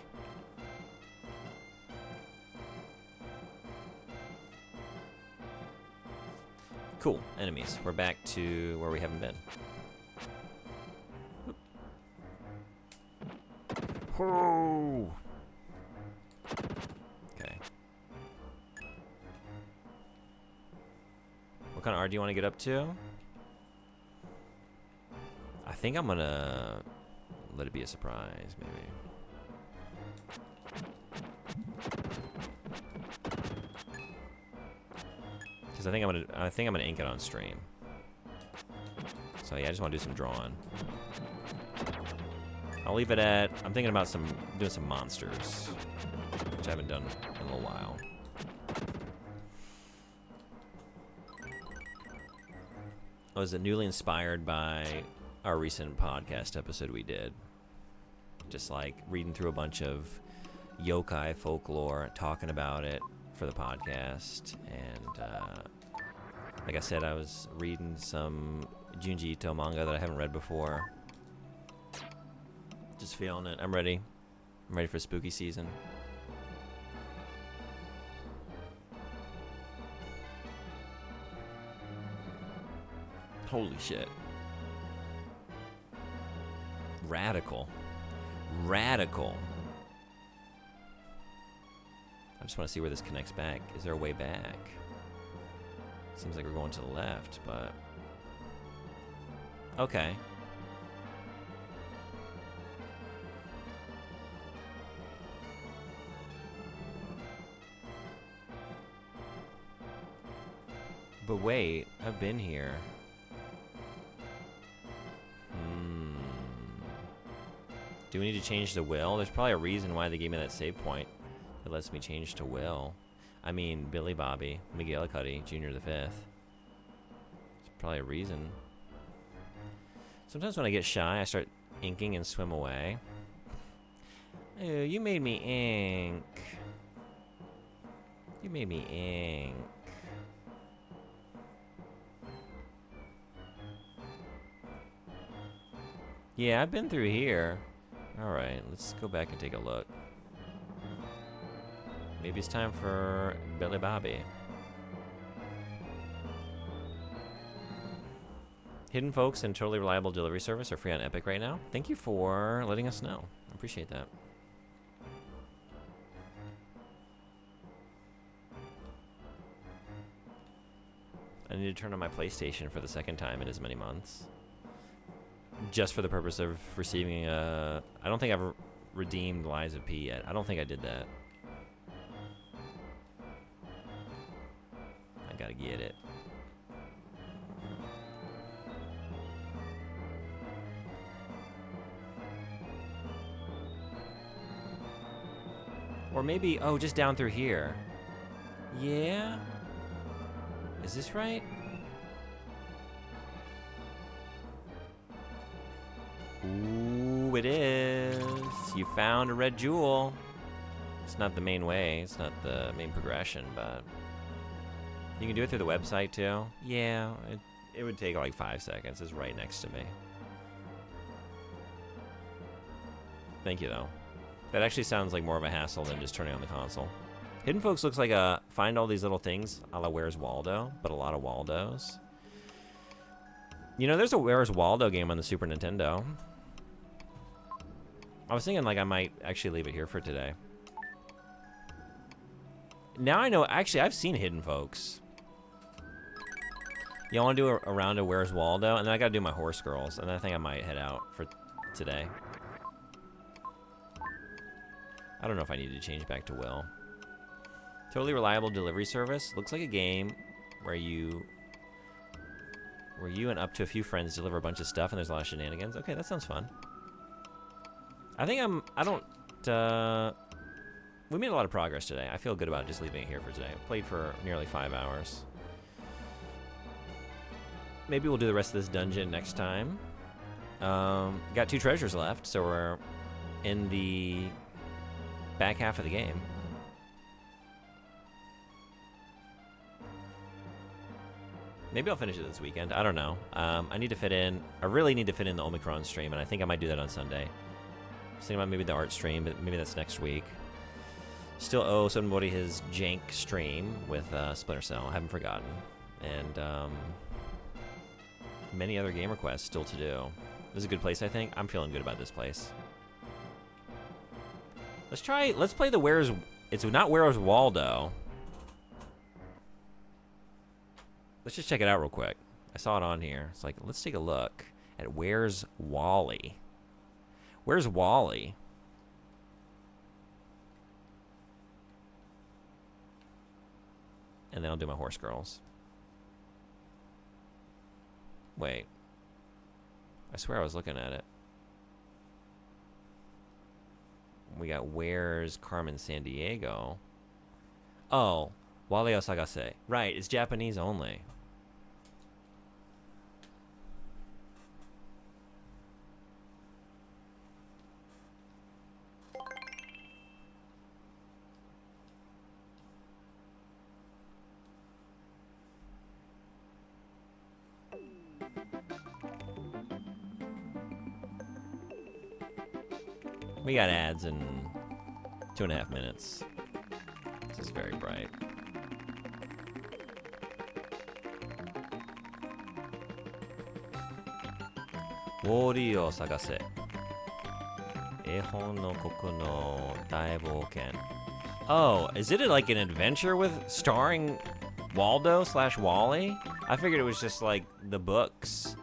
Cool, enemies. We're back to where we haven't been. Oh. Okay. What kind of art do you want to get up to? I think I'm gonna let it be a surprise, maybe. Because I think I'm gonna ink it on stream. So yeah, I just want to do some drawing. I'll leave it at, I'm thinking about doing some monsters, which I haven't done in a little while. I was newly inspired by our recent podcast episode we did. Just like reading through a bunch of yokai folklore, talking about it for the podcast. And like I said, I was reading some Junji Ito manga that I haven't read before. Just feeling it. I'm ready. I'm ready for spooky season. Holy shit. Radical. Radical. I just want to see where this connects back. Is there a way back? Seems like we're going to the left, but... Okay. But wait, I've been here. Do we need to change to Will? There's probably a reason why they gave me that save point that lets me change to Will. I mean, Billy Bobby, McGillicuddy, Jr. the 5th. There's probably a reason. Sometimes when I get shy, I start inking and swim away. Ew, you made me ink. You made me ink. Yeah, I've been through here. Alright, let's go back and take a look. Maybe it's time for Billy Bobby. Hidden Folks and Totally Reliable Delivery Service are free on Epic right now. Thank you for letting us know. I appreciate that. I need to turn on my PlayStation for the second time in as many months. Just for the purpose of receiving a... I don't think I've redeemed Lies of P yet. I don't think I did that. I gotta get it. Or maybe... Oh, just down through here. Yeah? Is this right? Ooh, it is. You found a red jewel. It's not the main way. It's not the main progression, but you can do it through the website too. Yeah, it would take like 5 seconds. It's right next to me. Thank you, though. That actually sounds like more of a hassle than just turning on the console. Hidden Folks looks like a find all these little things a la Where's Waldo, but a lot of Waldos. You know, there's a Where's Waldo game on the Super Nintendo. I was thinking like I might actually leave it here for today. Now I know, actually, I've seen Hidden Folks. Y'all want to do a round of Where's Waldo? And then I got to do my Horse Girls, and then I think I might head out for today. I don't know if I need to change back to Will. Totally reliable delivery service. Looks like a game where you and up to a few friends deliver a bunch of stuff and there's a lot of shenanigans. Okay, that sounds fun. We made a lot of progress today. I feel good about just leaving it here for today. I played for nearly 5 hours. Maybe we'll do the rest of this dungeon next time. Got 2 treasures left, so we're in the back half of the game. Maybe I'll finish it this weekend. I don't know. I really need to fit in the Omicron stream, and I think I might do that on Sunday. I was thinking about maybe the art stream, but maybe that's next week. Still owe somebody his jank stream with Splinter Cell. I haven't forgotten. And many other game requests still to do. This is a good place, I think. I'm feeling good about this place. Let's play the Where's... It's not Where's Waldo. Let's just check it out real quick. I saw it on here. It's like, let's take a look at Where's Wally. Where's Wally? And then I'll do my Horse Girls. Wait. I swear I was looking at it. We got Where's Carmen Sandiego. Oh, Wale o Sagase. Right, it's Japanese only. We got ads in 2.5 minutes. This is very bright. Wori o sagase. Ehon no koku no daibouken. Oh, is it like an adventure with starring Waldo / Wally? I figured it was just like the books.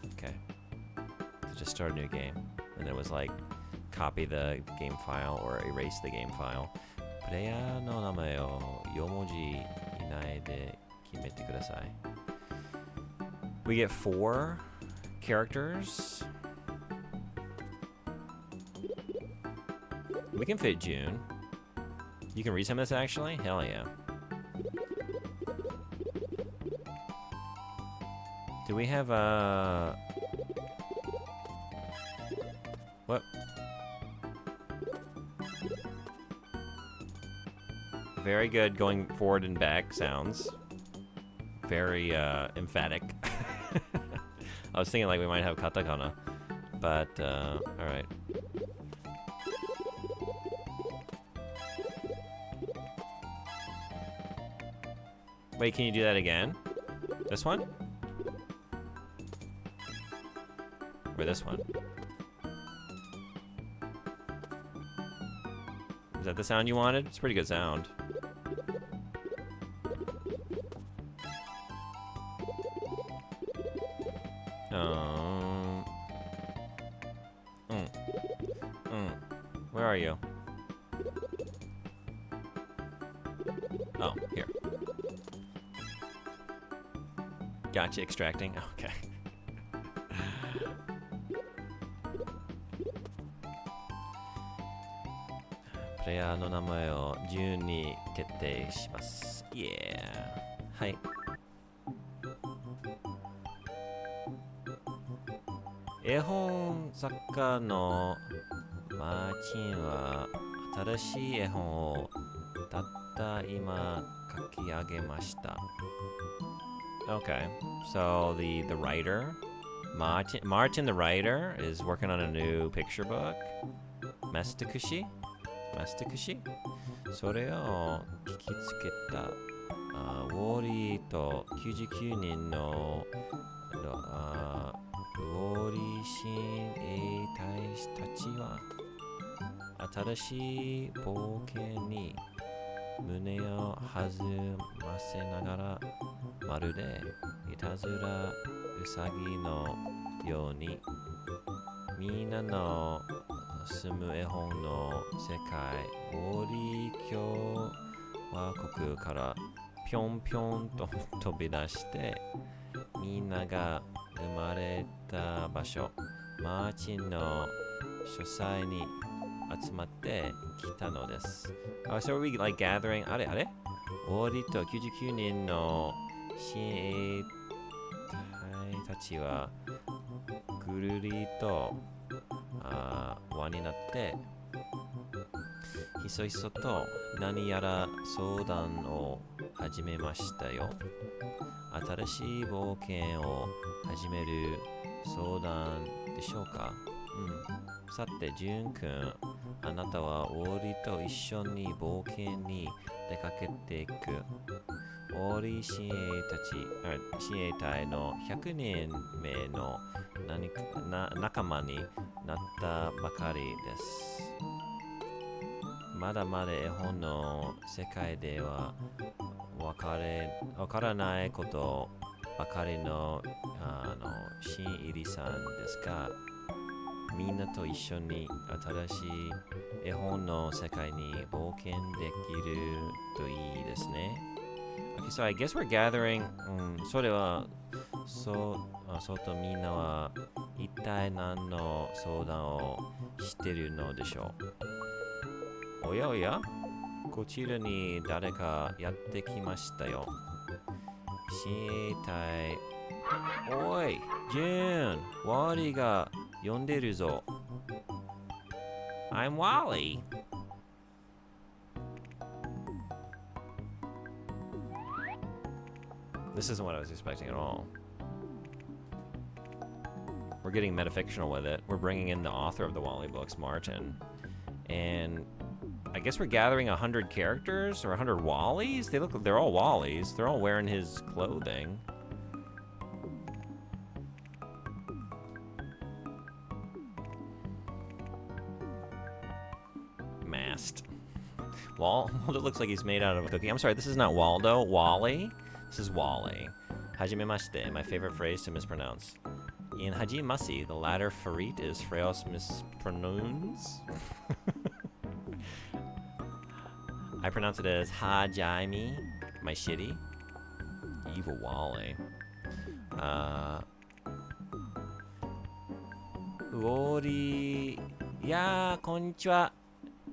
Okay. So just start a new game. And it was like, copy the game file or erase the game file. Player no namae o yomoji inai de kimete kudasai. We get 4 characters. We can fit June. You can read some of this actually? Hell yeah. Do we have a... What? Very good going forward and back sounds. Very emphatic. I was thinking like we might have katakana, but alright. Wait, can you do that again? This one? Or this one? Is that the sound you wanted? It's a pretty good sound. are you? Oh, here. Gotcha, extracting. Okay. Player の名前を順に決定します。Yeah. はい。絵本作家のマーチンは新しい絵本をたった今書き上げました。Okay, so the writer, Martin the writer is working on a new picture book. Mastakushi? それを聞きつけたウォーリーと99人のウォーリー親衛隊たちは新しい冒険に胸を弾ませながらまるでいたずらうさぎのようにみんなの住む絵本の世界ウォーリー共和国からぴょんぴょんと飛び出してみんなが生まれた場所マーチンの書斎に集まってきたのです。So are we like gathering? あれウォーリーと99人の親衛隊たちはぐるりと輪になってひそひそと何やら相談を始めましたよ。新しい冒険を始める相談でしょうか。さて、ジュン君、あなたはウォーリーと一緒に冒険に出かけていく。ウォーリー親衛隊の100人目の仲間になったばかりです。まだまだ絵本の世界ではわからないことばかりの新入りさんですが、みんなと一緒に新しい絵本の世界に冒険できるといいですね。Okay, so I guess we're gathering、それはそうとみんなは一体何の相談をしているのでしょう。おやおや、こちらに誰かやってきましたよ。親衛隊。おい、ジューン、ワーリーが呼んでるぞ。I'm Wally. This isn't what I was expecting at all. We're getting metafictional with it. We're bringing in the author of the Wally books, Martin. And I guess we're gathering 100 characters or 100 Wallies? They're all Wallies. They're all wearing his clothing. Masked. Waldo looks like he's made out of a cookie. I'm sorry, this is not Waldo. Wally? This is Wally. Hajimemashite, my favorite phrase to mispronounce. In Hajimasi, the latter farit is Freos mispronounced. I pronounce it as Hajime, my shitty. Evil Wally. Uori. Yeah, konnichiwa.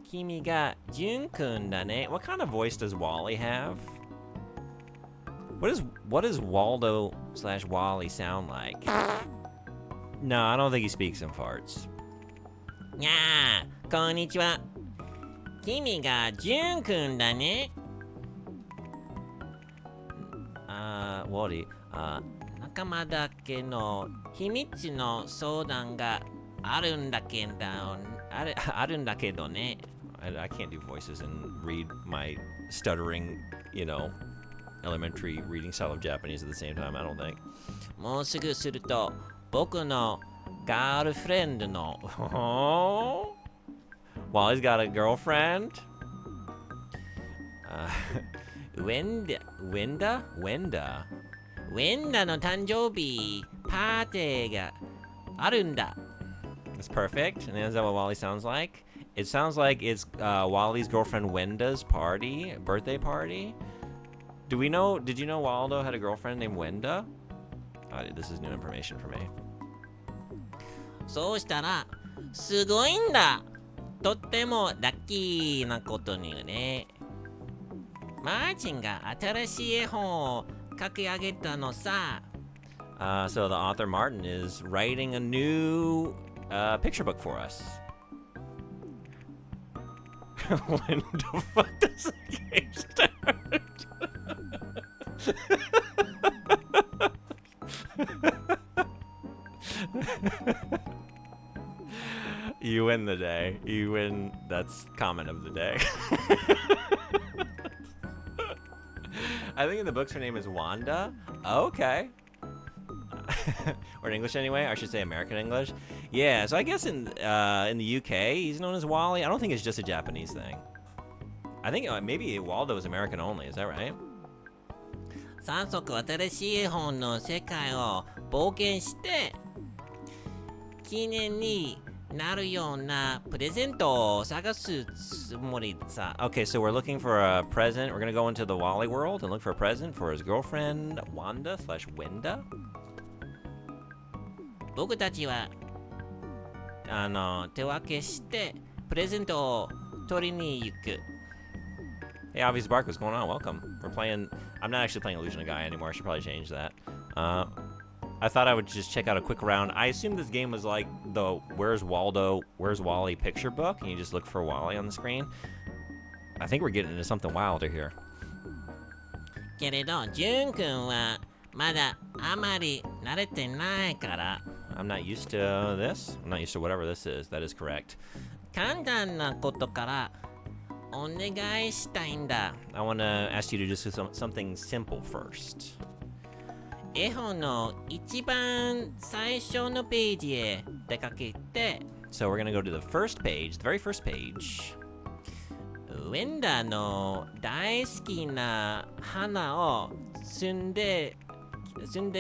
Kimi ga Jun-kun da ne. What kind of voice does Wally have? What does Waldo / Wally sound like? No, I don't think he speaks in farts. Yeah, konnichiwa. Kimi ga Jun-kun da ne. Wally, 仲間だけの秘密の相談があるんだけどね。I can't do voices and read my stuttering, elementary reading style of Japanese at the same time, I don't think. もうすぐすると僕のガールフレンドのWally's got a girlfriend? ウェンダの誕生日パーティーがあるんだ. That's perfect. And is that what Wally sounds like? It sounds like it's Wally's girlfriend Wenda's birthday party. Did you know Waldo had a girlfriend named Wenda? This is new information for me. そうしたら、すごいんだ。とってもラッキーなことにね。マーチンが新しい絵本を書き上げたのさ。So the author Martin is writing a new picture book for us. When the fuck does the game start? You win the day. You win. That's comment of the day. I think in the books her name is Wanda. Okay. Or in English anyway. I should say American English. Yeah, so I guess in the UK he's known as Wally. I don't think it's just a Japanese thing. I think maybe Waldo is American only. Is that right? 早速新しい絵本の世界を冒険して記念になるようなプレゼントを探すつもりさ。 Okay, so we're looking for a present. We're gonna go into the Wally world and look for a present for his girlfriend Wanda/Wenda. 僕たちは手分けしてプレゼントを取りに行く。 Hey, Obvious Bark, what's going on? Welcome. We're playing... I'm not actually playing Illusion of Gaia anymore. I should probably change that. I thought I would just check out a quick round. I assumed this game was like the Where's Wally picture book, and you just look for Wally on the screen. I think we're getting into something wilder here. けれど、ジュン君はまだあまり慣れてないから。I'm not used to this. I'm not used to whatever this is. That is correct. 簡単なことからお願いしたいんだ。 I want to ask you to just do something simple first. 絵本の一番最初のページへ出かけて So we're going to go to the first page, the very first page. ウェンダの大好きな花を摘んで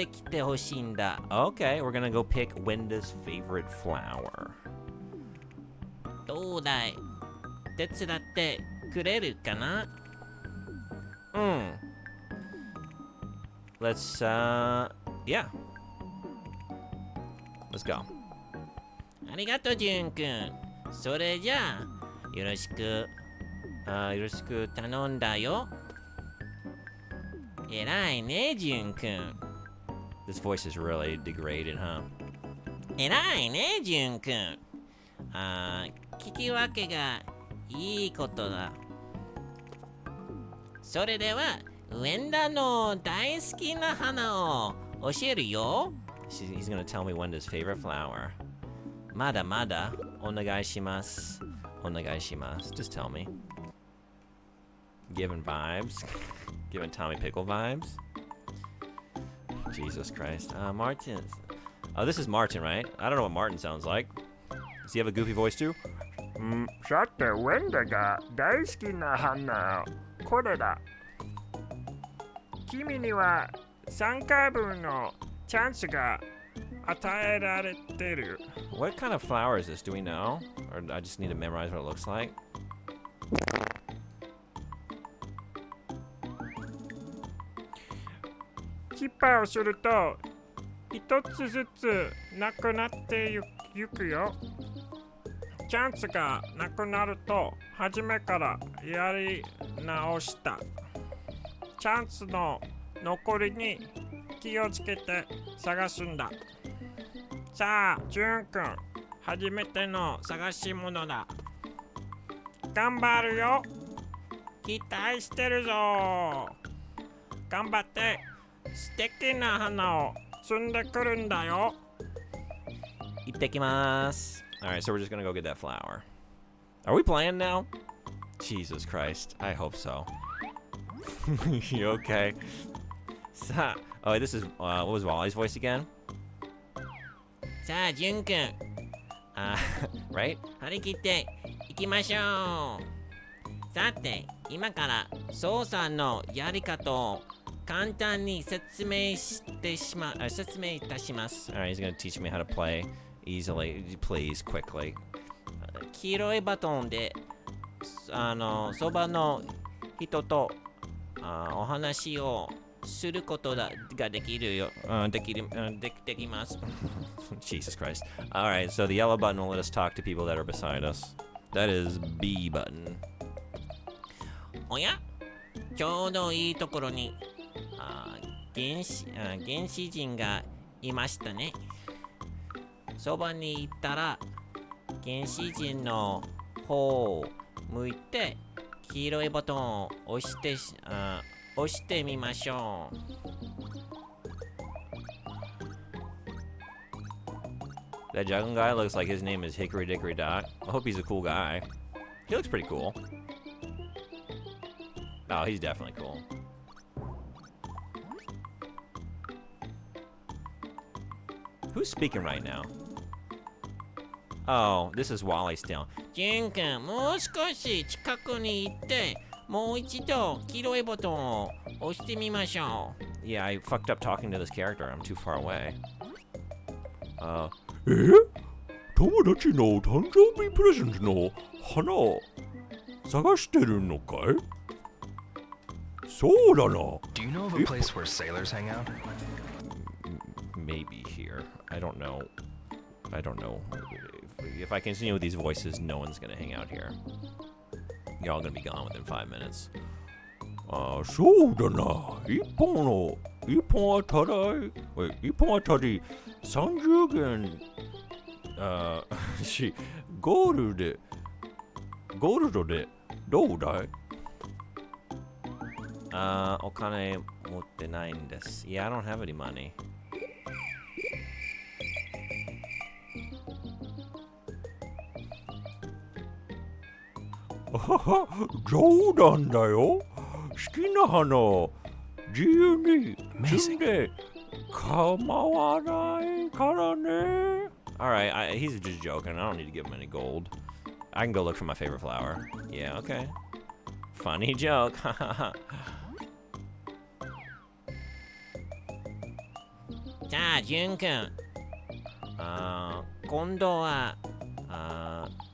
きてほしいんだ。 Okay, we're going to go pick Wenda's favorite flower. どうだい？手伝ってくれるかな？ Let's, yeah. Let's go. ありがとう、ジュン君。それじゃあ、よろしく頼んだよ。偉いね、ジュン君。This voice is really degraded, huh? 偉いね、ジュン君。聞き分けがいいことだ。それでは、ウェンダの大好きな花を教えるよ。He's gonna tell me Wenda's favorite flower. まだまだお願いします。お願いします。Just tell me. Giving vibes. Giving Tommy Pickle vibes. Jesus Christ. Martin. Oh, this is Martin, right? I don't know what Martin sounds like. Does he have a goofy voice too? さて、ウェンダが大好きな花、これだ。君には3回分のチャンスが与えられている。What kind of flower is this? Do we know? Or I just need to memorize what it looks like? 失敗をすると一つずつなくなってゆくよ。チャンスがなくなると初めからやり直した。チャンスの残りに気をつけて探すんだ。さあ、ジュン君、初めての探し物だ。頑張るよ。期待してるぞ。頑張って素敵な花を摘んでくるんだよ。行ってきます。Alright, so we're just gonna go get that flower. Are we playing now? Jesus Christ. I hope so. You okay? Oh, this is, what was Wally's voice again? さあ、ジュン君。Right? 張り切っていきましょう。さて、今から操作のやり方を簡単に説明いたします。 Alright, he's gonna teach me how to play easily. Please, quickly. 黄色いバトンでそばの人とお話をすることができるよ。できます。Jesus Christ. Alright, so the yellow button will let us talk to people that are beside us. That is B button. おやちょうどいいところに原始人がいましたね。そばに行ったら原始人の方を向いて黄色いボトンを押してみましょう。That young guy looks like his name is Hickory Dickory Dock. I hope he's a cool guy. He looks pretty cool. Oh, he's definitely cool. Who's speaking right now? Oh, this is Wally still. ジュン君、もう少し近くに行ってもう一度黄色いボトンを押してみましょう。Yeah, I fucked up talking to this character. I'm too far away. 友達の誕生日プレゼントの花を探してるのかい？そうだな。Do you know of a place where sailors hang out? Maybe here. I don't know. If I continue with these voices, no one's gonna hang out here. You're all gonna be gone within 5 minutes. そうだな。一本あたり30元。ゴールドでどうだい？お金持ってないんです。Yeah, I don't have any money. 冗談だよ。好きな花自由に摘んで構わないからね。Alright, he's just joking. I don't need to give him any gold. I can go look for my favorite flower. Yeah, okay. Funny joke. じゃあジュン君、今度は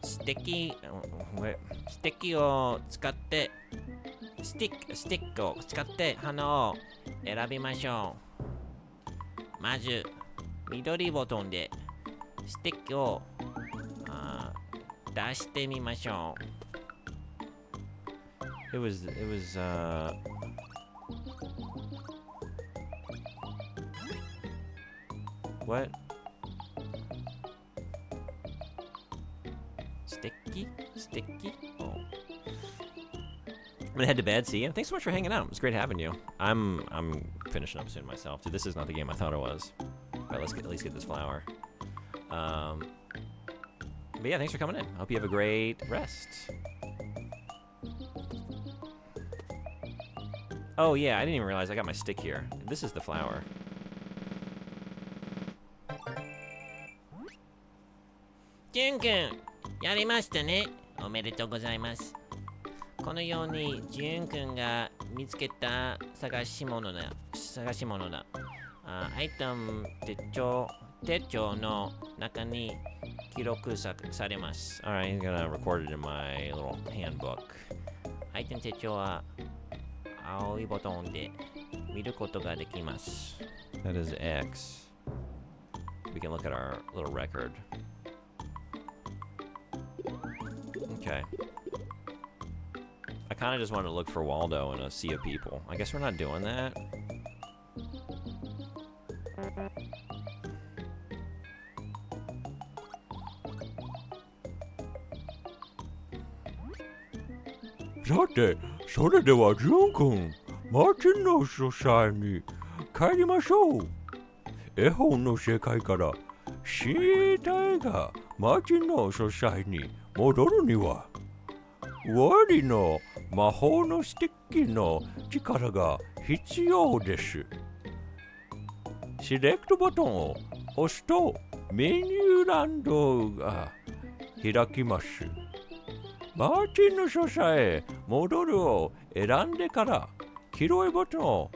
ステッキを使ってスティックを使って花を選びましょう。まず緑ボタンでステッキを出してみましょう。It was What? Sticky? Oh. I'm gonna head to bed. See ya. Thanks so much for hanging out. It was great having you. I'm finishing up soon myself. Dude, this is not the game I thought it was. But let's at least get this flower. But yeah, thanks for coming in. Hope you have a great rest. Oh yeah, I didn't even realize I got my stick here. This is the flower. ジュン君、やりましたね。おめでとうございます。このようにジュン君が見つけた探し物だ。アイテム手帳の中に記録されます。Alright, I'm gonna record it in my little handbook. アイテム手帳は青いボタンで見ることができます。That is X. We can look at our little record. Okay. I kind of just wanted to look for Waldo in a sea of people. I guess we're not doing that.さて、それではジュン君、マーチンの書斎に帰りましょう。絵本の世界から知りたいが、マーチンの書斎に戻るには、ワリの魔法のスティッキの力が必要です。セレクトボタンを押すとメニュー欄が開きます。マーチンの書斎へ戻るを選んでから黄色いボタンを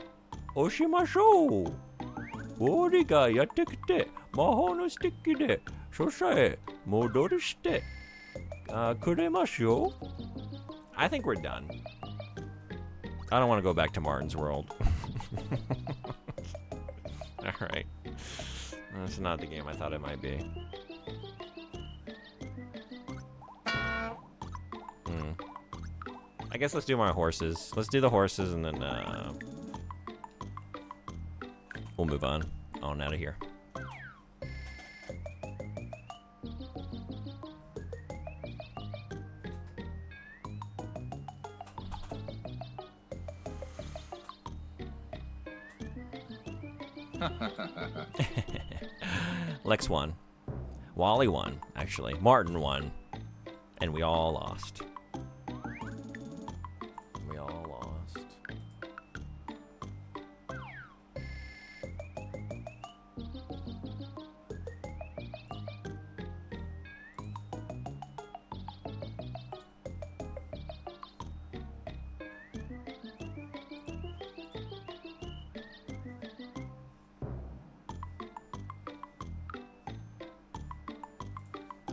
押しましょう。ウォリがやってきて魔法のスティッキで書斎へ戻りして kuremasho? I think we're done. I don't want to go back to Martin's world. Alright. That's not the game I thought it might be. I guess let's do my horses. Let's do the horses and then we'll move on out of here. Lex won. Wally won, actually. Martin won. And we all lost. We all lost.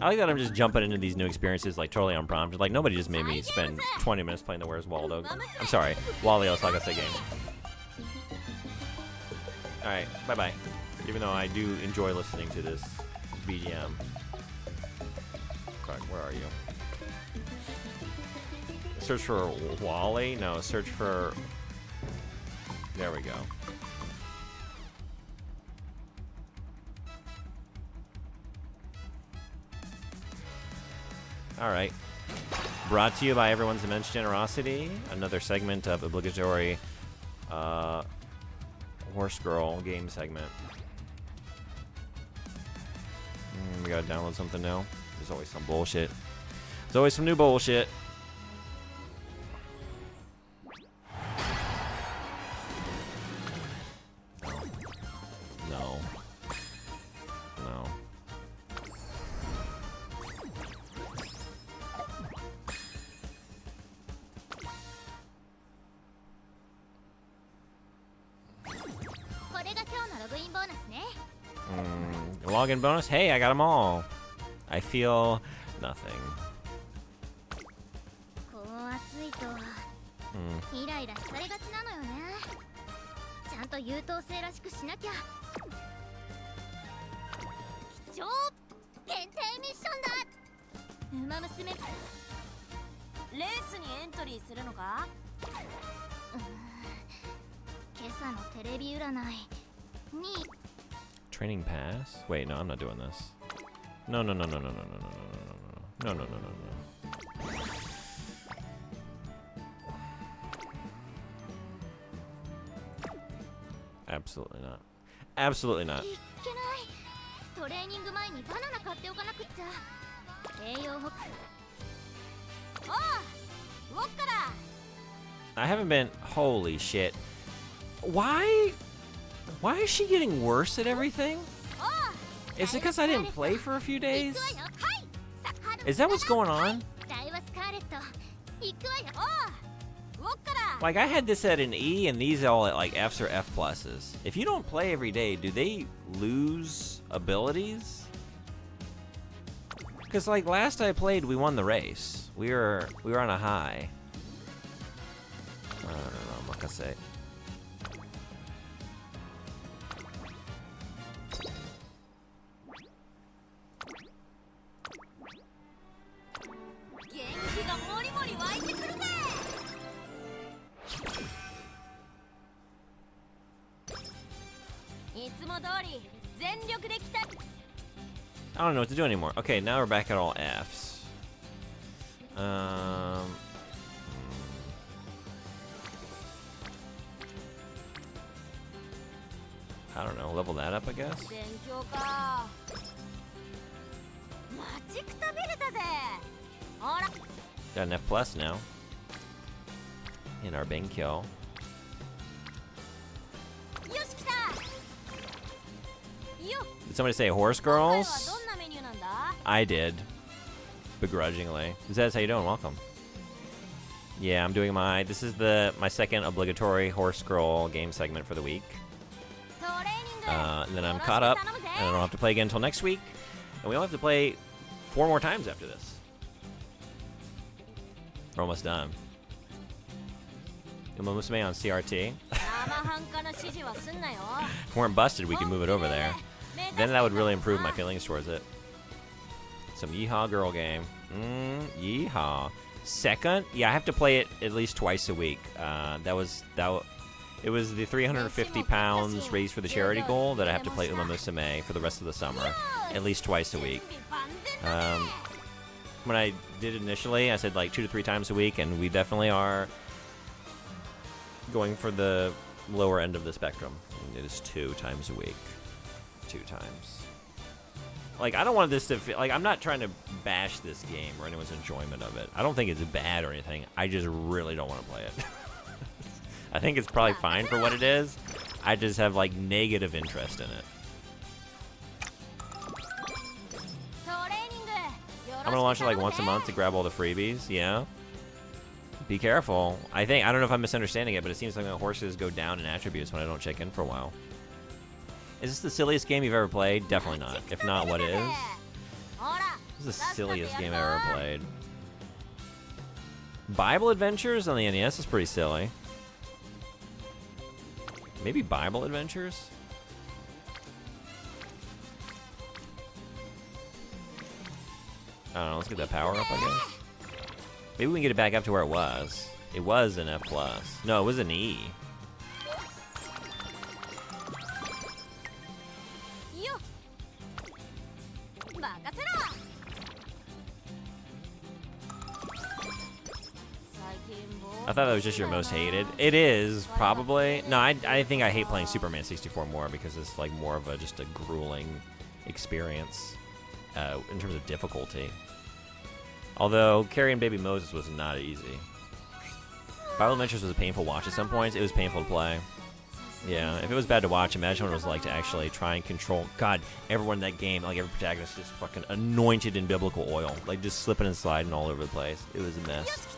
I like that I'm just jumping into these new experiences like totally unprompted. Like nobody just made me spend 20 minutes playing the Where's Waldo. I'm sorry, Wally Osaka game. Alright, bye-bye. Even though I do enjoy listening to this BGM. Fuck, where are you? Search for Wally? No, search for... There we go. Alright. Brought to you by everyone's immense generosity. Another segment of obligatory Horse Girl game segment. We gotta download something now. There's always some bullshit. There's always some new bullshit. No. No. Login bonus? Hey, I got them all. I feel nothing. Training pass? Wait, no, I'm not doing this. No, no, no, no, no, no, no, no, no, no, no, no, no, no, no. Absolutely not. Absolutely not. I haven't been. Holy shit. Why is she getting worse at everything? Is it because I didn't play for a few days? Is that what's going on? Like, I had this at an E and these all at like Fs or F pluses. If you don't play every day, do they lose abilities? Because like last I played, we won the race. We were on a high. I don't know, makase. I don't know what to do anymore. Okay, now we're back at all Fs. I don't know, level that up, I guess? Got an F plus now. In our Benkyo. Did somebody say horse girls? I did. Begrudgingly. Zez, how you doing? Welcome. Yeah, I'm doing this is my second obligatory horse girl game segment for the week. And then I'm caught up, and I don't have to play again until next week. And we only have to play 4 more times after this. We're almost done. Uma Musume on CRT. 生半可の指示はすんなよ。 If we weren't busted, we could move it over there. Then that would really improve my feelings towards it. Some Yeehaw girl game. Yeehaw. Second, yeah, I have to play it at least twice a week. It was the 350 pounds raised for the charity goal that I have to play Uma Musume for the rest of the summer, at least twice a week. When I did it initially, I said like 2 to 3 times a week, and we definitely are going for the lower end of the spectrum. It is 2 times a week. 2 times. Like, I don't want this to feel like I'm not trying to bash this game or anyone's enjoyment of it. I don't think it's bad or anything. I just really don't want to play it. I think it's probably fine for what it is. I just have like negative interest in it. I'm gonna launch it like once a month to grab all the freebies. Yeah. Be careful. I don't know if I'm misunderstanding it, but it seems like my horses go down in attributes when I don't check in for a while. Is this the silliest game you've ever played? Definitely not. If not, what is? This is the silliest game I've ever played. Bible Adventures on the NES is pretty silly. Maybe Bible Adventures? I don't know, let's get that power up, I guess. Maybe we can get it back up to where it was. It was an F+. No, it was an E. I thought that was just your most hated. It is, probably. No, I think I hate playing Superman 64 more because it's like more of just a grueling experience in terms of difficulty. Although carrying Baby Moses was not easy. Bible Adventures was a painful watch at some points. It was painful to play. Yeah, if it was bad to watch, imagine what it was like to actually try and control. God, everyone in that game, like every protagonist, just fucking anointed in biblical oil, like just slipping and sliding all over the place. It was a mess.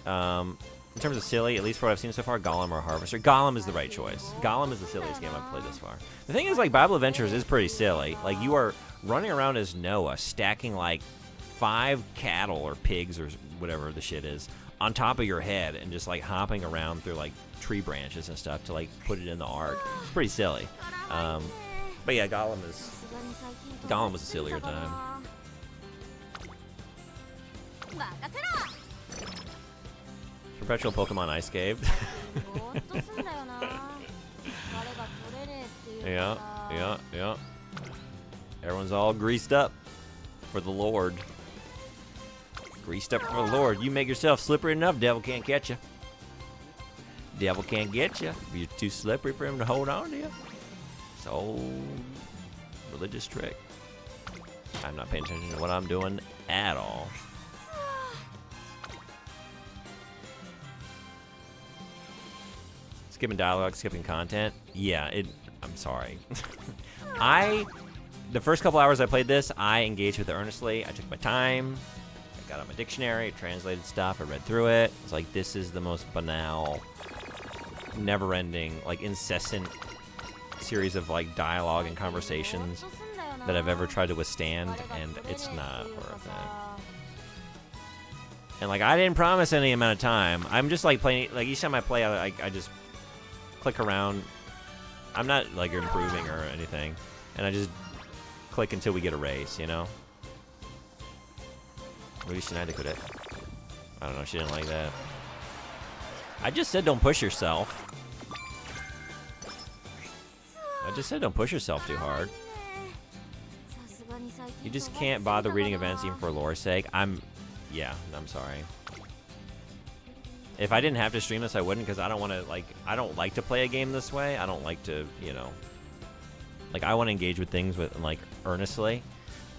In terms of silly, at least for what I've seen so far, Gollum or Harvester. Gollum is the right choice. Gollum is the silliest game I've played this far. The thing is, like, Bible Adventures is pretty silly. Like, you are running around as Noah, stacking, like, 5 cattle or pigs or whatever the shit is on top of your head and just, like, hopping around through, like, tree branches and stuff to, like, put it in the ark. It's pretty silly. But, yeah, Gollum was a sillier time. Perpetual Pokemon Ice Cave. Yeah. Everyone's all greased up for the Lord. Greased up for the Lord. You make yourself slippery enough, devil can't catch you. Devil can't get you. You're too slippery for him to hold on to you. It's an old religious trick. I'm not paying attention to what I'm doing at all. Skipping dialogue, skipping content. Yeah, I'm sorry. The first couple hours I played this, I engaged with it earnestly. I took my time. I got out my dictionary, translated stuff, I read through it. It's like, this is the most banal, never-ending, like, incessant series of, like, dialogue and conversations that I've ever tried to withstand, and it's not worth it. And, like, I didn't promise any amount of time. I'm just, like, playing, like, each time I play, I just click around. I'm not like improving or anything, and I just click until we get a race, you know. Maybe Schneider could it. I don't know. She didn't like that. I just said don't push yourself. I just said don't push yourself too hard. You just can't bother reading events even for lore's sake. I'm sorry. If I didn't have to stream this, I wouldn't, because I don't want to, like, I don't like to play a game this way. I don't like to, you know, like, I want to engage with things with, like, earnestly.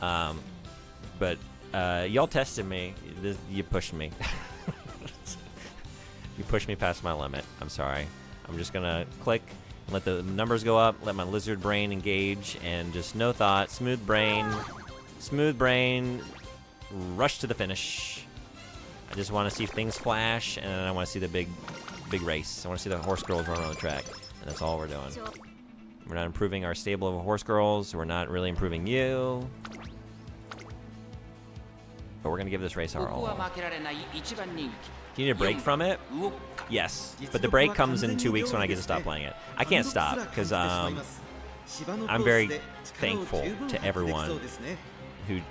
But y'all tested me. You pushed me. You pushed me past my limit. I'm sorry. I'm just going to click and let the numbers go up, let my lizard brain engage, and just no thought, smooth brain, rush to the finish. I just want to see things flash, and I want to see the big race. I want to see the horse girls run around the track, and that's all we're doing. We're not improving our stable of horse girls. We're not really improving you. but we're gonna give this race our ここは all. 負けられない一番人 Do you need a break from it? 気ウォッカ Yes, but the break comes in 2 weeks when I get to stop playing it. I can't stop because I'm very thankful to everyone who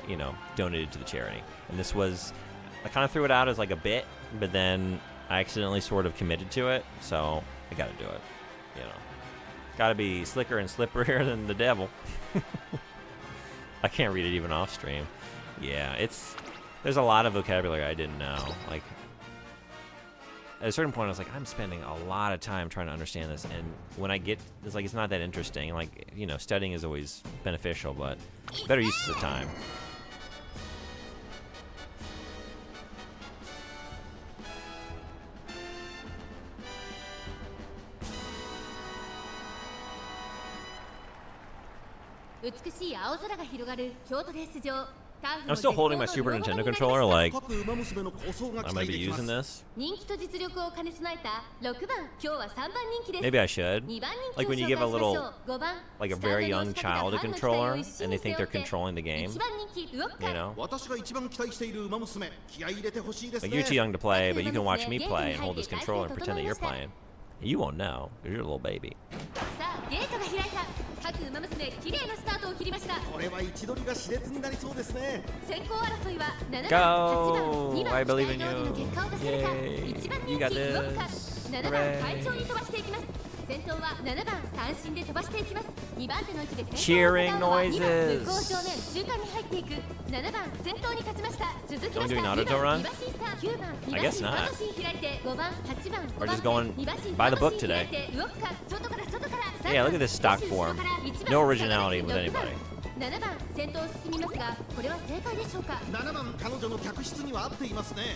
you know, donated to the charity. And this was, I kind of threw it out as like a bit, but then I accidentally sort of committed to it, so I got to do it. You know, got to be slicker and slipperier than the devil. I can't read it even off stream. Yeah, there's a lot of vocabulary I didn't know. Like, at a certain point, I was like, I'm spending a lot of time trying to understand this, and when I get, it's like, it's not that interesting. Like, you know, studying is always beneficial, but better use of time. I'm still holding my Super Nintendo controller like I might be using this. Maybe I should. Like when you give a little, like a very young child a controller and they think they're controlling the game, you know? Like you're too young to play, but you can watch me play and hold this controller and pretend that you're playing. You won't know, because you're a little baby. Go! I believe in you. Yay! You got this. Hooray! Cheering noises. Are we doing auto run? I guess not. We're just going by the book today. Yeah, look at this stock form. No originality with anybody.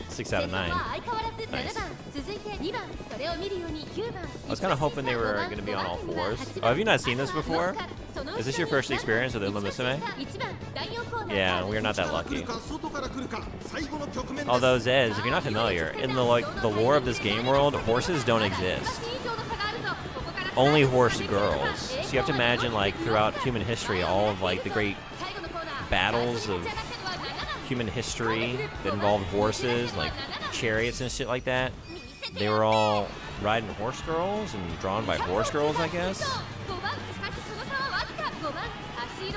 6 out of 9. Nice. I was kind of hoping they were going to be on all fours. Oh, have you not seen this before? Is this your first experience with Uma Musume? Yeah, we're not that lucky. Although Zez, if you're not familiar, in the lore of this game world, horses don't exist. Only horse girls. So you have to imagine, like, throughout human history, all of like the great battles of human history that involved horses, like chariots and shit like that. They were all riding horse girls and drawn by horse girls, I guess.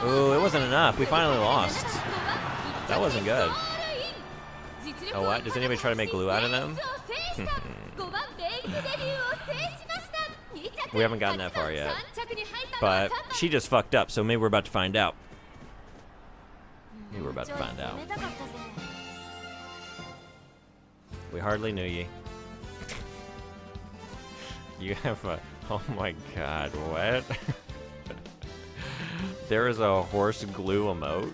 Ooh, it wasn't enough. We finally lost. That wasn't good. Oh, what? Does anybody try to make glue out of them? We haven't gotten that far yet. But she just fucked up, so maybe we're about to find out. Maybe we're about to find out. We hardly knew ye. You have a... Oh my god, what? There is a horse glue emote?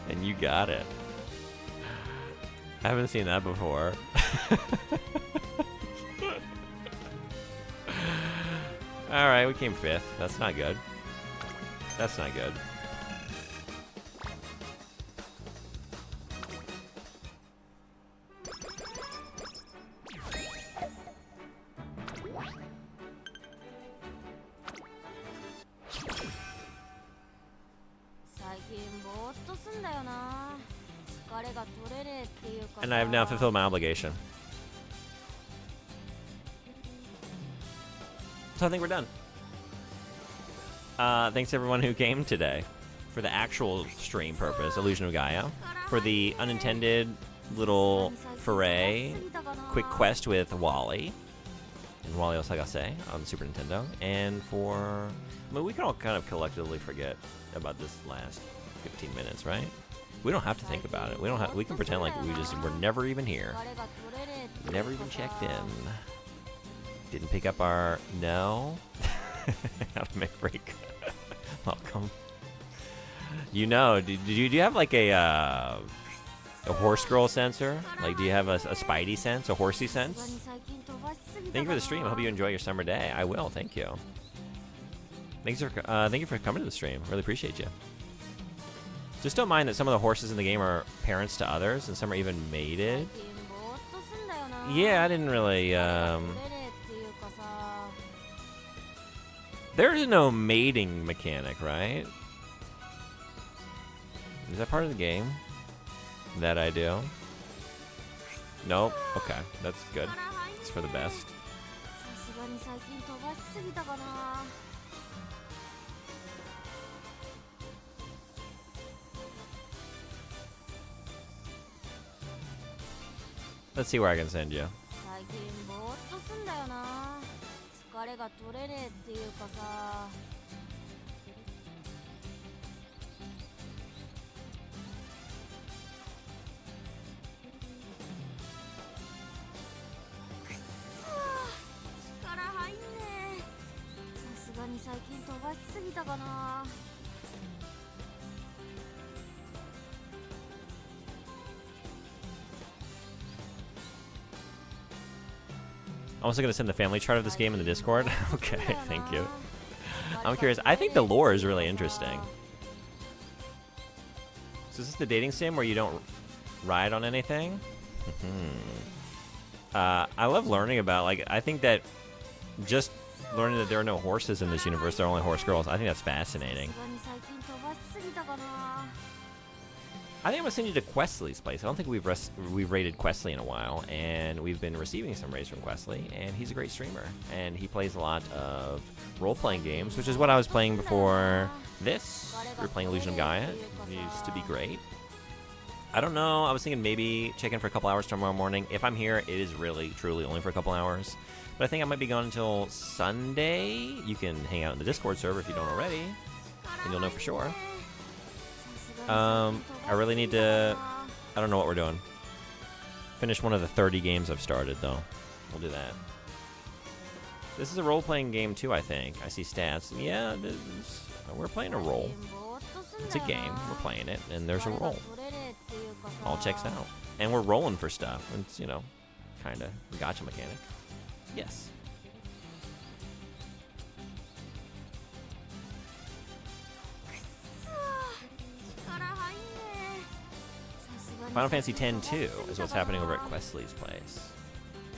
And you got it. I haven't seen that before. Alright, we came 5th. That's not good. That's not good. And I have now fulfilled my obligation. So I think we're done. Thanks to everyone who came today for the actual stream purpose, Illusion of Gaia, for the unintended little foray, quick quest with Wally and Wally Osagase on the Super Nintendo, and for, I mean, we can all kind of collectively forget about this last 15 minutes, right? We don't have to think about it. We can pretend like we're never even here. Never even checked in. Didn't pick up our no. How to make break. Welcome. You know, do you have like a horse girl sensor? Like, do you have a spidey sense, a horsey sense? Thank you for the stream. I hope you enjoy your summer day. I will. Thank you. Thank you for coming to the stream. Really appreciate you. Just don't mind that some of the horses in the game are parents to others, and some are even mated. Yeah, I didn't really. There's no mating mechanic, right? Is that part of the game? That I do? Nope. Okay, that's good. It's for the best. さすがに最近飛ばしすぎたかな。 Let's see where I can send you. 最近ぼーっとすんだよな。疲れが取れねえっていうかさ。くっそー、力入んねえ。さすがに最近飛ばしすぎたかな。 I'm also gonna send the family chart of this game in the Discord. Okay, thank you. I'm curious. I think the lore is really interesting. So is this the dating sim where you don't ride on anything? I love learning about, like, I think that just learning that there are no horses in this universe, there are only horse girls, I think that's fascinating. さすがに最近飛ばしすぎたかな。 I think I'm gonna send you to Questley's place. I don't think we've raided Questley in a while, and we've been receiving some raids from Questley, and he's a great streamer, and he plays a lot of role-playing games, which is what I was playing before this. We were playing Illusion of Gaia. It used to be great. I don't know. I was thinking maybe check in for a couple hours tomorrow morning. If I'm here, it is really, truly only for a couple hours. But I think I might be gone until Sunday. You can hang out in the Discord server if you don't already, and you'll know for sure. I really need to... I don't know what we're doing. Finish one of the 30 games I've started, though. We'll do that. This is a role-playing game, too, I think. I see stats. Yeah, we're playing a role. It's a game. We're playing it, and there's a role. All checks out. And we're rolling for stuff. It's, you know, kind of gotcha mechanic. Yes. Final Fantasy X-2 is what's happening over at Questley's place.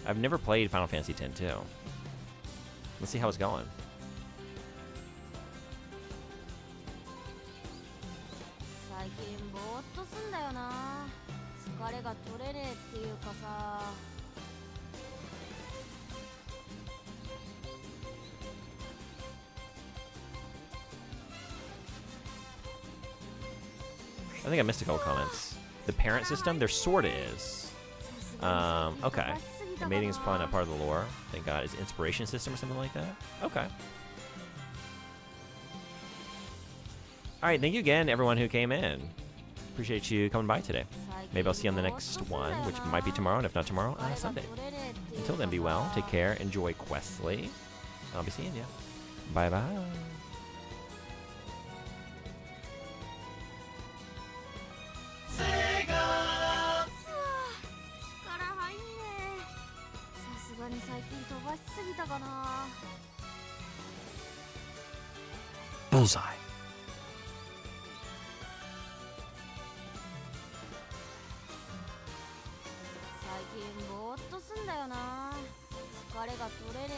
I've never played Final Fantasy X-2. Let's see how it's going. 最近ぼーっとすんだよな。疲れが取れねえっていうかさ。 I think I missed a couple comments. The parent system, there sorta is. Okay. The mating is probably not part of the lore. Thank God. Is it inspiration system or something like that? Okay. Alright, thank you again, everyone who came in. Appreciate you coming by today. Maybe I'll see you on the next one, which might be tomorrow, and if not tomorrow, Sunday. Until then, be well, take care, enjoy Questley. I'll be seeing you. Bye-bye. 最近飛ばしすぎたかな。 Bullseye. 最近ぼーっとすんだよな。疲れが取れねえ